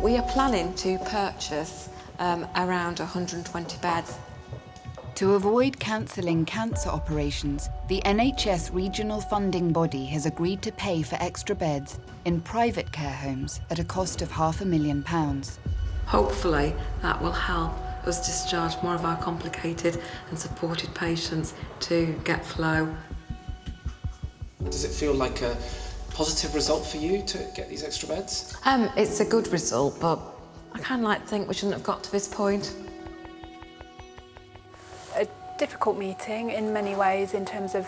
We are planning to purchase around 120 beds. To avoid cancelling cancer operations, the NHS regional funding body has agreed to pay for extra beds in private care homes at a cost of £500,000. Hopefully, that will help us discharge more of our complicated and supported patients to get flow. Does it feel like a positive result for you to get these extra beds? It's a good result, but I kind of think we shouldn't have got to this point. A difficult meeting in many ways in terms of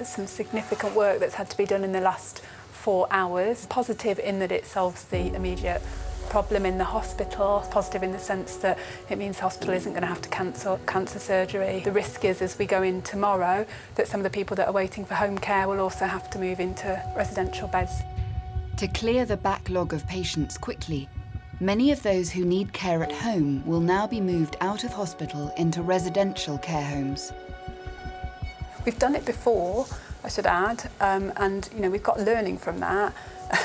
some significant work that's had to be done in the last 4 hours. Positive in that it solves the immediate problem in the hospital, positive in the sense that it means the hospital isn't going to have to cancel cancer surgery. The risk is, as we go in tomorrow, that some of the people that are waiting for home care will also have to move into residential beds. To clear the backlog of patients quickly, many of those who need care at home will now be moved out of hospital into residential care homes. We've done it before, I should add, and we've got learning from that.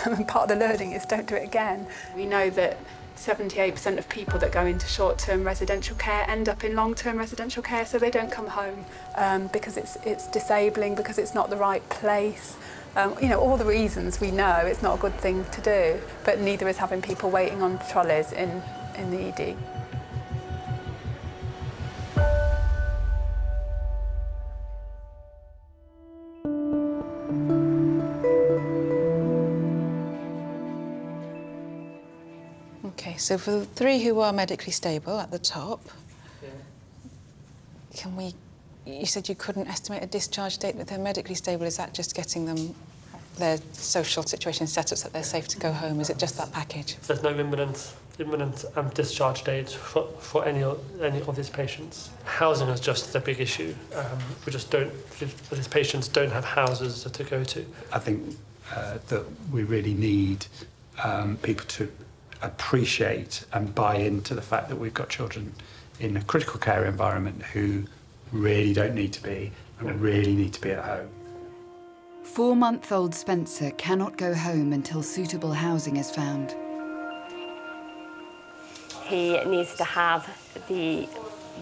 And part of the learning is don't do it again. We know that 78% of people that go into short-term residential care end up in long-term residential care, so they don't come home because it's disabling, because it's not the right place. All the reasons we know it's not a good thing to do, but neither is having people waiting on trolleys in the ED. Okay, so for the 3 who are medically stable at the top, you said you couldn't estimate a discharge date with them medically stable. Is that just getting them their social situation set up so that they're safe to go home? Is it just that package? There's no imminent discharge date for any of these patients. Housing is just the big issue. We just don't, these patients don't have houses to go to. I think that we really need people to appreciate and buy into the fact that we've got children in a critical care environment who really don't need to be and really need to be at home. 4-month-old Spencer cannot go home until suitable housing is found. He needs to have the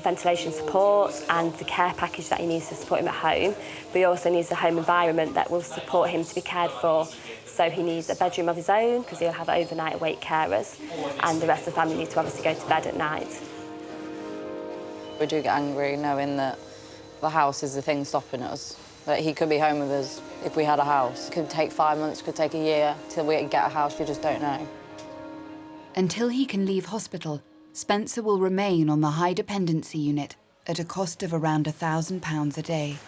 ventilation support and the care package that he needs to support him at home, but he also needs a home environment that will support him to be cared for. So he needs a bedroom of his own, because he'll have overnight awake carers, and the rest of the family need to obviously go to bed at night. We do get angry knowing that the house is the thing stopping us, that he could be home with us if we had a house. It could take 5 months, could take a year till we get a house, we just don't know. Until he can leave hospital, Spencer will remain on the high dependency unit at a cost of around £1,000 a day.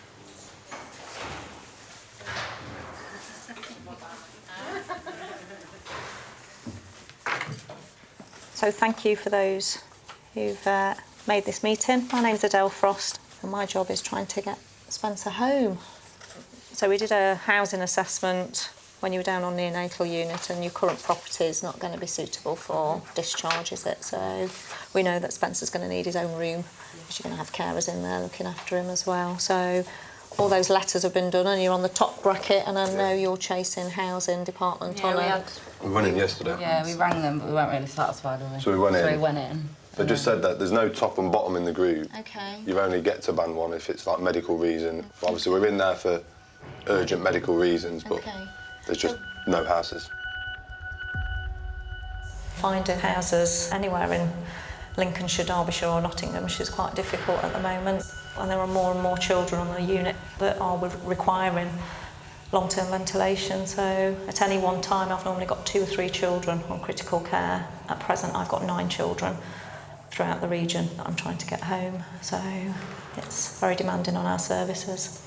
So thank you for those who've made this meeting. My name's Adele Frost, and my job is trying to get Spencer home. So we did a housing assessment when you were down on the neonatal unit, and your current property is not going to be suitable for discharge, is it? So we know that Spencer's going to need his own room, because you're going to have carers in there looking after him as well. So all those letters have been done, and you're on the top bracket, and I know you're chasing housing department on it. We went in yesterday. Yeah, we rang them, but we weren't really satisfied with it. So we went in. So we went in. They just said that there's no top and bottom in the group. Okay. You only get to band 1 if it's like medical reason. Obviously, we're in there for urgent medical reasons, but there's just no houses. Finding houses anywhere in Lincolnshire, Derbyshire or Nottinghamshire is quite difficult at the moment, and there are more and more children on the unit that are requiring long-term ventilation. So at any one time I've normally got 2 or 3 children on critical care. At present I've got 9 children throughout the region that I'm trying to get home, so it's very demanding on our services.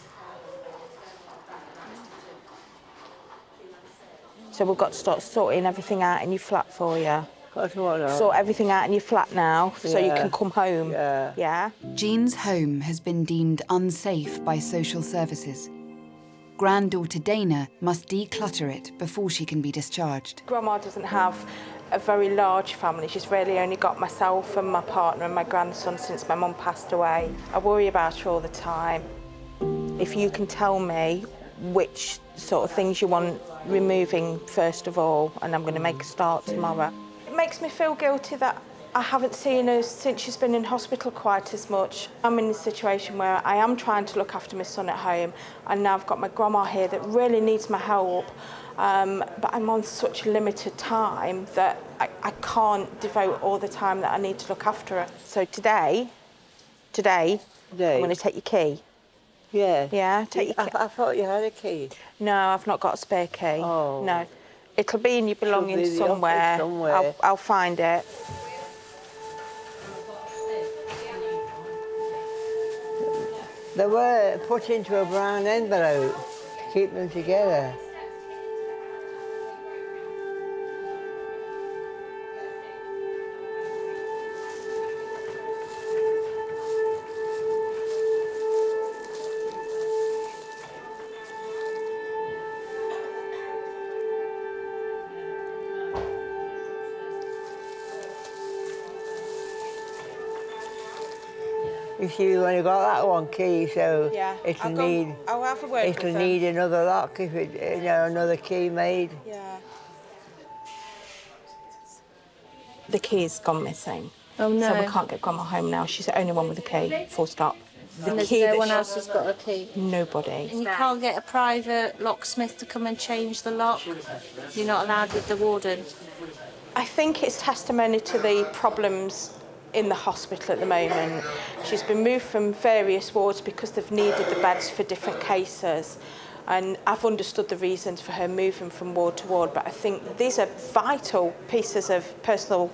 So we've got to start sorting everything out in your flat for you. Sort everything out in your flat now, so you can come home. Yeah. Jean's home has been deemed unsafe by social services. Granddaughter Dana must declutter it before she can be discharged. Grandma doesn't have a very large family. She's really only got myself and my partner and my grandson since my mum passed away. I worry about her all the time. If you can tell me which sort of things you want removing first of all, and I'm going to make a start tomorrow. It makes me feel guilty that I haven't seen her since she's been in hospital quite as much. I'm in a situation where I am trying to look after my son at home, and now I've got my grandma here that really needs my help, but I'm on such limited time that I can't devote all the time that I need to look after her. So today, I'm going to take your key. Yeah. Yeah, take your key. I thought you had a key. No, I've not got a spare key. Oh. No. It'll be in your belongings Should be in the office somewhere. I'll find it. They were put into a brown envelope to keep them together. You see, we've only got that one key, so Yeah, it'll need. I'll have a word with It'll them. need another lock if it, another key made. Yeah. The key's gone missing. Oh no. So we can't get Grandma home now. She's the only one with a key, full stop. And there's no one else who's got a key? Nobody. And you can't get a private locksmith to come and change the lock? You're not allowed with the warden? I think it's testimony to the problems in the hospital at the moment. She's been moved from various wards because they've needed the beds for different cases. And I've understood the reasons for her moving from ward to ward, but I think these are vital pieces of personal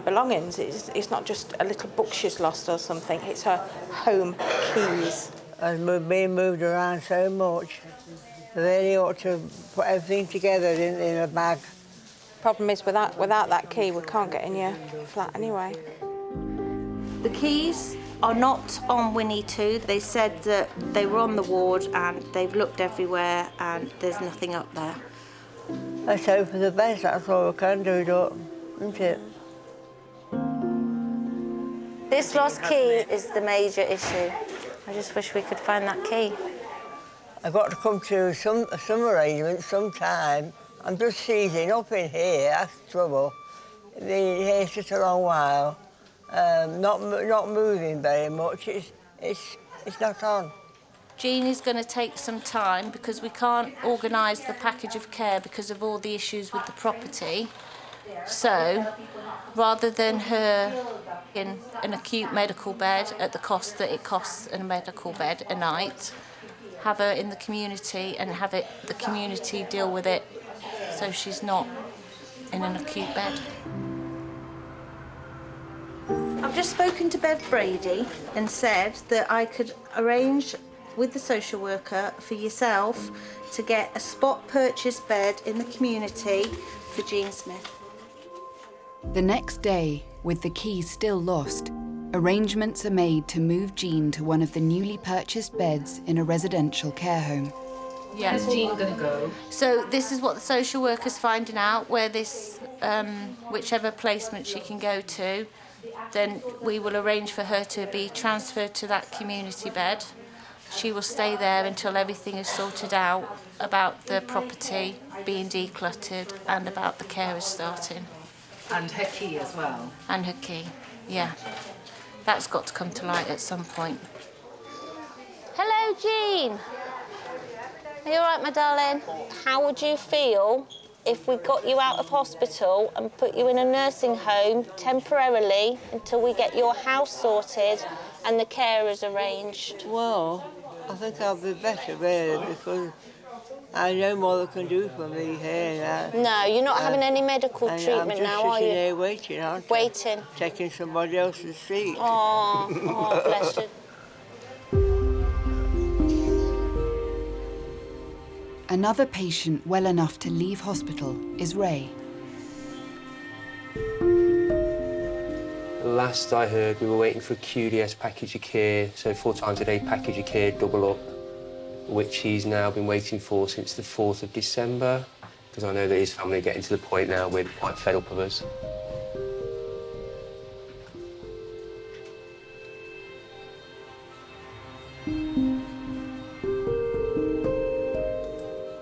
belongings. It's not just a little book she's lost or something, it's her home keys. And we've been moved around so much. They really ought to put everything together in a bag. Problem is, without that key, we can't get in your flat anyway. The keys are not on Winnie 2. They said that they were on the ward and they've looked everywhere and there's nothing up there. Let's hope for the best, that's all we can do, isn't it? This lost key is the major issue. I just wish we could find that key. I've got to come to some arrangement sometime. I'm just seizing up in here, that's the trouble. Being here such a long while, not moving very much, it's not on. Jean is going to take some time because we can't organise the package of care because of all the issues with the property. So, rather than her in an acute medical bed at the cost that it costs in a medical bed a night, have her in the community and have the community deal with it so she's not in an acute bed. I've just spoken to Bev Brady and said that I could arrange with the social worker for yourself to get a spot purchase bed in the community for Jean Smith. The next day, with the key still lost, arrangements are made to move Jean to one of the newly purchased beds in a residential care home. Yes. Where's Jean going to go? So this is what the social worker's finding out, where this, whichever placement she can go to, then we will arrange for her to be transferred to that community bed. She will stay there until everything is sorted out about the property being decluttered and about the carers starting. And her key as well? And her key, yeah. That's got to come to light at some point. Hello, Jean. Are you all right, my darling? How would you feel if we got you out of hospital and put you in a nursing home temporarily until we get your house sorted and the carers arranged? Well, I think I'll be better really because I know more they can do for me here now. No, you're not having any medical treatment now, are you? I'm just sitting here waiting, aren't I? Waiting. Taking somebody else's seat. Oh, bless you. Another patient well enough to leave hospital is Ray. Last I heard, we were waiting for a QDS package of care, so 4 times a day package of care, double up, which he's now been waiting for since the 4th of December, because I know that his family are getting to the point now where they're quite fed up of us.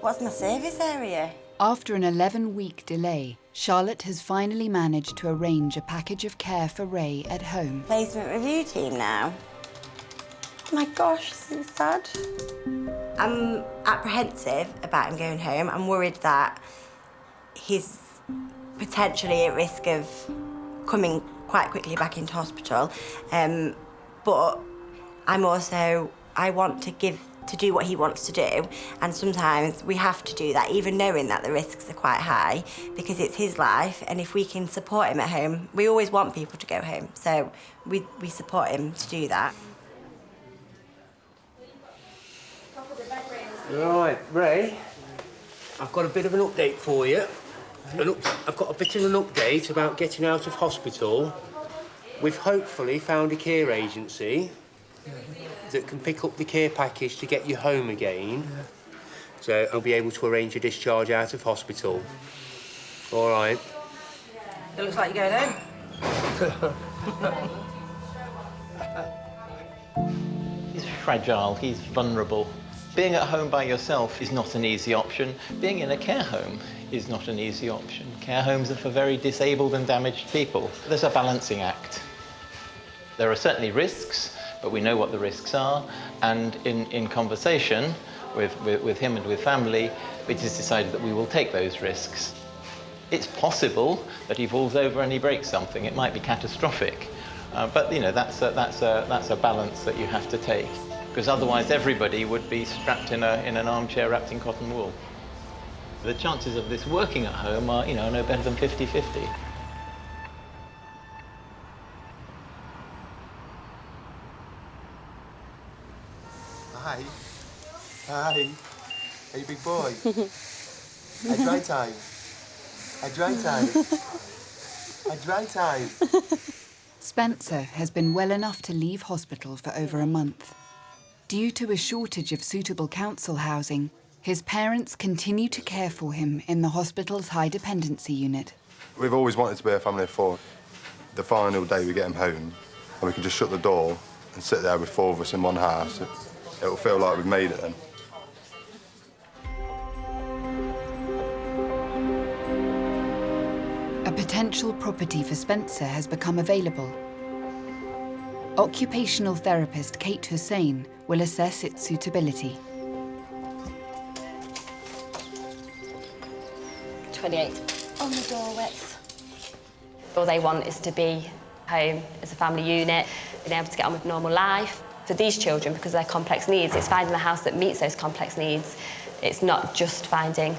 What's my service area? After an 11-week delay, Charlotte has finally managed to arrange a package of care for Ray at home. Placement review team now. Oh my gosh, this is sad. I'm apprehensive about him going home. I'm worried that he's potentially at risk of coming quite quickly back into hospital. But I want to do what he wants to do, and sometimes we have to do that, even knowing that the risks are quite high, because it's his life, and if we can support him at home, we always want people to go home, so we support him to do that. Right, Ray, I've got a bit of an update for you. I've got a bit of an update about getting out of hospital. We've hopefully found a care agency that can pick up the care package to get you home again. So I'll be able to arrange a discharge out of hospital. All right. It looks like you're going home. fragile, he's vulnerable. Being at home by yourself is not an easy option. Being in a care home is not an easy option. Care homes are for very disabled and damaged people. There's a balancing act. There are certainly risks, but we know what the risks are, and in conversation with him and with family, it is decided that we will take those risks. It's possible that he falls over and he breaks something. It might be catastrophic, but you know, that's a balance that you have to take, because otherwise everybody would be strapped in an armchair wrapped in cotton wool. The chances of this working at home are, you know, no better than 50-50. Hi. Hi. Hey, big boy. A dry time. A dry time. A dry time. Spencer has been well enough to leave hospital for over a month. Due to a shortage of suitable council housing, his parents continue to care for him in the hospital's high dependency unit. We've always wanted to be a family of four. The final day we get him home, and we can just shut the door and sit there with four of us in one house. It'll feel like we've made it then. A potential property for Spencer has become available. Occupational therapist Kate Hussain will assess its suitability. 28 on the door width. All they want is to be home as a family unit, being able to get on with normal life. For these children, because of their complex needs, it's finding a house that meets those complex needs. It's not just finding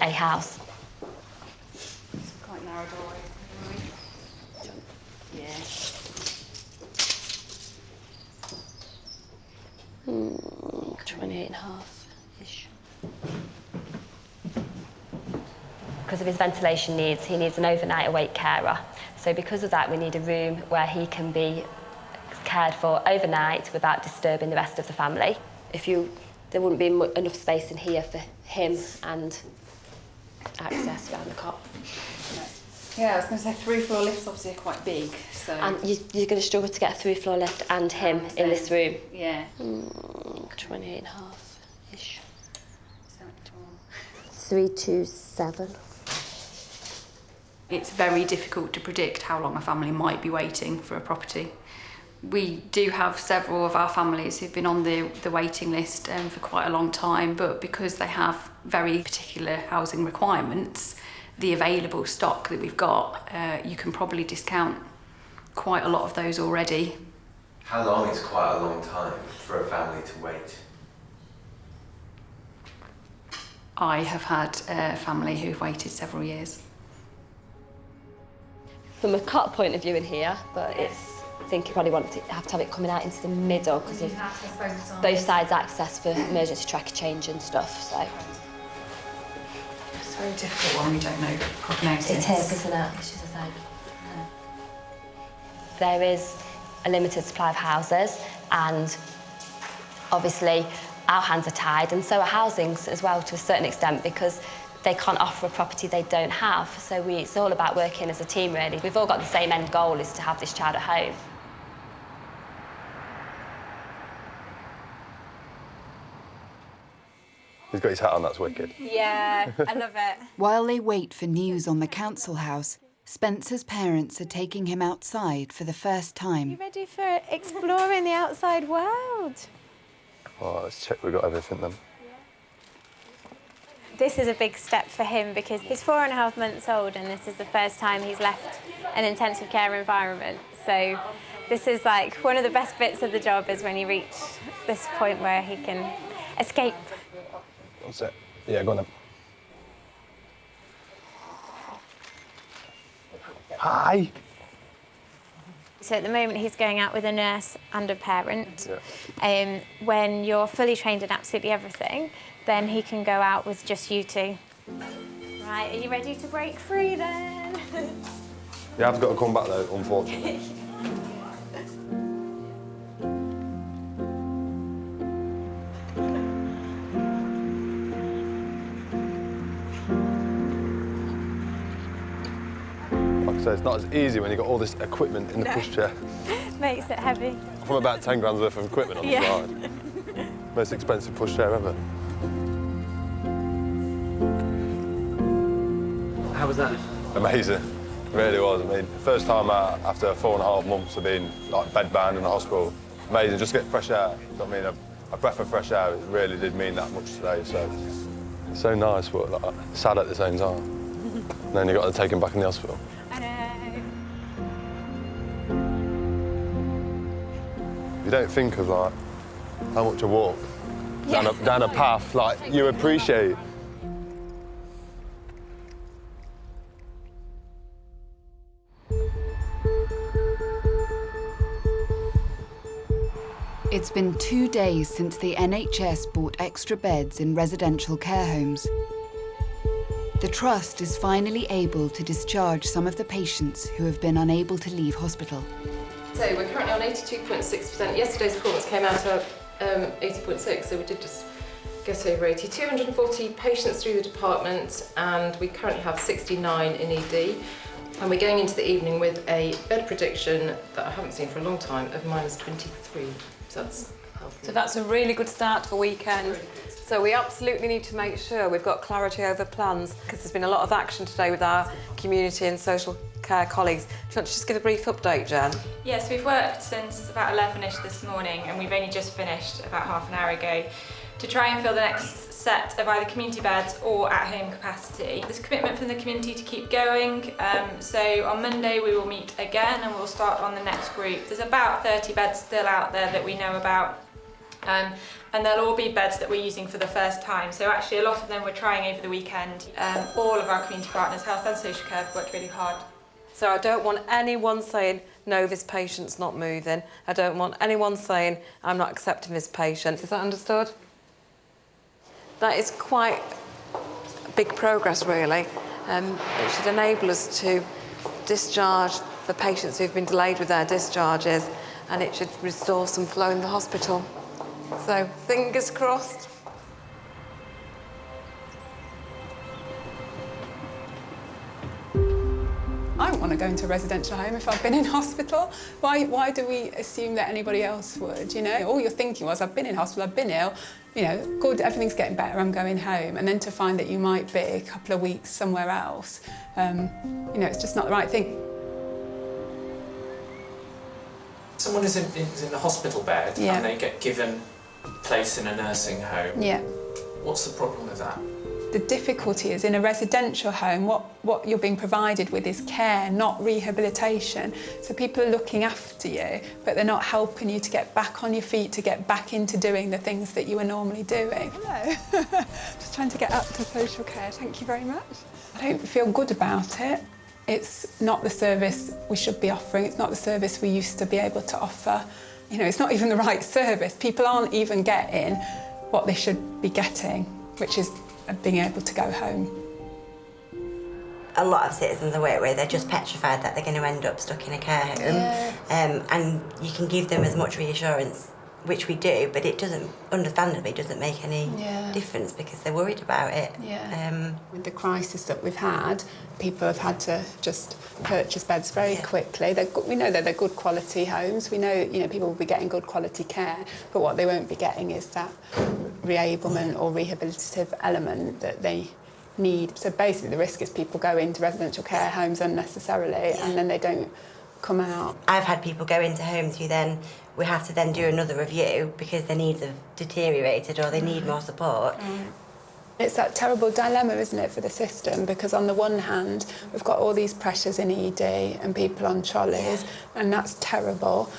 a house. Quite narrow doorway. Yeah. 28 and a half-ish. Because of his ventilation needs, he needs an overnight awake carer. So because of that, we need a room where he can be cared for overnight without disturbing the rest of the family. There wouldn't be enough space in here for him and access around the cot. Yeah, I was going to say 3-floor lifts obviously are quite big, so... And you're going to struggle to get a 3-floor lift and him in this room. Yeah. 28 and a half-ish. 327. It's very difficult to predict how long a family might be waiting for a property. We do have several of our families who've been on the waiting list for quite a long time, but because they have very particular housing requirements, the available stock that we've got, you can probably discount quite a lot of those already. How long is quite a long time for a family to wait? I have had a family who've waited several years. From a cot point of view in here, but I think you probably want to have it coming out into the middle because of both sides access for emergency tracker change and stuff. So it's a very difficult one. We don't know prognosis. It is, isn't it? It's just like, there is a limited supply of houses, and obviously our hands are tied, and so are housings as well to a certain extent, because they can't offer a property they don't have. So it's all about working as a team, really. We've all got the same end goal, is to have this child at home. He's got his hat on, that's wicked. Yeah, I love it. While they wait for news on the council house, Spencer's parents are taking him outside for the first time. You ready for exploring the outside world? Oh, let's check we've got everything then. This is a big step for him because he's 4.5 months old and this is the first time he's left an intensive care environment. So this is like one of the best bits of the job, is when you reach this point where he can escape. That's it. Yeah, go on then. Hi. So at the moment he's going out with a nurse and a parent. Yeah. When you're fully trained in absolutely everything, then he can go out with just you two. Right, are you ready to break free then? Yeah, I've got to come back though, unfortunately. Like I say, it's not as easy when you've got all this equipment in the pushchair. Makes it heavy. From about 10 grand's worth of equipment on the side. most expensive pushchair ever. How was that? Amazing, it really was. I mean, first time out after 4.5 months of being like bedbound in the hospital. Amazing, just get fresh air. I mean, a breath of fresh air, it really did mean that much today. So it's so nice, but like, sad at the same time. And then you got to take him back in the hospital. You don't think of like how much a walk down a path, like you appreciate. It's been 2 days since the NHS bought extra beds in residential care homes. The Trust is finally able to discharge some of the patients who have been unable to leave hospital. So we're currently on 82.6%. Yesterday's performance came out at 80.6, so we did just get over 80. 240 patients through the department, and we currently have 69 in ED. And we're going into the evening with a bed prediction that I haven't seen for a long time of -23. So that's healthy. So that's a really good start for weekend. So we absolutely need to make sure we've got clarity over plans, because there's been a lot of action today with our community and social care colleagues. Do you want to just give a brief update, Jen? Yes, we've worked since about 11ish this morning, and we've only just finished about half an hour ago to try and fill the next set of either community beds or at-home capacity. There's commitment from the community to keep going, so on Monday we will meet again and we'll start on the next group. There's about 30 beds still out there that we know about, and they'll all be beds that we're using for the first time. So actually a lot of them we're trying over the weekend. All of our community partners, health and social care, have worked really hard. So I don't want anyone saying, no, this patient's not moving. I don't want anyone saying, I'm not accepting this patient. Is that understood? That is quite big progress, really. It should enable us to discharge the patients who've been delayed with their discharges, and it should restore some flow in the hospital. So, fingers crossed. I don't want to go into a residential home if I've been in hospital. Why do we assume that anybody else would, you know? All you're thinking was, I've been in hospital, I've been ill, you know, good, everything's getting better, I'm going home. And then to find that you might be a couple of weeks somewhere else, you know, it's just not the right thing. Someone is in a hospital bed and they get given a place in a nursing home. Yeah. What's the problem with that? The difficulty is in a residential home, what you're being provided with is care, not rehabilitation. So people are looking after you, but they're not helping you to get back on your feet, to get back into doing the things that you were normally doing. Hello. Just trying to get up to social care, thank you very much. I don't feel good about it. It's not the service we should be offering, it's not the service we used to be able to offer. You know, it's not even the right service. People aren't even getting what they should be getting, which is being able to go home. A lot of citizens I work with are just petrified that they're going to end up stuck in a care home. And you can give them as much reassurance, which we do, but it doesn't, understandably, doesn't make any difference because they're worried about it. With the crisis that we've had, people have had to just purchase beds very quickly. We know that they're good quality homes. We know, you know, people will be getting good quality care, but what they won't be getting is that reablement or rehabilitative element that they need. So basically the risk is people go into residential care homes unnecessarily and then they don't come out. I've had people go into homes who then we have to then do another review because their needs have deteriorated or they need more support. It's that terrible dilemma, isn't it, for the system? Because on the one hand, we've got all these pressures in ED and people on trolleys, and that's terrible.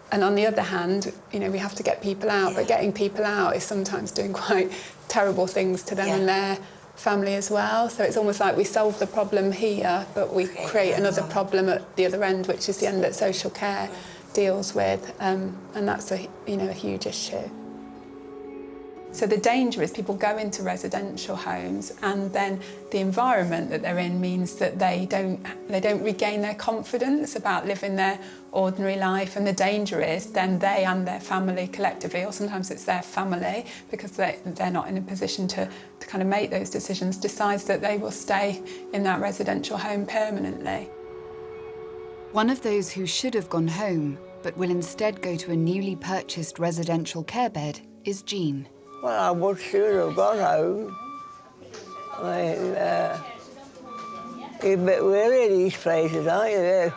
And on the other hand, you know, we have to get people out, but getting people out is sometimes doing quite terrible things to them and their family as well. So it's almost like we solve the problem here, but we create another problem at the other end, which is the end that social care deals with, and that's a huge issue. So the danger is people go into residential homes and then the environment that they're in means that they don't regain their confidence about living their ordinary life, and the danger is then they and their family collectively, or sometimes it's their family, because they're not in a position to kind of make those decisions, decides that they will stay in that residential home permanently. One of those who should have gone home but will instead go to a newly purchased residential care bed is Jean. Well, I would sooner have gone home. I mean, you're a bit weary of these places, aren't you?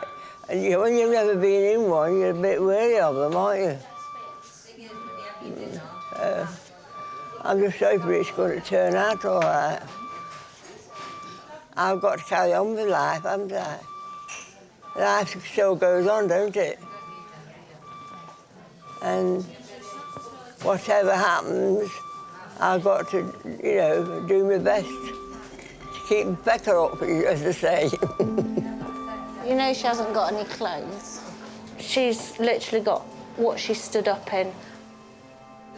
And when you've never been in one, you're a bit weary of them, aren't you? I'm just hoping it's going to turn out all right. I've got to carry on with life, haven't I? Life still goes on, don't it? And whatever happens, I've got to, do my best to keep better up, as they say. You know she hasn't got any clothes. She's literally got what she stood up in.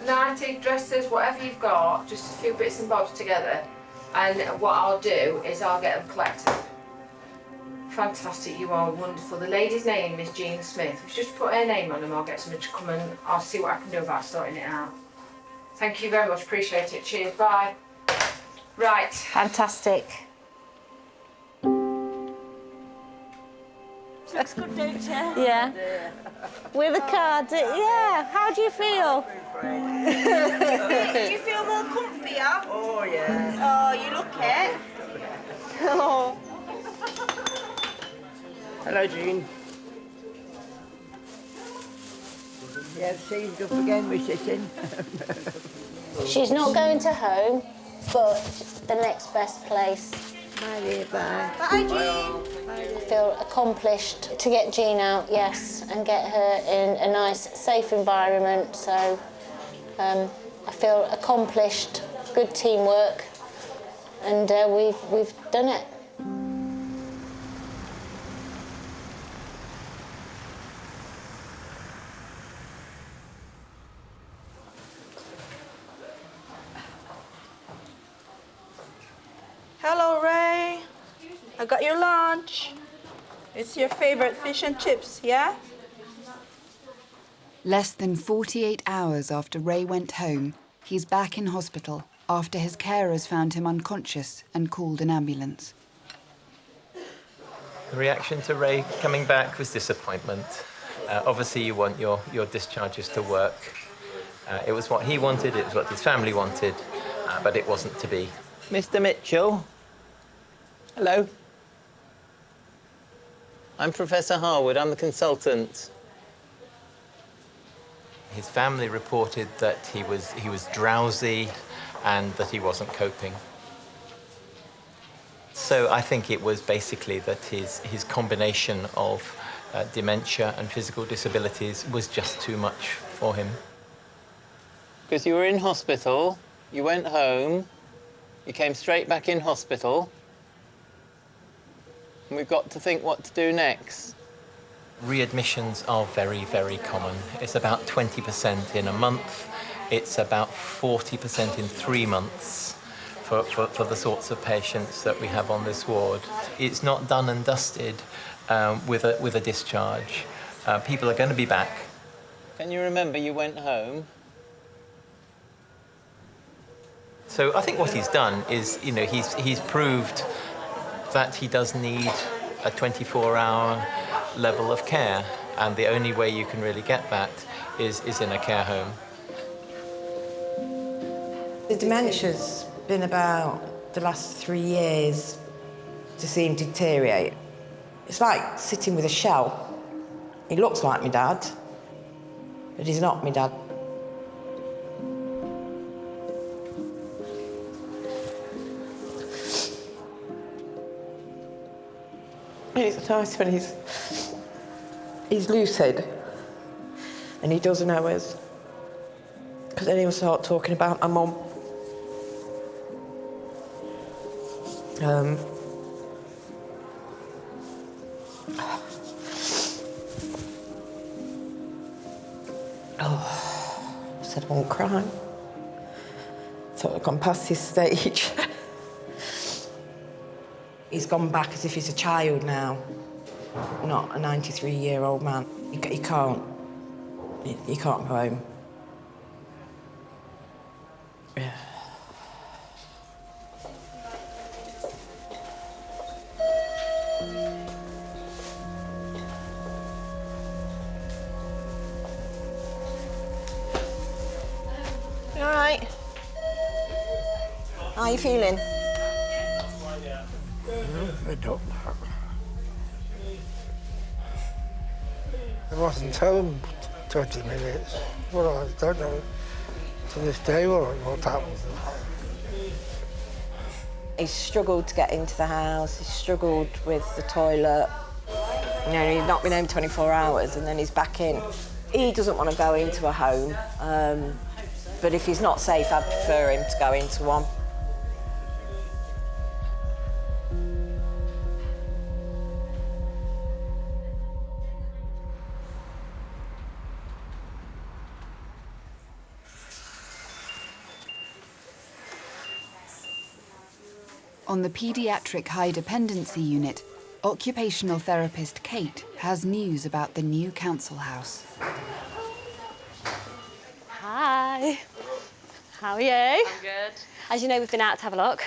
Nighty, dresses, whatever you've got, just a few bits and bobs together. And what I'll do is I'll get them collected. Fantastic, you are wonderful. The lady's name is Jean Smith. If you just put her name on them, I'll get someone to come and I'll see what I can do about sorting it out. Thank you very much, appreciate it. Cheers, bye. Right. Fantastic. Looks good, don't you? Yeah. With a card, yeah. How do you feel? Do you feel more comfier? Oh, yeah. Oh, you look it. Oh. Hello, Jean. Yeah, seized up again, we're sitting. She's not going to home, but the next best place. Bye, dear, bye. Bye, Jean. I feel accomplished to get Jean out, yes, and get her in a nice, safe environment. So I feel accomplished, good teamwork, and we've done it. Hello, Ray. I got your lunch. It's your favorite fish and chips, yeah? Less than 48 hours after Ray went home, he's back in hospital after his carers found him unconscious and called an ambulance. The reaction to Ray coming back was disappointment. Obviously, you want your discharges to work. It was what he wanted, it was what his family wanted, but it wasn't to be. Mr. Mitchell. Hello. I'm Professor Harwood, I'm the consultant. His family reported that he was drowsy and that he wasn't coping. So I think it was basically that his combination of dementia and physical disabilities was just too much for him. Because you were in hospital, you went home, you came straight back in hospital, and we've got to think what to do next. Readmissions are very, very common. It's about 20% in a month. It's about 40% in 3 months for the sorts of patients that we have on this ward. It's not done and dusted with a discharge. People are going to be back. Can you remember you went home? So I think what he's done is, he's proved that he does need a 24-hour level of care, and the only way you can really get that is in a care home. The dementia's been about the last 3 years to see him deteriorate. It's like sitting with a shell. He looks like my dad, but he's not my dad. It's nice when he's lucid and he doesn't know us, because then he'll start talking about my mum. I said I won't cry. So I've gone past this stage. He's gone back as if he's a child now, not a 93-year-old man. He can't go home. Yeah. How are you feeling? Fed up. I wasn't home 20 minutes. Well, I don't know to this day what happened. He's struggled to get into the house, he's struggled with the toilet. You know, he's not been home 24 hours and then he's back in. He doesn't want to go into a home, but if he's not safe, I'd prefer him to go into one. On the Pediatric High Dependency Unit, occupational therapist Kate has news about the new council house. Hi. How are you? I'm good. As you know, we've been out to have a look.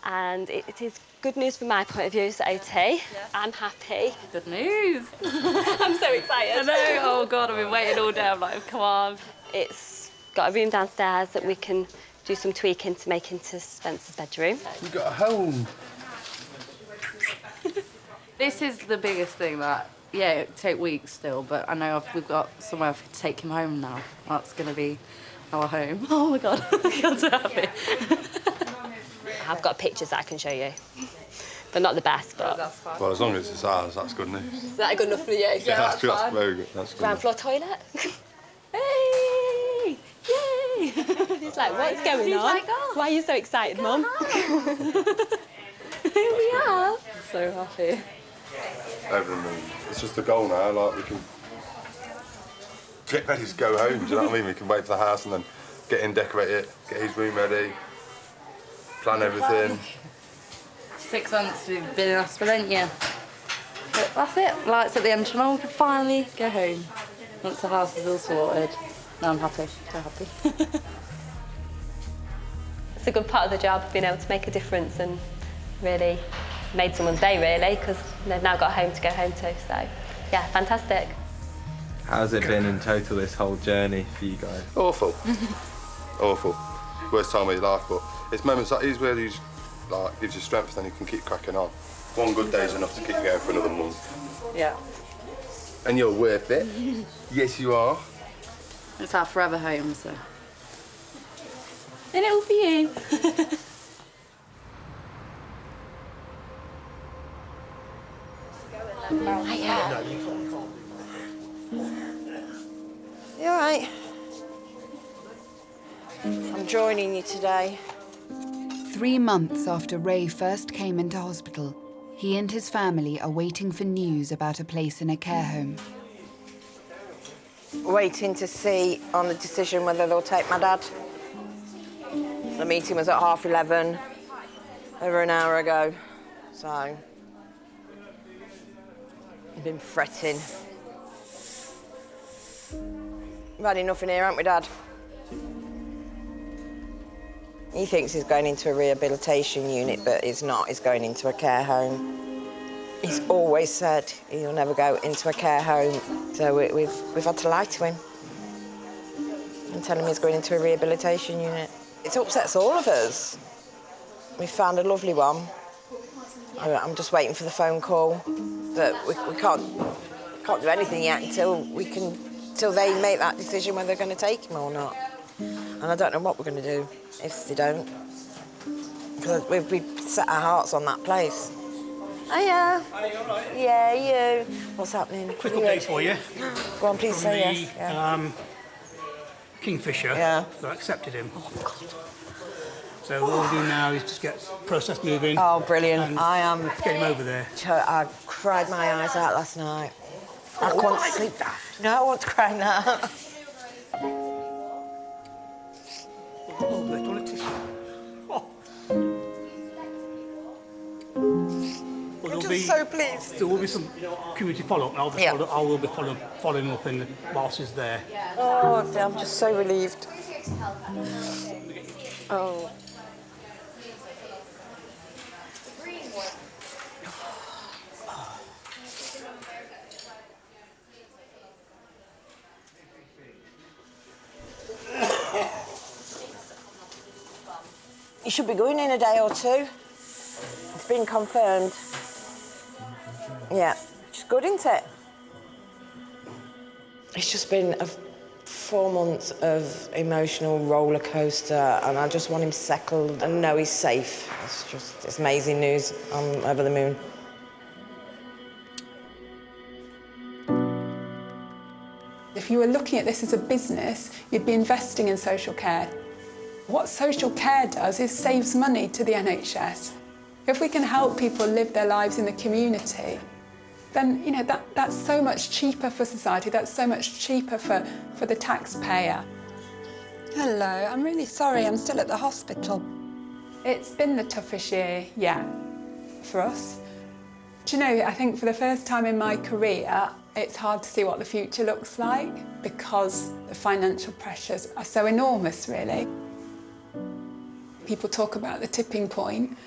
And it is good news from my point of view as OT. I'm happy. Good news. I'm so excited. I know. Oh God, I've been waiting all day. I'm like, come on. It's got a room downstairs that we can do some tweaking to make into Spencer's bedroom. We've got a home. This is the biggest thing that, yeah, it'll take weeks still, but I know we've got somewhere to take him home now. That's going to be our home. Oh my God, I'm so happy. I've got pictures that I can show you. They're not the best, but... That's fine. Well, as long as it's ours, that's good news. Is that good enough for you? Yeah, that's very good. That's good. Ground floor toilet. Hey! Yay! He's like, what's going on? Like, oh, why are you so excited, Mum? Here we are. So happy. Over the moon. It's just the goal now, like we can get ready to go home, do you know what I mean? We can wait for the house and then get in, decorate it, get his room ready, plan everything. 6 months we've been in hospital, haven't you? But that's it, lights at the end tunnel, we can finally go home. Once the house is all sorted. No, I'm happy, so happy. It's a good part of the job, being able to make a difference and really made someone's day, really, because they've now got a home to go home to, so yeah, fantastic. How's it been in total, this whole journey for you guys? Awful. Awful. Worst time of your life, but it's moments like these where you just, like, gives you strength, then you can keep cracking on. One good day is enough to keep you going for another month. Yeah. And you're worth it. Yes, you are. It's our forever home, so. And it will be you. You all right? I'm joining you today. 3 months after Ray first came into hospital, he and his family are waiting for news about a place in a care home. Waiting to see on the decision whether they'll take my dad. The meeting was at 11:30, over an hour ago, so I've been fretting. We've had enough in here, haven't we, Dad? He thinks he's going into a rehabilitation unit, but he's not. He's going into a care home. He's always said he'll never go into a care home, so we've had to lie to him and tell him he's going into a rehabilitation unit. It upsets all of us. We've found a lovely one. I'm just waiting for the phone call, but we can't do anything yet until they make that decision whether they're going to take him or not. And I don't know what we're going to do if they don't, because we've set our hearts on that place. Hiya. Are you all right? Yeah, you. What's happening? Quick update for you. Go on, please say From yes. Yeah. Kingfisher. Yeah. They accepted him. So all we do now is just get process moving. Oh, brilliant. And I am. Get him over there. I cried my eyes out last night. I can't sleep. No, I want to cry now. Oh, the toilet tissue. Oh. Well, I'm just so pleased. There will be some community follow-up, and I will be following up in whilst he's there. Oh, I'm just so relieved. Oh. He should be going in a day or two. It's been confirmed. Yeah, which is good, isn't it? It's just been 4 months of emotional roller coaster, and I just want him settled and know he's safe. It's amazing news. I'm over the moon. If you were looking at this as a business, you'd be investing in social care. What social care does is saves money to the NHS. If we can help people live their lives in the community, then that's so much cheaper for society, that's so much cheaper for the taxpayer. Hello, I'm really sorry, I'm still at the hospital. It's been the toughest year yet for us. Do you know, I think for the first time in my career, it's hard to see what the future looks like because the financial pressures are so enormous, really. People talk about the tipping point,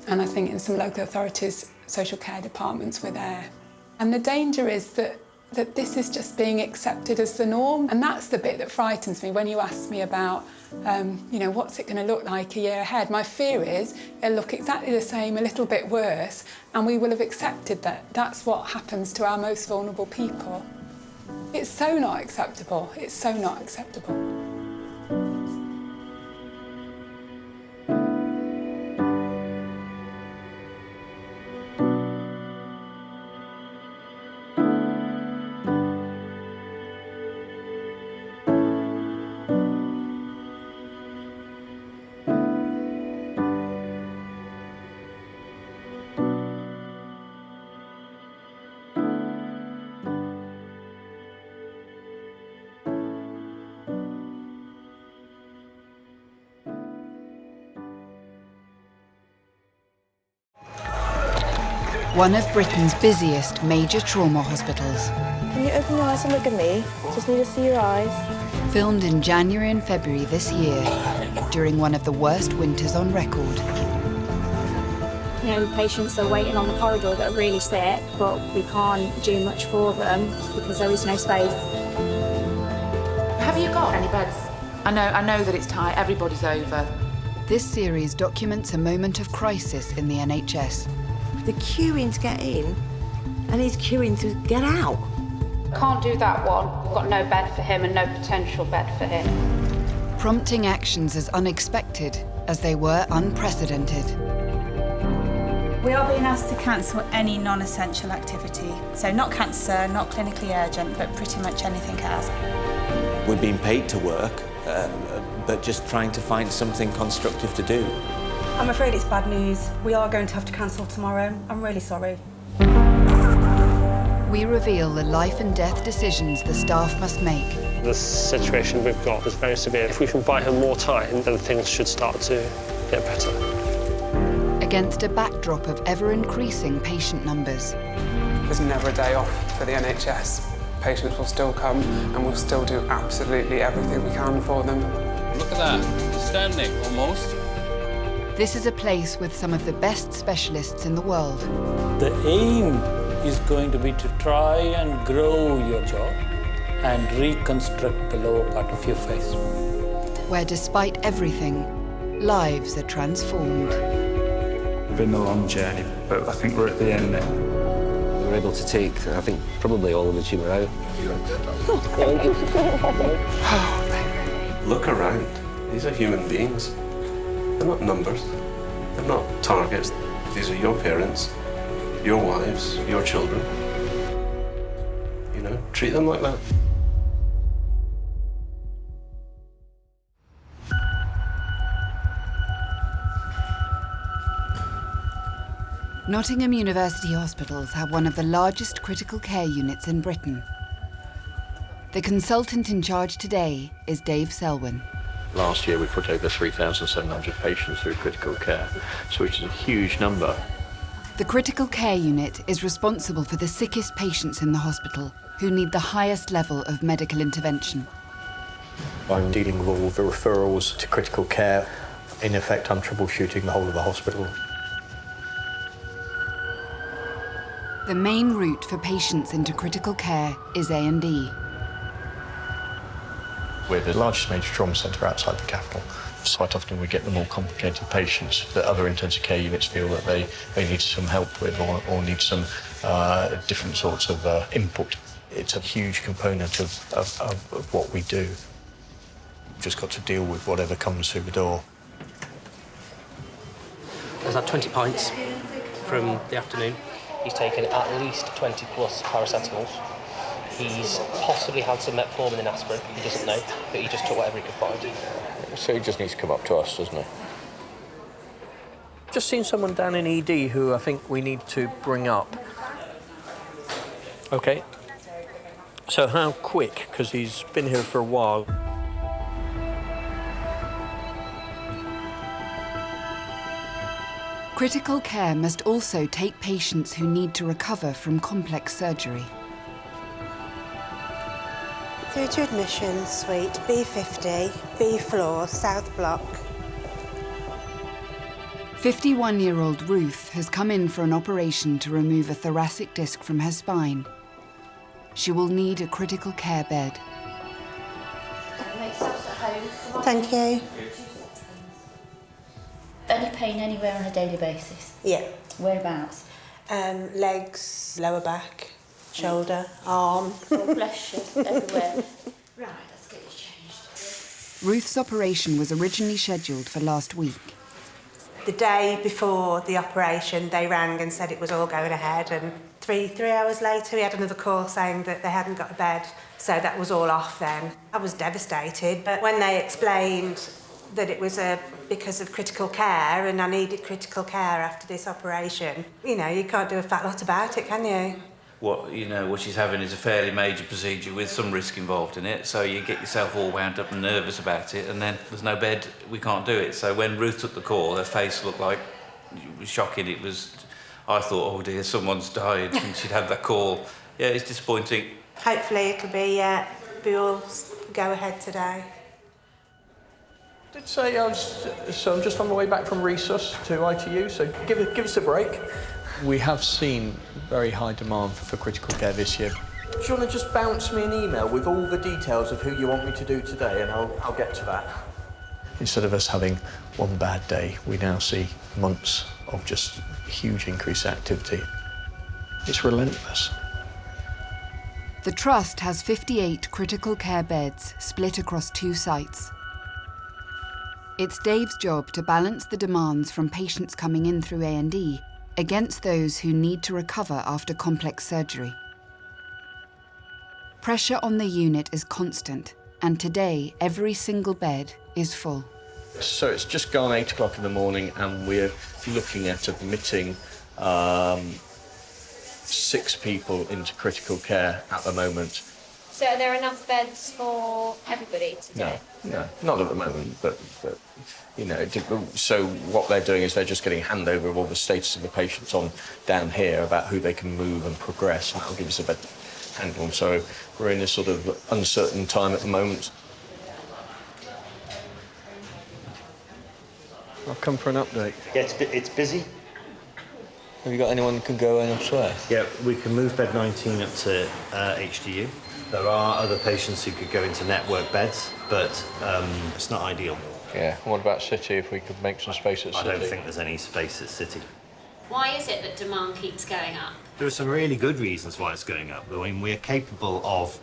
and I think in some local authorities, social care departments were there. And the danger is that this is just being accepted as the norm, and that's the bit that frightens me when you ask me about, what's it going to look like a year ahead? My fear is it'll look exactly the same, a little bit worse, and we will have accepted that that's what happens to our most vulnerable people. It's so not acceptable. It's so not acceptable. One of Britain's busiest major trauma hospitals. Can you open your eyes and look at me? Just need to see your eyes. Filmed in January and February this year, during one of the worst winters on record. Patients are waiting on the corridor that are really sick, but we can't do much for them because there is no space. Have you got any beds? I know that it's tight, everybody's over. This series documents a moment of crisis in the NHS. They're queuing to get in, and he's queuing to get out. Can't do that one. We've got no bed for him and no potential bed for him. Prompting actions as unexpected as they were unprecedented. We are being asked to cancel any non-essential activity. So not cancer, not clinically urgent, but pretty much anything else. We're being paid to work, but just trying to find something constructive to do. I'm afraid it's bad news. We are going to have to cancel tomorrow. I'm really sorry. We reveal the life and death decisions the staff must make. The situation we've got is very severe. If we can buy her more time, then things should start to get better. Against a backdrop of ever-increasing patient numbers. There's never a day off for the NHS. Patients will still come and we'll still do absolutely everything we can for them. Look at that, standing almost. This is a place with some of the best specialists in the world. The aim is going to be to try and grow your jaw and reconstruct the lower part of your face. Where despite everything, lives are transformed. It's been a long journey, but I think we're at the end now. We were able to take, I think, probably all of the tumour out. Look around. These are human beings. They're not numbers. They're not targets. These are your parents, your wives, your children. Treat them like that. Nottingham University hospitals have one of the largest critical care units in Britain. The consultant in charge today is Dave Selwyn. Last year we put over 3,700 patients through critical care, so which is a huge number. The critical care unit is responsible for the sickest patients in the hospital who need the highest level of medical intervention. I'm dealing with all the referrals to critical care. In effect, I'm troubleshooting the whole of the hospital. The main route for patients into critical care is A&E. We're the largest major trauma centre outside the capital. Quite often we get the more complicated patients that other intensive care units feel that they need some help with or need some different sorts of input. It's a huge component of what we do. We've just got to deal with whatever comes through the door. There's had 20 pints from the afternoon. He's taken at least 20 plus paracetamols. He's possibly had some metformin and aspirin, he doesn't know, but he just took whatever he could find. So he just needs to come up to us, doesn't he? Just seen someone down in ED who I think we need to bring up. OK. So how quick? Because he's been here for a while. Critical care must also take patients who need to recover from complex surgery. Through to admission, suite B50, B floor, South Block. 51-year-old Ruth has come in for an operation to remove a thoracic disc from her spine. She will need a critical care bed. Thank you. Any pain anywhere on a daily basis? Yeah. Whereabouts? Legs, lower back, shoulder, arm. Oh, bless you, everywhere. Right, let's get you changed. Ruth's operation was originally scheduled for last week. The day before the operation, they rang and said it was all going ahead, and three hours later, we had another call saying that they hadn't got a bed, so that was all off then. I was devastated, but when they explained that it was because of critical care and I needed critical care after this operation, you know, you can't do a fat lot about it, can you? What she's having is a fairly major procedure with some risk involved in it, so you get yourself all wound up and nervous about it, and then there's no bed, we can't do it. So when Ruth took the call, her face looked like it was shocking. I thought, oh dear, someone's died, and she'd had that call. Yeah, it's disappointing. Hopefully it'll be all go ahead today. Did say I'm just on the way back from resus to ITU, so give us a break. We have seen very high demand for critical care this year. Do you want to just bounce me an email with all the details of who you want me to do today, and I'll get to that. Instead of us having one bad day, we now see months of just huge increased activity. It's relentless. The Trust has 58 critical care beds split across 2 sites. It's Dave's job to balance the demands from patients coming in through A&E against those who need to recover after complex surgery. Pressure on the unit is constant, and today every single bed is full. So it's just gone 8 o'clock in the morning, and we're looking at admitting 6 people into critical care at the moment. So are there enough beds for everybody today? No, not at the moment, but so what they're doing is they're just getting handover of all the status of the patients on down here about who they can move and progress, and that'll give us a better handle. So we're in a sort of uncertain time at the moment. I've come for an update. Yeah, it's busy. Have you got anyone who can go in elsewhere? Yeah, we can move bed 19 up to HDU. There are other patients who could go into network beds, but it's not ideal. Yeah, what about City, if we could make some space at City? I don't think there's any space at City. Why is it that demand keeps going up? There are some really good reasons why it's going up. I mean, we're capable of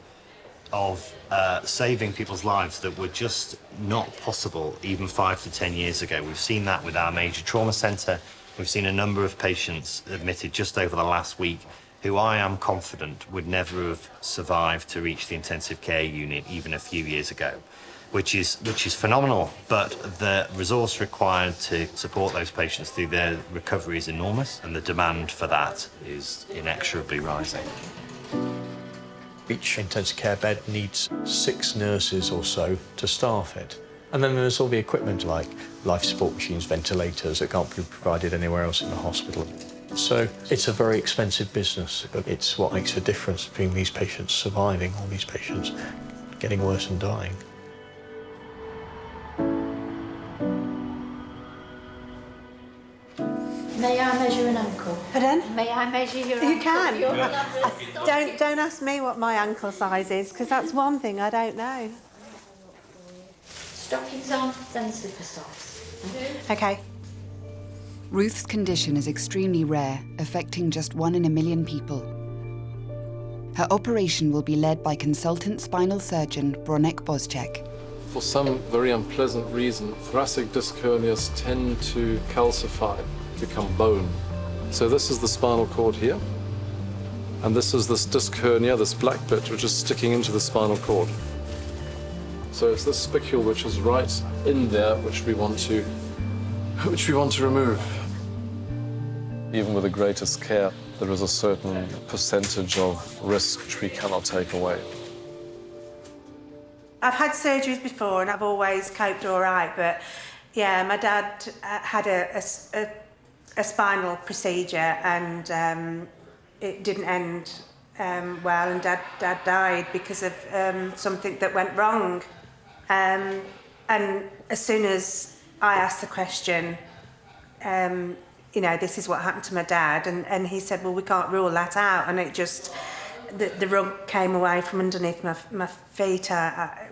saving people's lives that were just not possible even 5 to 10 years ago. We've seen that with our major trauma centre. We've seen a number of patients admitted just over the last week who I am confident would never have survived to reach the intensive care unit even a few years ago, which is phenomenal. But the resource required to support those patients through their recovery is enormous, and the demand for that is inexorably rising. Each intensive care bed needs 6 nurses or so to staff it. And then there's all the equipment like life support machines, ventilators that can't be provided anywhere else in the hospital. So it's a very expensive business, but it's what makes the difference between these patients surviving or these patients getting worse and dying. May I measure an ankle? Pardon? May I measure your ankle? You can. Your Don't ask me what my ankle size is, because that's one thing I don't know. Stockings on, then slipper socks. Okay. Ruth's condition is extremely rare, affecting just 1 in a million people. Her operation will be led by consultant spinal surgeon Bronek Bozcek. For some very unpleasant reason, thoracic disc hernias tend to calcify, become bone. So this is the spinal cord here, and this is this disc hernia, this black bit, which is sticking into the spinal cord. So it's this spicule which is right in there, which we want to remove. Even with the greatest care, there is a certain percentage of risk which we cannot take away. I've had surgeries before and I've always coped all right, but yeah, my dad had a spinal procedure and it didn't end well, and Dad died because of something that went wrong. And as soon as I asked the question, you know, this is what happened to my dad, and he said, well, we can't rule that out, and it just, the rug came away from underneath my feet.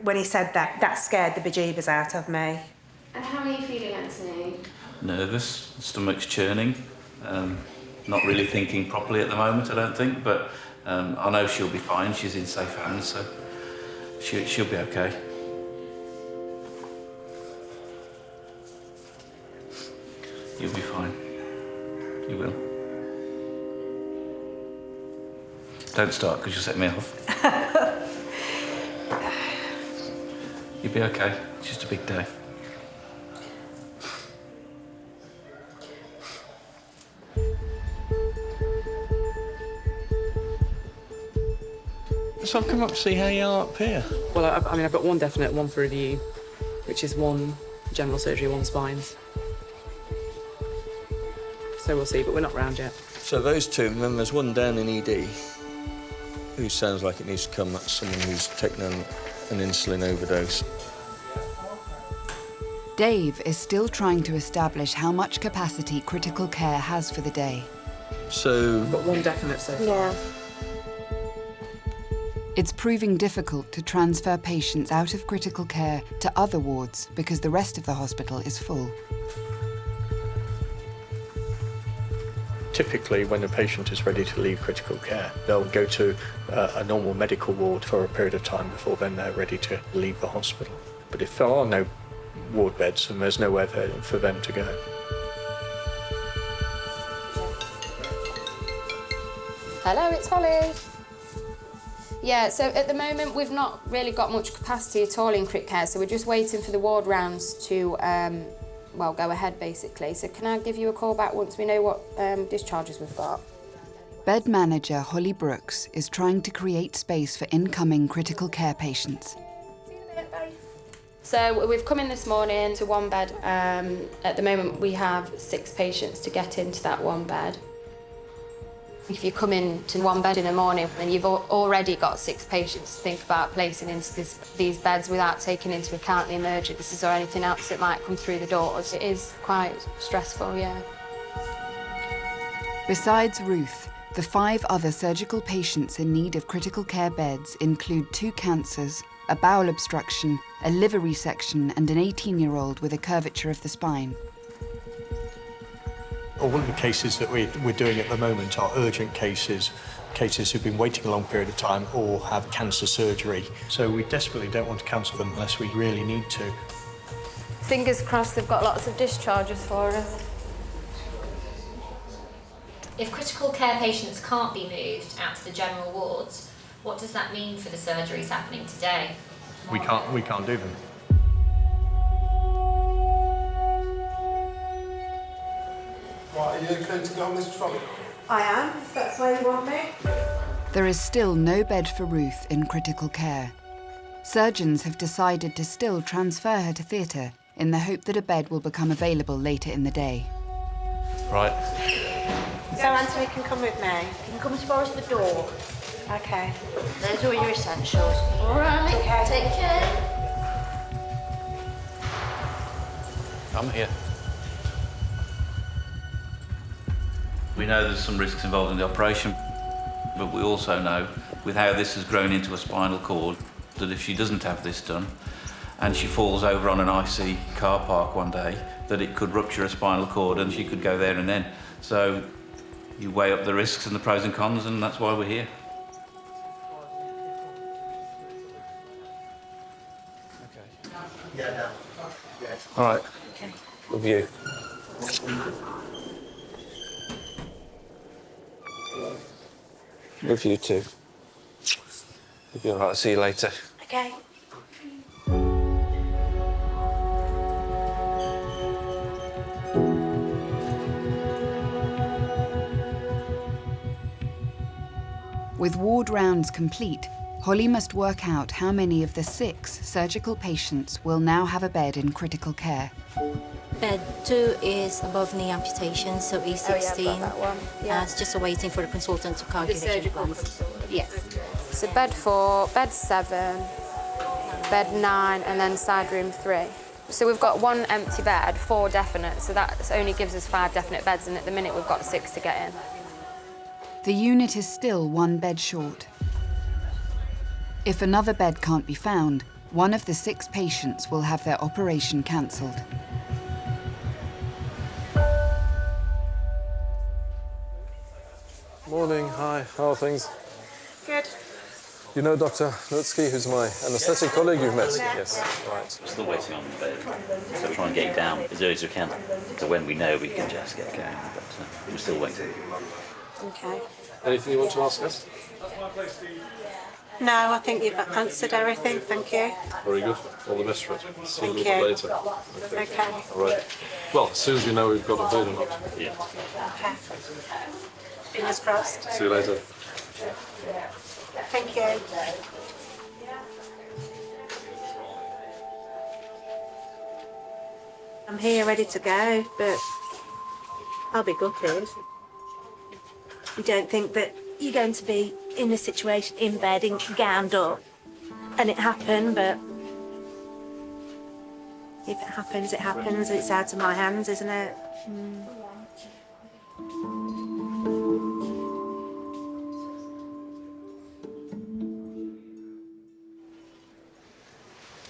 When he said that, that scared the bejeebers out of me. And how are you feeling, Anthony? Nervous, stomach's churning, not really thinking properly at the moment, I don't think, but I know she'll be fine. She's in safe hands, so she'll be okay. You'll be fine. You will. Don't start, because you'll set me off. You'll be okay. It's just a big day. So I've come up to see how you are up here. Well, I mean, I've got one definite, one for review, which is one general surgery, one spines. So we'll see, but we're not round yet. So those two, and then there's one down in ED, who sounds like it needs to come. That's someone who's taken an insulin overdose. Dave is still trying to establish how much capacity critical care has for the day. So... We've got one definite so far. Yeah. It's proving difficult to transfer patients out of critical care to other wards because the rest of the hospital is full. Typically, when a patient is ready to leave critical care, they'll go to a normal medical ward for a period of time before then they're ready to leave the hospital. But if there are no ward beds, then there's nowhere for them to go. Hello, it's Holly. Yeah, so at the moment we've not really got much capacity at all in crit care, so we're just waiting for the ward rounds to well, go ahead basically. So can I give you a call back once we know what discharges we've got? Bed manager Holly Brooks is trying to create space for incoming critical care patients. So we've come in this morning to one bed. At the moment we have 6 patients to get into that one bed. If you come in to one bed in the morning and you've already got 6 patients to think about placing into these beds without taking into account the emergencies or anything else that might come through the doors, it is quite stressful, yeah. Besides Ruth, the 5 other surgical patients in need of critical care beds include 2 cancers, a bowel obstruction, a liver resection, and an 18-year-old with a curvature of the spine. All of the cases that we're doing at the moment are urgent cases who've been waiting a long period of time or have cancer surgery. So we desperately don't want to cancel them unless we really need to. Fingers crossed they've got lots of discharges for us. If critical care patients can't be moved out to the general wards, what does that mean for the surgeries happening today? We can't do them. Right, are you okay to go on this trolley? I am, if that's where you want me. There is still no bed for Ruth in critical care. Surgeons have decided to still transfer her to theatre in the hope that a bed will become available later in the day. Right. So Anthony can come with me. You can come as far as the door. Okay. There's all your essentials. All right. Okay. Take care. I'm here. We know there's some risks involved in the operation, but we also know, with how this has grown into a spinal cord, that if she doesn't have this done, and she falls over on an icy car park one day, that it could rupture a spinal cord and she could go there and then. So you weigh up the risks and the pros and cons, and that's why we're here. All right. Okay. With you. With you too. You'll be all right. I'll see you later. Okay. With ward rounds complete, Holly must work out how many of the 6 surgical patients will now have a bed in critical care. Bed 2 is above knee amputation, so E16. Oh, yeah, I've got that one. Yeah. It's just waiting for the consultant to calculate implants. Yes. So bed 4, bed 7, bed 9, and then side room 3. So we've got 1 empty bed, 4 definite, so that only gives us 5 definite beds, and at the minute we've got 6 to get in. The unit is still 1 bed short. If another bed can't be found, one of the 6 patients will have their operation cancelled. Morning, hi, how are things? Good. You know Dr. Lutsky, who's my anaesthetic colleague you've met? Yes, right. We're still waiting on the bed, so try and get it down as early as we can. So when we know, we can just get going, but we're still waiting. Okay. Anything you want to ask us? No, I think you've answered everything. Thank you. Very good. All the best for it. See you a Thank little you. later. Okay. All right. Well, as soon as we know we've got a bed or not. Yeah. Okay. Fingers crossed. See you later. Thank you. I'm here ready to go, but I'll be gutted. You don't think that you're going to be in a situation in bed, gowned up, and it happened, but if it happens, it happens. It's out of my hands, isn't it?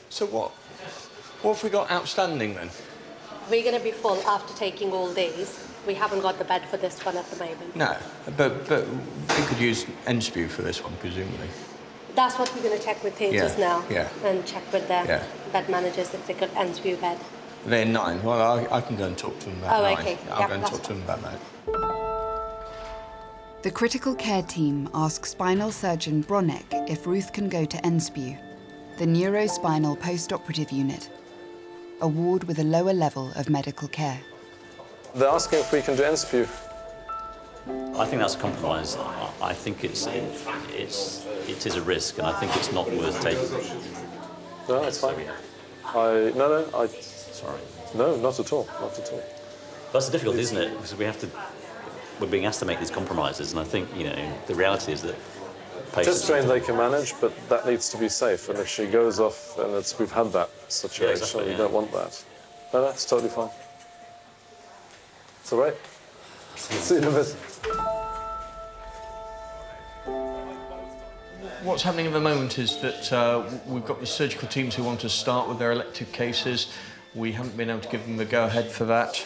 So what have we got outstanding then? We're going to be full after taking all these. We haven't got the bed for this one at the moment. No, but we could use NSPU for this one, presumably. That's what we're going to check with theatres now. Yeah. And check with their bed managers if they got NSPU bed. They're 9. Well, I can go and talk to them about 9. Okay. I'll go and talk to them about that. The critical care team asks spinal surgeon Bronek if Ruth can go to NSPU, the neurospinal post-operative unit, a ward with a lower level of medical care. They're asking if we can do NSPU. I think that's a compromise. I think it is a risk, and I think it's not worth taking. No, that's fine. Sorry. No, not at all, not at all. That's the difficulty, isn't it? Because we're being asked to make these compromises, and I think, the reality is that patients... Chest drain they can manage, but that needs to be safe, and if she goes off, and we've had that situation, exactly, we don't want that. No, that's totally fine. It's all right. See you in a bit. What's happening at the moment is that we've got the surgical teams who want to start with their elective cases. We haven't been able to give them the go-ahead for that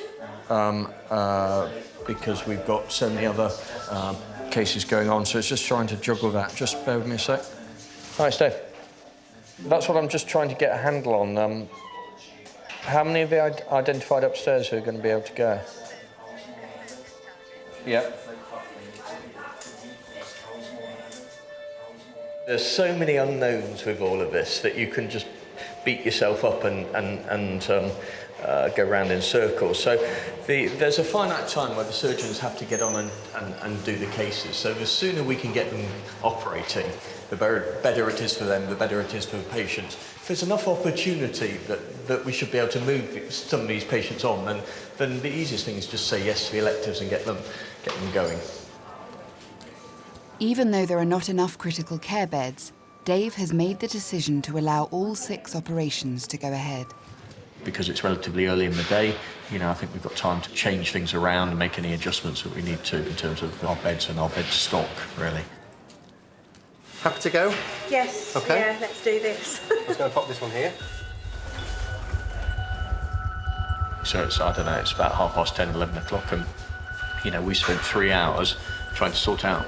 because we've got so many other cases going on, so it's just trying to juggle that. Just bear with me a sec. Hi, Steph. That's what I'm just trying to get a handle on. How many have you identified upstairs who are going to be able to go? Yeah. There's so many unknowns with all of this that you can just beat yourself up and go round in circles. So there's a finite time where the surgeons have to get on and do the cases. So the sooner we can get them operating, the better it is for them, the better it is for the patients. If there's enough opportunity that we should be able to move some of these patients on, then the easiest thing is just say yes to the electives and get them going. Even though there are not enough critical care beds, Dave has made the decision to allow all 6 operations to go ahead. Because it's relatively early in the day, I think we've got time to change things around and make any adjustments that we need to in terms of our beds and our bed stock, really. Happy to go? Yes. Okay. Yeah, let's do this. I'm just going to pop this one here. So it's, I don't know, it's about 10:30, 11 o'clock, and, you know, we spent 3 hours trying to sort out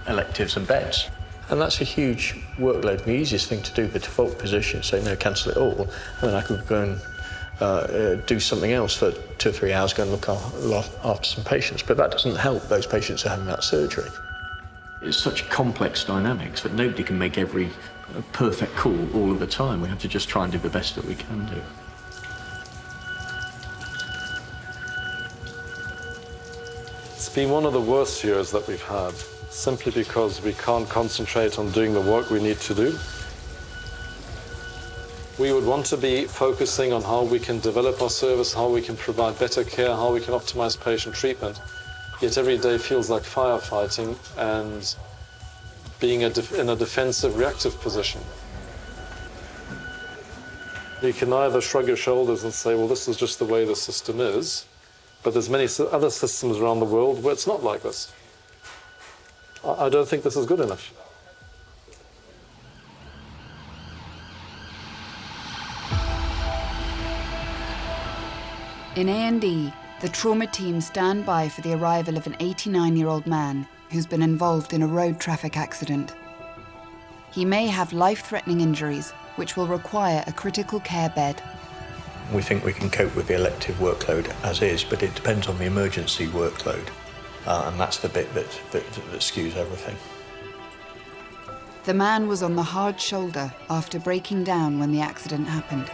electives and beds. And that's a huge workload. The easiest thing to do, the default position, say, no, cancel it all, and then I could go and do something else for 2 or 3 hours, go and look after some patients. But that doesn't help those patients who are having that surgery. It's such complex dynamics that nobody can make every perfect call all of the time. We have to just try and do the best that we can do. It's been one of the worst years that we've had, simply because we can't concentrate on doing the work we need to do. We would want to be focusing on how we can develop our service, how we can provide better care, how we can optimize patient treatment. Yet every day feels like firefighting and being in a defensive, reactive position. You can either shrug your shoulders and say, well, this is just the way the system is, but there's many other systems around the world where it's not like this. I don't think this is good enough. In A&E, the trauma team stand by for the arrival of an 89-year-old man who's been involved in a road traffic accident. He may have life-threatening injuries, which will require a critical care bed. We think we can cope with the elective workload as is, but it depends on the emergency workload. And that's the bit that skews everything. The man was on the hard shoulder after breaking down when the accident happened.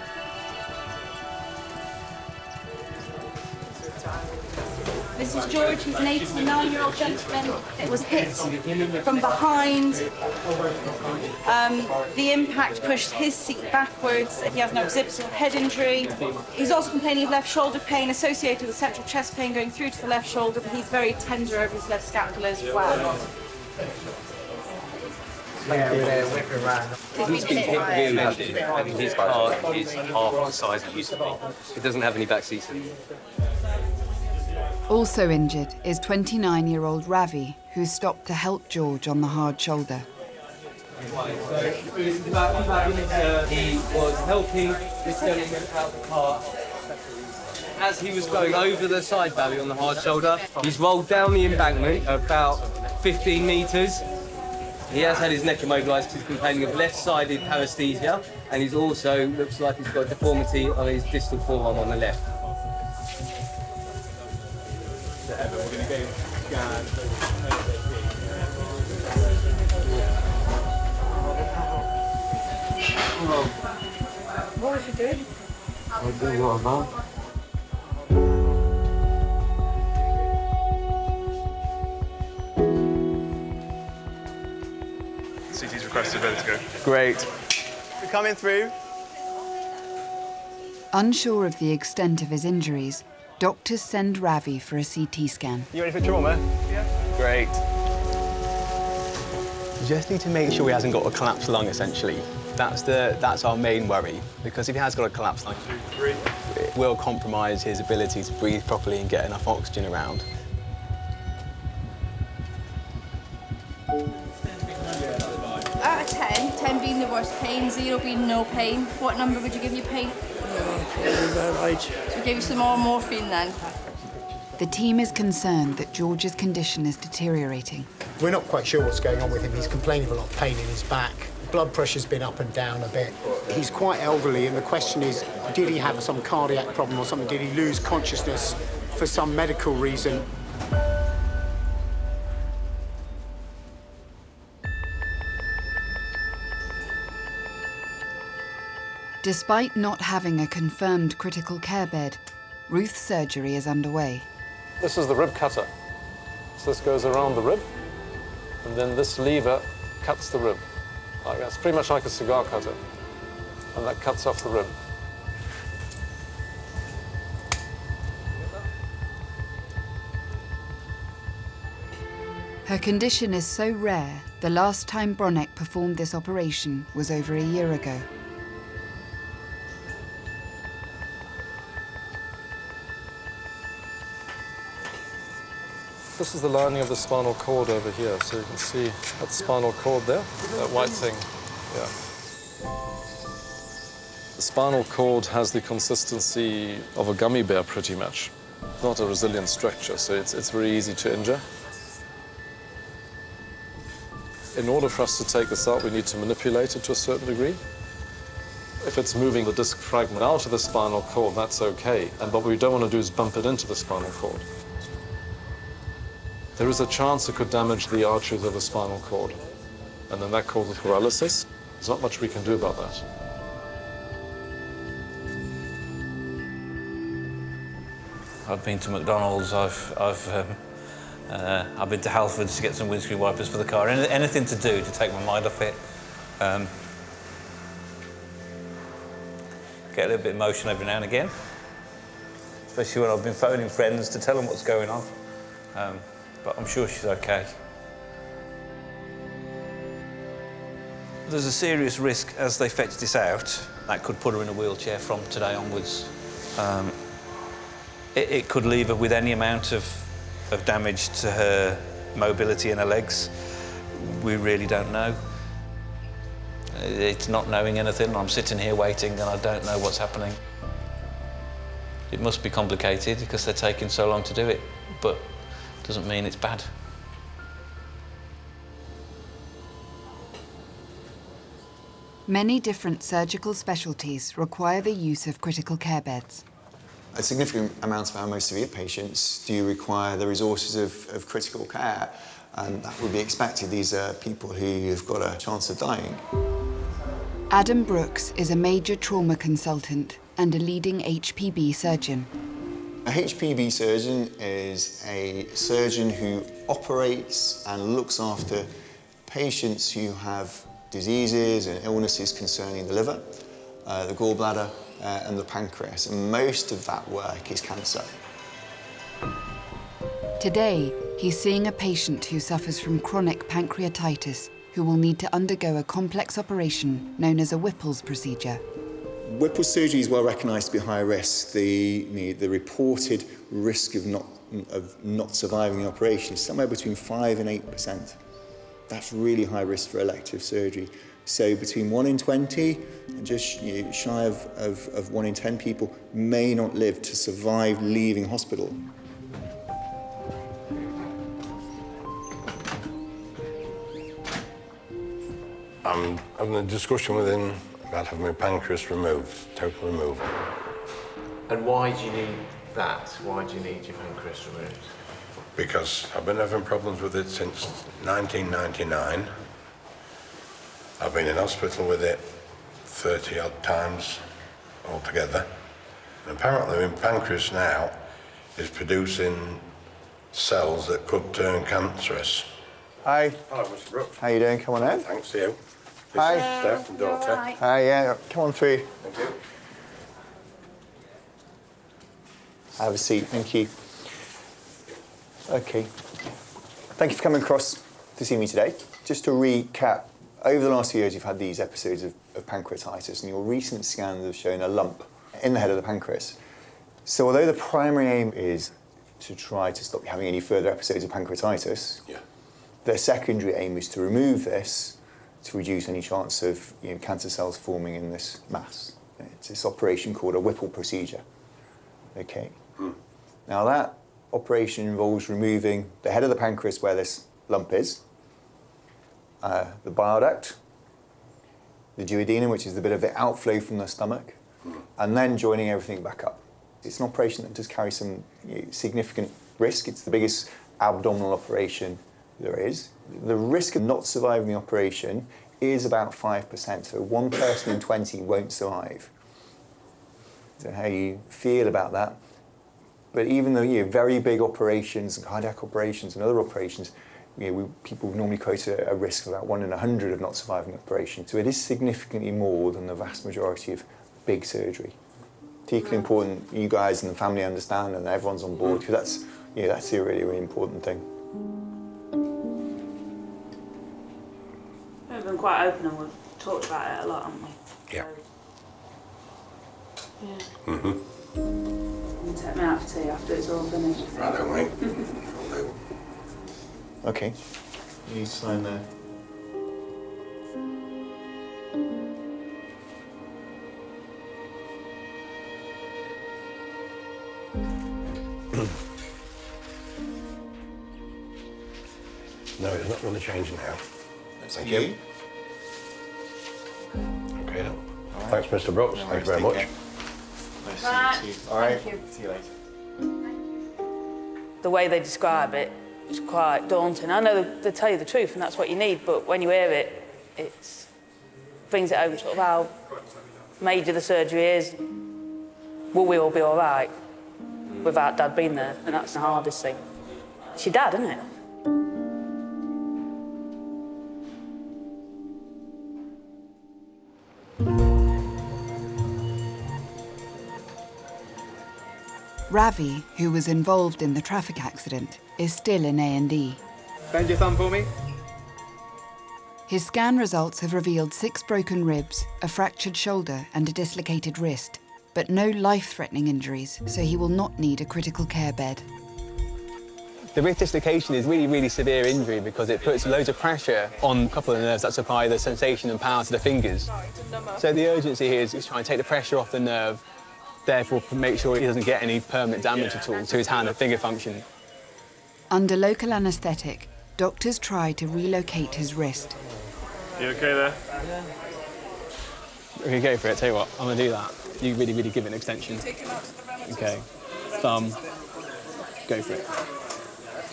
This is George, he's an 89-year-old gentleman that was hit from behind. The impact pushed his seat backwards. He has an occipital head injury. He's also complaining of left shoulder pain associated with central chest pain going through to the left shoulder, but he's very tender over his left scapula as well. He's been hit rear ended, and his car is half the size it used to be. It doesn't have any back seats. Also injured is 29-year-old Ravi, who stopped to help George on the hard shoulder. He was helping this gentleman out the car. As he was going over the side barrier on the hard shoulder, he's rolled down the embankment about 15 metres. He has had his neck immobilised because he's complaining of left-sided paresthesia, and he's also looks like he's got a deformity on his distal forearm on the left. What was you doing? I was doing what about? CT's requested, ready to go. Great. We're coming through. Unsure of the extent of his injuries, doctors send Ravi for a CT scan. You ready for trauma? Yeah. Great. You just need to make sure he hasn't got a collapsed lung, essentially. That's our main worry, because if he has got a collapsed lung, 2, 3. it will compromise his ability to breathe properly and get enough oxygen around. Out of 10, 10 being the worst pain, 0 being no pain, what number would you give your pain? About 8. So we give you some more morphine then. The team is concerned that George's condition is deteriorating. We're not quite sure what's going on with him. He's complaining of a lot of pain in his back. Blood pressure's been up and down a bit. He's quite elderly, and the question is, did he have some cardiac problem or something? Did he lose consciousness for some medical reason? Despite not having a confirmed critical care bed, Ruth's surgery is underway. This is the rib cutter. So this goes around the rib, and then this lever cuts the rib. Like that's pretty much like a cigar cutter, and that cuts off the rib. Her condition is so rare, the last time Bronek performed this operation was over a year ago. This is the lining of the spinal cord over here, so you can see that spinal cord there, that white thing, yeah. The spinal cord has the consistency of a gummy bear, pretty much. It's not a resilient structure, so it's very easy to injure. In order for us to take this out, we need to manipulate it to a certain degree. If it's moving the disc fragment out of the spinal cord, that's okay. And what we don't want to do is bump it into the spinal cord. There is a chance it could damage the arteries of the spinal cord, and then that causes paralysis. There's not much we can do about that. I've been to McDonald's, I've been to Halfords to get some windscreen wipers for the car. Anything to do to take my mind off it. Get a little bit emotional every now and again, especially when I've been phoning friends to tell them what's going on. But I'm sure she's okay. There's a serious risk as they fetch this out. That could put her in a wheelchair from today onwards. It could leave her with any amount of damage to her mobility in her legs. We really don't know. It's not knowing anything. I'm sitting here waiting and I don't know what's happening. It must be complicated because they're taking so long to do it, but it doesn't mean it's bad. Many different surgical specialties require the use of critical care beds. A significant amount of our most severe patients do require the resources of critical care, and that would be expected. These are people who have got a chance of dying. Adam Brooks is a major trauma consultant and a leading HPB surgeon. A HPB surgeon is a surgeon who operates and looks after patients who have diseases and illnesses concerning the liver, the gallbladder, and the pancreas, and most of that work is cancer. Today, he's seeing a patient who suffers from chronic pancreatitis who will need to undergo a complex operation known as a Whipple's procedure. Whipple's surgery is well recognised to be high risk. The reported risk of not surviving the operation is somewhere between 5 and 8%. That's really high risk for elective surgery. So between 1 in 20 and just shy of 1 in 10 people may not live to survive leaving hospital. I'm having a discussion with him about having my pancreas removed, total removal. And why do you need that? Why do you need your pancreas removed? Because I've been having problems with it since 1999. I've been in hospital with it 30 odd times altogether. And apparently my pancreas now is producing cells that could turn cancerous. Hi. Hello, Mr. Brooks. How you doing? Come on in. Thanks to you. Hi. This is Steph and daughter. Hi, yeah, come on through. Thank you. Have a seat, thank you. Okay. Thank you for coming across to see me today. Just to recap, over the last few years you've had these episodes of pancreatitis, and your recent scans have shown a lump in the head of the pancreas. So although the primary aim is to try to stop you having any further episodes of pancreatitis, the secondary aim is to remove this to reduce any chance of cancer cells forming in this mass. It's this operation called a Whipple procedure. Okay. Now that operation involves removing the head of the pancreas where this lump is, the bile duct, the duodenum, which is the bit of the outflow from the stomach, and then joining everything back up. It's an operation that does carry some significant risk. It's the biggest abdominal operation there is. The risk of not surviving the operation is about 5%, so 1 person in 20 won't survive. I don't know how you feel about that, but even though very big operations, cardiac operations and other operations, people normally quote a risk of about 1 in 100 of not surviving the operation. So it is significantly more than the vast majority of big surgery. It's equally important you guys and the family understand and everyone's on board, because that's a really, really important thing. We've been quite open and we've talked about it a lot, haven't we? Yeah. Yeah. Mm-hmm. You take me out for tea after it's all finished. Right, don't wait. Okay. You sign there. No, it's not going to change now. Thank you. Okay, then. Thanks, Mr. Brooks. Thank you very much. Nice to see you. All right. See you later. The way they describe it is quite daunting. I know they tell you the truth and that's what you need, but when you hear it, it brings it home sort of how major the surgery is. Will we all be all right without Dad being there? And that's the hardest thing. It's your dad, isn't it? Ravi, who was involved in the traffic accident, is still in A&E. Bend your thumb for me. His scan results have revealed 6 broken ribs, a fractured shoulder and a dislocated wrist, but no life-threatening injuries, so he will not need a critical care bed. The wrist dislocation is really, really severe injury because it puts loads of pressure on a couple of nerves that supply the sensation and power to the fingers. So the urgency here is to try and take the pressure off the nerve, therefore make sure he doesn't get any permanent damage at all to his hand and finger function. Under local anaesthetic, doctors try to relocate his wrist. You okay there? Okay, go for it. Tell you what, I'm going to do that. You really, really give it an extension. Okay. Thumb. Go for it.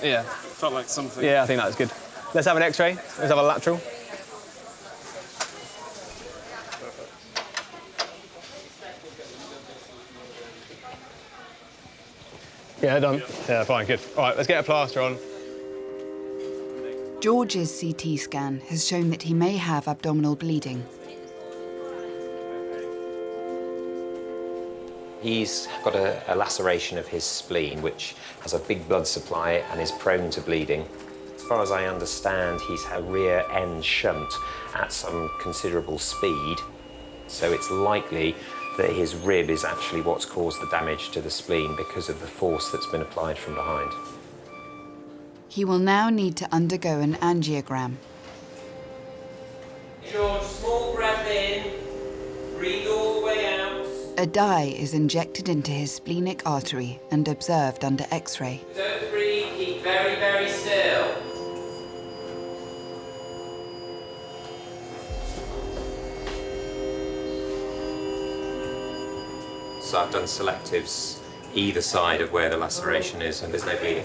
Yeah. Felt like something. Yeah, I think that's good. Let's have an X-ray. Let's have a lateral. Yeah, done. Yeah, fine, good. All right, let's get a plaster on. George's CT scan has shown that he may have abdominal bleeding. He's got a laceration of his spleen, which has a big blood supply and is prone to bleeding. As far as I understand, he's had rear end shunt at some considerable speed, so it's likely that his rib is actually what's caused the damage to the spleen because of the force that's been applied from behind. He will now need to undergo an angiogram. George, small breath in, breathe all the way out. A dye is injected into his splenic artery and observed under X-ray. Don't breathe, keep very, very still. So I've done selectives either side of where the laceration is and there's no bleeding.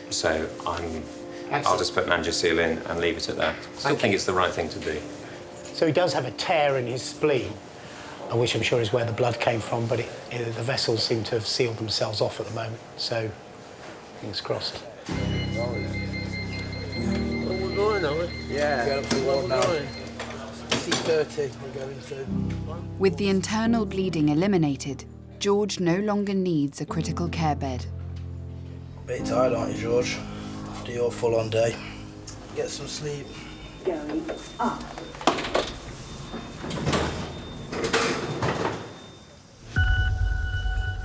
So I'll just put an angioseal in and leave it at that. Still think it's the right thing to do. So he does have a tear in his spleen, which I'm sure is where the blood came from, but the vessels seem to have sealed themselves off at the moment, so fingers crossed. We're going, are we? Yeah. Get up to the now. C30 we're going to. With the internal bleeding eliminated, George no longer needs a critical care bed. Bit tired, aren't you, George? After your full-on day. Get some sleep. Going up.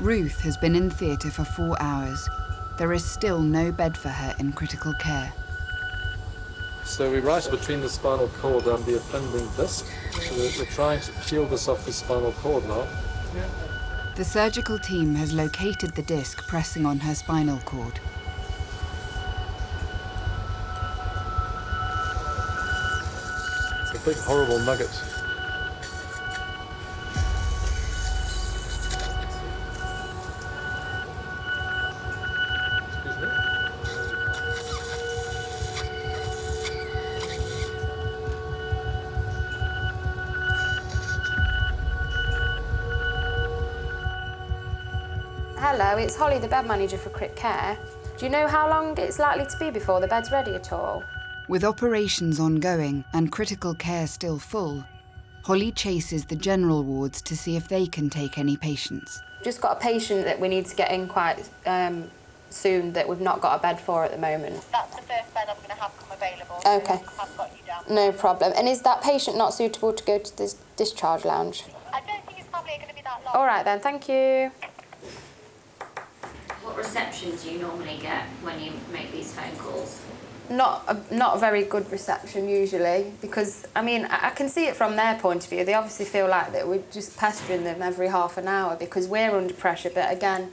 Ruth has been in theatre for 4 hours. There is still no bed for her in critical care. So we're right between the spinal cord and the offending disc. So we're trying to peel this off the spinal cord now. The surgical team has located the disc pressing on her spinal cord. It's a big, horrible nugget. Hello, it's Holly, the bed manager for Crit Care. Do you know how long it's likely to be before the bed's ready at all? With operations ongoing and critical care still full, Holly chases the general wards to see if they can take any patients. Just got a patient that we need to get in quite soon that we've not got a bed for at the moment. That's the first bed I'm going to have come available. Okay. I've got you down. No problem. And is that patient not suitable to go to the discharge lounge? I don't think it's probably going to be that long. All right then, thank you. What reception do you normally get when you make these phone calls? Not a very good reception usually, because I mean I can see it from their point of view. They obviously feel like that we're just pestering them every half an hour because we're under pressure. But again,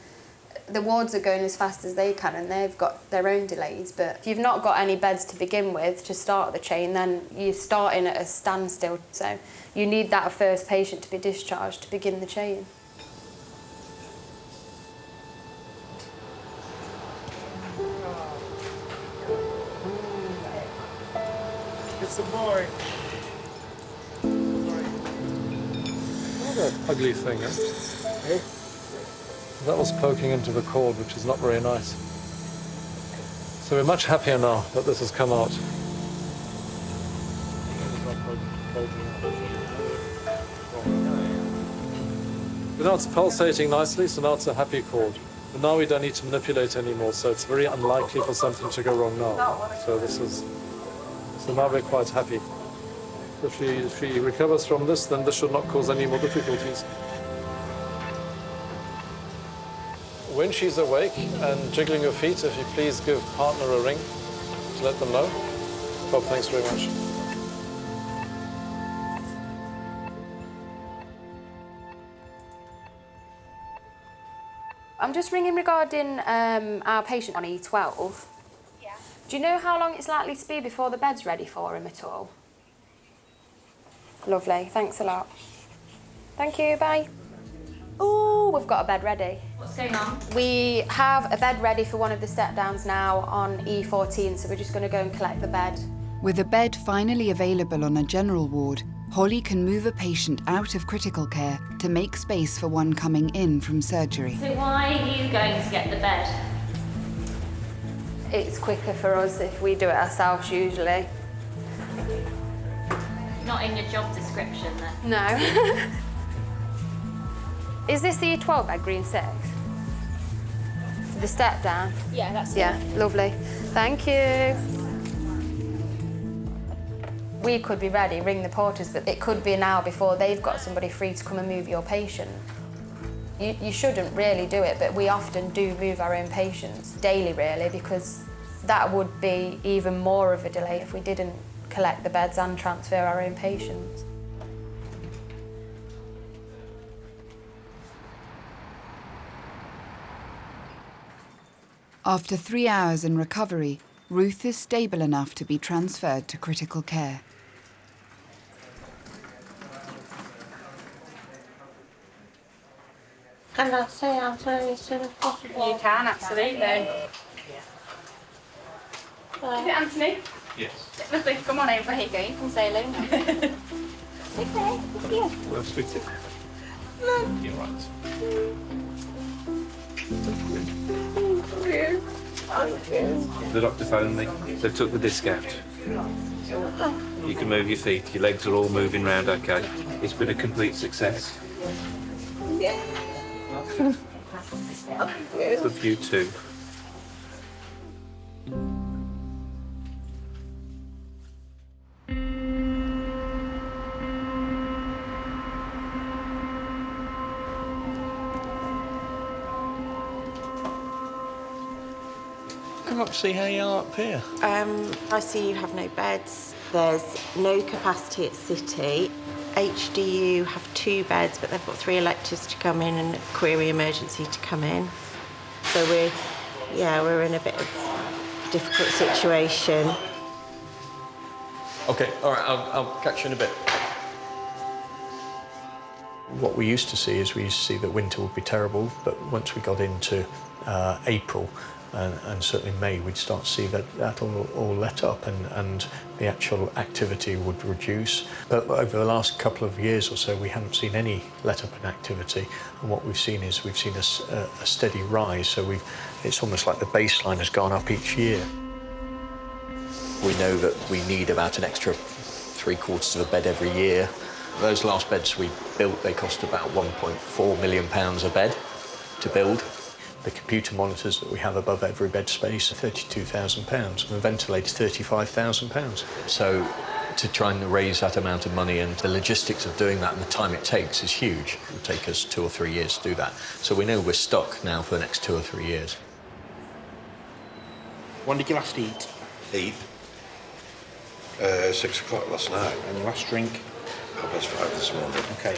The wards are going as fast as they can and they've got their own delays, but if you've not got any beds to begin with to start the chain, then you're starting at a standstill. So you need that first patient to be discharged to begin the chain. It's a boy. What an ugly thing, eh? That was poking into the cord, which is not very nice. So we're much happier now that this has come out. But now it's pulsating nicely, so now it's a happy cord. But now we don't need to manipulate anymore, so it's very unlikely for something to go wrong now. So now we're quite happy. If he recovers from this, then this should not cause any more difficulties. When she's awake and jiggling her feet, if you please give partner a ring to let them know. Bob, thanks very much. I'm just ringing regarding our patient on E12. Yeah. Do you know how long it's likely to be before the bed's ready for him at all? Lovely, thanks a lot. Thank you, bye. Oh, we've got a bed ready. What's going on? We have a bed ready for one of the step-downs now on E14, so we're just going to go and collect the bed. With a bed finally available on a general ward, Holly can move a patient out of critical care to make space for one coming in from surgery. So why are you going to get the bed? It's quicker for us if we do it ourselves, usually. Not in your job description, then? No. Is this the E12 bed, green 6? The step down? Yeah, that's it. Yeah, lovely. Thank you. We could be ready, ring the porters, but it could be an hour before they've got somebody free to come and move your patient. You shouldn't really do it, but we often do move our own patients daily, really, because that would be even more of a delay if we didn't collect the beds and transfer our own patients. After 3 hours in recovery, Ruth is stable enough to be transferred to critical care. Can I say I'm sorry as soon as possible? You can, absolutely. Is it Anthony? Yes. Lovely, come on over, here you go, you can say hello. Okay, it's you. Well, speak to You're right. The doctor phoned me. They took the disc out. You can move your feet. Your legs are all moving round okay. It's been a complete success. Good for you too. Come up to see how you are up here. I see you have no beds. There's no capacity at City. HDU have 2 beds, but they've got 3 electives to come in and a query emergency to come in. So we're in a bit of a difficult situation. OK, all right, I'll catch you in a bit. What we used to see is we used to see that winter would be terrible, but once we got into April, and certainly May, we'd start to see that all let up and the actual activity would reduce. But over the last couple of years or so, we haven't seen any let up in activity. And what we've seen is a steady rise. So it's almost like the baseline has gone up each year. We know that we need about an extra 3/4 of a bed every year. Those last beds we built, they cost about £1.4 million a bed to build. The computer monitors that we have above every bed space are £32,000, and the ventilator's £35,000. So to try and raise that amount of money and the logistics of doing that and the time it takes is huge. It will take us 2 or 3 years to do that. So we know we're stuck now for the next 2 or 3 years. When did you last eat? Eat? 6 o'clock last night. And your last drink? 5:30 this morning. OK.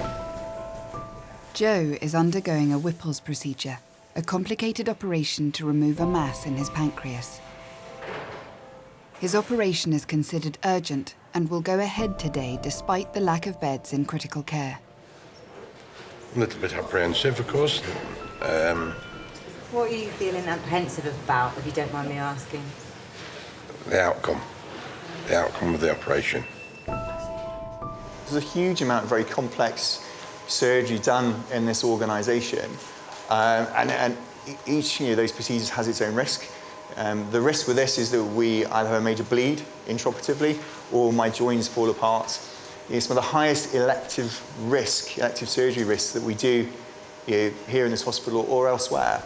Joe is undergoing a Whipple's procedure, a complicated operation to remove a mass in his pancreas. His operation is considered urgent and will go ahead today despite the lack of beds in critical care. A little bit apprehensive, of course. What are you feeling apprehensive about, if you don't mind me asking? The outcome of the operation. There's a huge amount of very complex surgery done in this organisation, and each of those procedures has its own risk. The risk with this is that we either have a major bleed intraoperatively or my joints fall apart. It's some of the highest elective surgery risks that we do here in this hospital or elsewhere.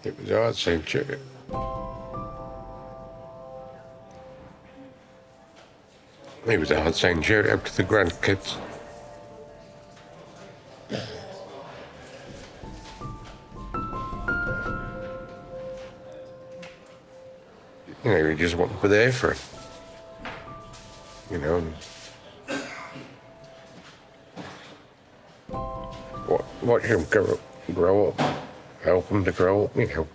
It was hard saying cheer. It was hard saying cheer up to the grandkids. You know, you just want to be there for it. You know. Watch them grow up. Help them to grow up, you know.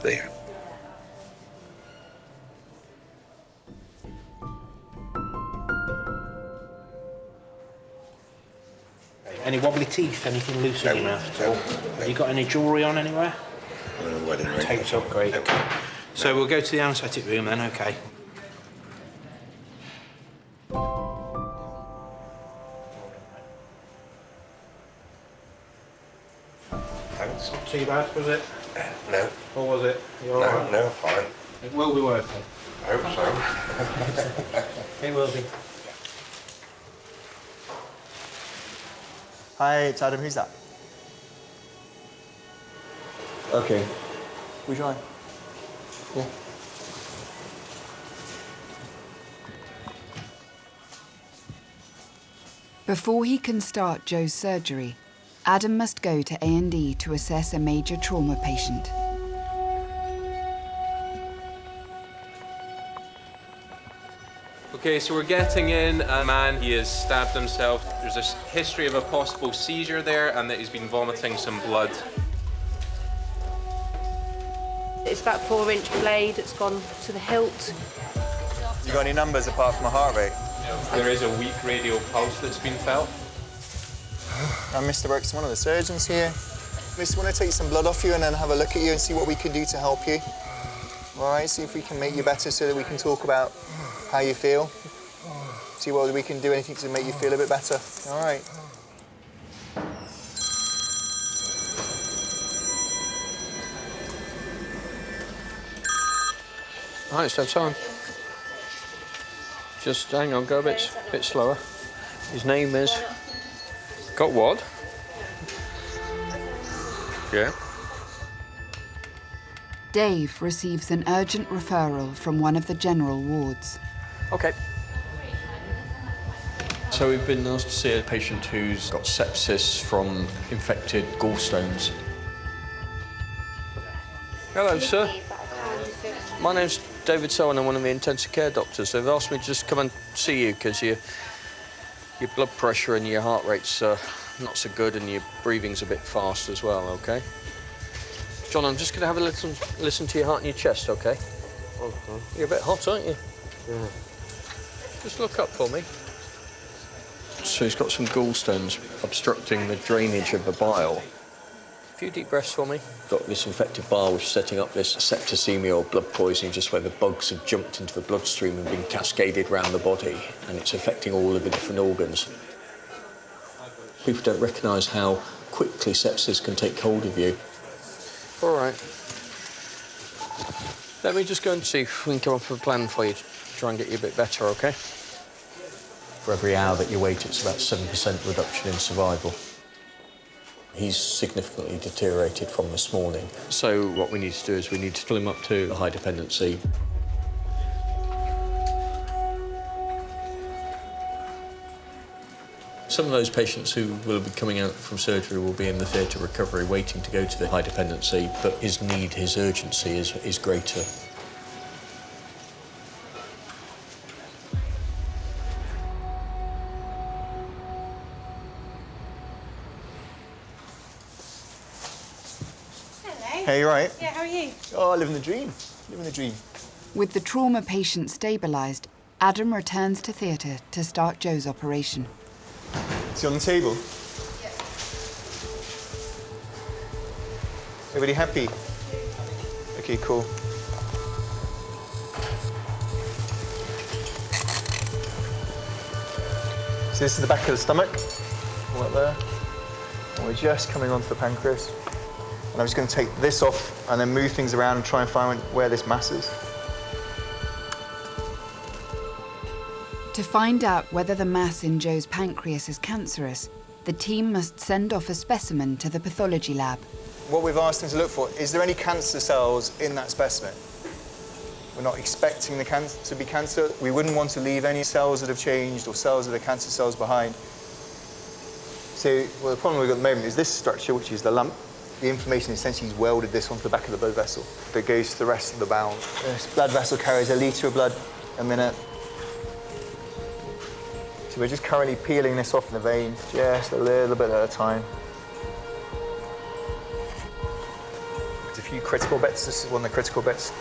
There. Any wobbly teeth? Anything loose in your mouth at all? Have you got any jewellery on anywhere? Wedding ring. Taped up, great. Okay. So we'll go to the anaesthetic room then, okay. Thanks. Not too bad, was it? No. Or was it? You all No, right? no, fine. It will be worth it. I hope so. It will be. Hi, it's Adam. Who's that? Okay. Would you mind? Yeah. Before he can start Joe's surgery, Adam must go to A&E to assess a major trauma patient. Okay, so we're getting in a man, he has stabbed himself. There's a history of a possible seizure there and that he's been vomiting some blood. It's about 4-inch blade, it's gone to the hilt. You got any numbers apart from a heart rate? There is a weak radial pulse that's been felt. I'm Mr. Burks, one of the surgeons here. Just want to take some blood off you and then have a look at you and see what we can do to help you. All right, see if we can make you better so that we can talk about how you feel. See whether we can do anything to make you feel a bit better. All right. Right, it's that time. Just hang on, go a bit slower. His name is... Got what? Yeah. Dave receives an urgent referral from one of the general wards. Okay. So we've been asked to see a patient who's got sepsis from infected gallstones. Hello, sir. My name's David Sowen. I'm one of the intensive care doctors. They've asked me to just come and see you because your blood pressure and your heart rate's not so good and your breathing's a bit fast as well, OK? John, I'm just going to have a listen to your heart and your chest, OK? Okay. You're a bit hot, aren't you? Yeah. Just look up for me. So he's got some gallstones obstructing the drainage of the bile. A few deep breaths for me. Got this infected bile which is setting up this septicemia or blood poisoning, just where the bugs have jumped into the bloodstream and been cascaded around the body, and it's affecting all of the different organs. People don't recognise how quickly sepsis can take hold of you. All right. Let me just go and see if we can come up with a plan for you to try and get you a bit better, OK? For every hour that you wait, it's about 7% reduction in survival. He's significantly deteriorated from this morning. So what we need to do is we need to pull him up to a high dependency. Some of those patients who will be coming out from surgery will be in the theatre recovery waiting to go to the high dependency, but his need, his urgency is greater. Hey, you right? Yeah, how are you? Oh, living the dream. Living the dream. With the trauma patient stabilised, Adam returns to theatre to start Joe's operation. Is he on the table? Yeah. Everybody happy? Okay, cool. So this is the back of the stomach, all up there. And we're just coming onto the pancreas. And I'm just going to take this off and then move things around and try and find where this mass is. To find out whether the mass in Joe's pancreas is cancerous, the team must send off a specimen to the pathology lab. What we've asked them to look for, is there any cancer cells in that specimen? We're not expecting the cancer to be cancer. We wouldn't want to leave any cells that have changed or cells that are cancer cells behind. So, well, the problem we've got at the moment is this structure, which is the lump. The inflammation essentially has welded this onto the back of the blood vessel that goes to the rest of the bowel. This blood vessel carries a litre of blood a minute. So we're just currently peeling this off in the vein, just a little bit at a time. There's a few critical bits. This is one of the critical bits.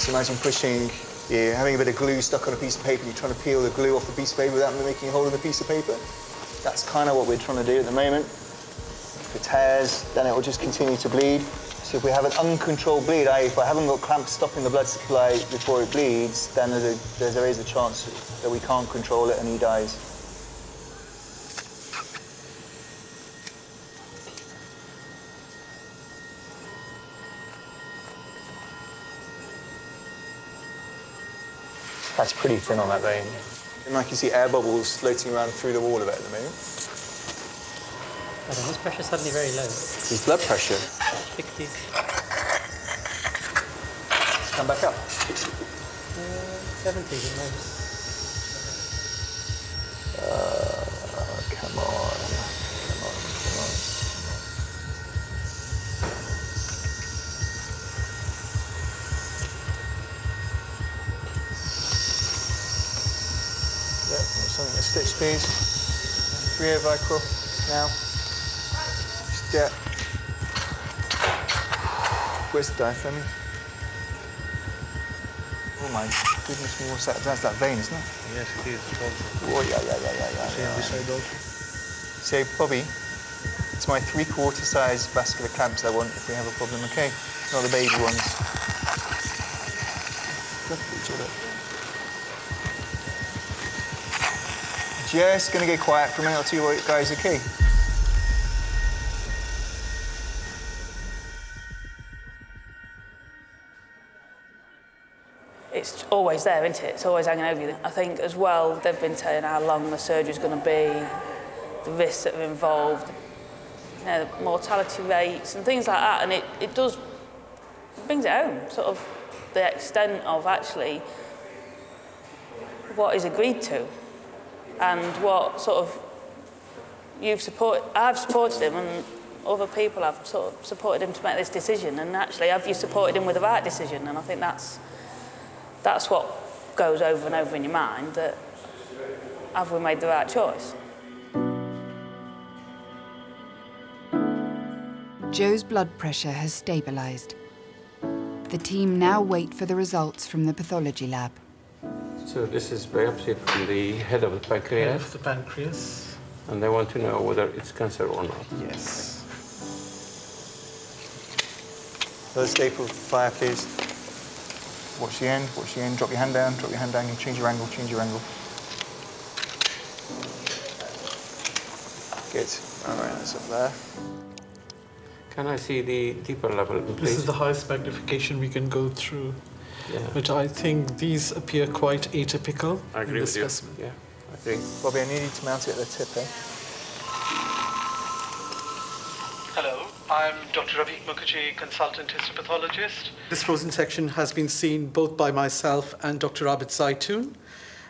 So imagine pushing, you're having a bit of glue stuck on a piece of paper, and you're trying to peel the glue off the piece of paper without making a hole in the piece of paper. That's kind of what we're trying to do at the moment. If it tears, then it will just continue to bleed. So if we have an uncontrolled bleed, i.e. if I haven't got clamps stopping the blood supply before it bleeds, then there is a chance that we can't control it and he dies. That's pretty thin on that vein. And I can see air bubbles floating around through the wall of it at the moment. His pressure's suddenly very low. His blood pressure? 60s. Let's come back up. 70s at the moment. Come on. Something, a stitch, please. 3 vicryl now. Just where's the diaphragm? Oh my goodness me, what's that? That's that vein, isn't it? Yes, it is. Oh, yeah. Say, Bobby, it's my 3/4 size vascular clamps I want if we have a problem, okay? Not the baby ones. Just going to get quiet for a minute or two, guys, okay? It's always there, isn't it? It's always hanging over you. I think as well, they've been saying how long the surgery's going to be, the risks that are involved, you know, the mortality rates and things like that, and it brings it home, sort of the extent of actually what is agreed to. And what sort of I've supported him and other people have sort of supported him to make this decision, and actually have you supported him with the right decision? And I think that's what goes over and over in your mind, that have we made the right choice? Joe's blood pressure has stabilised. The team now wait for the results from the pathology lab. So this is biopsy from the head of the pancreas? Head of the pancreas. And they want to know whether it's cancer or not? Yes. Another staple fire, please. Watch the end, drop your hand down, you change your angle. Good. All right, that's up there. Can I see the deeper level, please? This is the highest magnification we can go through. Yeah. But I think these appear quite atypical I agree in with the you. specimen. Yeah, I agree. Bobby, I need you to mount it at the tip, eh? Hello. I'm Dr. Ravi Mukherjee, consultant histopathologist. This frozen section has been seen both by myself and Dr. Abid Zaitoon,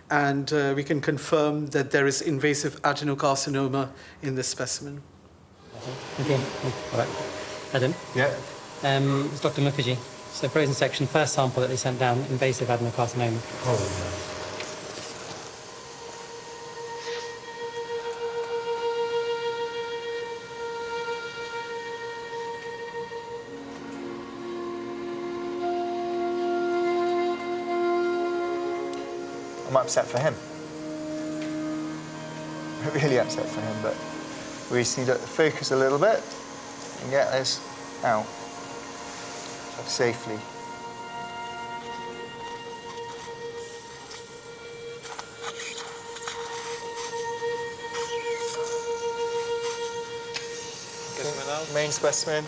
and we can confirm that there is invasive adenocarcinoma in this specimen. Okay, all right. Adam? Yeah? It's Dr. Mukherjee. So frozen section, first sample that they sent down, invasive adenocarcinoma. I'm upset for him. Really upset for him, but we just need to focus a little bit and get this out safely. Main specimen.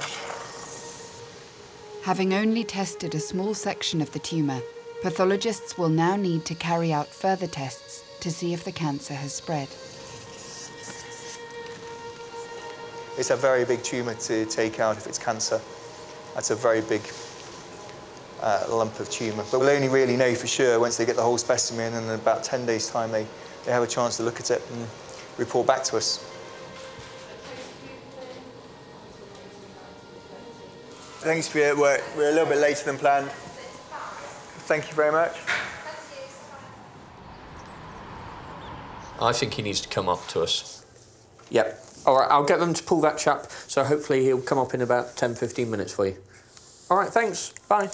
Having only tested a small section of the tumour, pathologists will now need to carry out further tests to see if the cancer has spread. It's a very big tumour to take out if it's cancer. That's a very big lump of tumour. But we'll only really know for sure once they get the whole specimen, and in about 10 days' time they have a chance to look at it and report back to us. Thanks for your work. We're a little bit later than planned. Thank you very much. I think he needs to come up to us. Yep. All right, I'll get them to pull that chap, so hopefully he'll come up in about 10, 15 minutes for you. All right, thanks. Bye.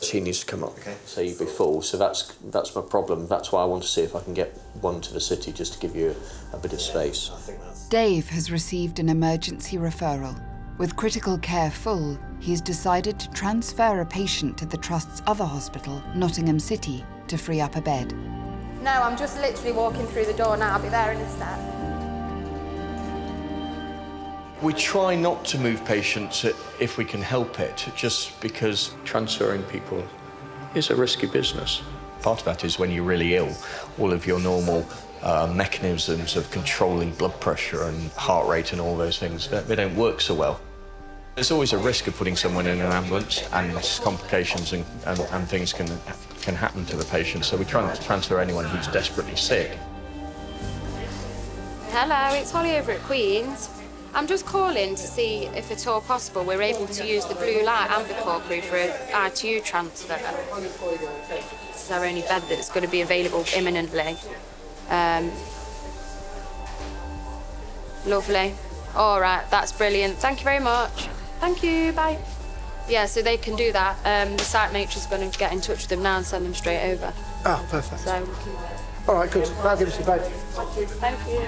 He needs to come up, so you'll be full. So that's my problem. That's why I want to see if I can get one to the city just to give you a bit of space. Dave has received an emergency referral. With critical care full, he's decided to transfer a patient to the Trust's other hospital, Nottingham City, to free up a bed. No, I'm just literally walking through the door now. I'll be there in a sec. We try not to move patients if we can help it, just because transferring people is a risky business. Part of that is when you're really ill, all of your normal mechanisms of controlling blood pressure and heart rate and all those things, they don't work so well. There's always a risk of putting someone in an ambulance, and complications and things can happen to the patient, so we try not to transfer anyone who's desperately sick. Hello, it's Holly over at Queen's. I'm just calling to see if at all possible we're able to use the blue light ambulance crew for an ITU transfer. This is our only bed that's going to be available imminently. Lovely. All right, that's brilliant. Thank you very much. Thank you, bye. Yeah, so they can do that. The site matron's going to get in touch with them now and send them straight over. Ah, perfect. So, all right, good. I'll give us a bed. thank you.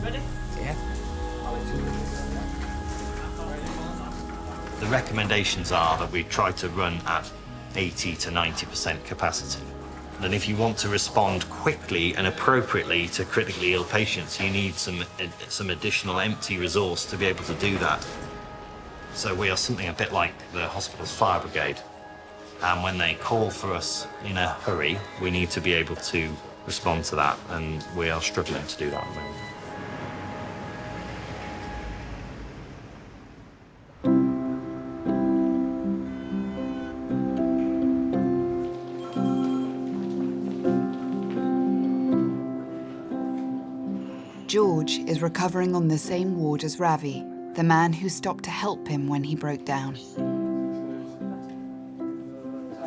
Ready? Yeah. The recommendations are that we try to run at 80 to 90% capacity. And if you want to respond quickly and appropriately to critically ill patients, you need some additional empty resource to be able to do that. So we are something a bit like the hospital's fire brigade. And when they call for us in a hurry, we need to be able to respond to that, and we are struggling to do that at the moment. George is recovering on the same ward as Ravi, the man who stopped to help him when he broke down.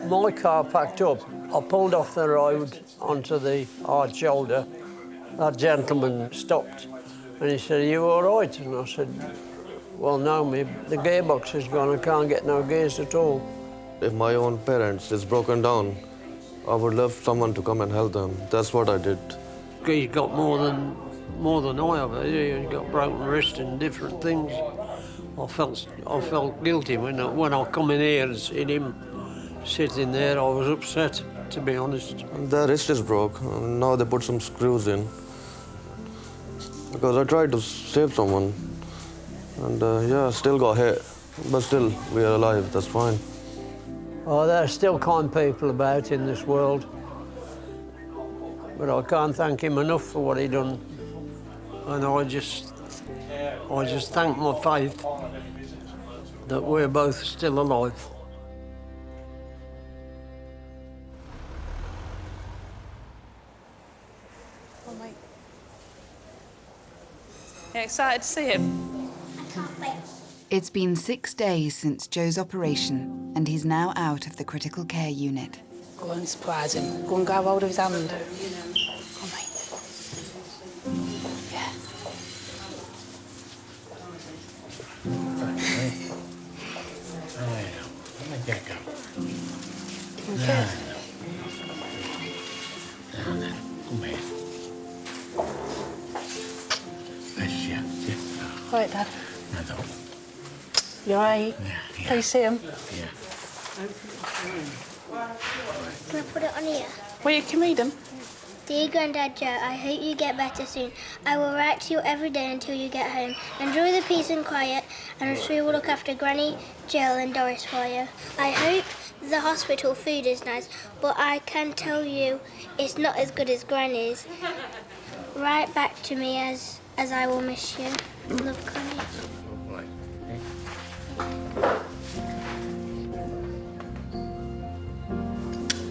My car packed up. I pulled off the road onto the hard shoulder. That gentleman stopped and he said, "Are you all right?" And I said, "Well, no, the gearbox is gone. I can't get no gears at all." If my own parents is broken down, I would love someone to come and help them. That's what I did. He's got more than I have. He's got broken wrist and different things. I felt guilty when I come in here and seen him sitting there. I was upset, to be honest. The wrist is broke. Now they put some screws in. Because I tried to save someone. And yeah, still got hit. But still, we are alive. That's fine. Oh, there are still kind people about in this world. But I can't thank him enough for what he done. And I just I just thank my faith that we're both still alive. Oh, mate. You excited to see him? It's been 6 days since Joe's operation, and he's now out of the critical care unit. Go and surprise him. Go and grab hold of his hand. Come, mate. Yeah. Let me get go. Okay. Come here. Bless you. All right, Dad. I don't. You all right? Yeah. Can you see him? Yeah. Can I put it on here? Well, you can read him. Dear Grandad Joe, I hope you get better soon. I will write to you every day until you get home. Enjoy the peace and quiet, and I'm sure we will look after Granny, Jill and Doris for you. I hope the hospital food is nice, but I can tell you it's not as good as Granny's. Write back to me as I will miss you. Love, Granny.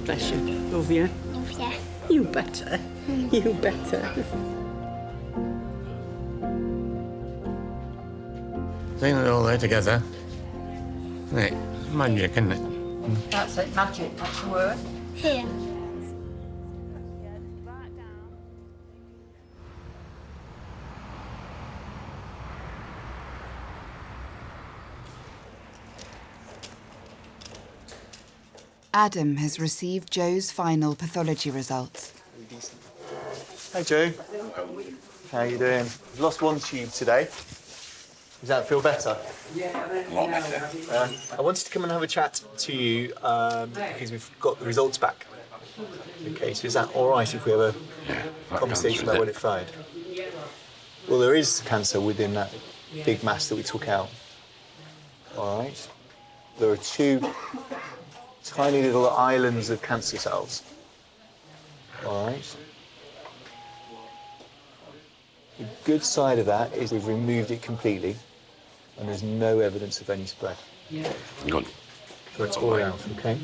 Bless you. Love you. Love you. You better. You better. Seeing it all there together. Right. Magic, isn't it? That's it, magic, that's the word. Here. Adam has received Joe's final pathology results. Hey Joe. How you doing? We've lost one tube today. Does that feel better? Yeah, A lot better. I wanted to come and have a chat to you because we've got the results back. Okay, so is that all right if we have a conversation about what it found? Well, there is cancer within that big mass that we took out. All right. There are 2 tiny little islands of cancer cells. All right. The good side of that is we've removed it completely, and there's no evidence of any spread. Good. So it's all out, okay?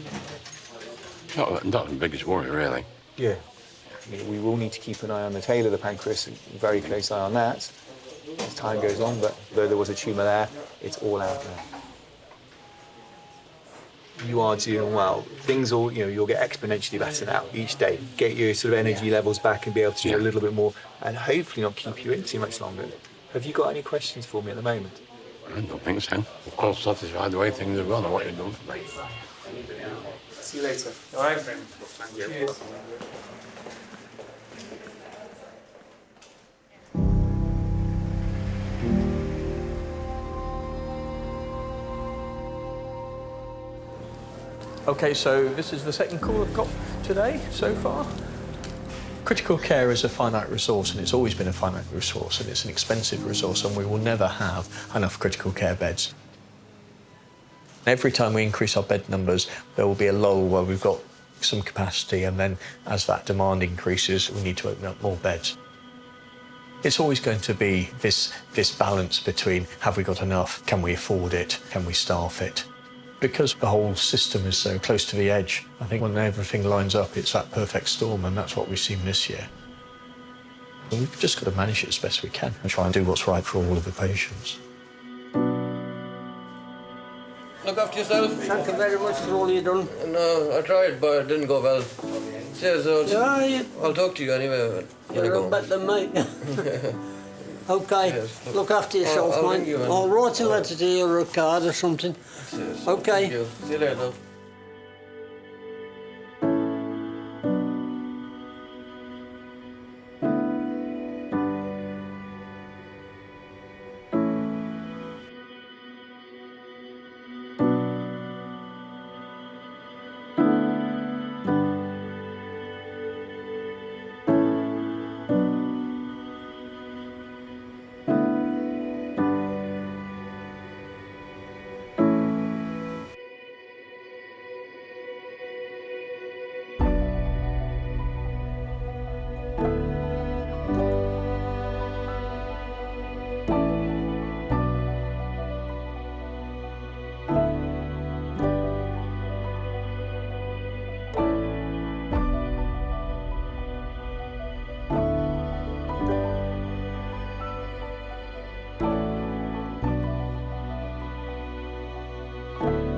That's the biggest worry, really. Yeah. We will need to keep an eye on the tail of the pancreas, a very close eye on that as time goes on, but though there was a tumour there, it's all out now. You are doing well. Things will, you'll get exponentially better now each day. Get your sort of energy levels back and be able to do a little bit more, and hopefully not keep you in too much longer. Have you got any questions for me at the moment? I don't think so. I'm satisfied the way things have gone and what you've done for me. See you later. All right. Cheers. Okay, so this is the second call I've got today so far. Critical care is a finite resource, and it's always been a finite resource, and it's an expensive resource, and we will never have enough critical care beds. Every time we increase our bed numbers, there will be a lull where we've got some capacity, and then as that demand increases, we need to open up more beds. It's always going to be this balance between have we got enough, can we afford it, can we staff it? Because the whole system is so close to the edge, I think when everything lines up, it's that perfect storm, and that's what we've seen this year. And we've just got to manage it as best we can and try and do what's right for all of the patients. Look after yourself. Thank you very much for all you've done. No, I tried, but it didn't go well. Cheers, Yeah, I'll talk to you anyway. you're better than me. Okay, Yes. look after yourself, I'll ring mate. you in. I'll write a letter to you or a card or something. Cheers. Okay. Thank you. See you later. you.